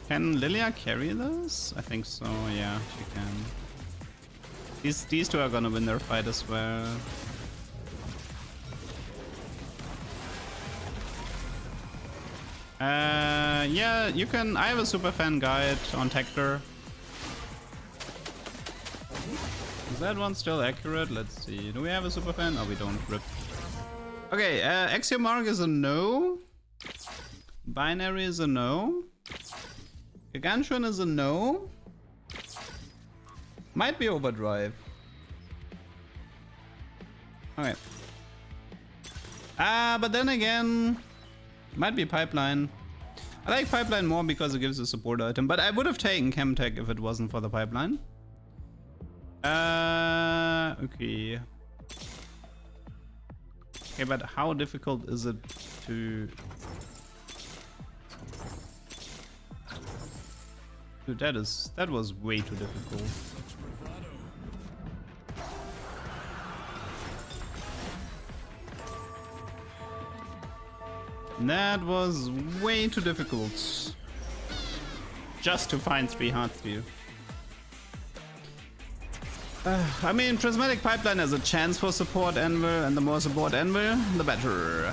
Can Lilia carry this? I think so, yeah, she can. These two are gonna win their fight as well. Yeah, you can. I have a super fan guide on Tector. Is that one still accurate? Let's see. Do we have a super fan? Oh, we don't. Rip. Okay, Axiomark is a no. Binary is a no. Gargantuan is a no. Might be Overdrive. Okay. But then again, might be Pipeline. I like Pipeline more because it gives a support item, but I would have taken Chemtech if it wasn't for the Pipeline. Okay. Okay, but how difficult is it to... Dude, that was way too difficult. That was way too difficult. Just to find 3 hearts for you. I mean, Prismatic Pipeline has a chance for support Anvil, and the more support Anvil, the better.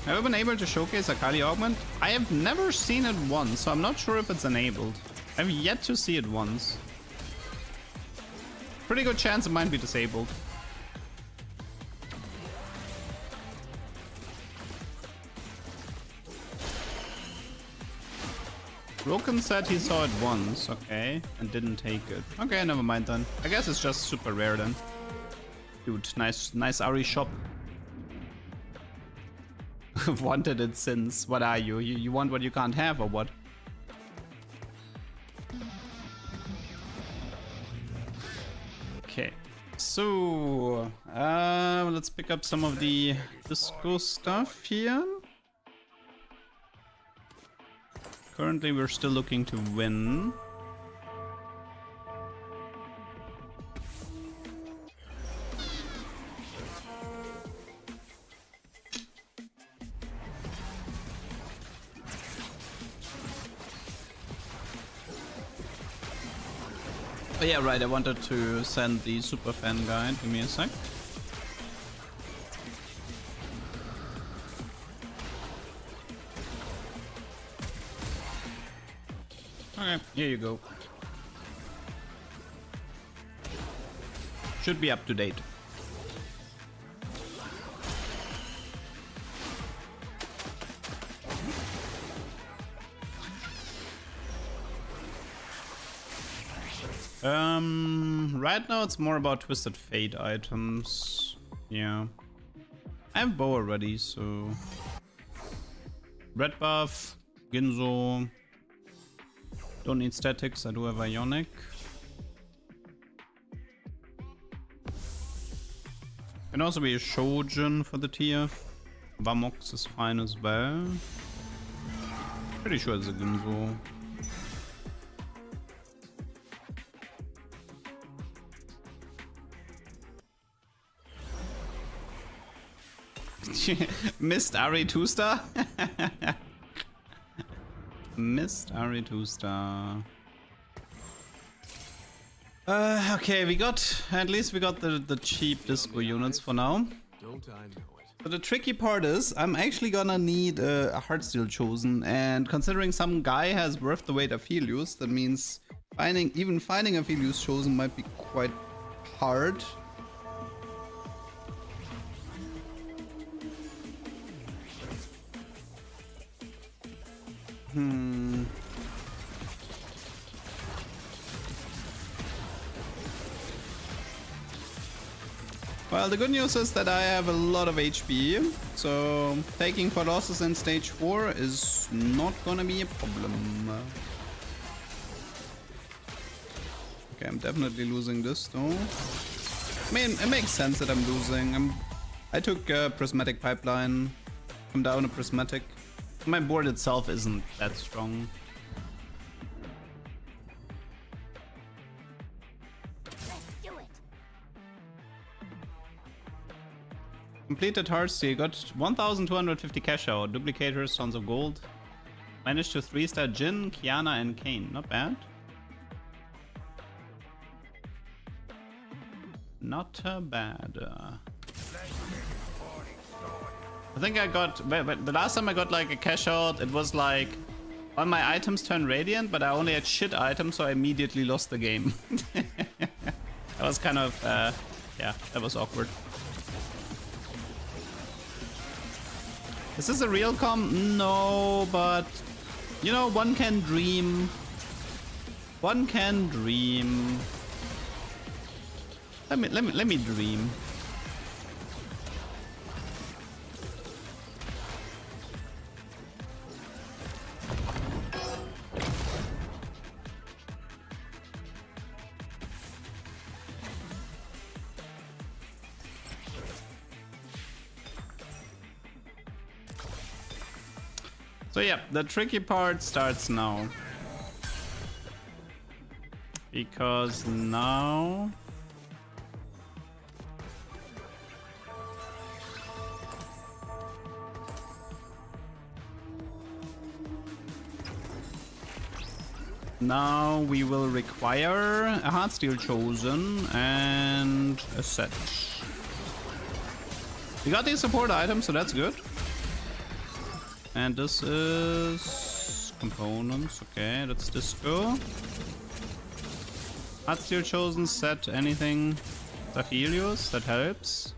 Have I been able to showcase Akali Augment? I have never seen it once, so I'm not sure if it's enabled. I've yet to see it once. Pretty good chance it might be disabled. Broken said he saw it once, okay, and didn't take it. Okay, never mind then. I guess it's just super rare then. Dude, nice Ari shop. Wanted it since. What are you? You want what you can't have or what? Okay, so let's pick up some of the disco stuff here. Currently, we're still looking to win. Oh yeah, right, I wanted to send the super fan guide. Give me a sec. Okay, here you go. Should be up to date. Right now it's more about Twisted Fate items. Yeah. I have bow already, so... Red buff, Ginzo. Don't need statics, I do have Ionic. Can also be a Shojin for the tier. Vamox is fine as well. Pretty sure it's a Ginzo. Missed Ari 2-star? Missed Ari 2-star. Okay, we got, at least we got the cheap disco units for now. Don't I know it? But the tricky part is, I'm actually gonna need a Heartsteel Chosen, and considering some guy has worth the weight of Helios, that means even finding a Helios Chosen might be quite hard. Well, the good news is that I have a lot of HP, so taking 4 losses in stage 4 is not gonna be a problem. Okay, I'm definitely losing this though. I mean, it makes sense that I'm losing. I took Prismatic Pipeline. I'm down a Prismatic. My board itself isn't that strong. Let's do it. Completed Heartsteel, got 1,250 cash out, duplicators, tons of gold. Managed to 3-star Jhin, Kiana, and Kayn. Not bad. Not bad. I think I got, the last time I got like a cash out, it was like all my items turn radiant, but I only had shit items, so I immediately lost the game. That was kind of, yeah, that was awkward. Is this a real com? No, but you know, one can dream. One can dream. Let me dream. So yeah, the tricky part starts now. Because now... Now we will require a Heartsteel Chosen and a set. We got these support items, so that's good. And this is components. Okay, that's disco. Heartsteel chosen, set anything. Saphelius, that helps.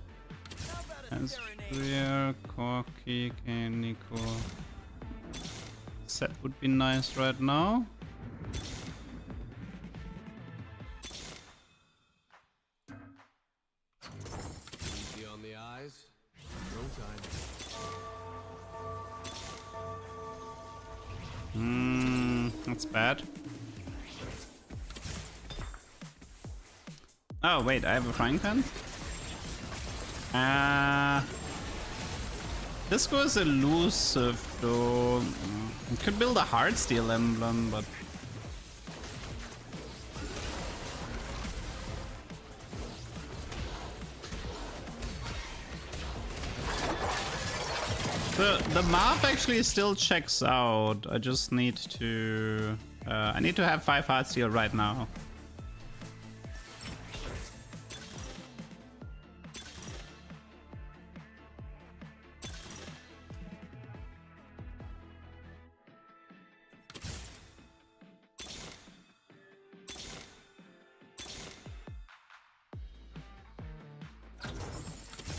And Sphere, Corky, Nico. Set would be nice right now. Easy on the eyes. No time. That's bad. Oh wait, I have a frying pan? Disco is elusive though. Could build a Heartsteel emblem, but... The math actually still checks out. I just need to... I need to have 5 Heartsteel right now.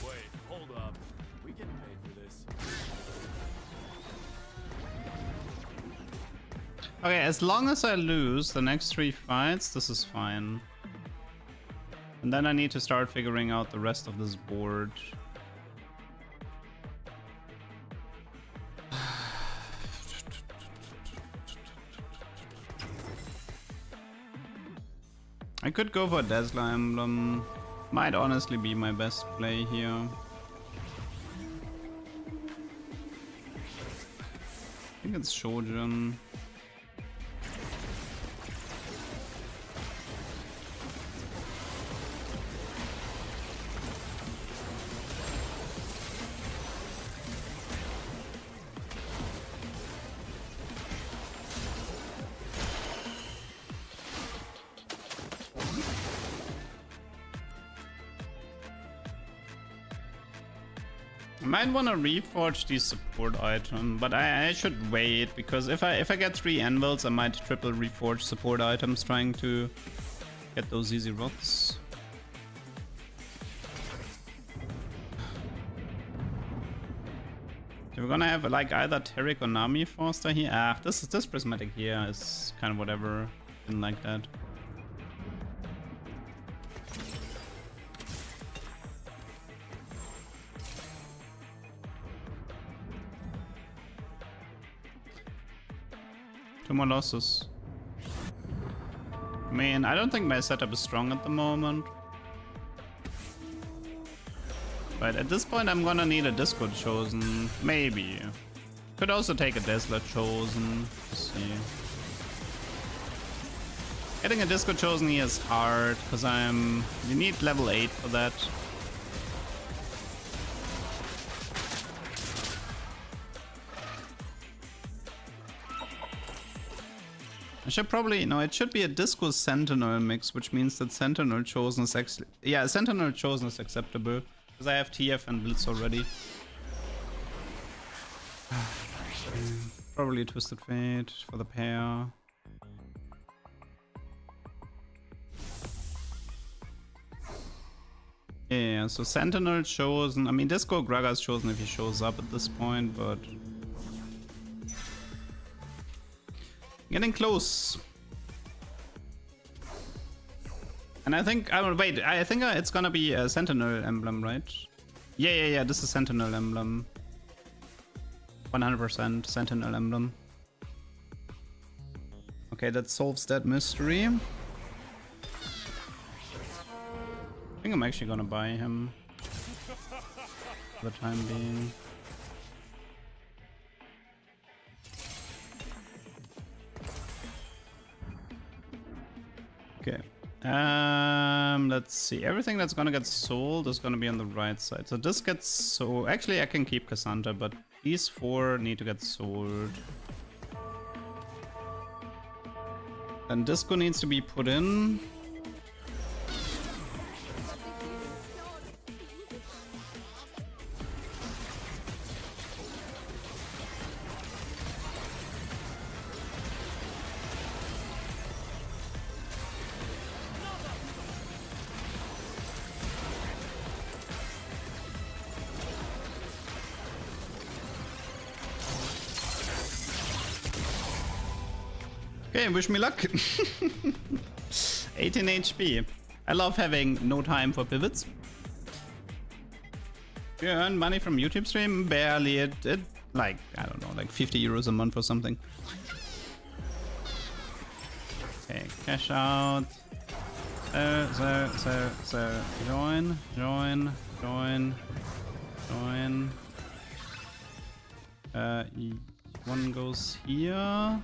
Wait, hold up. We get paid for this. Okay, as long as I lose the next 3 fights, this is fine. And then I need to start figuring out the rest of this board. I could go for Dazzler Emblem. Might honestly be my best play here. I think it's Shojin. I might want to reforge the support item, but I should wait, because if I get 3 anvils, I might triple reforge support items trying to get those easy rots. So we're gonna have like either Taric or Nami Forster here. Ah, this prismatic here is kind of whatever. Didn't like that. Two more losses. I mean, I don't think my setup is strong at the moment. But at this point, I'm gonna need a Disco Chosen. Maybe. Could also take a Dazzler Chosen. Let's see. Getting a Disco Chosen here is hard, because you need level 8 for that. I should probably, no, it should be a Disco Sentinel mix, which means that Sentinel Chosen is actually, yeah, Sentinel Chosen is acceptable, because I have TF and Blitz already. Probably Twisted Fate for the pair. Yeah, so Sentinel Chosen, I mean Disco Gragas Chosen if he shows up at this point, but... Getting close. And I think, wait, I think it's gonna be a Sentinel Emblem, right? Yeah, this is Sentinel Emblem. 100% Sentinel Emblem. Okay, that solves that mystery. I think I'm actually gonna buy him for the time being. Okay. Let's see. Everything that's gonna get sold is gonna be on the right side. So this gets sold. Actually, I can keep Cassandra, but these 4 need to get sold. And Disco needs to be put in. Okay, wish me luck. 18 HP. I love having no time for pivots. You earn money from YouTube stream? Barely. It like, I don't know, like 50 euros a month or something. Okay, cash out. So, join. One goes here.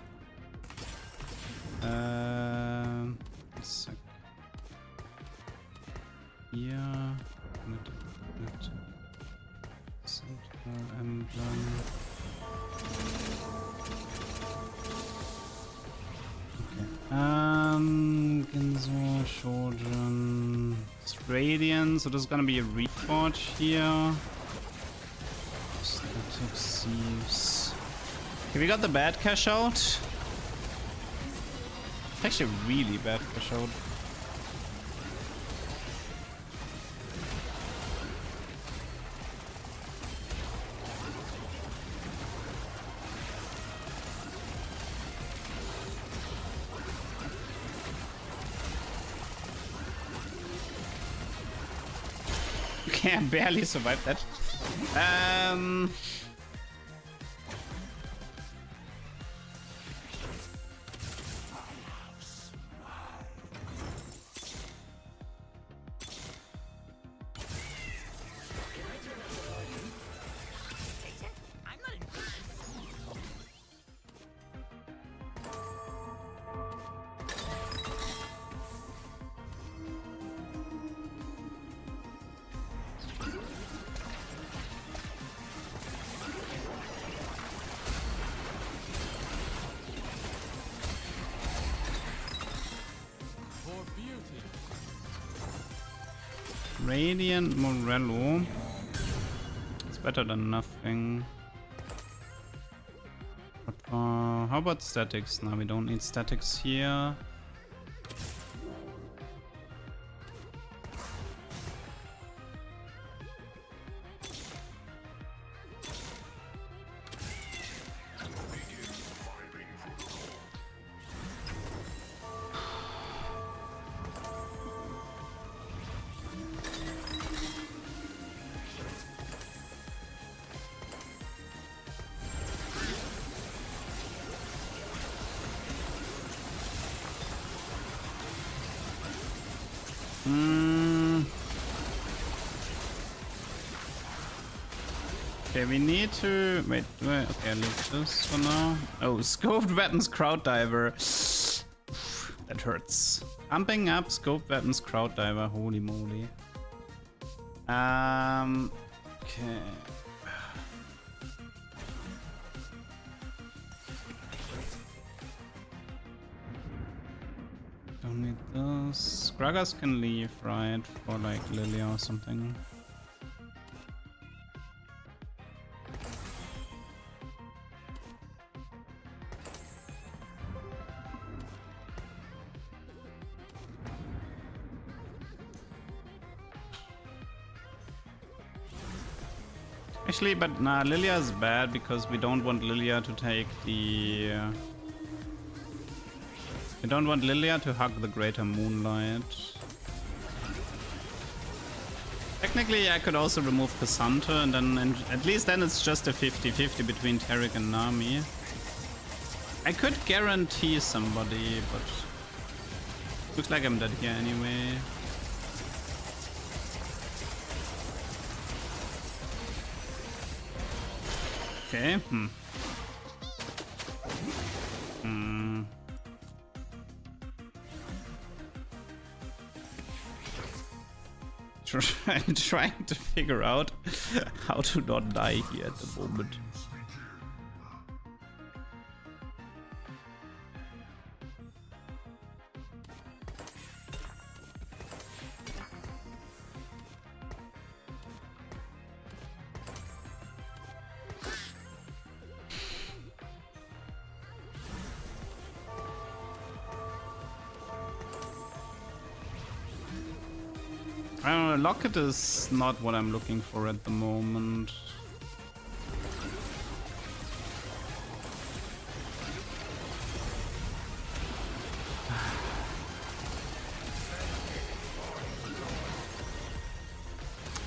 Sec. Here. Central emblem. Ginzo, Shoujin, it's Radiant, so there's gonna be a Reforge here. Static Thieves. Okay, we got the bad cash out. It's actually really bad cash out. Okay, I barely survived that. Radiant Morello. It's better than nothing. But how about statics? No, we don't need statics here. Okay, we need to wait. Okay, I'll leave this for now. Oh, scoped weapons crowd diver. That hurts. Pumping up scoped weapons crowd diver. Holy moly. Okay. Don't need those. Gragas can leave, right? For like Lilia or something. Actually, but nah, Lilia is bad because we don't want Lilia to take the... we don't want Lilia to hug the Greater Moonlight. Technically, I could also remove Cassandra, and then at least then it's just a 50-50 between Taric and Nami. I could guarantee somebody, but looks like I'm dead here anyway. Okay. I'm trying to figure out how to not die here at the moment. I don't know, Locket is not what I'm looking for at the moment.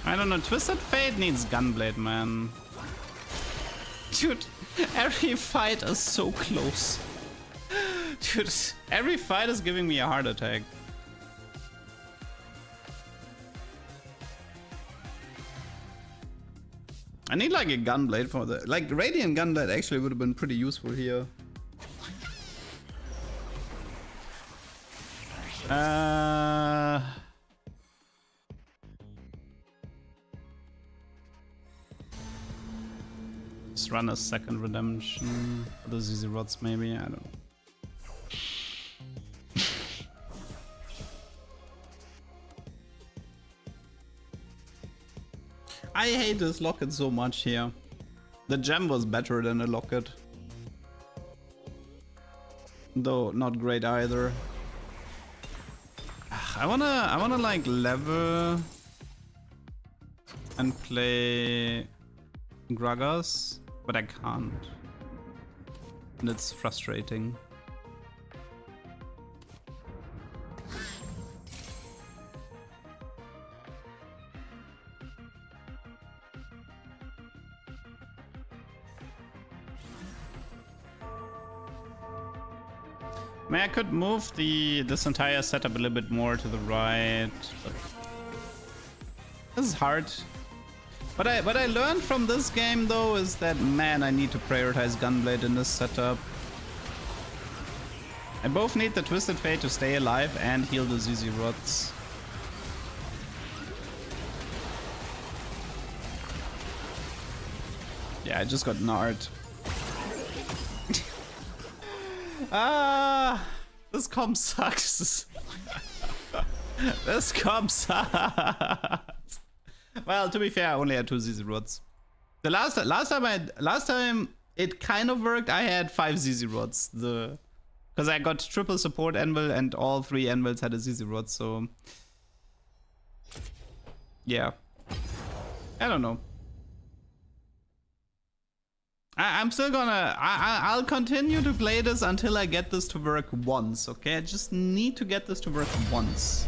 I don't know, Twisted Fate needs Gunblade, man. Dude, every fight is so close. Dude, every fight is giving me a heart attack. I need like a Gunblade for the... Like, Radiant Gunblade actually would have been pretty useful here. Just run a second redemption for the ZZ Rods, maybe. I don't know. I hate this locket so much here. The gem was better than a locket, though not great either. I wanna like level and play Gragas, but I can't, and it's frustrating. I mean, I could move this entire setup a little bit more to the right, but this is hard. What I learned from this game though is that, man, I need to prioritize Gunblade in this setup. I both need the Twisted Fate to stay alive and heal the ZZ Rods. Yeah, I just got gnarred. This comp sucks. This comp sucks. Well, to be fair, I only had 2 ZZ Rods. The last time it kind of worked. I had 5 ZZ Rods. Because I got triple support anvil and all 3 anvils had a ZZ Rod. So yeah, I don't know. I'm still gonna... I'll continue to play this until I get this to work once, okay? I just need to get this to work once.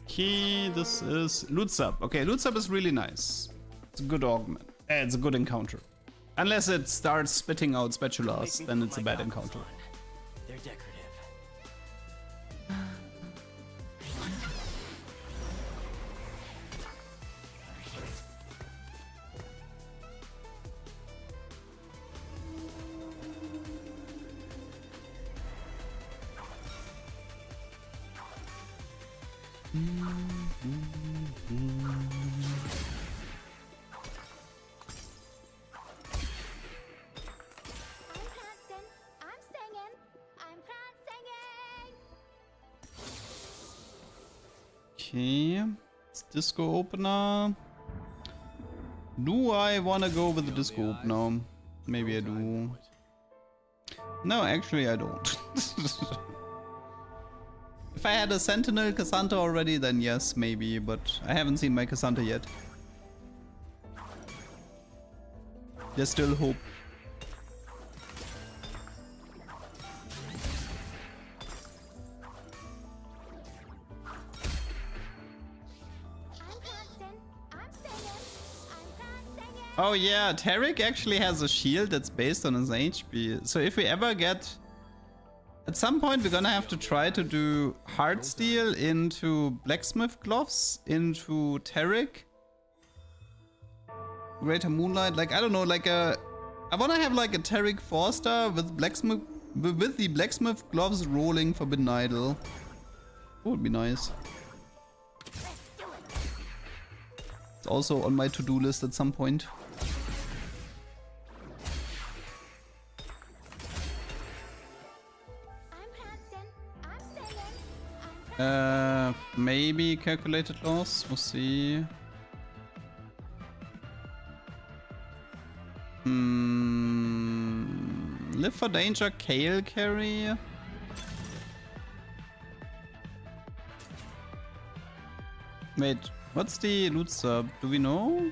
Okay, this is loot sub. Okay, loot sub is really nice. It's a good augment. It's a good encounter. Unless it starts spitting out spatulas, then it's a bad encounter. They're decorative. Okay, it's disco opener. Do I want to go with the disco opener? Maybe I do. No, actually I don't. If I had a Sentinel Cassandra already, then yes, maybe, but I haven't seen my Cassandra yet. There's still hope. Oh yeah, Tarek actually has a shield that's based on his HP. So if we ever get... At some point we're gonna have to try to do Heartsteel into Blacksmith Gloves, into Tarek. Greater Moonlight, like I don't know, like a... I wanna have like a Tarek 4-star with Blacksmith... with the Blacksmith Gloves rolling Forbidden Idol. That would be nice. It's also on my to-do list at some point. Maybe calculated loss, we'll see. Live for Danger, Kale carry. Wait, what's the loot sub? Do we know?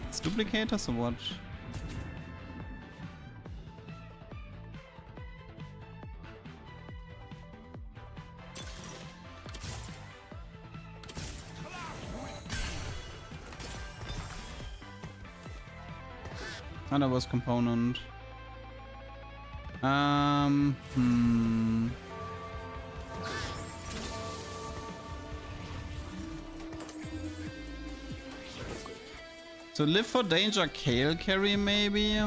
It's duplicators or what? And that was component. So Live for Danger, Kale carry maybe.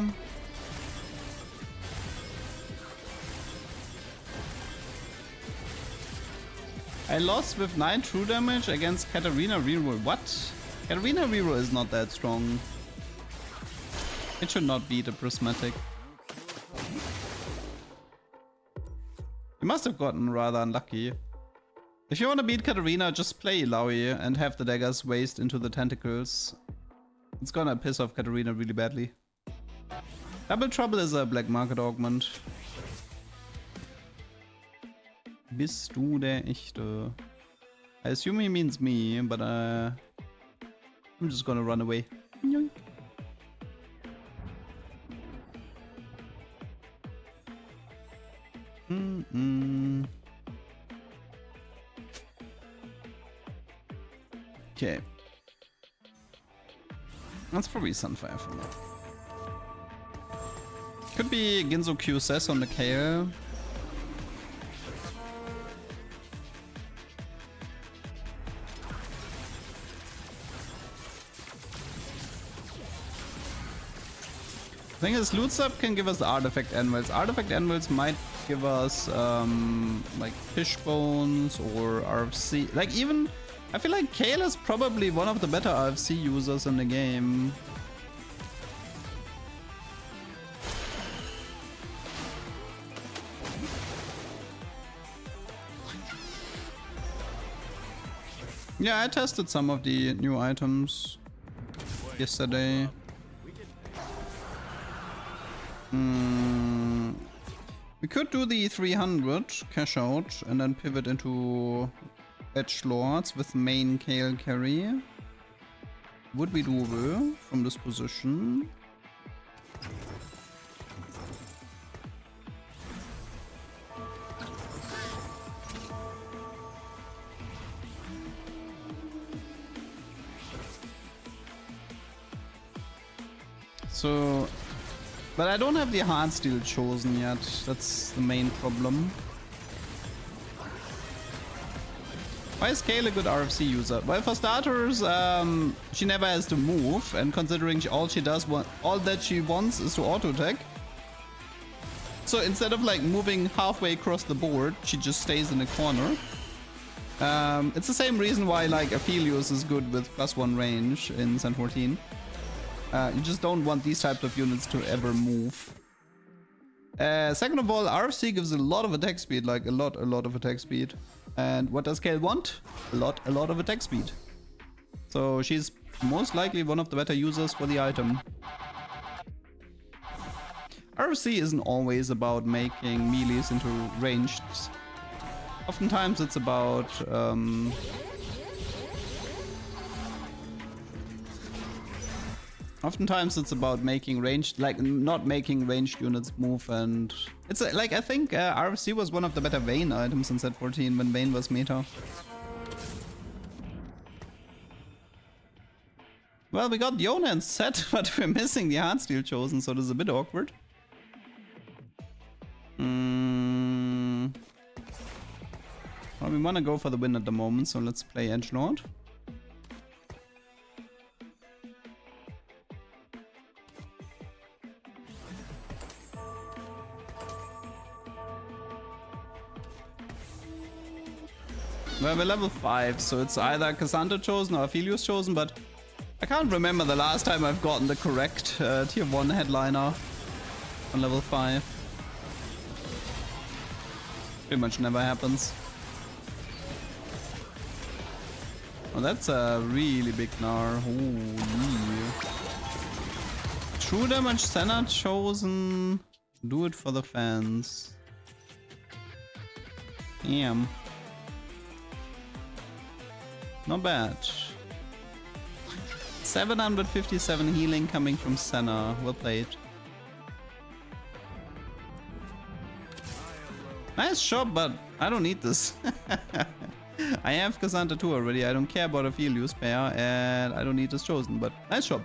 I lost with 9 true damage against Katarina reroll. What? Katarina reroll is not that strong. It should not beat a prismatic. You must have gotten rather unlucky. If you want to beat Katarina, just play Illaoi and have the daggers waste into the tentacles. It's gonna piss off Katarina really badly. Double Trouble is a black market augment. Bist du der Echte? I assume he means me, but I'm just gonna run away. Yoink. Okay. That's probably Sunfire for now. Could be Ginzo QSS on the Kale. Thing is, loot sub can give us the artifact anvils. Artifact anvils might give us like fish bones or RFC. Like even, I feel like Kale is probably one of the better RFC users in the game. Yeah, I tested some of the new items yesterday. We could do the 300 cash out and then pivot into edgelords with main Kale carry. Would be doable from this position. So, but I don't have the hard steel chosen yet. That's the main problem. Why is Kale a good RFC user? Well, for starters, she never has to move, and considering all that she wants is to auto attack. So instead of like moving halfway across the board, she just stays in the corner. It's the same reason why like Aphelios is good with +1 range in San 14. You just don't want these types of units to ever move. Second of all, RFC gives a lot of attack speed, like a lot of attack speed. And what does Kale want? A lot of attack speed. So she's most likely one of the better users for the item. RFC isn't always about making melees into ranged. Oftentimes it's about making ranged, like not making ranged units move, and it's like I think RFC was one of the better Vayne items in set 14 when Vayne was meta. Well, we got Yona in set, but we're missing the Hardsteel chosen, so this is a bit awkward. Well, we want to go for the win at the moment, so let's play Edgelord. Well, we're level 5, so it's either Cassandra chosen or Aphelios chosen, but I can't remember the last time I've gotten the correct tier 1 headliner on level 5. Pretty much never happens. Oh, that's a really big Gnar. Holy. True damage Senna chosen. Do it for the fans. Damn. Not bad. 757 healing coming from Senna. Well played. Nice shot, but I don't need this. I have Cassandra 2 already. I don't care about a field use pair, and I don't need this chosen, but nice shot.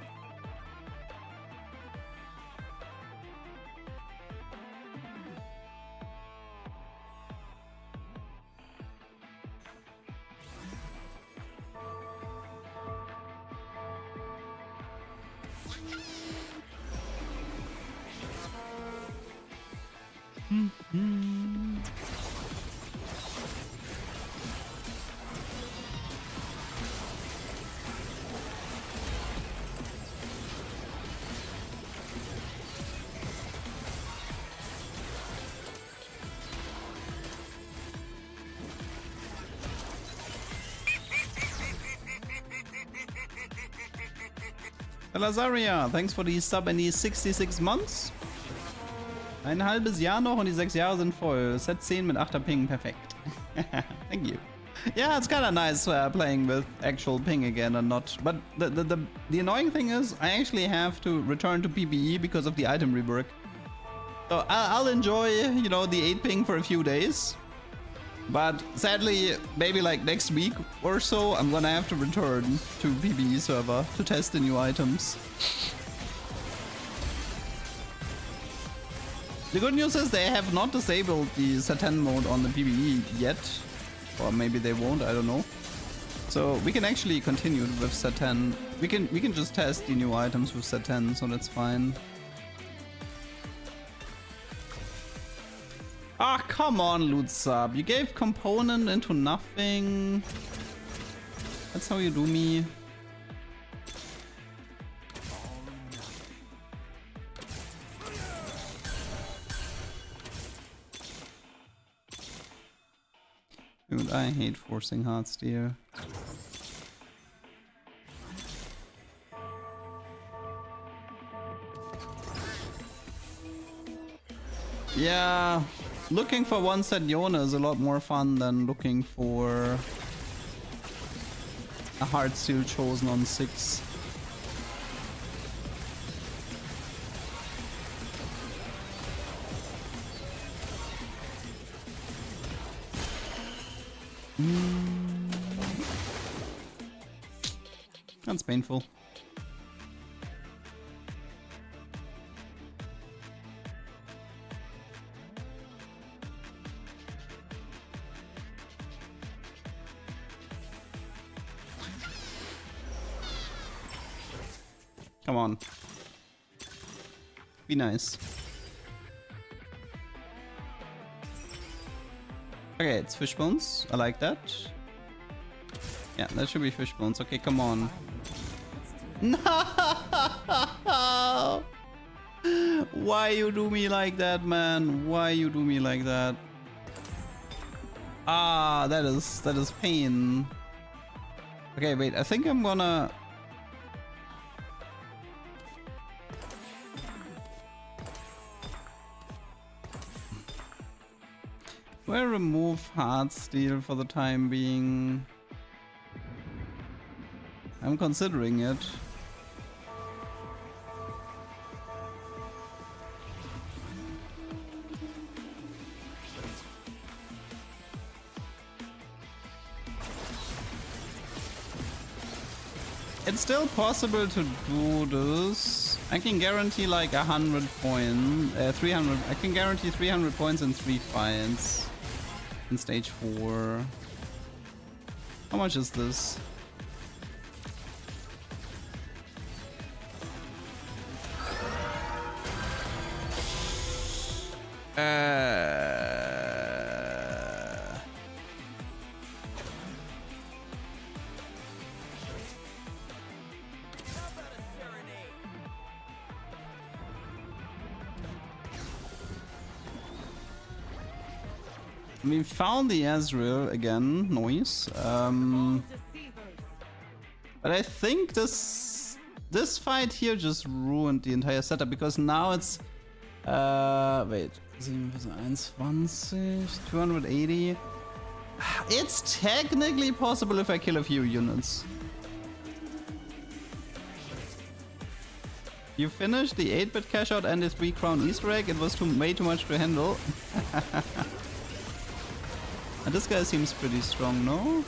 Lazaria, thanks for the sub and the 66 months. Ein halbes Jahr noch und die 6 Jahre sind voll. Set 10 mit 8er Ping, perfekt. Thank you. Yeah, it's kind of nice playing with actual ping again and not. But the annoying thing is, I actually have to return to PBE because of the item rework. So I'll enjoy, you know, the 8 ping for a few days. But sadly, maybe like next week or so, I'm gonna have to return to PBE server to test the new items. The good news is they have not disabled the Satan mode on the PBE yet. Or maybe they won't, I don't know. So we can actually continue with Satan. We can just test the new items with Satan, so that's fine. Ah, come on, loot sub. You gave component into nothing. That's how you do me. Dude, I hate forcing hard steer. Yeah. Looking for one set Yona is a lot more fun than looking for a hard steel chosen on 6. That's painful. Come on. Be nice. Okay, it's fish bones. I like that. Yeah, that should be fish bones. Okay, come on. No! Why you do me like that, man? Why you do me like that? Ah, that is pain. Okay, wait. I think I'm gonna. We'll remove hard steel for the time being. I'm considering it. It's still possible to do this. I can guarantee like 100 points, 300. I can guarantee 300 points in 3 fights in stage 4. How much is this? We found the Azrael again, noise. But I think this this fight here just ruined the entire setup because now it's wait, 120, 280. It's technically possible if I kill a few units. You finished the 8-bit cash out and the 3 crown Easter egg. It was way too much to handle. And this guy seems pretty strong, no?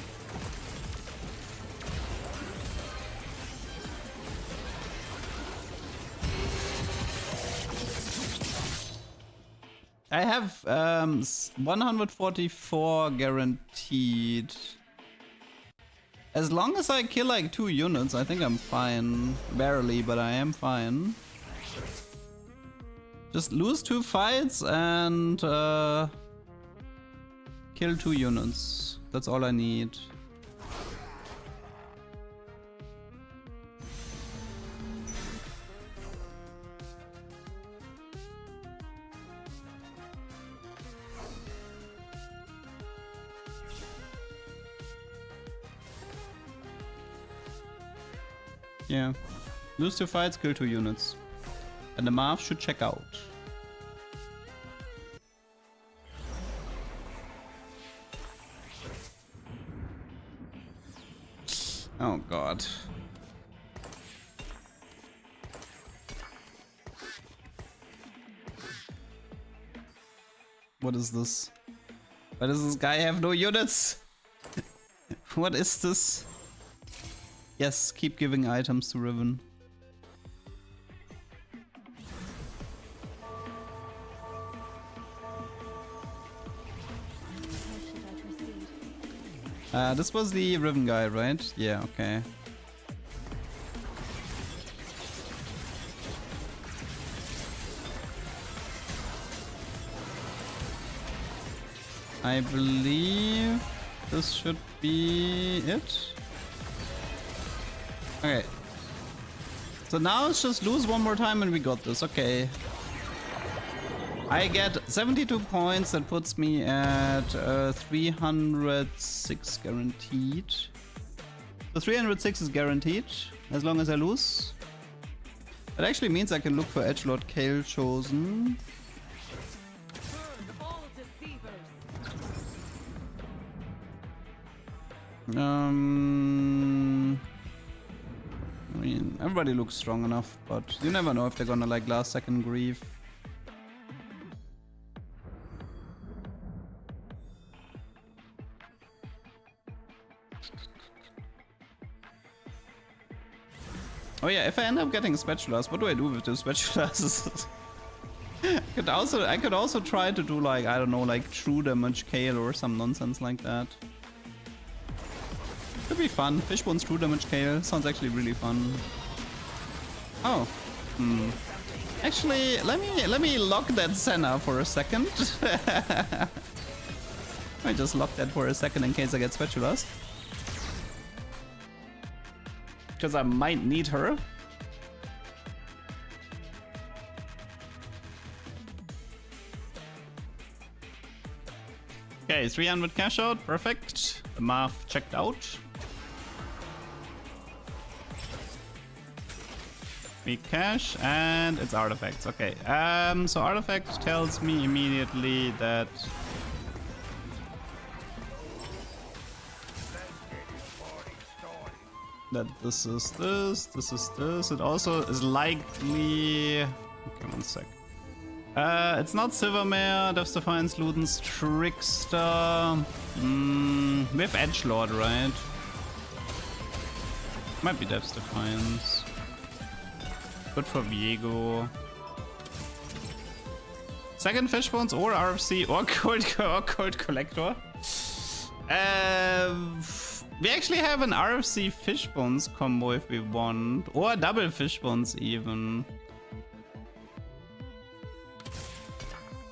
I have 144 guaranteed. As long as I kill like 2 units, I think I'm fine. Barely, but I am fine. Just lose 2 fights and kill 2 units. That's all I need. Yeah. Lose 2 fights, kill 2 units. And the Marv should check out. Oh god. What is this? Why does this guy have no units? What is this? Yes, keep giving items to Riven. This was the Riven guy, right? Yeah, okay. I believe this should be it. Okay. So now let's just lose one more time and we got this. Okay. I get 72 points. That puts me at 306 guaranteed. So 306 is guaranteed as long as I lose. That actually means I can look for Edgelord Kale Chosen. I mean, everybody looks strong enough, but you never know if they're gonna like last second grief. Oh yeah, if I end up getting spatulas, what do I do with the spatulas? I could also try to do like, I don't know, like true damage Kale or some nonsense like that. Could be fun. Fishbone's true damage Kale sounds actually really fun. Oh. Actually, let me lock that Senna for a second. I just lock that for a second in case I get spatulas. Because I might need her. Okay, 300 cash out, perfect. The math checked out. We cash and it's artifacts. Okay, so artifact tells me immediately that this is this, this is this. It also is likely. Okay, one sec. It's not Silvermare, Death's Defiance, Luden's Trickster. We have Edgelord, right? Might be Death's Defiance. Good for Viego. Second Fishbones or RFC or Cold Collector. We actually have an RFC Fishbones combo if we want. Or double Fishbones even.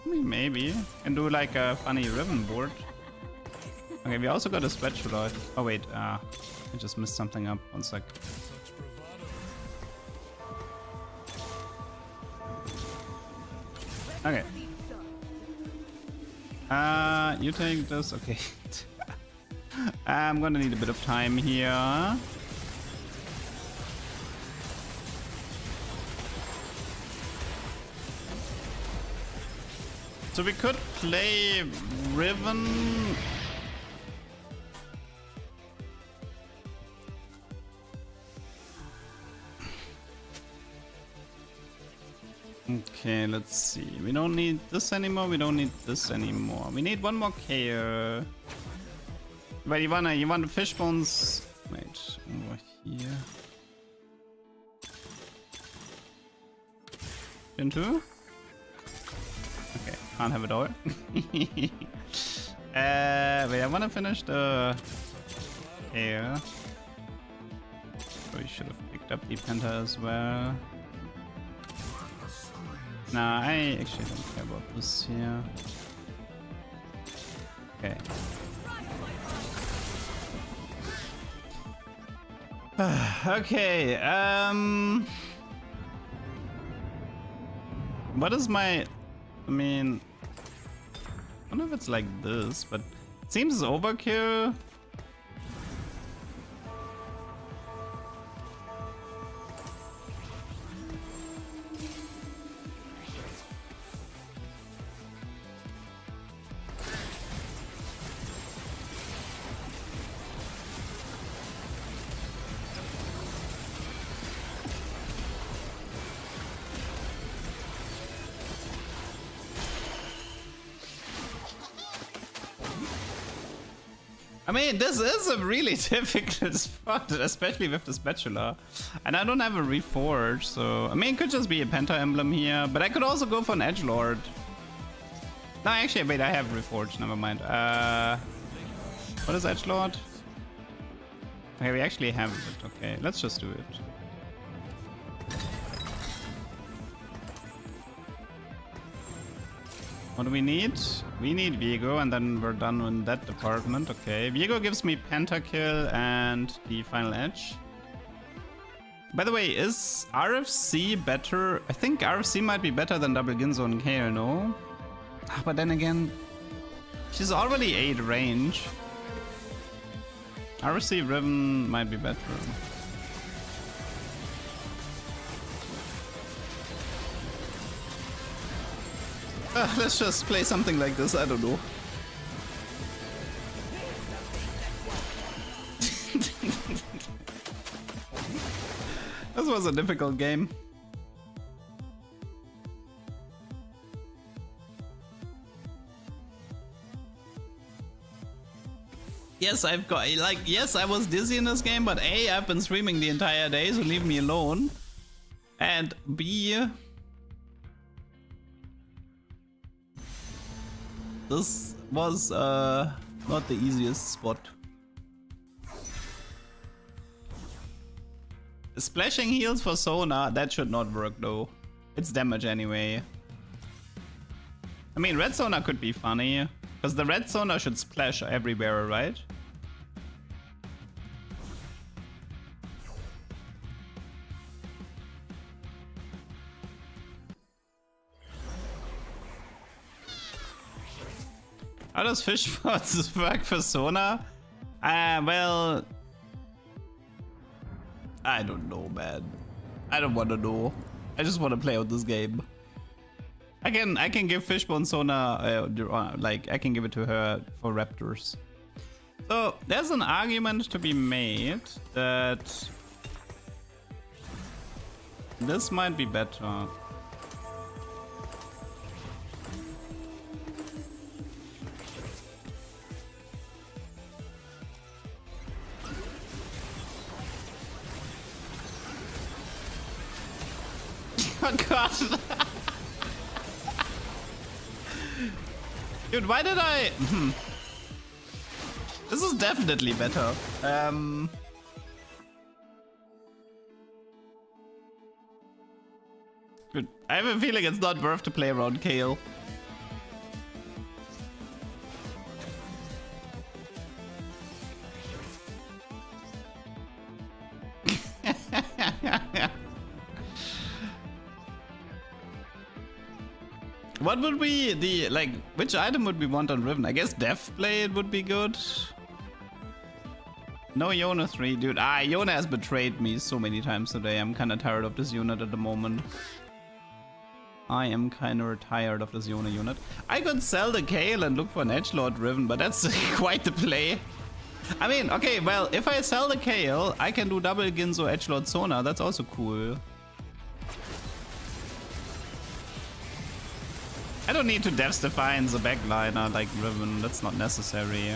Maybe. Can do like a funny Riven board. Okay, we also got a spatula. Oh wait, I just missed something up. One sec. Okay. You take this. Okay. I'm gonna need a bit of time here. So we could play Riven. Okay, let's see. We don't need this anymore. We don't need this anymore. We need one more KO. But you want the fish bones? Wait, over here. Into? Okay, can't have it all. Wait, I want to finish the KO. Probably should have picked up the Penta as well. Nah, I actually don't care about this here. Okay. Okay, what is my... I mean... I don't know if it's like this, but it seems overkill. I mean, this is a really difficult spot, especially with the spatula. And I don't have a Reforge, so... I mean, it could just be a Penta emblem here, but I could also go for an Edgelord. No, actually, wait, I have Reforge, never mind. What is Edgelord? Okay, we actually have it. Okay, let's just do it. What do we need? We need Viego, and then we're done in that department. Okay, Viego gives me Pentakill and the final edge. By the way, is RFC better? I think RFC might be better than Double Ginzo and KO, no? But then again, she's already 8 range. RFC Riven might be better. Let's just play something like this, I don't know. This was a difficult game. Yes, I've got, like, yes, I was dizzy in this game, but A, I've been streaming the entire day, so leave me alone. And B, this was not the easiest spot. Splashing heals for Sona, that should not work though. It's damage anyway. I mean, red Sona could be funny, because the red Sona should splash everywhere, right? How does fish pots work for Sona? Well, I don't know, man. I don't want to know. I just want to play out this game. I can give Fishbone Sona, like I can give it to her for Raptors. So there's an argument to be made that this might be better. Oh god. Dude, why did I... This is definitely better. Dude, I have a feeling it's not worth to play around Kale. What would be the, like, which item would we want on Riven? I guess Death Blade would be good. No Yona 3, dude. Yona has betrayed me so many times today. I'm kind of tired of this unit at the moment. I am kind of tired of this Yona unit. I could sell the Kale and look for an Edgelord Riven, but that's quite the play. I mean, okay, well, if I sell the Kale, I can do double Ginzo Edgelord Sona. That's also cool. I don't need to Death's Defiance the backliner like Riven. That's not necessary.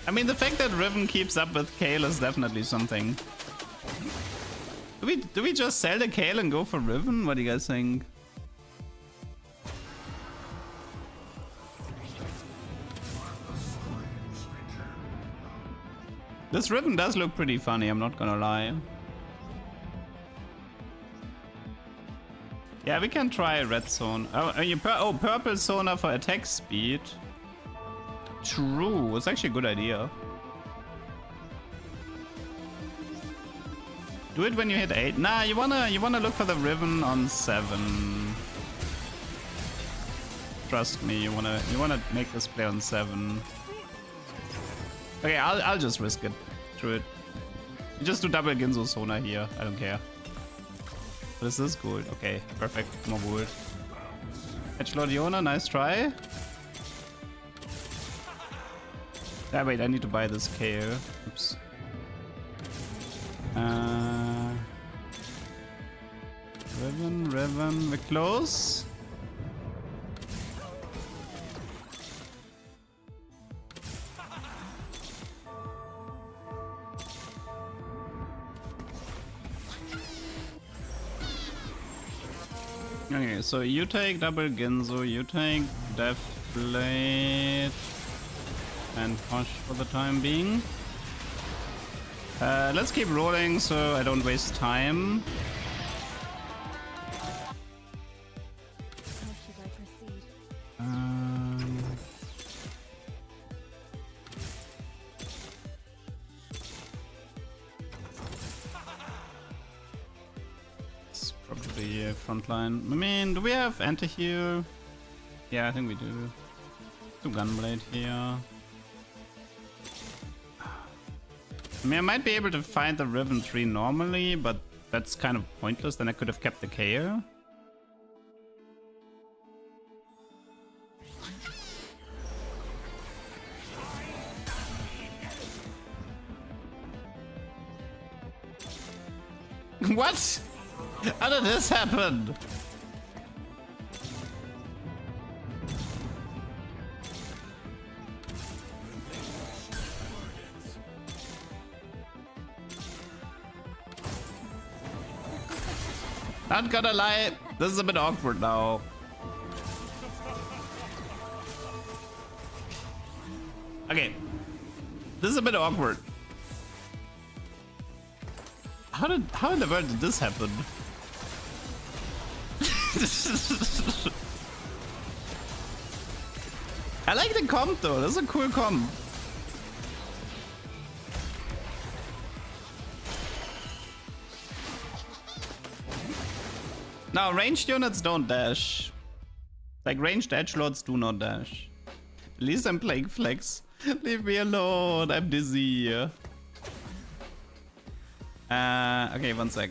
I mean, the fact that Riven keeps up with Kale is definitely something. Do we just sell the Kale and go for Riven? What do you guys think? This Riven does look pretty funny, I'm not gonna lie. Yeah, we can try Red Zone. Oh, Purple Sona for attack speed. True, it's actually a good idea. Do it when you hit 8. Nah, you wanna look for the Riven on 7. Trust me, you wanna make this play on 7. Okay, I'll just risk it. Screw it. You just do double Ginzo Sona here. I don't care. What is this? Gold. Okay, perfect. More gold. Edgelord Yona, nice try. Ah, wait, I need to buy this Kale. Oops. Riven, we're close. Okay, so you take double Ginzo, you take Death Blade, and push for the time being. Let's keep rolling so I don't waste time. How should I proceed? It's probably a frontline. I mean, do we have anti-heal? Yeah, I think we do. Do Gunblade here. I mean, I might be able to find the Riven tree normally, but that's kind of pointless. Then I could have kept the Kale. What? How did this happen? Not gonna lie, this is a bit awkward now. Okay, this is a bit awkward. How in the world did this happen? I like the comp though, that's a cool comp. Now, ranged units don't dash. Like, ranged edgelords do not dash. At least I'm playing flex. Leave me alone, I'm dizzy. Okay, one sec.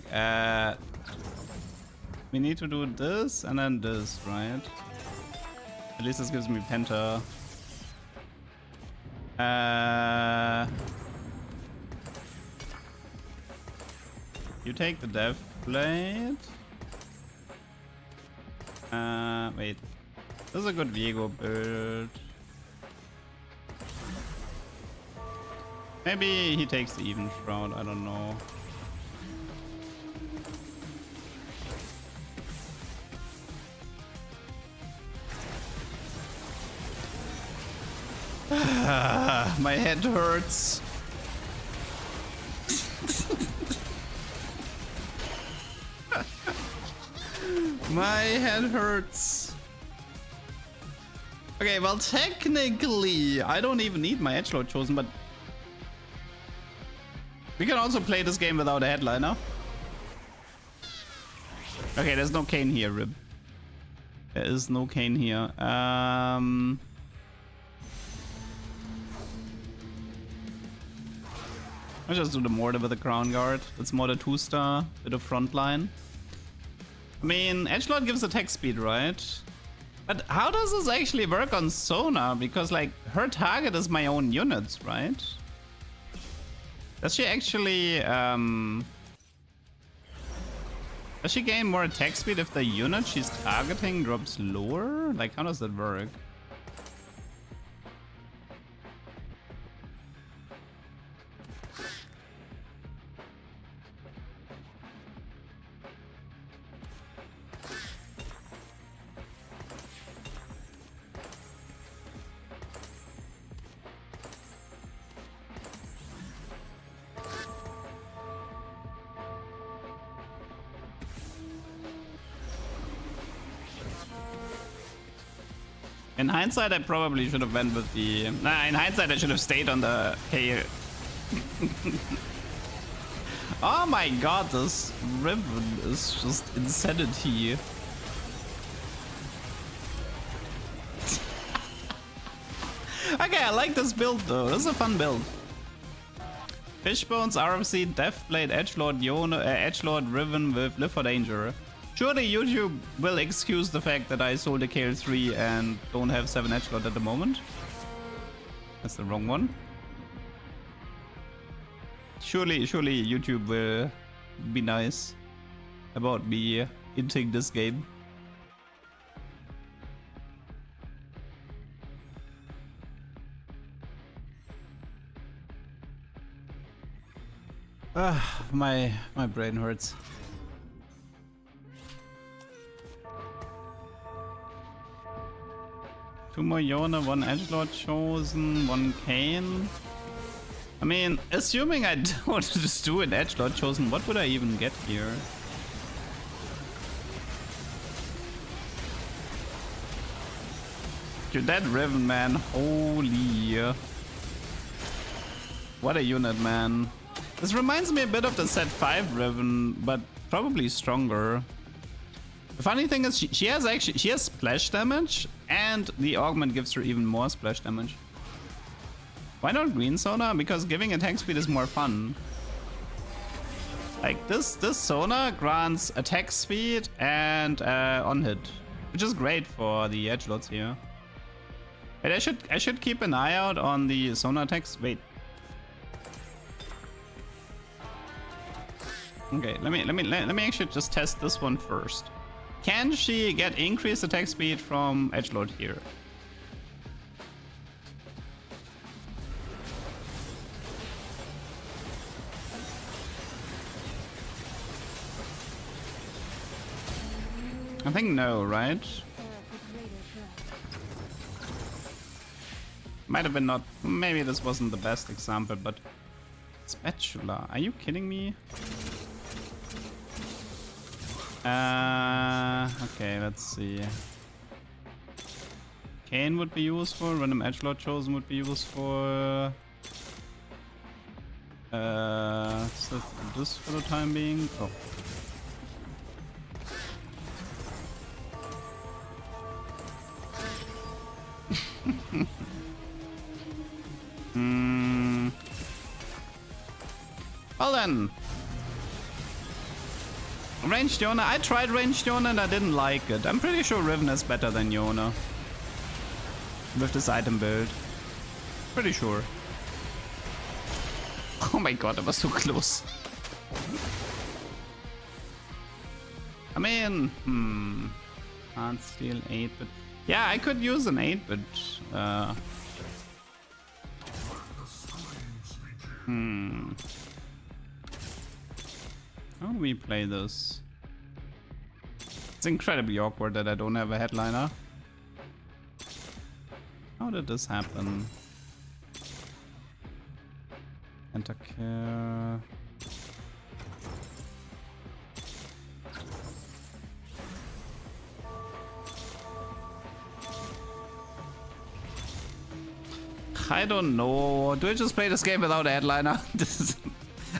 We need to do this and then this, right? At least this gives me Penta. You take the Death Blade. Wait. This is a good Viego build. Maybe he takes the Even Shroud, I don't know. My head hurts. My head hurts. Okay, well, technically, I don't even need my edgelord chosen, but we can also play this game without a headliner. Okay, there's no Kane here, Rib. There is no Kane here. I'll just do the mortar with the crown guard. It's more the 2-star, bit of front line. I mean, edgelord gives attack speed, right? But how does this actually work on Sona? Because like her target is my own units, right? Does she actually does she gain more attack speed if the unit she's targeting drops lower? Like how does that work? In hindsight, I probably should have went with the... Nah, in hindsight, I should have stayed on the K. Oh my god, this ribbon is just insanity. Okay, I like this build though. This is a fun build. Fishbones, RFC, Deathblade, Edgelord, Edgelord, Riven with Live for Danger. Surely YouTube will excuse the fact that I sold a KL3 and don't have 7 Edgelord at the moment. That's the wrong one. Surely YouTube will be nice about me inting this game. My brain hurts. Two more Yona, 1 Edgelord chosen, 1 Kane. I mean, assuming I don't just do an Edgelord chosen, what would I even get here? Dude, that Riven, man, holy. What a unit, man. This reminds me a bit of the set 5 Riven, but probably stronger. The funny thing is she has splash damage, and the augment gives her even more splash damage. Why not green Sona? Because giving attack speed is more fun. Like this Sona grants attack speed and on hit, which is great for the edgelords here. Wait, I should keep an eye out on the Sona attacks. Wait. Okay, let me actually just test this one first. Can she get increased attack speed from edgelord here? I think no, right? Might have been not. Maybe this wasn't the best example, but spatula. Are you kidding me? Okay, let's see. Kane would be useful. Random edgelord chosen would be useful. So this for the time being. Oh. Well then. Ranged Yona. I tried ranged Yona and I didn't like it. I'm pretty sure Riven is better than Yona. With this item build. Pretty sure. Oh my god, that was so close. I mean, can't steal 8-bit. Yeah, I could use an 8-bit. How do we play this? It's incredibly awkward that I don't have a headliner. How did this happen? Enter. I don't know. Do I just play this game without a headliner?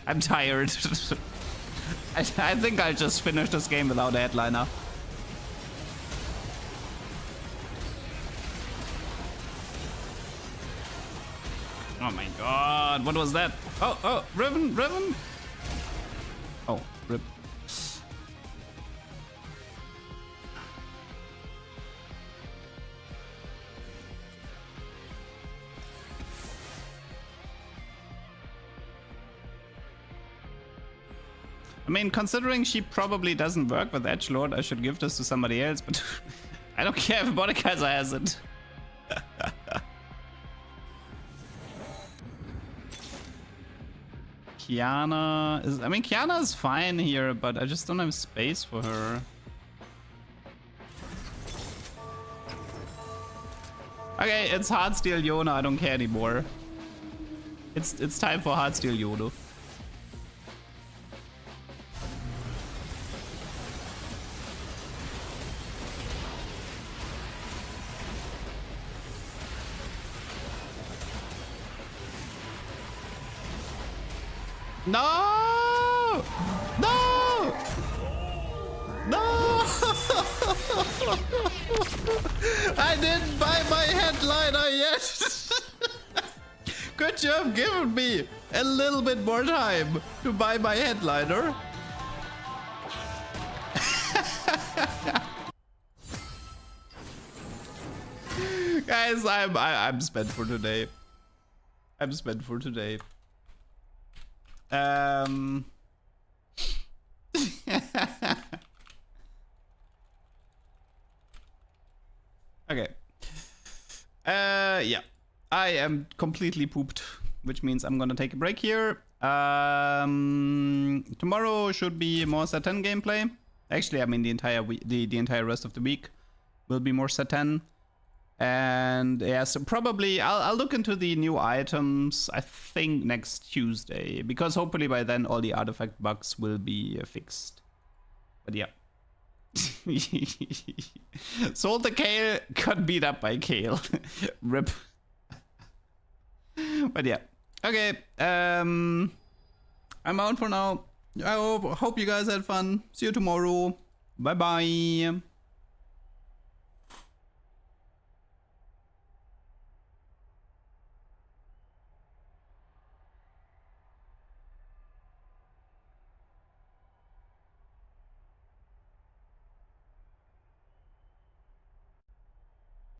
I'm tired. I think I'll just finish this game without a headliner. Oh my god, what was that? Oh, Riven. Oh, rip. I mean, considering she probably doesn't work with Edgelord, I should give this to somebody else, but I don't care if Mordekaiser has it. Kiana is... I mean, Kiana is fine here, but I just don't have space for her. Okay, it's Heartsteel Yona, I don't care anymore. It's time for Heartsteel Yona. No! No! No! I didn't buy my headliner yet! Could you have given me a little bit more time to buy my headliner? Guys, I'm spent for today. I'm spent for today. Okay. Yeah. I am completely pooped, which means I'm gonna take a break here. Tomorrow should be more Satan gameplay. Actually, I mean the entire week, the entire rest of the week will be more Satan. And yeah, so probably I'll look into the new items, I think next Tuesday, because hopefully by then all the artifact bugs will be fixed. But yeah. Sold the Kale, got beat up by Kale. Rip. But yeah. Okay, I'm out for now. I hope you guys had fun. See you tomorrow. Bye bye.